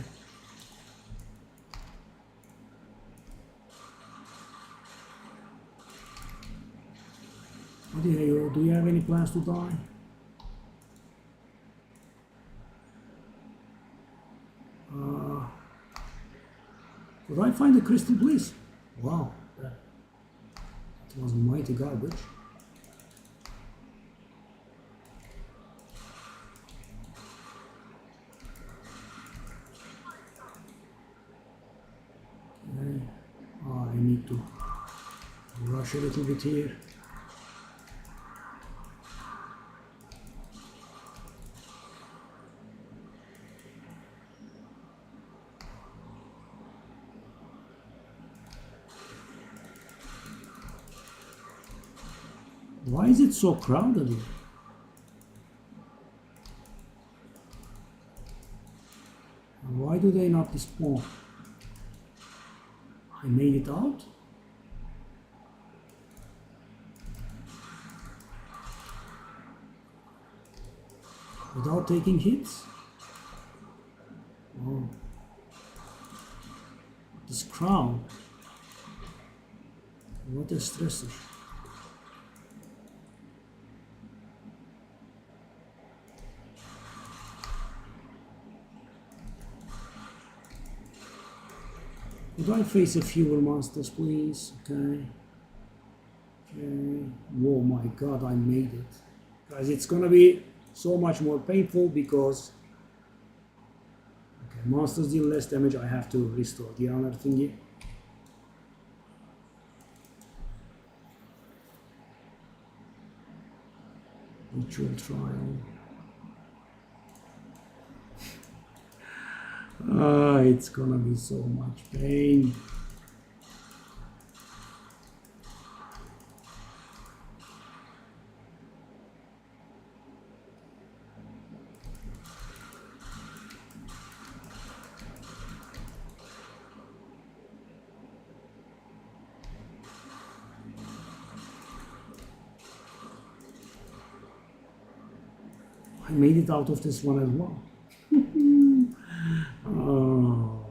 What do you have any plans to die? Could I find the crystal, please? Wow, that was mighty garbage. Okay. I need to rush a little bit here. Why is it so crowded here? And why do they not despawn? made it out. Without taking hits. Oh. This crown. What a stressor. Could I face a fewer monsters, please? Okay. Okay. Whoa, my god, I made it. Guys, it's gonna be so much more painful because okay, monsters deal less damage. I have to restore the honor thingy. Ritual trial. It's gonna be so much pain. I made it out of this one as well. Oh.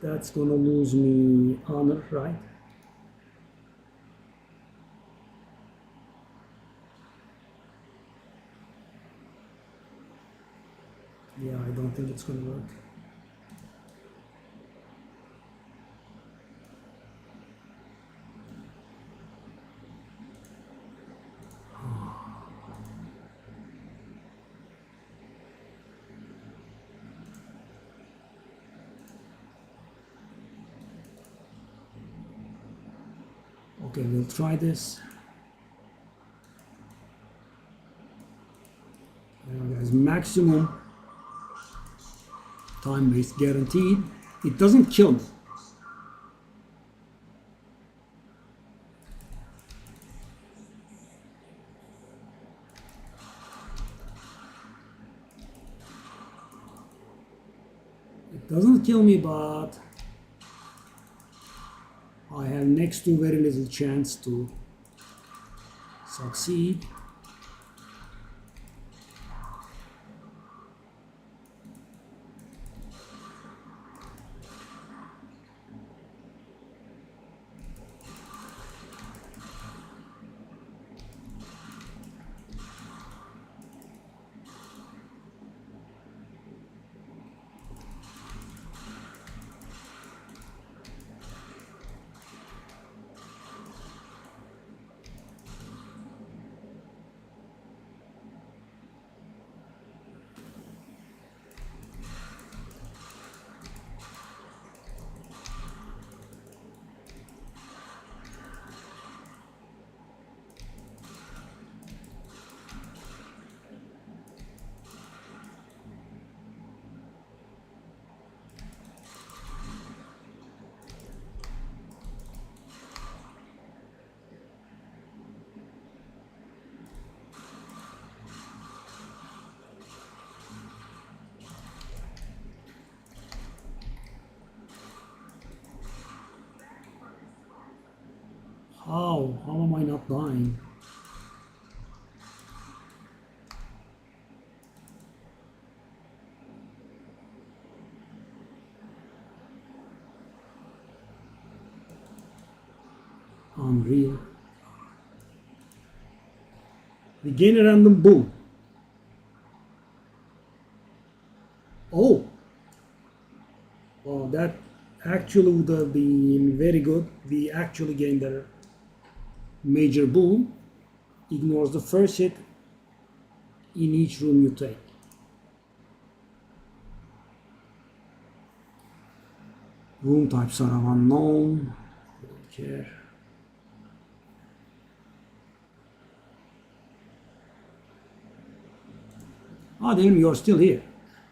That's gonna lose me honor, right? Yeah, I don't think it's gonna work. Okay, we'll try this. Guys, maximum time waste guaranteed. It doesn't kill me. It doesn't kill me, but I have next to very little chance to succeed. How? How am I not dying? Unreal. We gain a random boom. Oh! Well, that actually would have been very good. We actually gained a major boom. Ignores the first hit in each room you take. Room types are unknown. Don't care. Ah, damn, you're still here.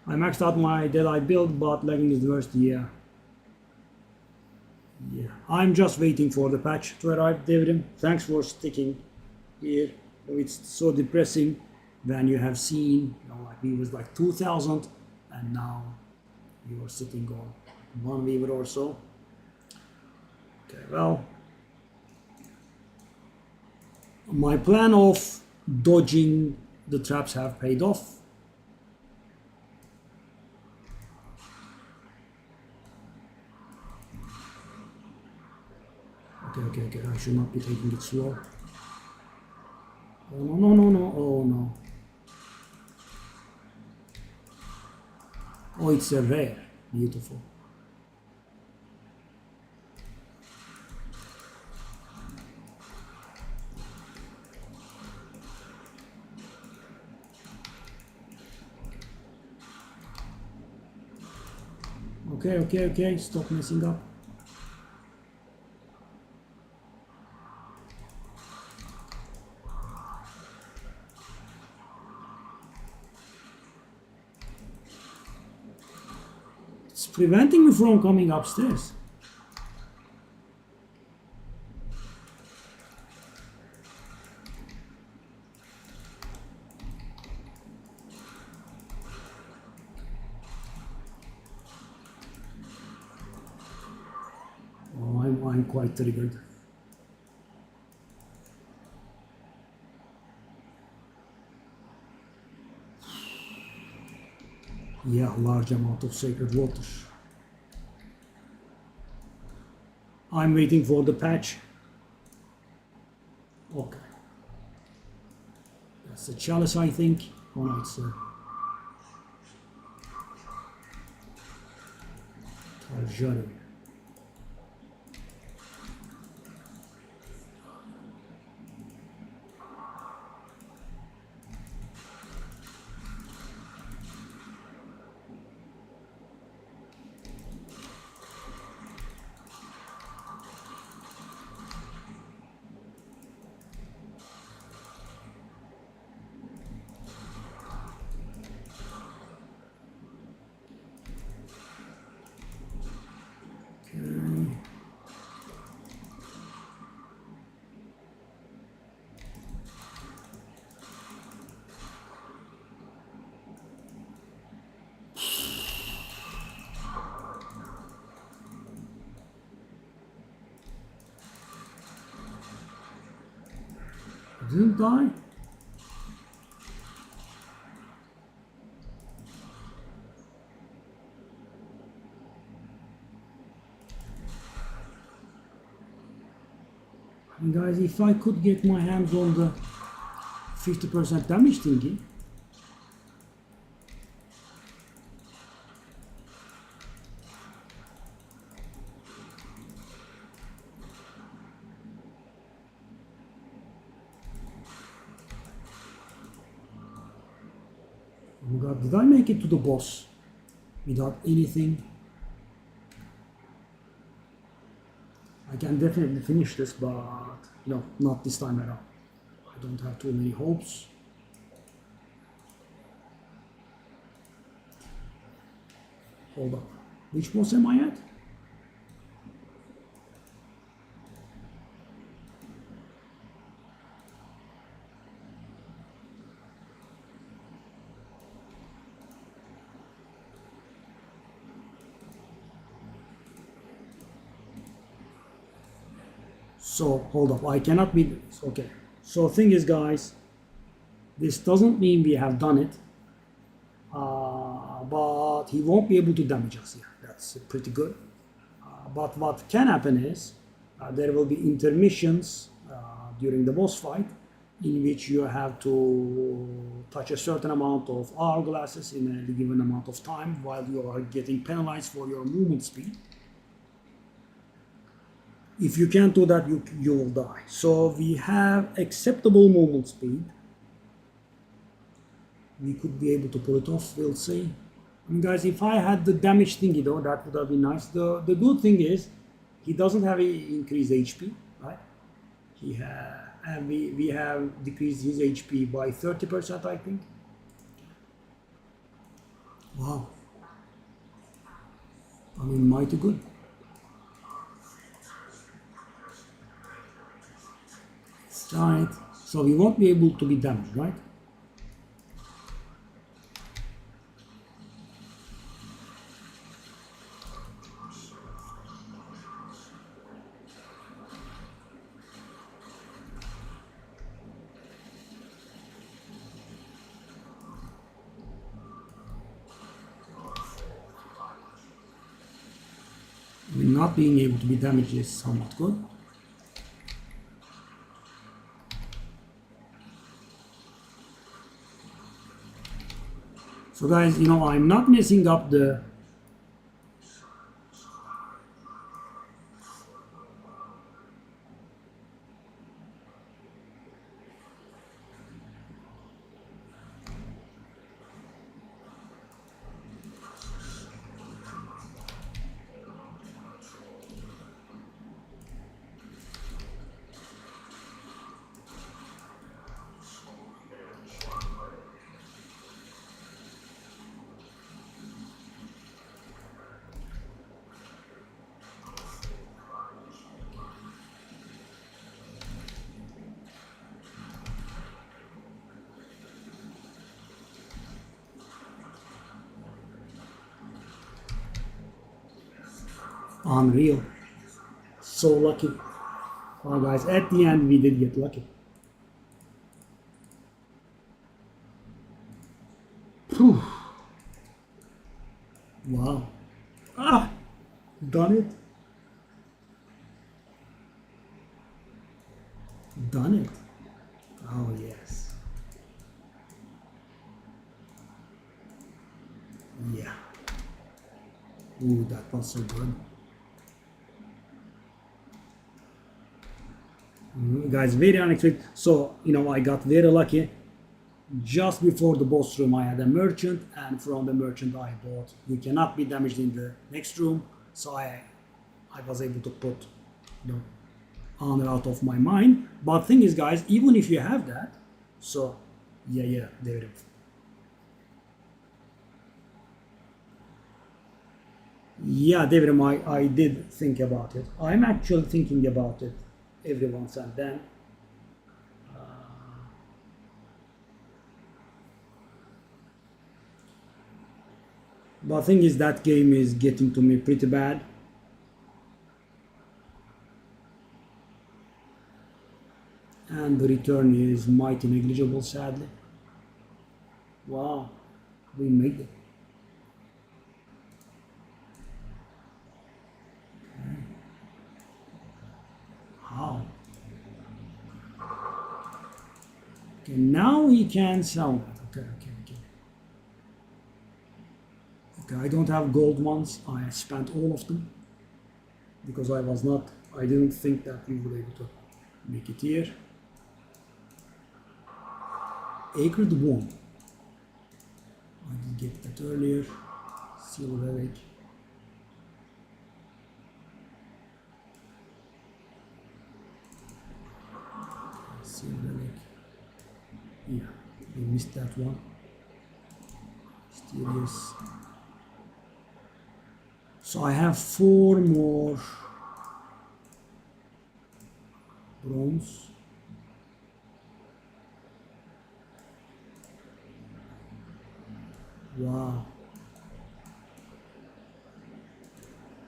I maxed out my Deadeye build, but lagging is the worst. Yeah. Yeah. I'm just waiting for the patch to arrive, Devrim. Thanks for sticking here. It's so depressing when you have seen, like we was like 2000 and now you're sitting on 1 weaver or so. Okay, well, my plan of dodging the traps have paid off. Okay, I should not be taking it slow. Oh no, oh no. Oh, it's a rare. Beautiful. Okay, stop messing up. It's preventing me from coming upstairs. Oh, I'm quite triggered. Yeah, large amount of sacred water. I'm waiting for the patch. Okay. That's a chalice, I think. Oh no, it's a Tarjani. Didn't die? And guys, if I could get my hands on the 50% damage thingy. Oh god, did I make it to the boss without anything? I can definitely finish this, but no, not this time around. I don't have too many hopes. Hold up. Which boss am I at? So, hold up. I cannot be... Okay. So, thing is, guys, this doesn't mean we have done it. But he won't be able to damage us here. That's pretty good. But what can happen is there will be intermissions during the boss fight in which you have to touch a certain amount of hourglasses in a given amount of time while you are getting penalized for your movement speed. If you can't do that, you will die. So we have acceptable movement speed. We could be able to pull it off, we'll see. I mean, guys, if I had the damage thingy though, that would have been nice. The good thing is, he doesn't have increased HP, right? And we have decreased his HP by 30%, I think. Wow. I mean, mighty good. Right. So we won't be able to be damaged, right? Not being able to be damaged is somewhat good. So guys, I'm not messing up the unreal. So lucky. Well, guys, at the end we did get lucky. Whew. Wow. Ah, done it. Done it. Oh yes. Yeah. Ooh, that was so good. Guys, very unexpected. So, I got very lucky. Just before the boss room, I had a merchant, and from the merchant, I bought. You cannot be damaged in the next room. So I was able to put the honor out of my mind. But thing is, guys, even if you have that, so yeah, there it is. Yeah, David, I did think about it. I'm actually thinking about it every once and then. But thing is, that game is getting to me pretty bad. And the return is mighty negligible, sadly. Wow, we made it. How? Okay, now we can sell that. Okay. Okay, I don't have gold ones. I spent all of them because I didn't think that we would be able to make it here. Acred Womb. I did get that earlier. Silver Relic. Silver Relic. Yeah, we missed that one. Mysterious. So I have 4 more bronze. Wow.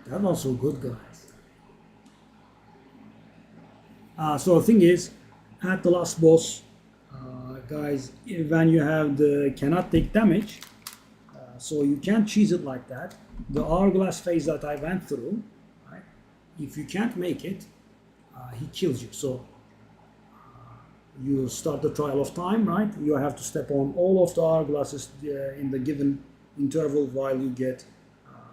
That was so good, guys. So the thing is, at the last boss, guys, when you have the cannot take damage, so you can't cheese it like that. The hourglass phase that I went through, right? If you can't make it, he kills you. So you start the trial of time, right? You have to step on all of the hourglasses in the given interval while you get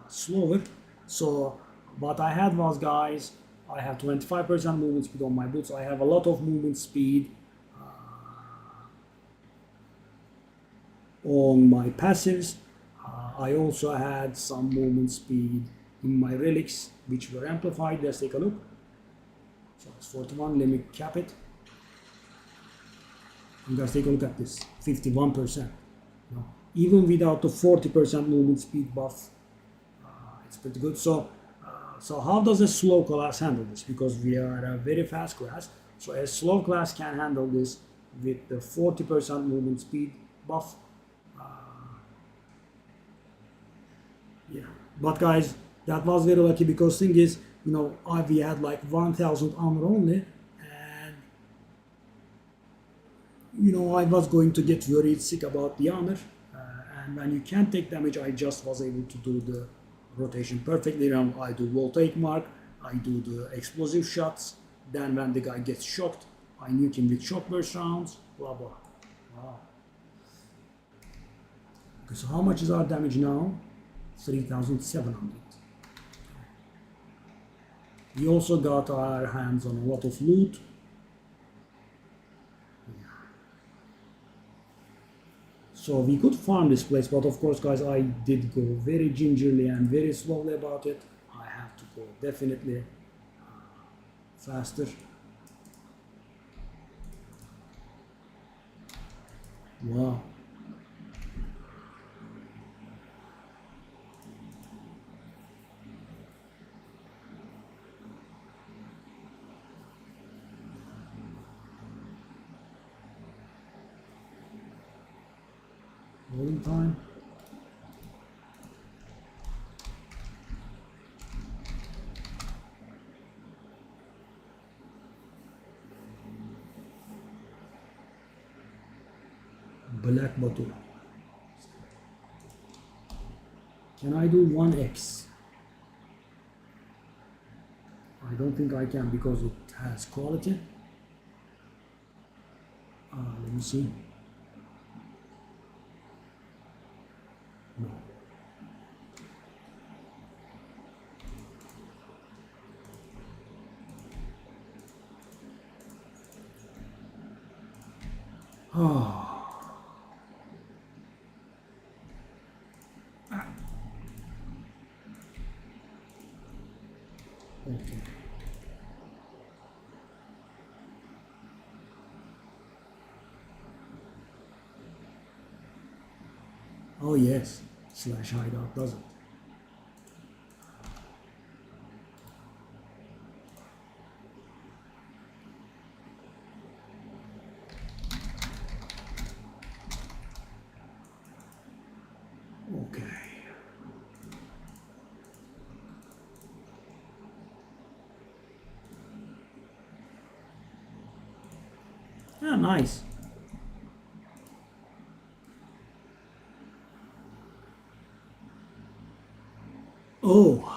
slower. So what I had was, guys, I have 25% movement speed on my boots. I have a lot of movement speed on my passives. I also had some movement speed in my relics, which were amplified. Let's take a look. So it's 41. Let me cap it. And guys, take a look at this. 51%. Even without the 40% movement speed buff, it's pretty good. So how does a slow class handle this? Because we are a very fast class. So a slow class can handle this with the 40% movement speed buff. Yeah, but guys, that was very lucky because thing is, we had like 1000 armor only, and I was going to get worried sick about the armor, and when you can't take damage, I just was able to do the rotation perfectly. I do voltaic mark, I do the explosive shots, then when the guy gets shocked, I nuke him with shock burst rounds, blah blah. Wow. Okay, so how much is our damage now? 3,700. We also got our hands on a lot of loot. So we could farm this place, but of course, guys, I did go very gingerly and very slowly about it. I have to go definitely faster. Wow. Rolling time. Black bottle. Can I do 1x? I don't think I can because it has quality. Let me see. No. Okay. Oh yes, slash hideout does it. Okay. Ah, nice. Oh.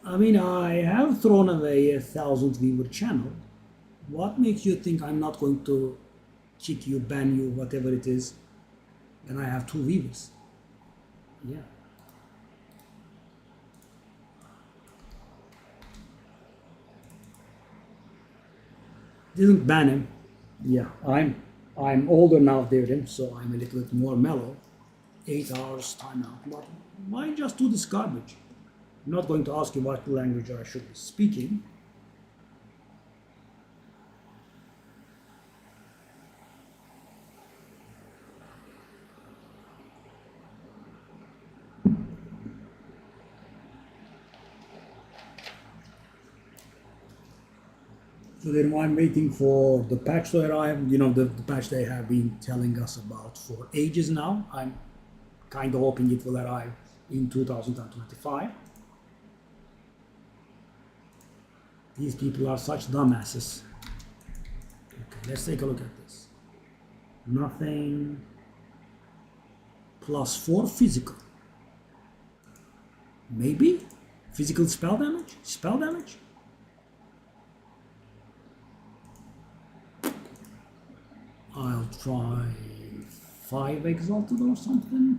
I mean, I have thrown away 1,000 viewer channel. What makes you think I'm not going to kick you, ban you, whatever it is, when I have 2 viewers? Yeah. Didn't ban him. Yeah, I'm older now, Devrim, so I'm a little bit more mellow. 8 hours timeout. But why just do this garbage? I'm not going to ask you what language I should be speaking. So then I'm waiting for the patch to arrive. The patch they have been telling us about for ages now. I'm kind of hoping it will arrive in 2025. These people are such dumbasses. Okay, let's take a look at this. Nothing. +4 physical. Maybe? Physical spell damage? Spell damage? I'll try 5 exalted or something.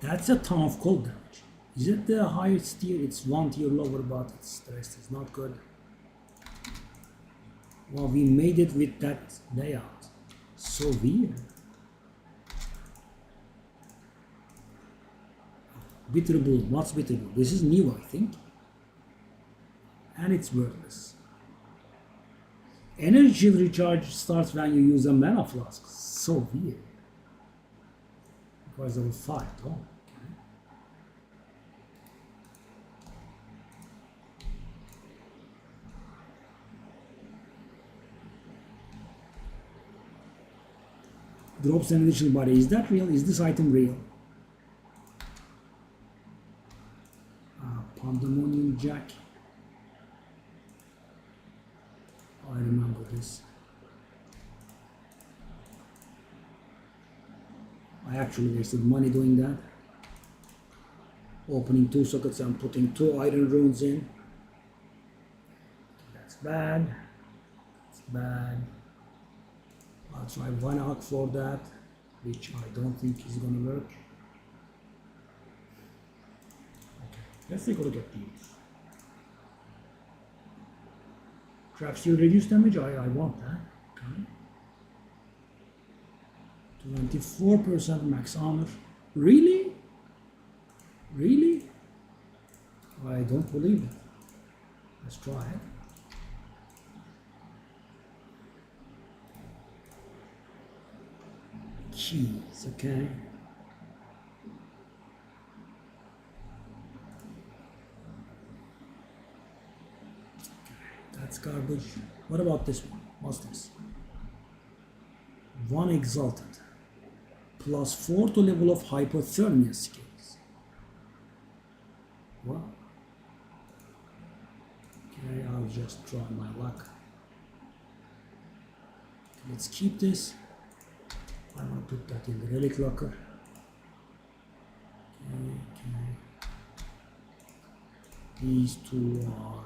That's a ton of cold damage. Is it the highest tier? It's 1 tier lower, but its rest is not good. Well, we made it with that layout. So weird. Bitter bull. What's bitter bull? This is new, I think. And it's worthless. Energy recharge starts when you use a mana flask. So weird. Because of a fight, oh. Drops an additional body. Is that real? Is this item real? Pandemonium Jack. I remember this. I actually wasted money doing that. Opening 2 sockets and putting 2 iron runes in. That's bad. It's bad. I'll try 1 arc for that, which I don't think is gonna work. Okay, let's take a look at these. Trap shield reduce damage, I want that. Okay. 24% max armor. Really? Really? I don't believe it. Let's try it. Keys, okay. That's garbage. What about this one? What's this? 1 exalted. Plus 4 to level of hypothermia skills. Wow. Okay, I'll just try my luck. Let's keep this. I'm gonna put that in the relic locker. Okay. These 2 are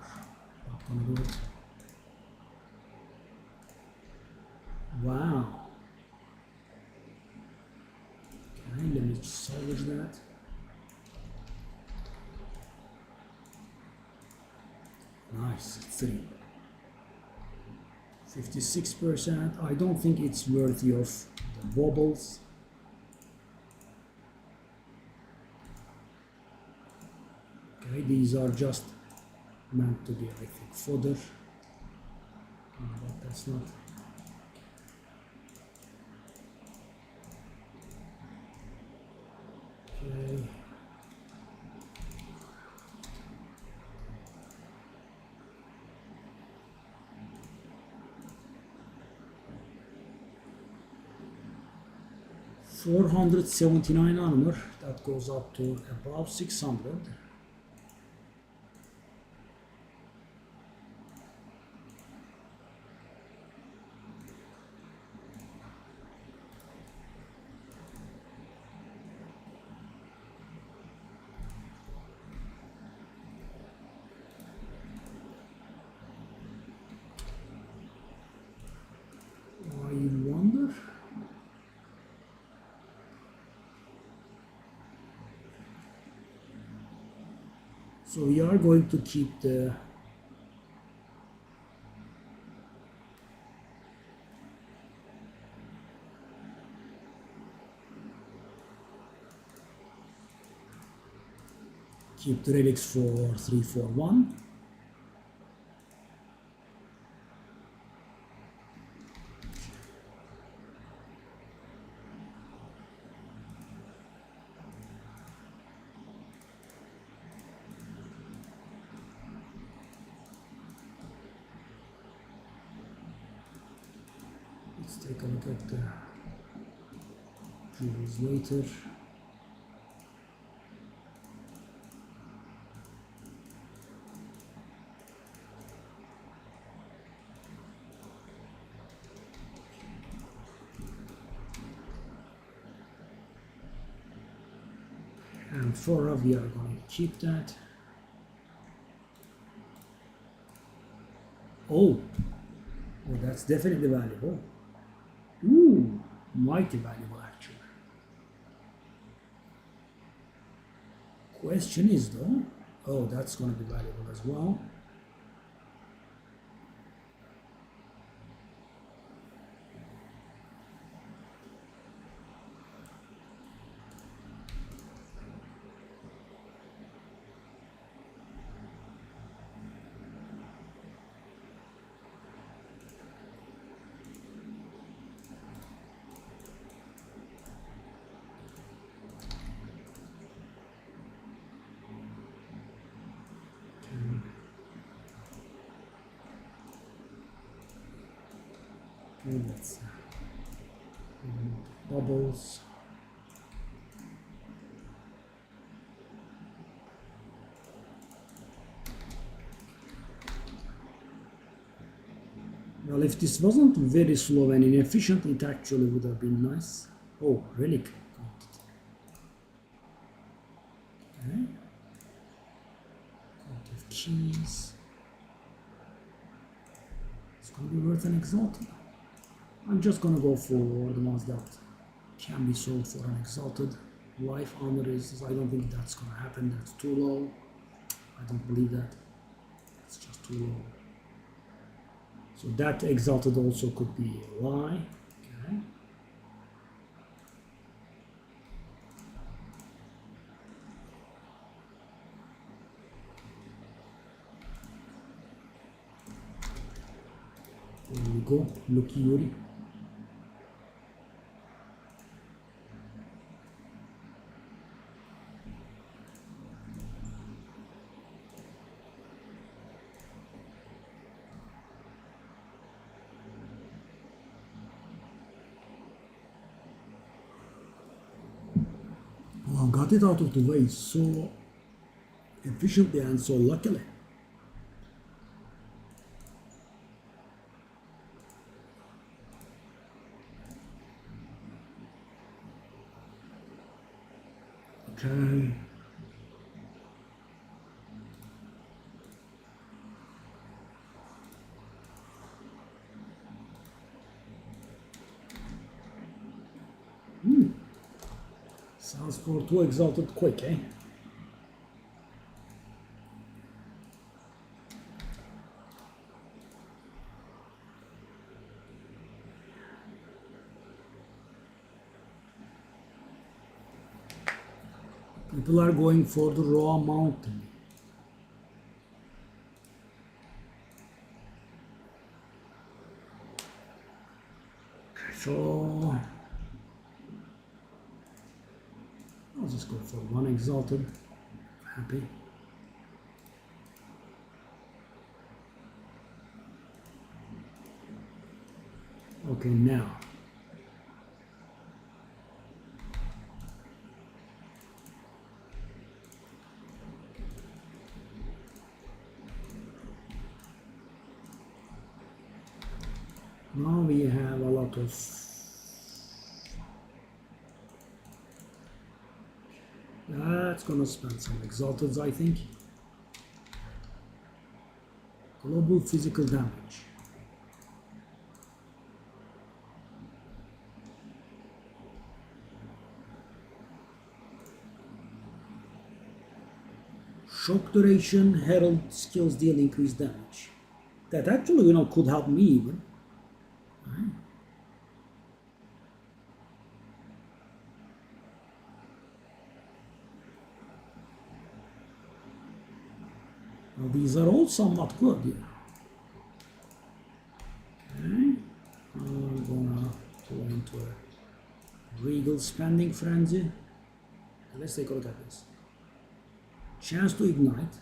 not gonna do it. Wow. Okay, let me salvage that. Nice, 3. 56%. I don't think it's worthy of the baubles. Okay, these are just meant to be, I think, fodder. But that's not. Okay. $479 armor, that goes up to above 600. I wonder. So we are going to keep the relics for 341. Let's take a look at the jewels later. And for we are going to keep that. Oh, that's definitely valuable. Ooh, mighty valuable actually. Question is though, oh, that's going to be valuable as well. Okay, let's bubbles. Well, if this wasn't very slow and inefficient, it actually would have been nice. Oh, relic. Okay. Of keys. It's going to be worth an exalted. I'm just going to go for the ones that can be sold for an exalted. Life honor is, I don't think that's going to happen. That's too low. I don't believe that. It's just too low. So that exalted also could be a lie. Okay. There we go. Lucky Yuri. Well, got it out of the way so efficiently and so luckily. Okay. Sounds for two exalted quick, eh? People are going for the raw mountain. So I'll just go for one exalted. Happy. Okay, now. Now we have a lot of that's gonna spend some exalteds, I think. Global physical damage. Shock duration, herald skills deal increased damage. That actually, could help me even. Right. Well, these are all somewhat good, yeah. Okay. I'm gonna go into a regal spending frenzy. Let's take a look at this. Chance to ignite.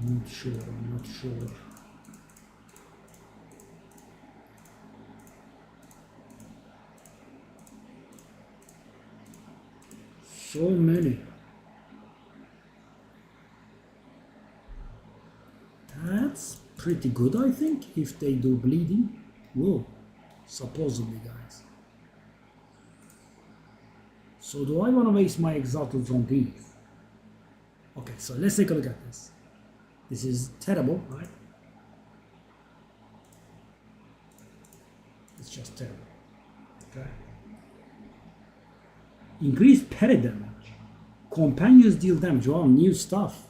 I'm not sure. So many. That's pretty good, I think, if they do bleeding. Whoa, supposedly, guys. So do I want to waste my exalted on these? Okay, so let's take a look at this. This is terrible, right? It's just terrible. Okay. Increased parry damage. Companions deal damage. Wow, new stuff.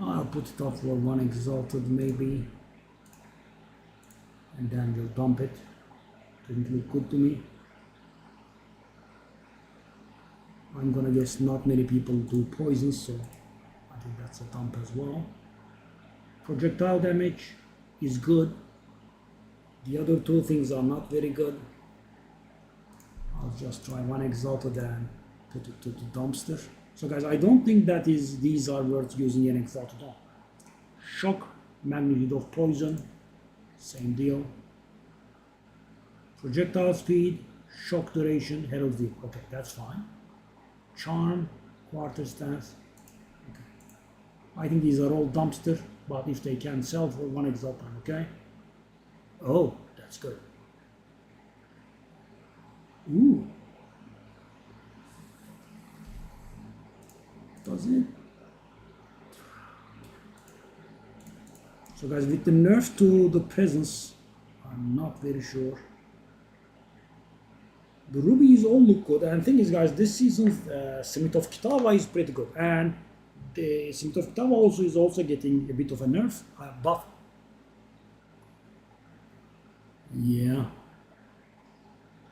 I'll put it up for one exalted maybe. And then we'll dump it. Didn't look good to me. I'm gonna guess not many people do poison, so I think that's a dump as well. Projectile damage is good. The other two things are not very good. I'll just try one exalted and put it to the dumpster. So guys, I don't think that these are worth using an exalted on. Shock, magnitude of poison, same deal. Projectile speed, shock duration, herald view. Okay, that's fine. Charm, quarter stance. Okay. I think these are all dumpster, but if they can sell for one exalted, okay. Oh, that's good. Ooh. Does it? So guys, with the nerf to the presence, I'm not very sure. The rubies all look good, and the thing is, guys, this season's Smith of Kitava is pretty good, and the Smith of Kitava also is also getting a bit of a nerf buff. Yeah.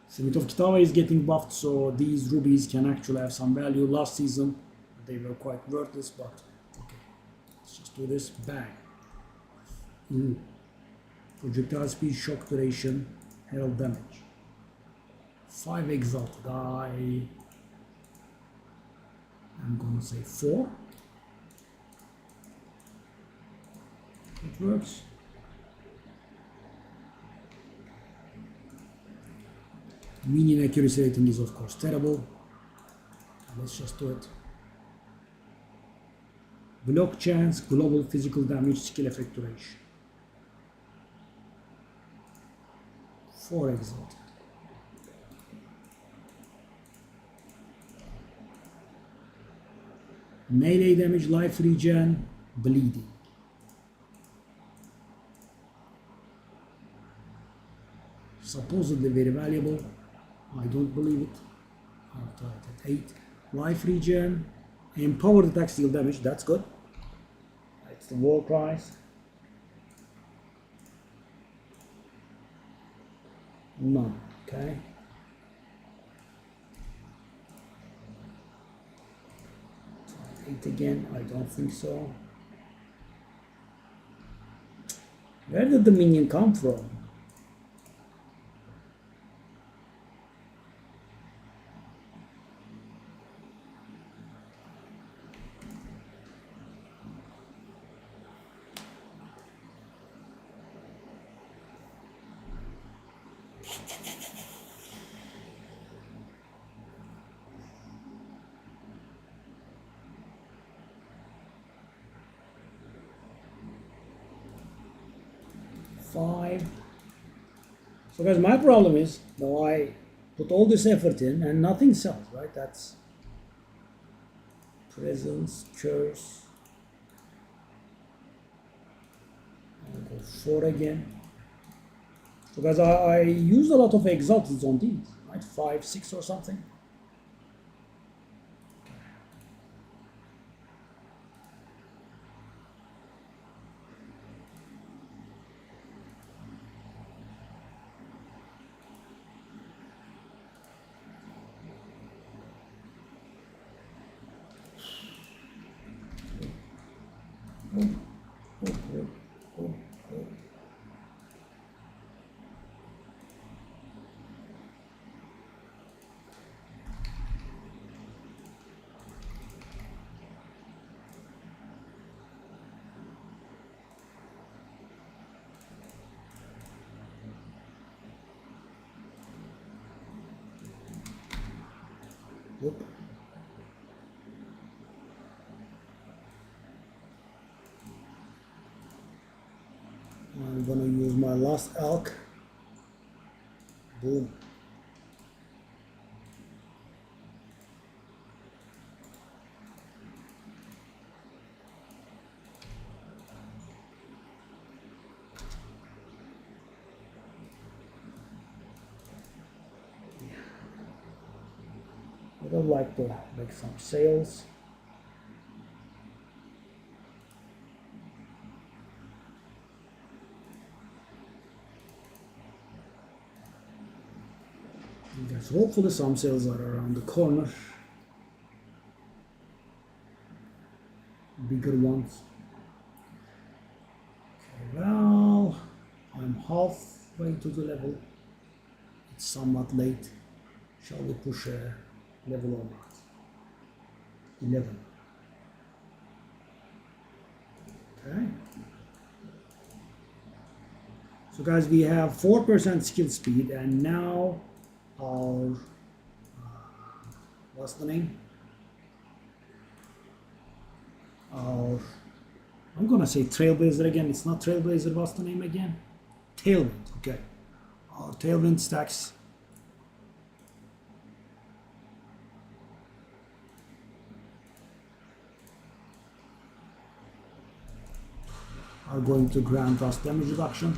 Smith of Kitava is getting buffed, so these rubies can actually have some value. Last season, they were quite worthless, but okay. Let's just do this. Bang. Ooh. Projectile speed, shock duration, herald damage. 5 exalted. I'm gonna say 4. It works. Minion accuracy rating is of course terrible. Let's just do it. Block chance, global physical damage, skill effect duration. 4 exalted. Melee damage, life regen, bleeding. Supposedly very valuable. I don't believe it. I'll try it at 8. Life regen, empowered attack steal damage, that's good. It's the war price. None, okay. Try 8 again, I don't think so. Where did the minion come from? So guys, my problem is now I put all this effort in and nothing sells, right? That's presence, curse. I'll go 4 again. So guys, I used a lot of exalted on these, right? 5, 6 or something. Whoop. I'm gonna use my last elk. Boom. I would like to make some sales. Yes, hopefully some sales are around the corner. Bigger ones. Okay, well, I'm halfway way to the level. It's somewhat late. Shall we push a level or not? 11. Okay. So guys, we have 4% skill speed, and now our what's the name? Our, I'm gonna say Trailblazer again. It's not Trailblazer. What's the name again? Tailwind. Okay. Our Tailwind stacks are going to grant us damage reduction.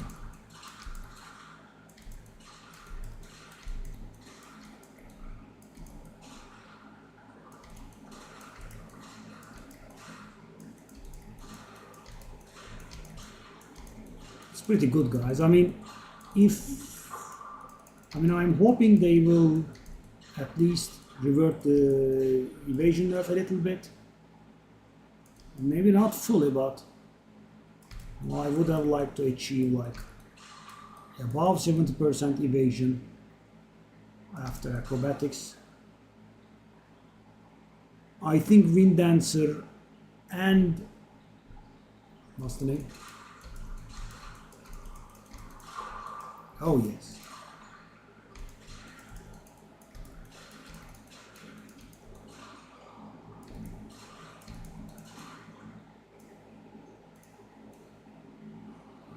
It's pretty good, guys. I mean, I'm hoping they will at least revert the evasion nerf a little bit. Maybe not fully, but well, I would have liked to achieve like above 70% evasion after acrobatics. I think Wind Dancer and what's the name? Oh yes.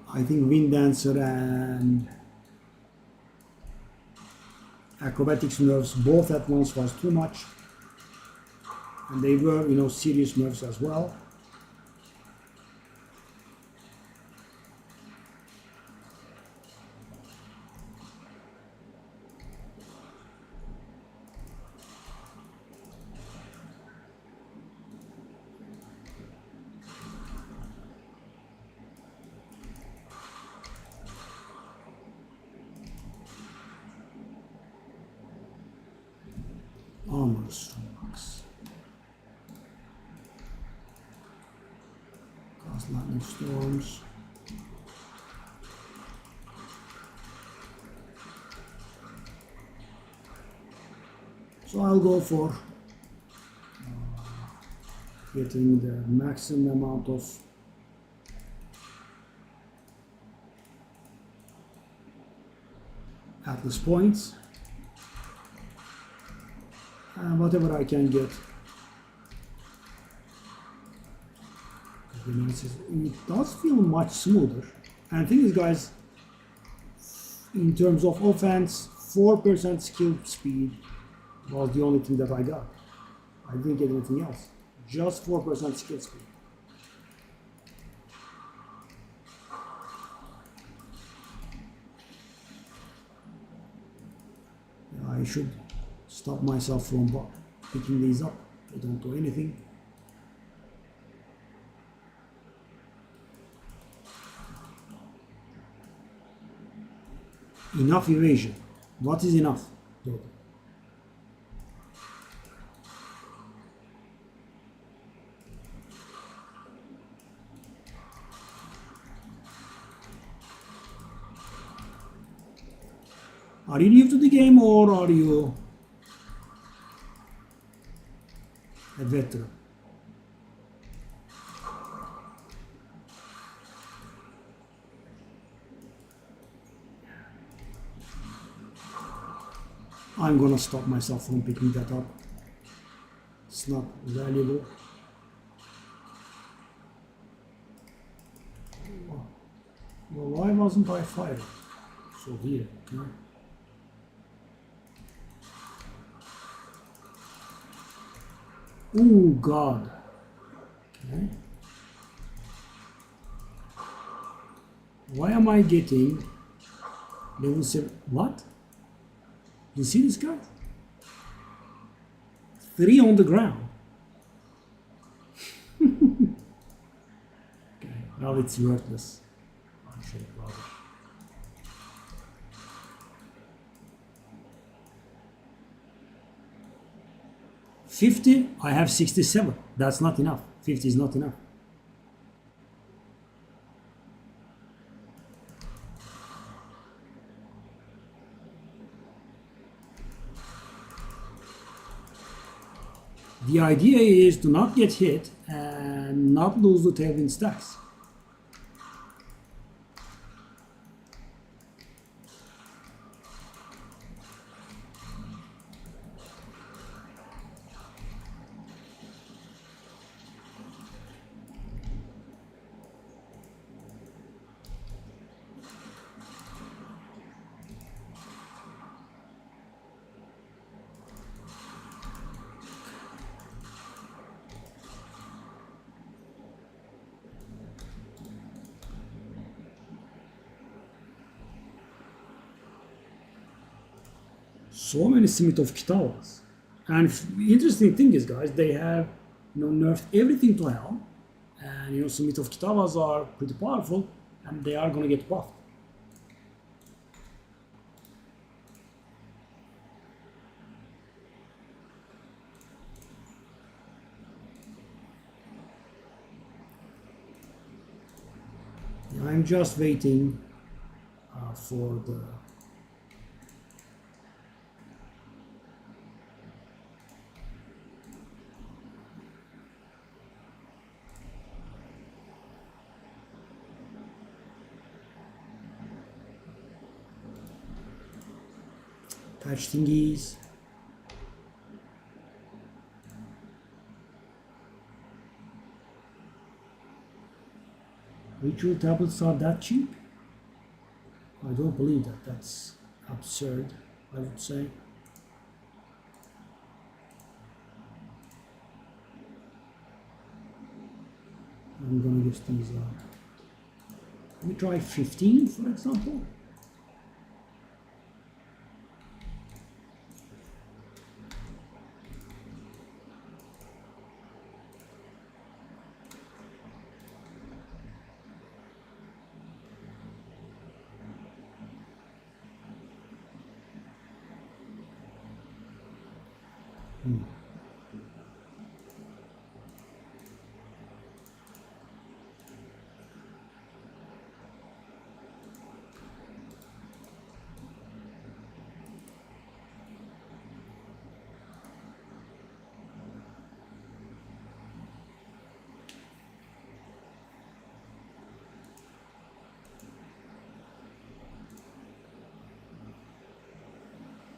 I think Wind Dancer and acrobatics nerfs both at once was too much, and they were, serious nerfs as well. Armor strokes. Cast lightning storms. So I'll go for getting the maximum amount of Atlas points. Whatever I can get. It does feel much smoother. And the thing is, guys, in terms of offense, 4% skill speed was the only thing that I got. I didn't get anything else. Just 4% skill speed. I should stop myself from picking these up. They don't do anything. Enough evasion. What is enough? Are you new to the game, or are you a veteran? I'm gonna stop myself from picking that up. It's not valuable. Well, why wasn't I fired? So weird, huh? Oh God. Okay. Why am I getting level 7? What? You see this guy? 3 on the ground. Okay, now it's worthless. I should rather. 50, I have 67. That's not enough. 50 is not enough. The idea is to not get hit and not lose the tailwind stacks. So many Smith of Kitawas. And interesting thing is, guys, they have nerfed everything to hell. And Smith of Kitawas are pretty powerful, and they are gonna get buffed. I'm just waiting for the patch thingies. Ritual tablets are that cheap? I don't believe that. That's absurd, I would say. I'm gonna use these. Let me try 15, for example.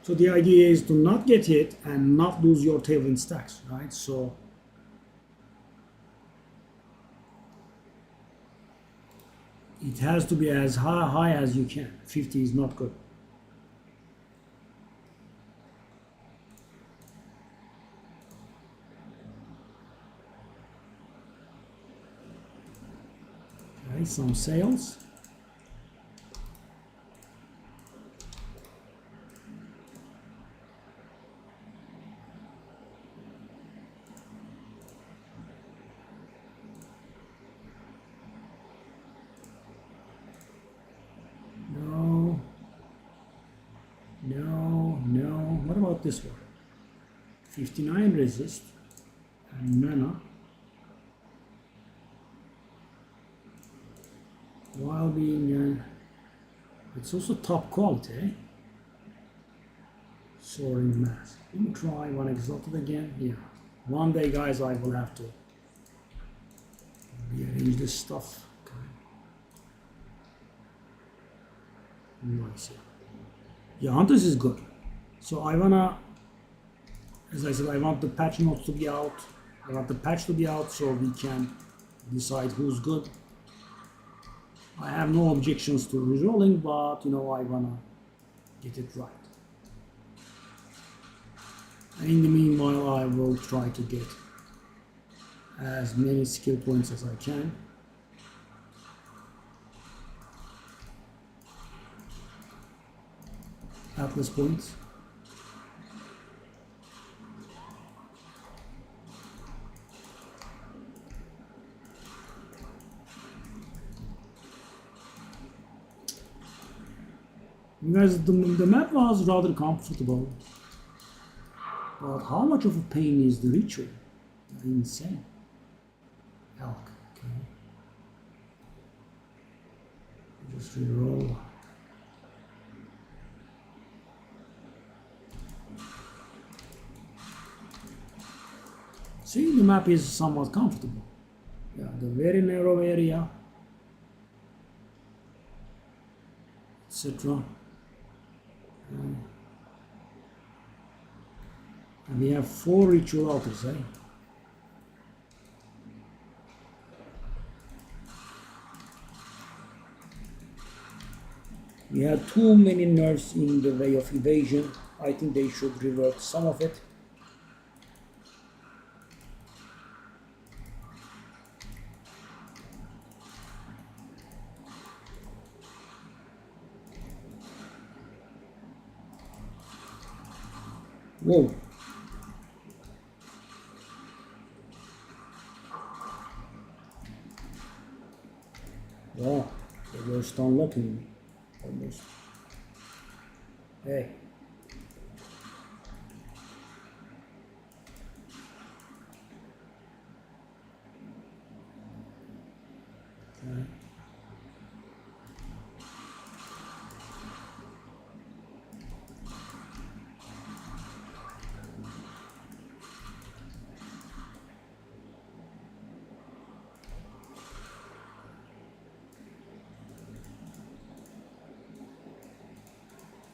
So the idea is to not get hit and not lose your tailwind stacks, right? So it has to be as high as you can. 50 is not good. Okay, some sales. No. What about this one? 59 resist and mana. While being, it's also top quality, eh? Soaring mass. Let me try one exalted again. Yeah. One day, guys, I will have to rearrange this stuff. Okay. Nice. Yeah, Hunters is good. So I wanna, as I said, I want the patch notes to be out. I want the patch to be out so we can decide who's good. I have no objections to rerolling, but I wanna get it right. And in the meanwhile, I will try to get as many skill points as I can. Atlas points. Guys, the map was rather comfortable, but how much of a pain is the ritual? Insane. Elk, okay. Just reroll. See, the map is somewhat comfortable. Yeah, the very narrow area, etc. And we have 4 ritual altars, eh? We have too many nerfs in the way of evasion. I think they should revert some of it. Whoa. Wow, they were stun locking me almost. Hey. Okay.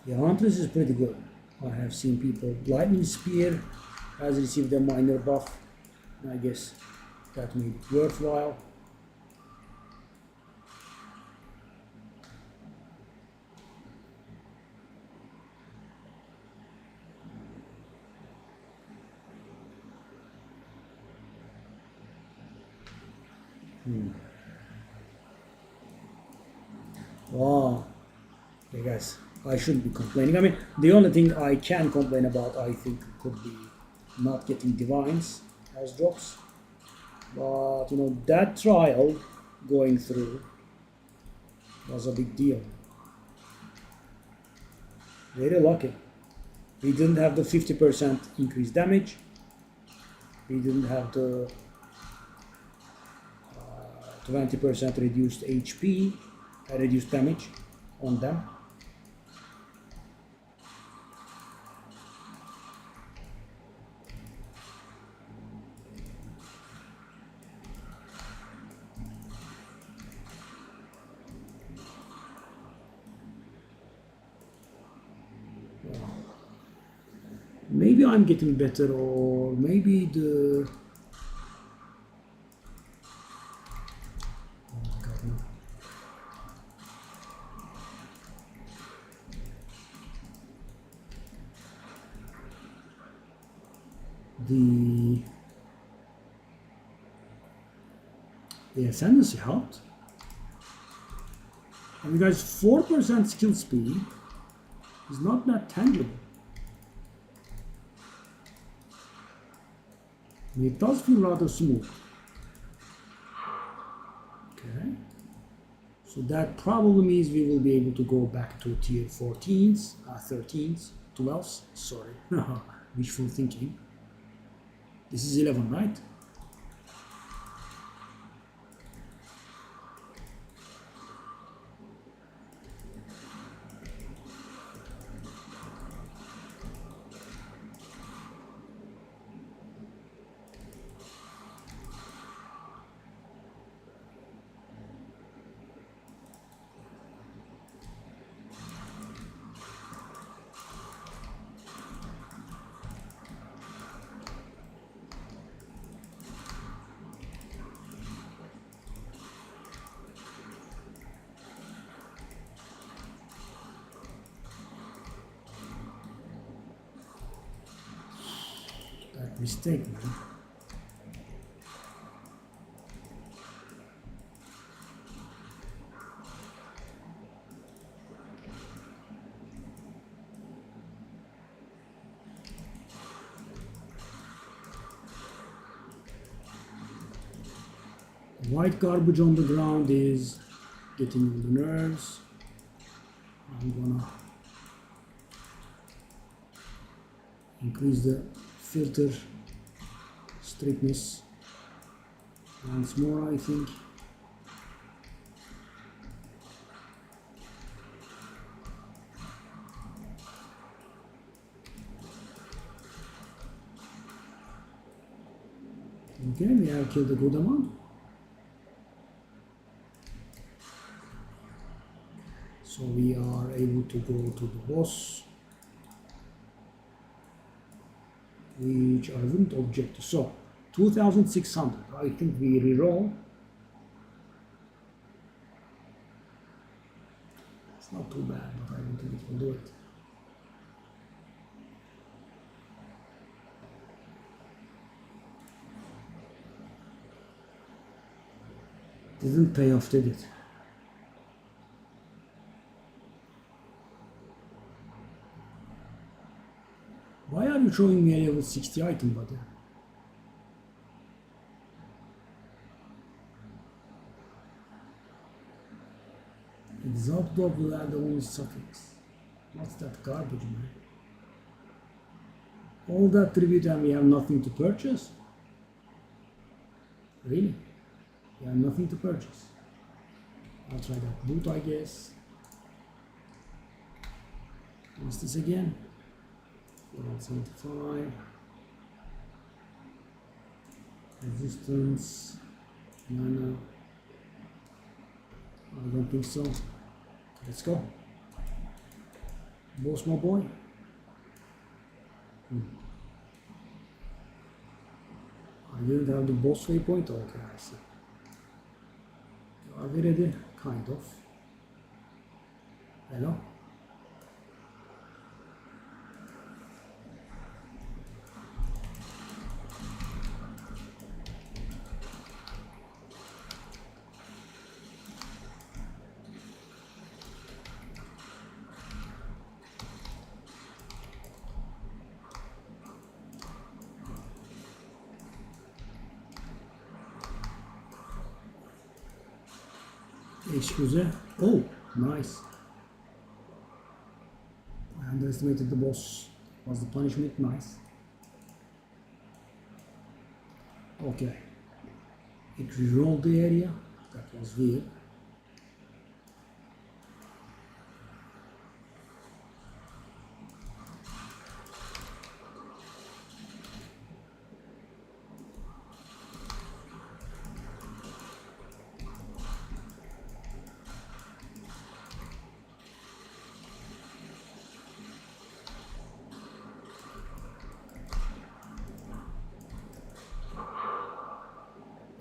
Yeah, Huntress is pretty good. I have seen people. Lightning Spear has received a minor buff. I guess that made it worthwhile. Wow. Okay, guys, I shouldn't be complaining. I mean, the only thing I can complain about, I think, could be not getting divines as drops. But, you know, that trial going through was a big deal. Very lucky. We didn't have the 50% increased damage. We didn't have the 20% reduced HP, reduced damage on them. Maybe I'm getting better, or maybe the... Oh my god, no. The Ascendancy helped. And you guys, 4% skill speed is not that tangible. It does feel rather smooth. Okay. So that probably means we will be able to go back to tier 14s, 13s, 12s, sorry, wishful thinking. This is 11, right? That mistake, man. White garbage on the ground is getting on the nerves. I'm gonna increase the filter strictness once more, I think. I killed a good amount. So we are able to go to the boss, which I wouldn't object to. So 2600. I think we reroll. It's not too bad, but I don't think it will do it. Didn't pay off, did it? Why are you showing me a level 60 item, buddy? Exalt dog will add only suffix. What's that garbage, man? All that tribute and we have nothing to purchase? Really? We have nothing to purchase. I'll try that boot, I guess. What's this again? 475. Resistance. Mana. I don't think so. Let's go. Boss, my boy. I didn't have the boss waypoint. Okay, I see. Are we ready? Kind of. Hello? Excuse. Oh, nice. I underestimated the boss. Was the punishment nice? Okay. It rerolled the area. That was weird.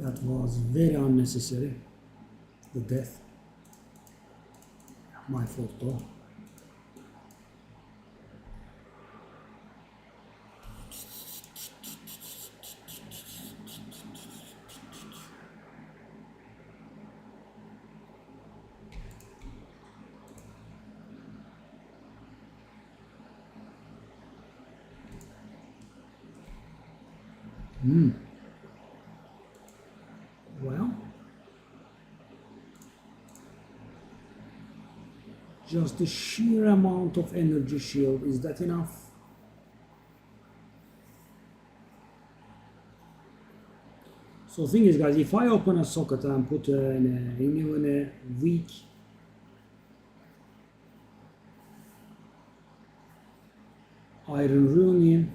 That was very unnecessary. The death. My fault though. Well, just the sheer amount of energy shield, is that enough? So the thing is, guys, if I open a socket and put even a weak iron rune in,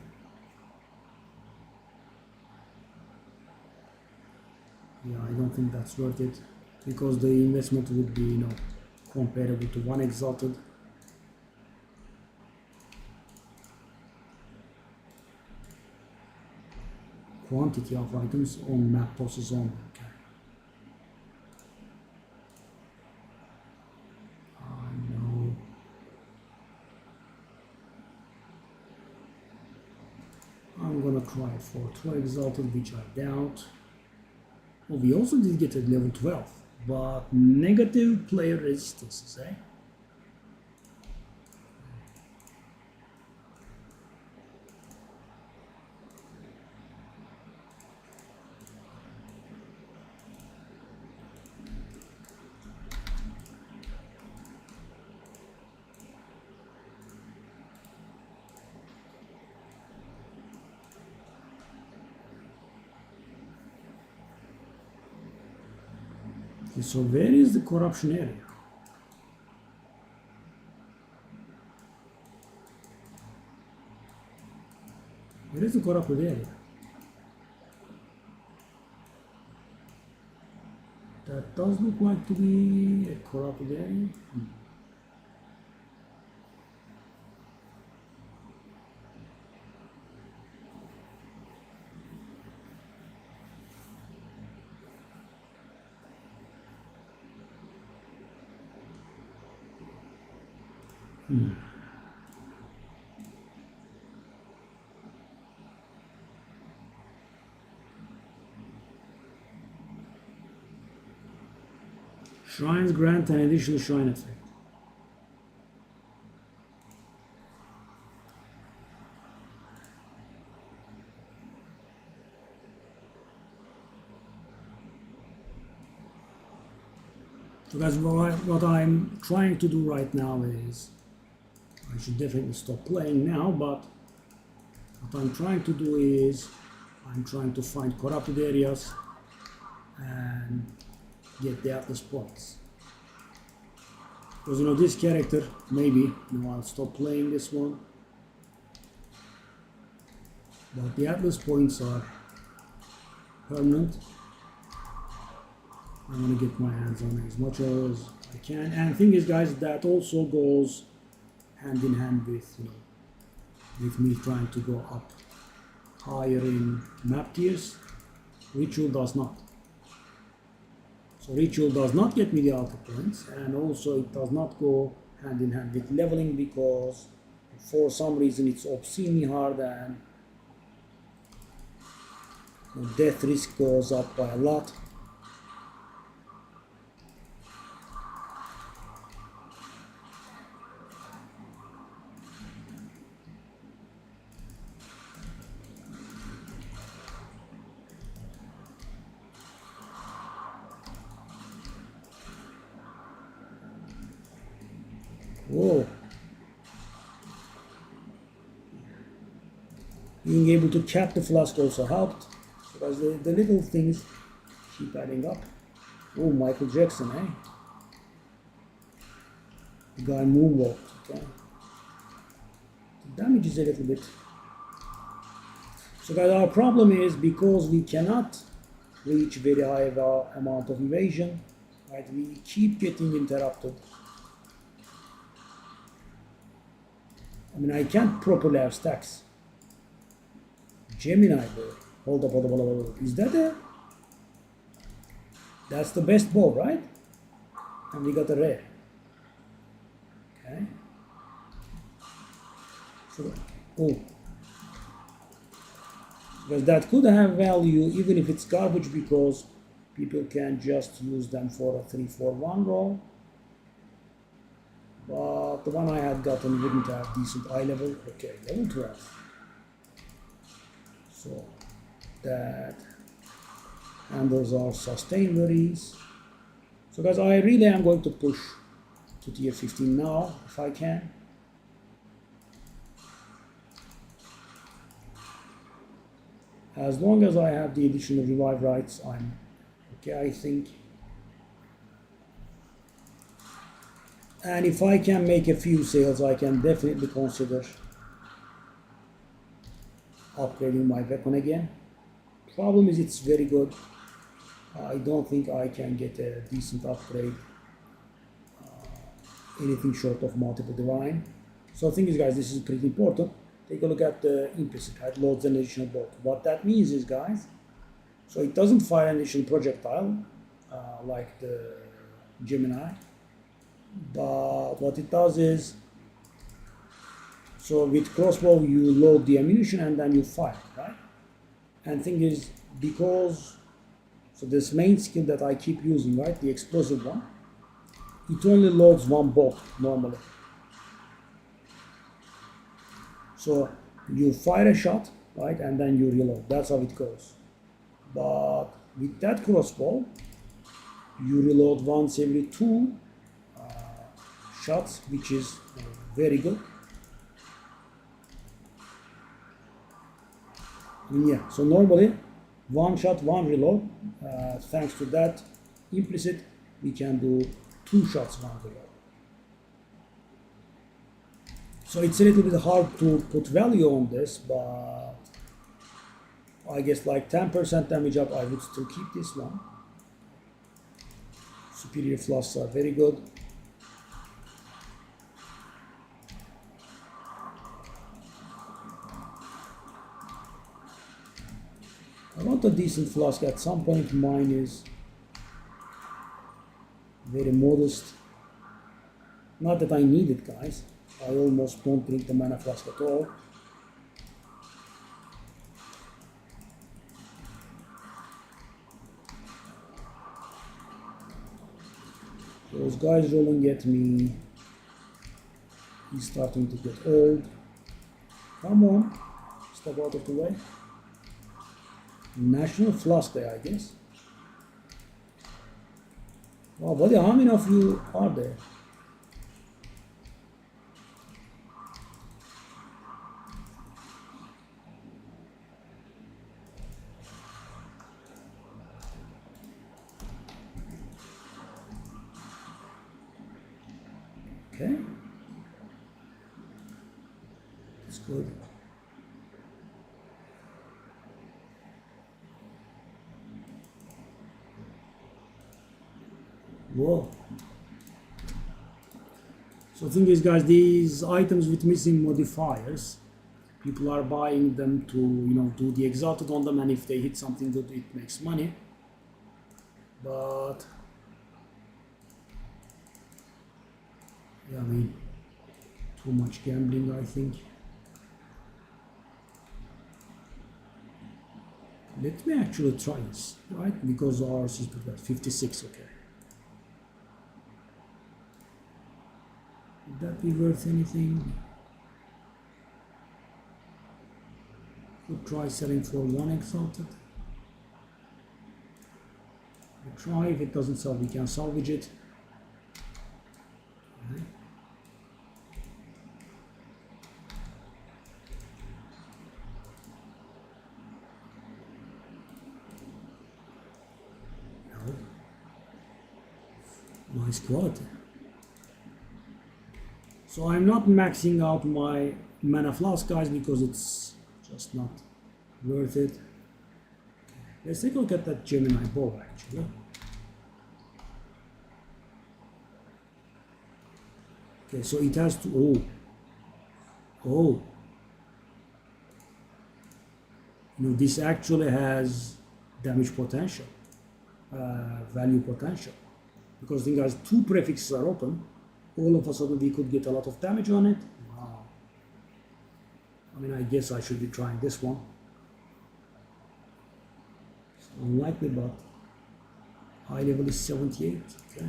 yeah, I don't think that's worth it, because the investment would be, comparable to one exalted. Quantity of items on map process only. Okay. I know. I'm gonna try it for 2 exalted, which I doubt. Well, we also did get at level 12, but negative player resistances, eh? Okay, so where is the corruption area? Where is the corrupted area? That does look like to be a corrupted area. Shrines grant an additional shrine effect. So guys, what I'm trying to do right now is, I should definitely stop playing now, but what I'm trying to do is, I'm trying to find corrupted areas and get the Atlas points. Because this character, maybe, I'll stop playing this one. But the Atlas points are permanent. I want to get my hands on as much as I can. And the thing is, guys, that also goes hand in hand with, with me trying to go up higher in map tiers. Ritual does not. So Ritual does not get me the alpha points, and also it does not go hand in hand with leveling, because for some reason it's obscenely hard and death risk goes up by a lot. Whoa. Being able to cap the flask also helped, because the little things keep adding up. Oh, Michael Jackson, eh? The guy moonwalked, okay. The damage is a little bit. So guys, our problem is, because we cannot reach very high amount of evasion, right? We keep getting interrupted. I mean, I can't properly have stacks. Gemini bow. Hold up. Is that a... That's the best bow, right? And we got a rare. Okay. So, oh. Because that could have value even if it's garbage, because people can just use them for a 3-4-1 roll. But the one I had gotten wouldn't have decent eye level. Okay, level 12. So that, and those are sustain worries. So guys, I really am going to push to tier 15 now, if I can. As long as I have the additional revive rights, I'm okay, I think. And if I can make a few sales, I can definitely consider upgrading my weapon again. Problem is, it's very good. I don't think I can get a decent upgrade, anything short of multiple divine. So the thing is, guys, this is pretty important. Take a look at the implicit, right? Loads an additional bolt. What that means is, guys, so it doesn't fire an additional projectile like the Gemini. But what it does is, so with crossbow you load the ammunition and then you fire, right? And thing is, because, so this main skill that I keep using, right, the explosive one, it only loads one bolt normally. So you fire a shot, right, and then you reload. That's how it goes. But with that crossbow, you reload once every 2 shots, which is very good. Yeah, so normally 1 shot, 1 reload. Thanks to that implicit, we can do 2 shots, 1 reload. So it's a little bit hard to put value on this, but I guess like 10% damage up, I would still keep this one. Superior flasks are very good. I want a decent flask at some point. Mine is very modest. Not that I need it, guys. I almost don't drink the mana flask at all. Those guys rolling at me. He's starting to get old. Come on. Step out of the way. National Flask Day, I guess. Wow, buddy, how many of you are there? Okay. That's good. Whoa. So the thing is, guys, these items with missing modifiers, people are buying them to, do the exalted on them, and if they hit something good, it makes money. But yeah, I mean, too much gambling, I think. Let me actually try this, right? Because ours is prepared 56, okay. Would that be worth anything? Could try selling for 1 exalted. We'll try. If it doesn't sell, we can salvage it. Okay. No. Nice quality. So I'm not maxing out my mana flask, guys, because it's just not worth it. Let's take a look at that Gemini bow, actually. Okay, so it has to, this actually has damage potential, value potential, because the thing has 2 prefixes are open. All of a sudden we could get a lot of damage on it. Wow. I mean, I guess I should be trying this one. It's unlikely, but high level is 78. Okay.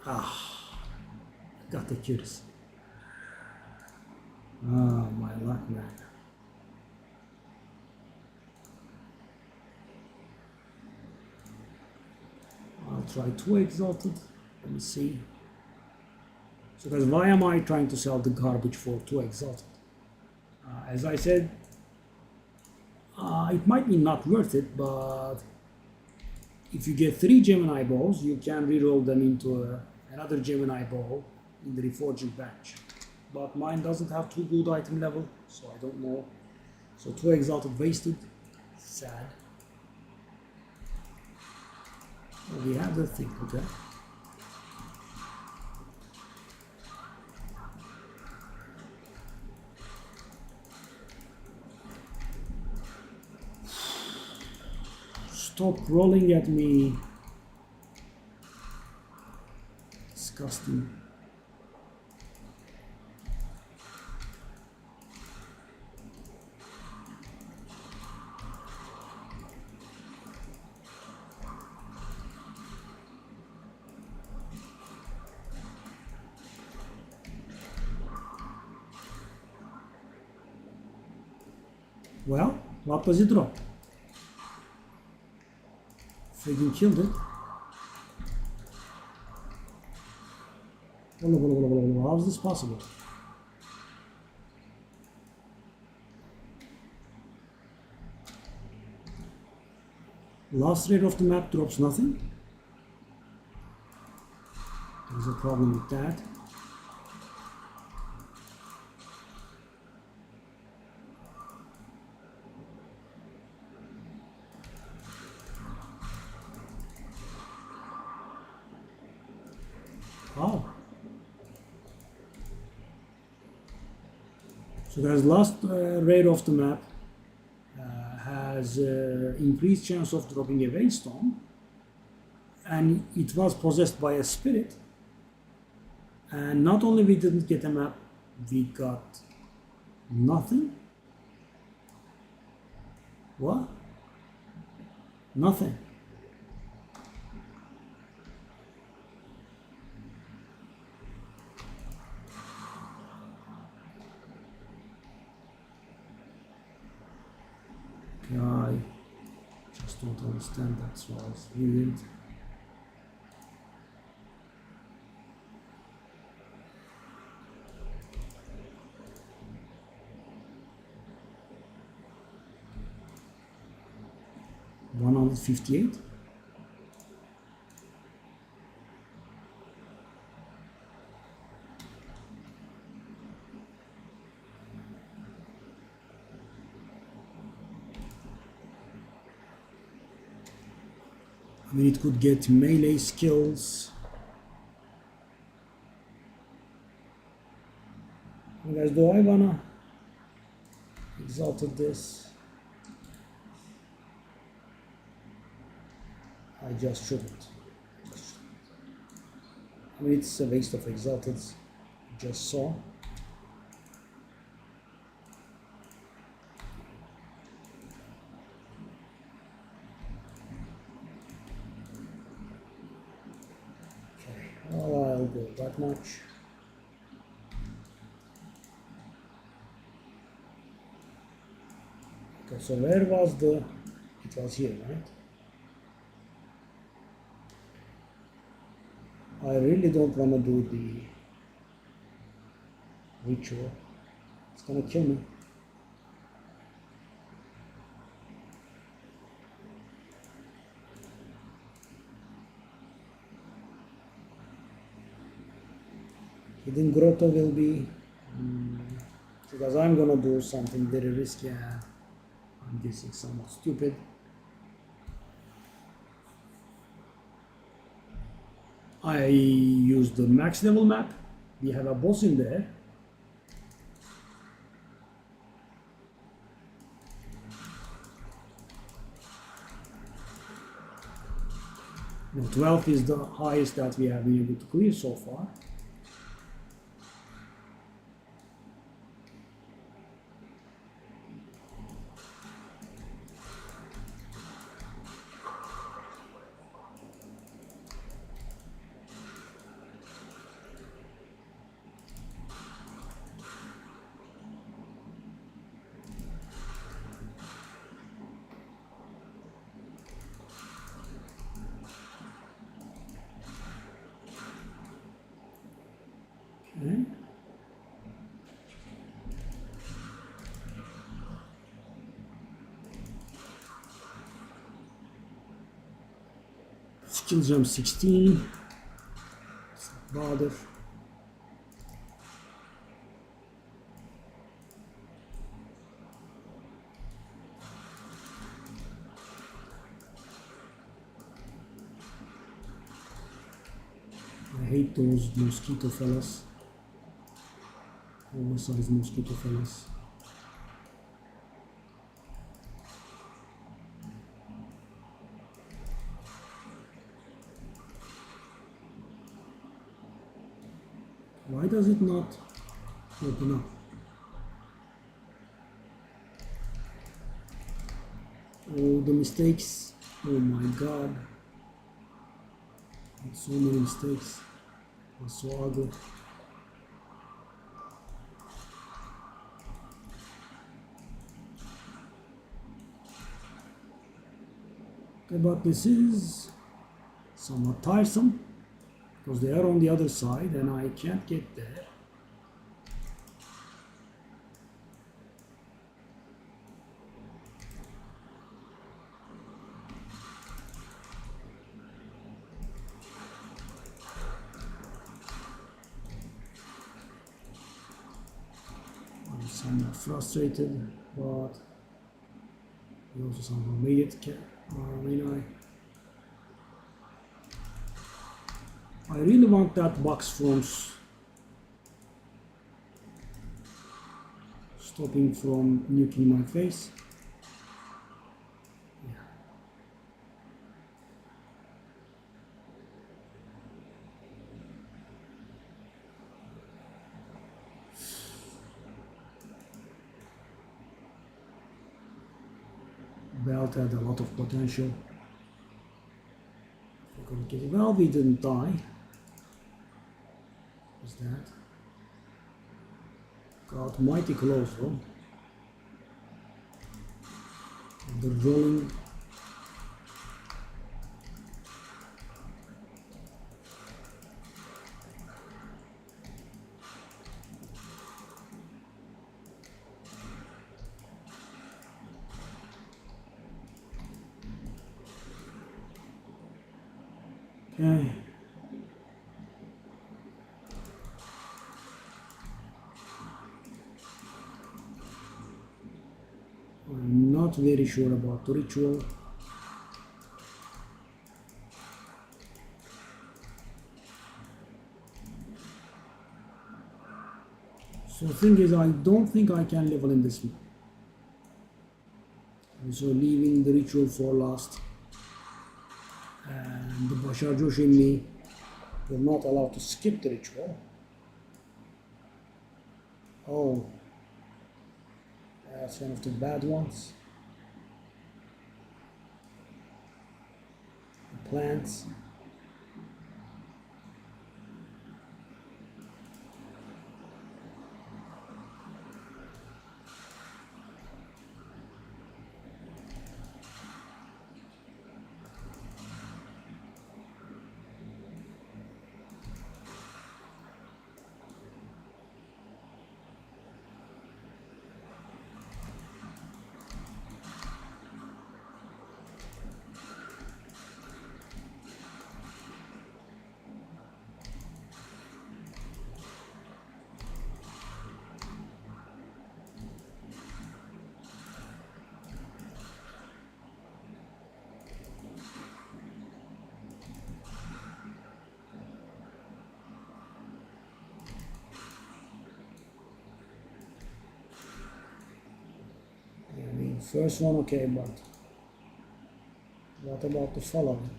Got the curious. My luck, man. I'll try 2 exalted. Let me see. So guys, why am I trying to sell the garbage for 2 exalted? As I said, it might be not worth it, but if you get 3 Gemini balls, you can reroll them into another Gemini ball in the reforging bench. But mine doesn't have 2 good item level, so I don't know. So 2 exalted wasted. Sad. Well, we have the thing, okay? Stop rolling at me. Disgusting. Well, what does it drop? Freaking killed it. How is this possible? Last rate of the map drops nothing. There's a problem with that. How? So there's last rate of the map has increased chance of dropping a waystone, and it was possessed by a spirit. And not only we didn't get a map, we got nothing. What? Nothing. I just don't understand that, so it's weird. $158. I mean, it could get melee skills. Guys, do I wanna exalted this? I just shouldn't. I mean, it's a waste of exalted. Just saw. Okay, well, I'll go that much. Okay, so where was the? It was here, right? I really don't want to do the ritual. It's gonna kill me. Hidden grotto will be because I'm gonna do something very risky. I'm guessing somewhat stupid. I use the max level map. We have a boss in there. Now 12 is the highest that we have been able to clear so far. Okay. Skill jump 16. Bother. I hate those mosquito fellas. Oversized mosquito fellas. Why does it not open up? Oh, the mistakes. Oh my god. So many mistakes. It's so ugly. Okay, but this is somewhat tiresome because they are on the other side and I can't get there. I'm somewhat frustrated, but we also somehow made it. I really want that box from stopping from nuking my face. Yeah. Belt had a lot of potential. Well, we didn't die. What's that? Got mighty close though. The rolling. Okay. I'm not very sure about the ritual. So the thing is, I don't think I can level in this one. So leaving the ritual for last. And the Bashar Josh in me will not allow to skip the ritual. Oh, that's one of the bad ones. The plants. First one okay, but what about the following?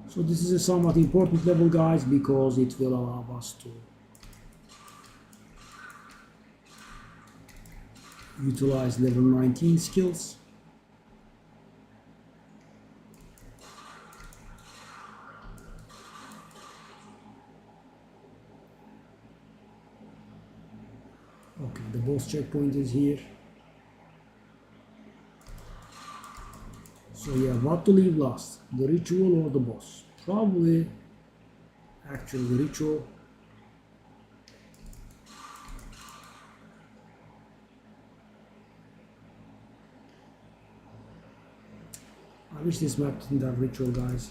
So this is a somewhat important level, guys, because it will allow us to utilize level 19 skills. Okay, the boss checkpoint is here. So yeah, what to leave last? The ritual or the boss? Probably actually the ritual. I wish this map didn't have ritual, guys.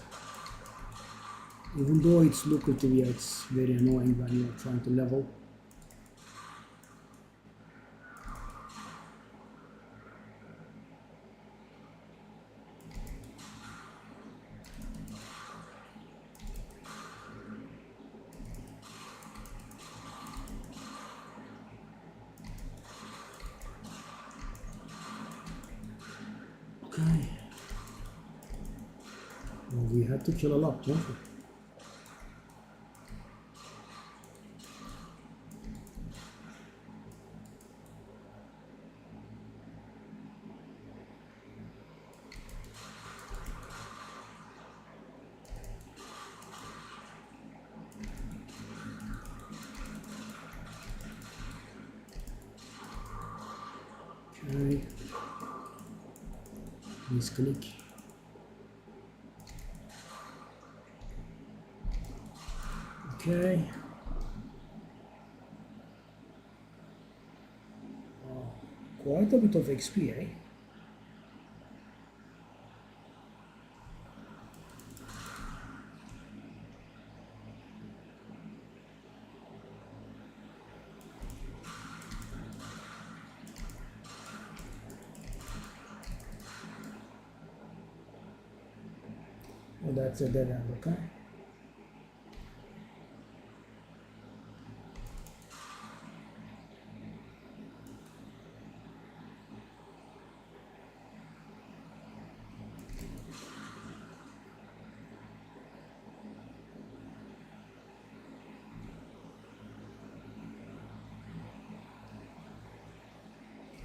Even though it's lucrative, yeah, it's very annoying when you're trying to level. Okay. Well, we had to kill a lot, don't we? Okay. Misclick. Okay. Quite a bit of XP, eh? Oh, that's a dead end, okay?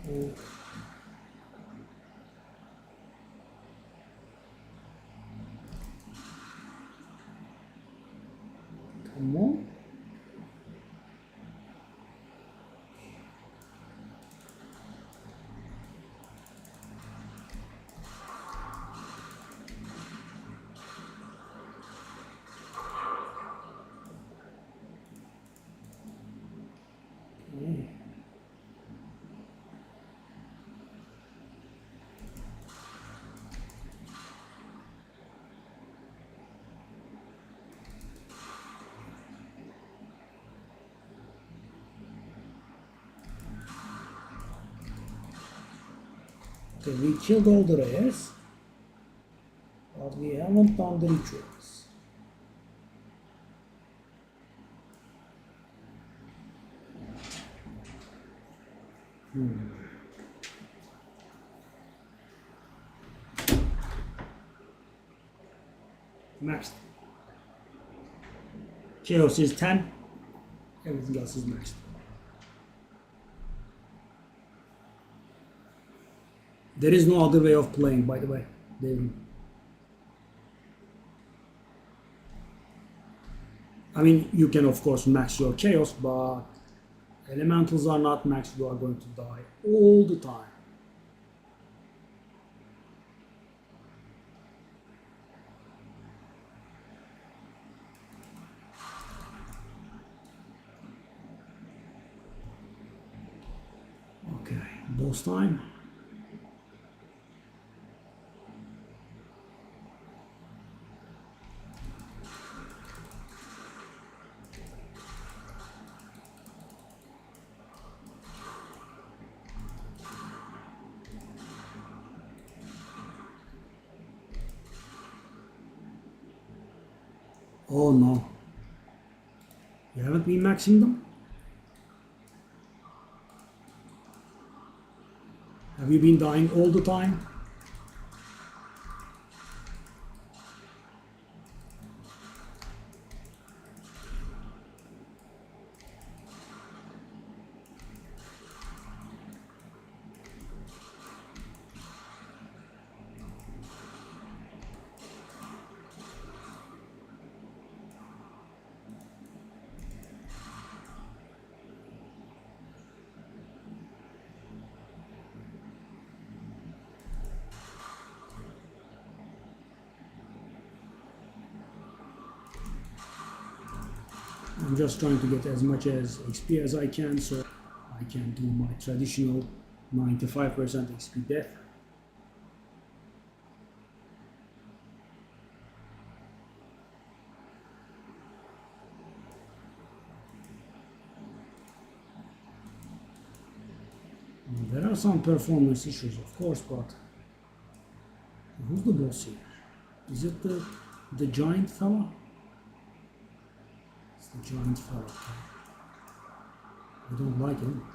Oh. Come on. Okay. Okay, we killed all the rares, but we haven't done the rituals. Maxed. Chaos is 10, everything else is maxed. There is no other way of playing, by the way, David. I mean, you can of course max your chaos, but elementals are not maxed, you are going to die all the time. Okay, boss time. Oh no. You haven't been maxing them? Have you been dying all the time? I'm just trying to get as much as XP as I can so I can do my traditional 95% XP death. There are some performance issues, of course, but who's the boss here? Is it the giant fella? It's the giant fella. Okay. I don't like him.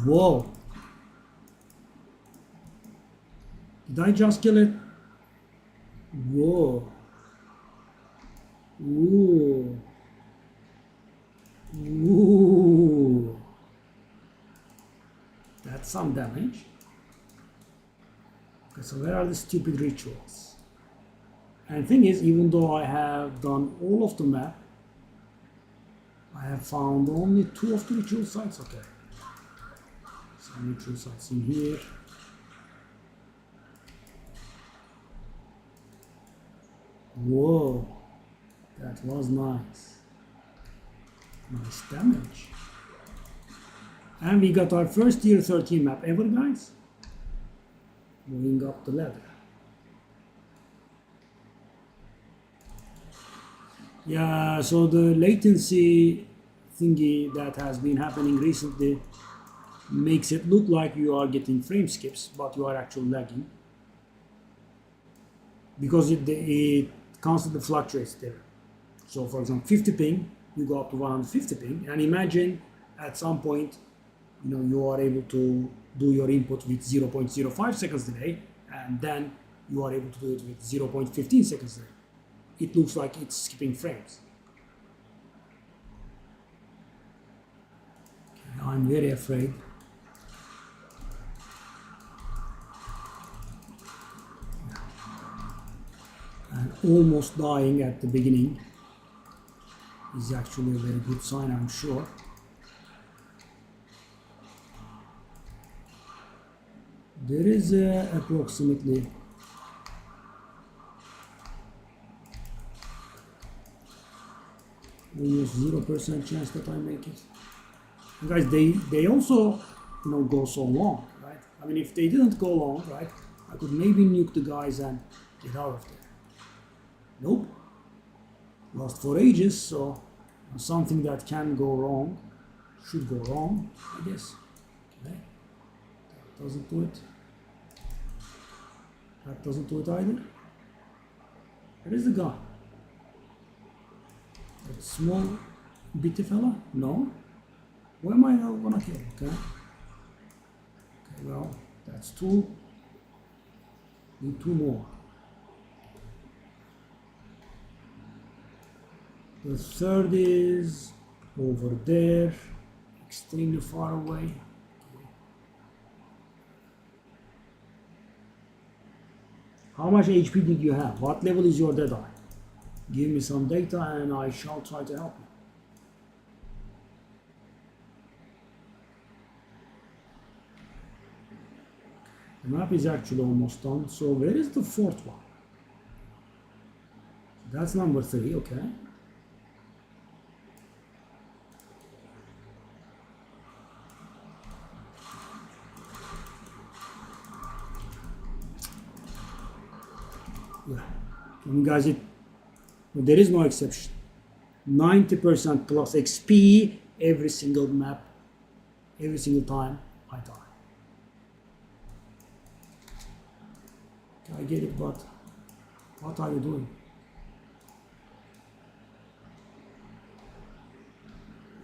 Whoa! Did I just kill it? Whoa! Ooh! Ooh, that's some damage. Okay, so where are the stupid rituals? And the thing is, even though I have done all of the map, I have found only 2 of the ritual sites. Okay, some ritual sites in here. Whoa, that was nice. Nice damage. And we got our first tier 13 map ever, guys. Moving up the ladder. Yeah, so the latency thingy that has been happening recently makes it look like you are getting frame skips, but you are actually lagging. Because it constantly fluctuates there. So for example, 50 ping, you go up to 150 ping, and imagine at some point, you are able to do your input with 0.05 seconds delay, and then you are able to do it with 0.15 seconds delay. It looks like it's skipping frames. Okay, I'm very afraid. And almost dying at the beginning is actually a very good sign, I'm sure. There is approximately almost 0% chance that I make it. And guys, they also go so long, right? I mean, if they didn't go long, right, I could maybe nuke the guys and get out of there. Nope. Lost for ages, so something that can go wrong should go wrong, I guess. Okay. That doesn't do it. That doesn't do it either. Where is the guy? That small bitty fella? No. Where am I gonna kill? Okay. Okay, well, that's 2. Need 2 more. The third is over there, extremely far away. How much HP did you have? What level is your Deadeye? Give me some data and I shall try to help you. The map is actually almost done. So where is the 4th one? That's number 3, okay. Yeah. I mean, guys, there is no exception. 90% plus XP every single map, every single time I die. I get it, but what are you doing?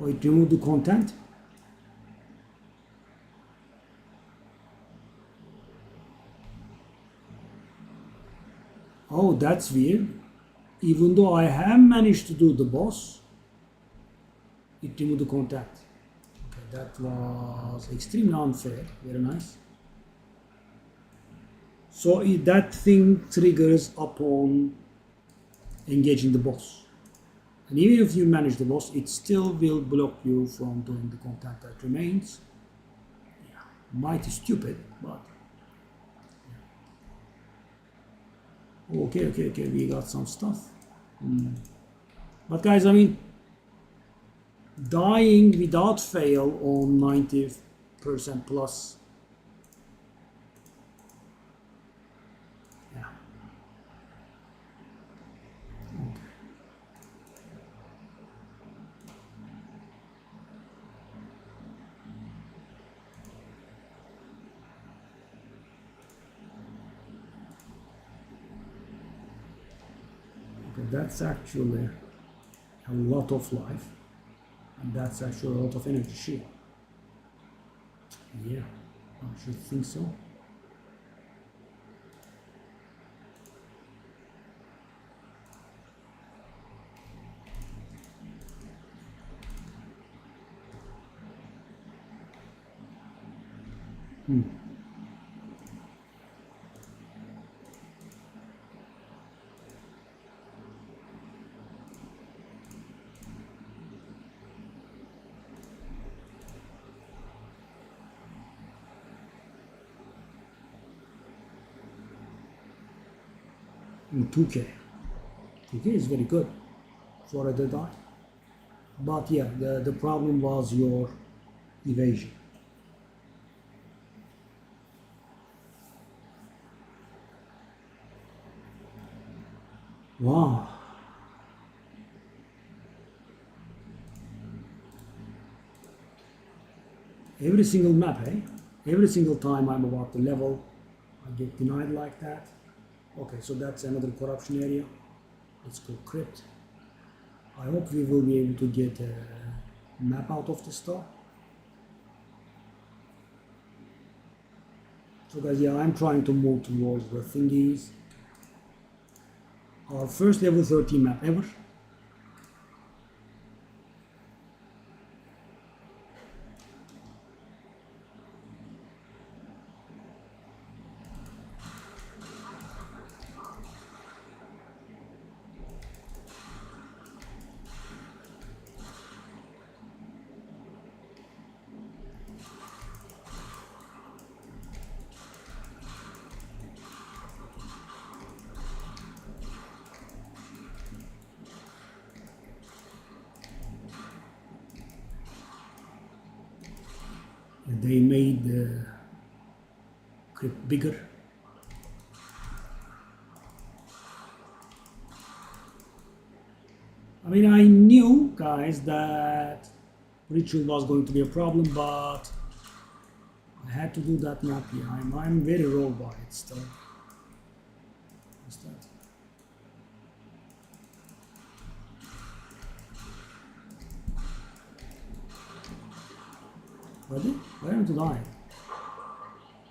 Oh, it removed the content? Oh, that's weird. Even though I have managed to do the boss, it removed the content. Okay, that was extremely unfair. Very nice. So that thing triggers upon engaging the boss. And even if you manage the boss, it still will block you from doing the content that remains. Yeah, mighty stupid, but... Okay, we got some stuff. But guys, I mean, dying without fail on 90% plus. Yeah. Okay. Okay, that's actually a lot of life, and that's actually a lot of energy shield. Yeah, I should think so. in 2K. 2K is very good for a dead eye. But yeah, the problem was your evasion. Wow. Every single map, eh? Every single time I'm about to level, I get denied like that. Okay, so that's another corruption area. Let's go crypt. I hope we will be able to get a map out of the store. So guys, yeah, I'm trying to move towards the thingies. Our first level 13 map ever. They made the crypt bigger. I mean, I knew, guys, that ritual was going to be a problem, but I had to do that map here. I'm very raw by it still. What's that? Ready? I want to die.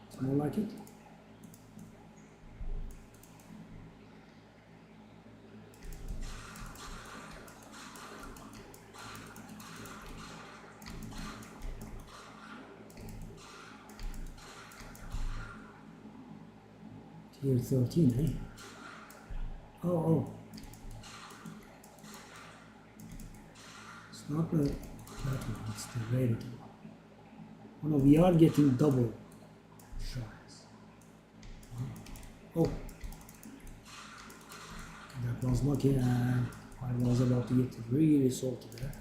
It's more like it. Tier 13, eh? Oh. It's not the that one, it's the rarity one. Oh no, we are getting double shards. Oh. That was lucky and I was about to get really salty there.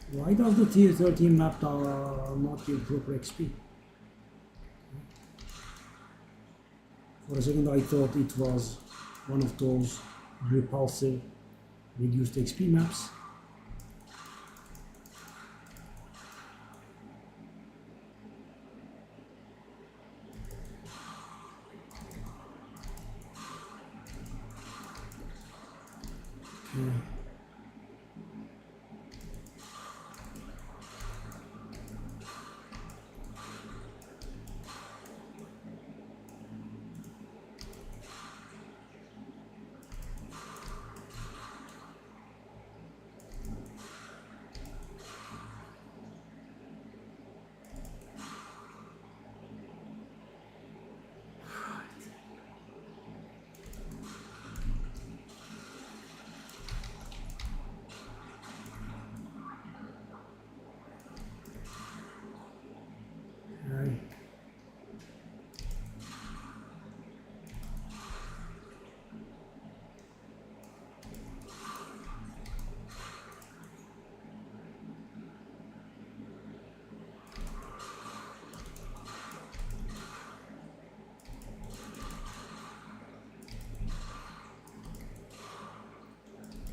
Why does the tier 13 map not give proper XP? For a second I thought it was one of those repulsive reduced XP maps. Okay.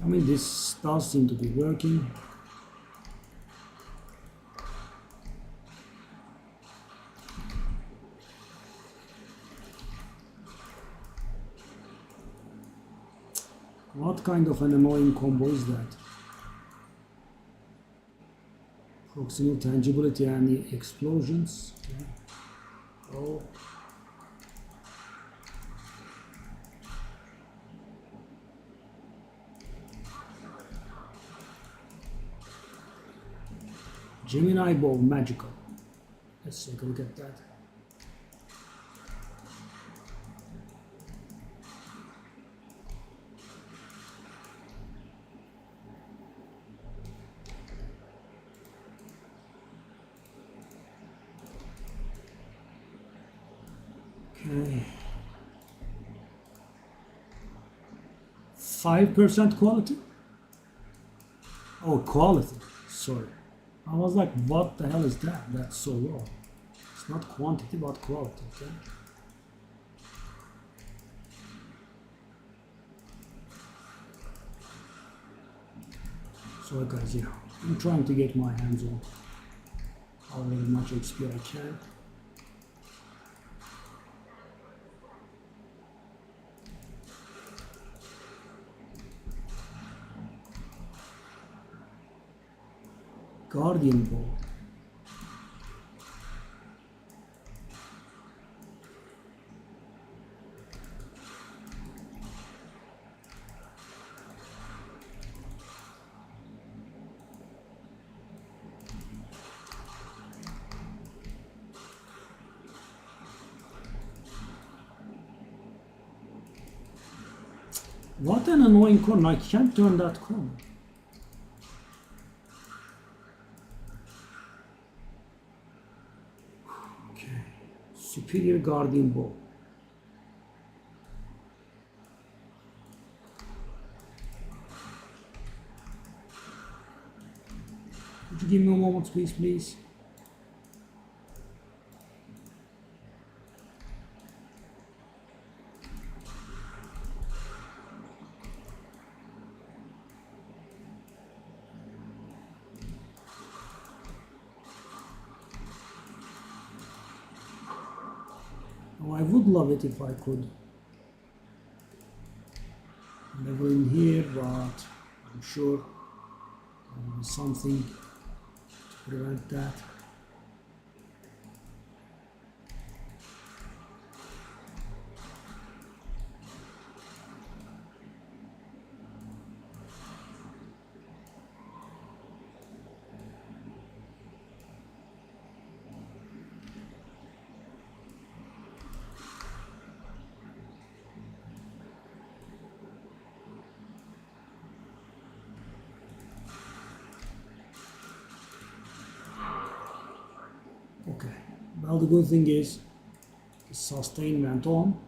I mean, this does seem to be working. What kind of an annoying combo is that? Proximal tangibility and the explosions. Okay. Oh. Gemini bow, magical. Let's take a look at that. Okay. 5% quality? Oh, quality. Sorry. I was like, what the hell is that? That's so low. It's not quantity, but quality, okay? So guys, yeah, I'm trying to get my hands on however much XP I can. Guardian bow. What an annoying corner, I can't turn that corner. Okay, superior guardian bow. Could you give me a moment, please? Oh, I would love it if I could level in here, but I'm sure something to prevent that. Okay, well, the good thing is the sustain went on.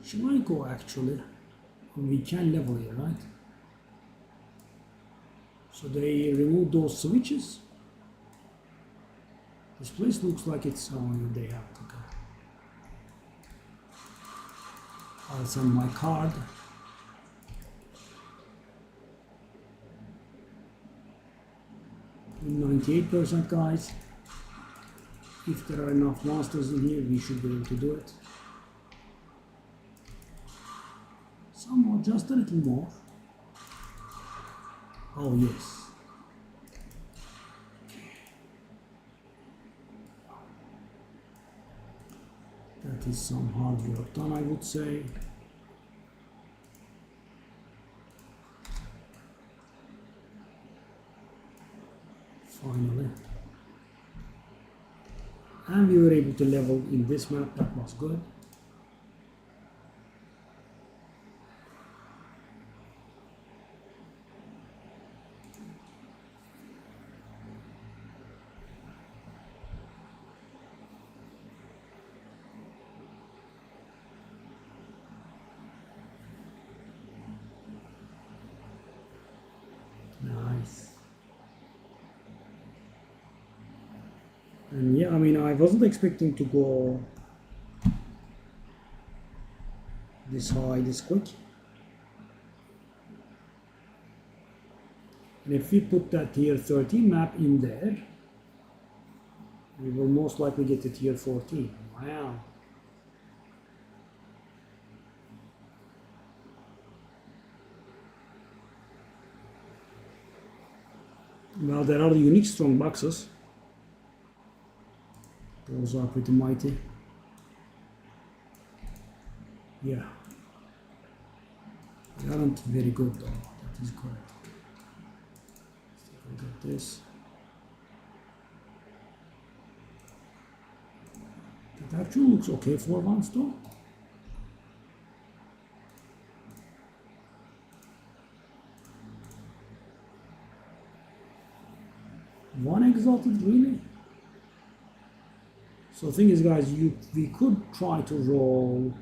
Should I go actually? We can level here, right? So they removed those switches. This place looks like it's they have. Okay. I'll send my card. In 98%, guys. If there are enough monsters in here, we should be able to do it. Some more, just a little more. Oh yes. That is some hard work done, I would say. Finally. And we were able to level in this map, that was good. Nice. And yeah, I mean, I wasn't expecting to go this high this quick. And if we put that tier 13 map in there, we will most likely get to tier 14. Wow. Well, there are unique strong boxes. Those are pretty mighty. Yeah. They aren't very good though. That is correct. Let's take a look at this. It actually looks okay for once though. One exalted, really? So the thing is, guys, we could try to roll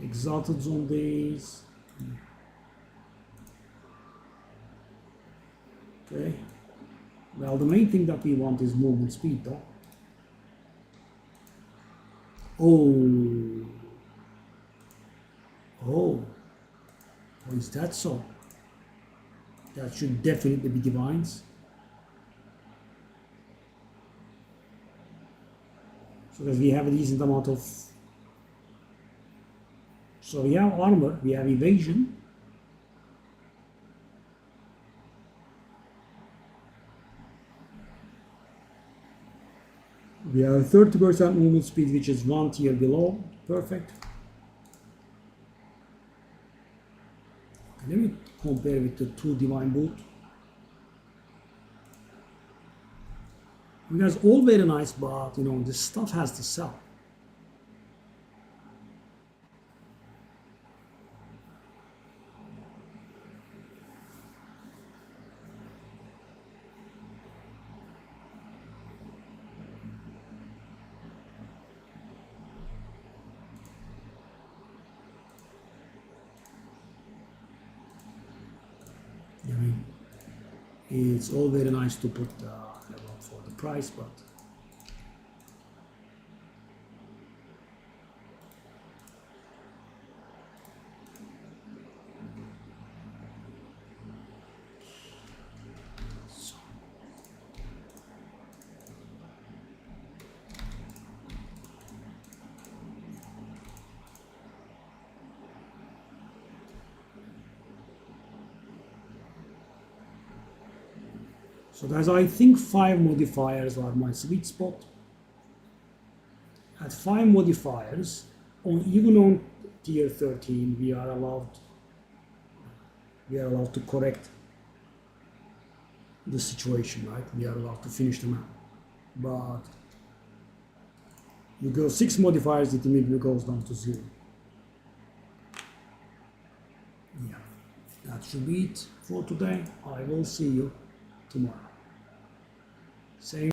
exalted on these. Okay. Well, the main thing that we want is movement speed, though. Oh. Oh. Oh, is that so? That should definitely be divines. So that we have a decent amount of. So we have armor, we have evasion. We have 30% movement speed, which is one tier below. Perfect. Okay, let me compare with the 2 divine boot. Because all very nice, but you know, this stuff has to sell. I mean, it's all very nice to put level for the price, but so guys, I think 5 modifiers are my sweet spot. At 5 modifiers, even on tier 13, we are allowed to correct the situation, right? We are allowed to finish the map. But you go 6 modifiers, it immediately goes down to 0. Yeah, that should be it for today. I will see you tomorrow. Same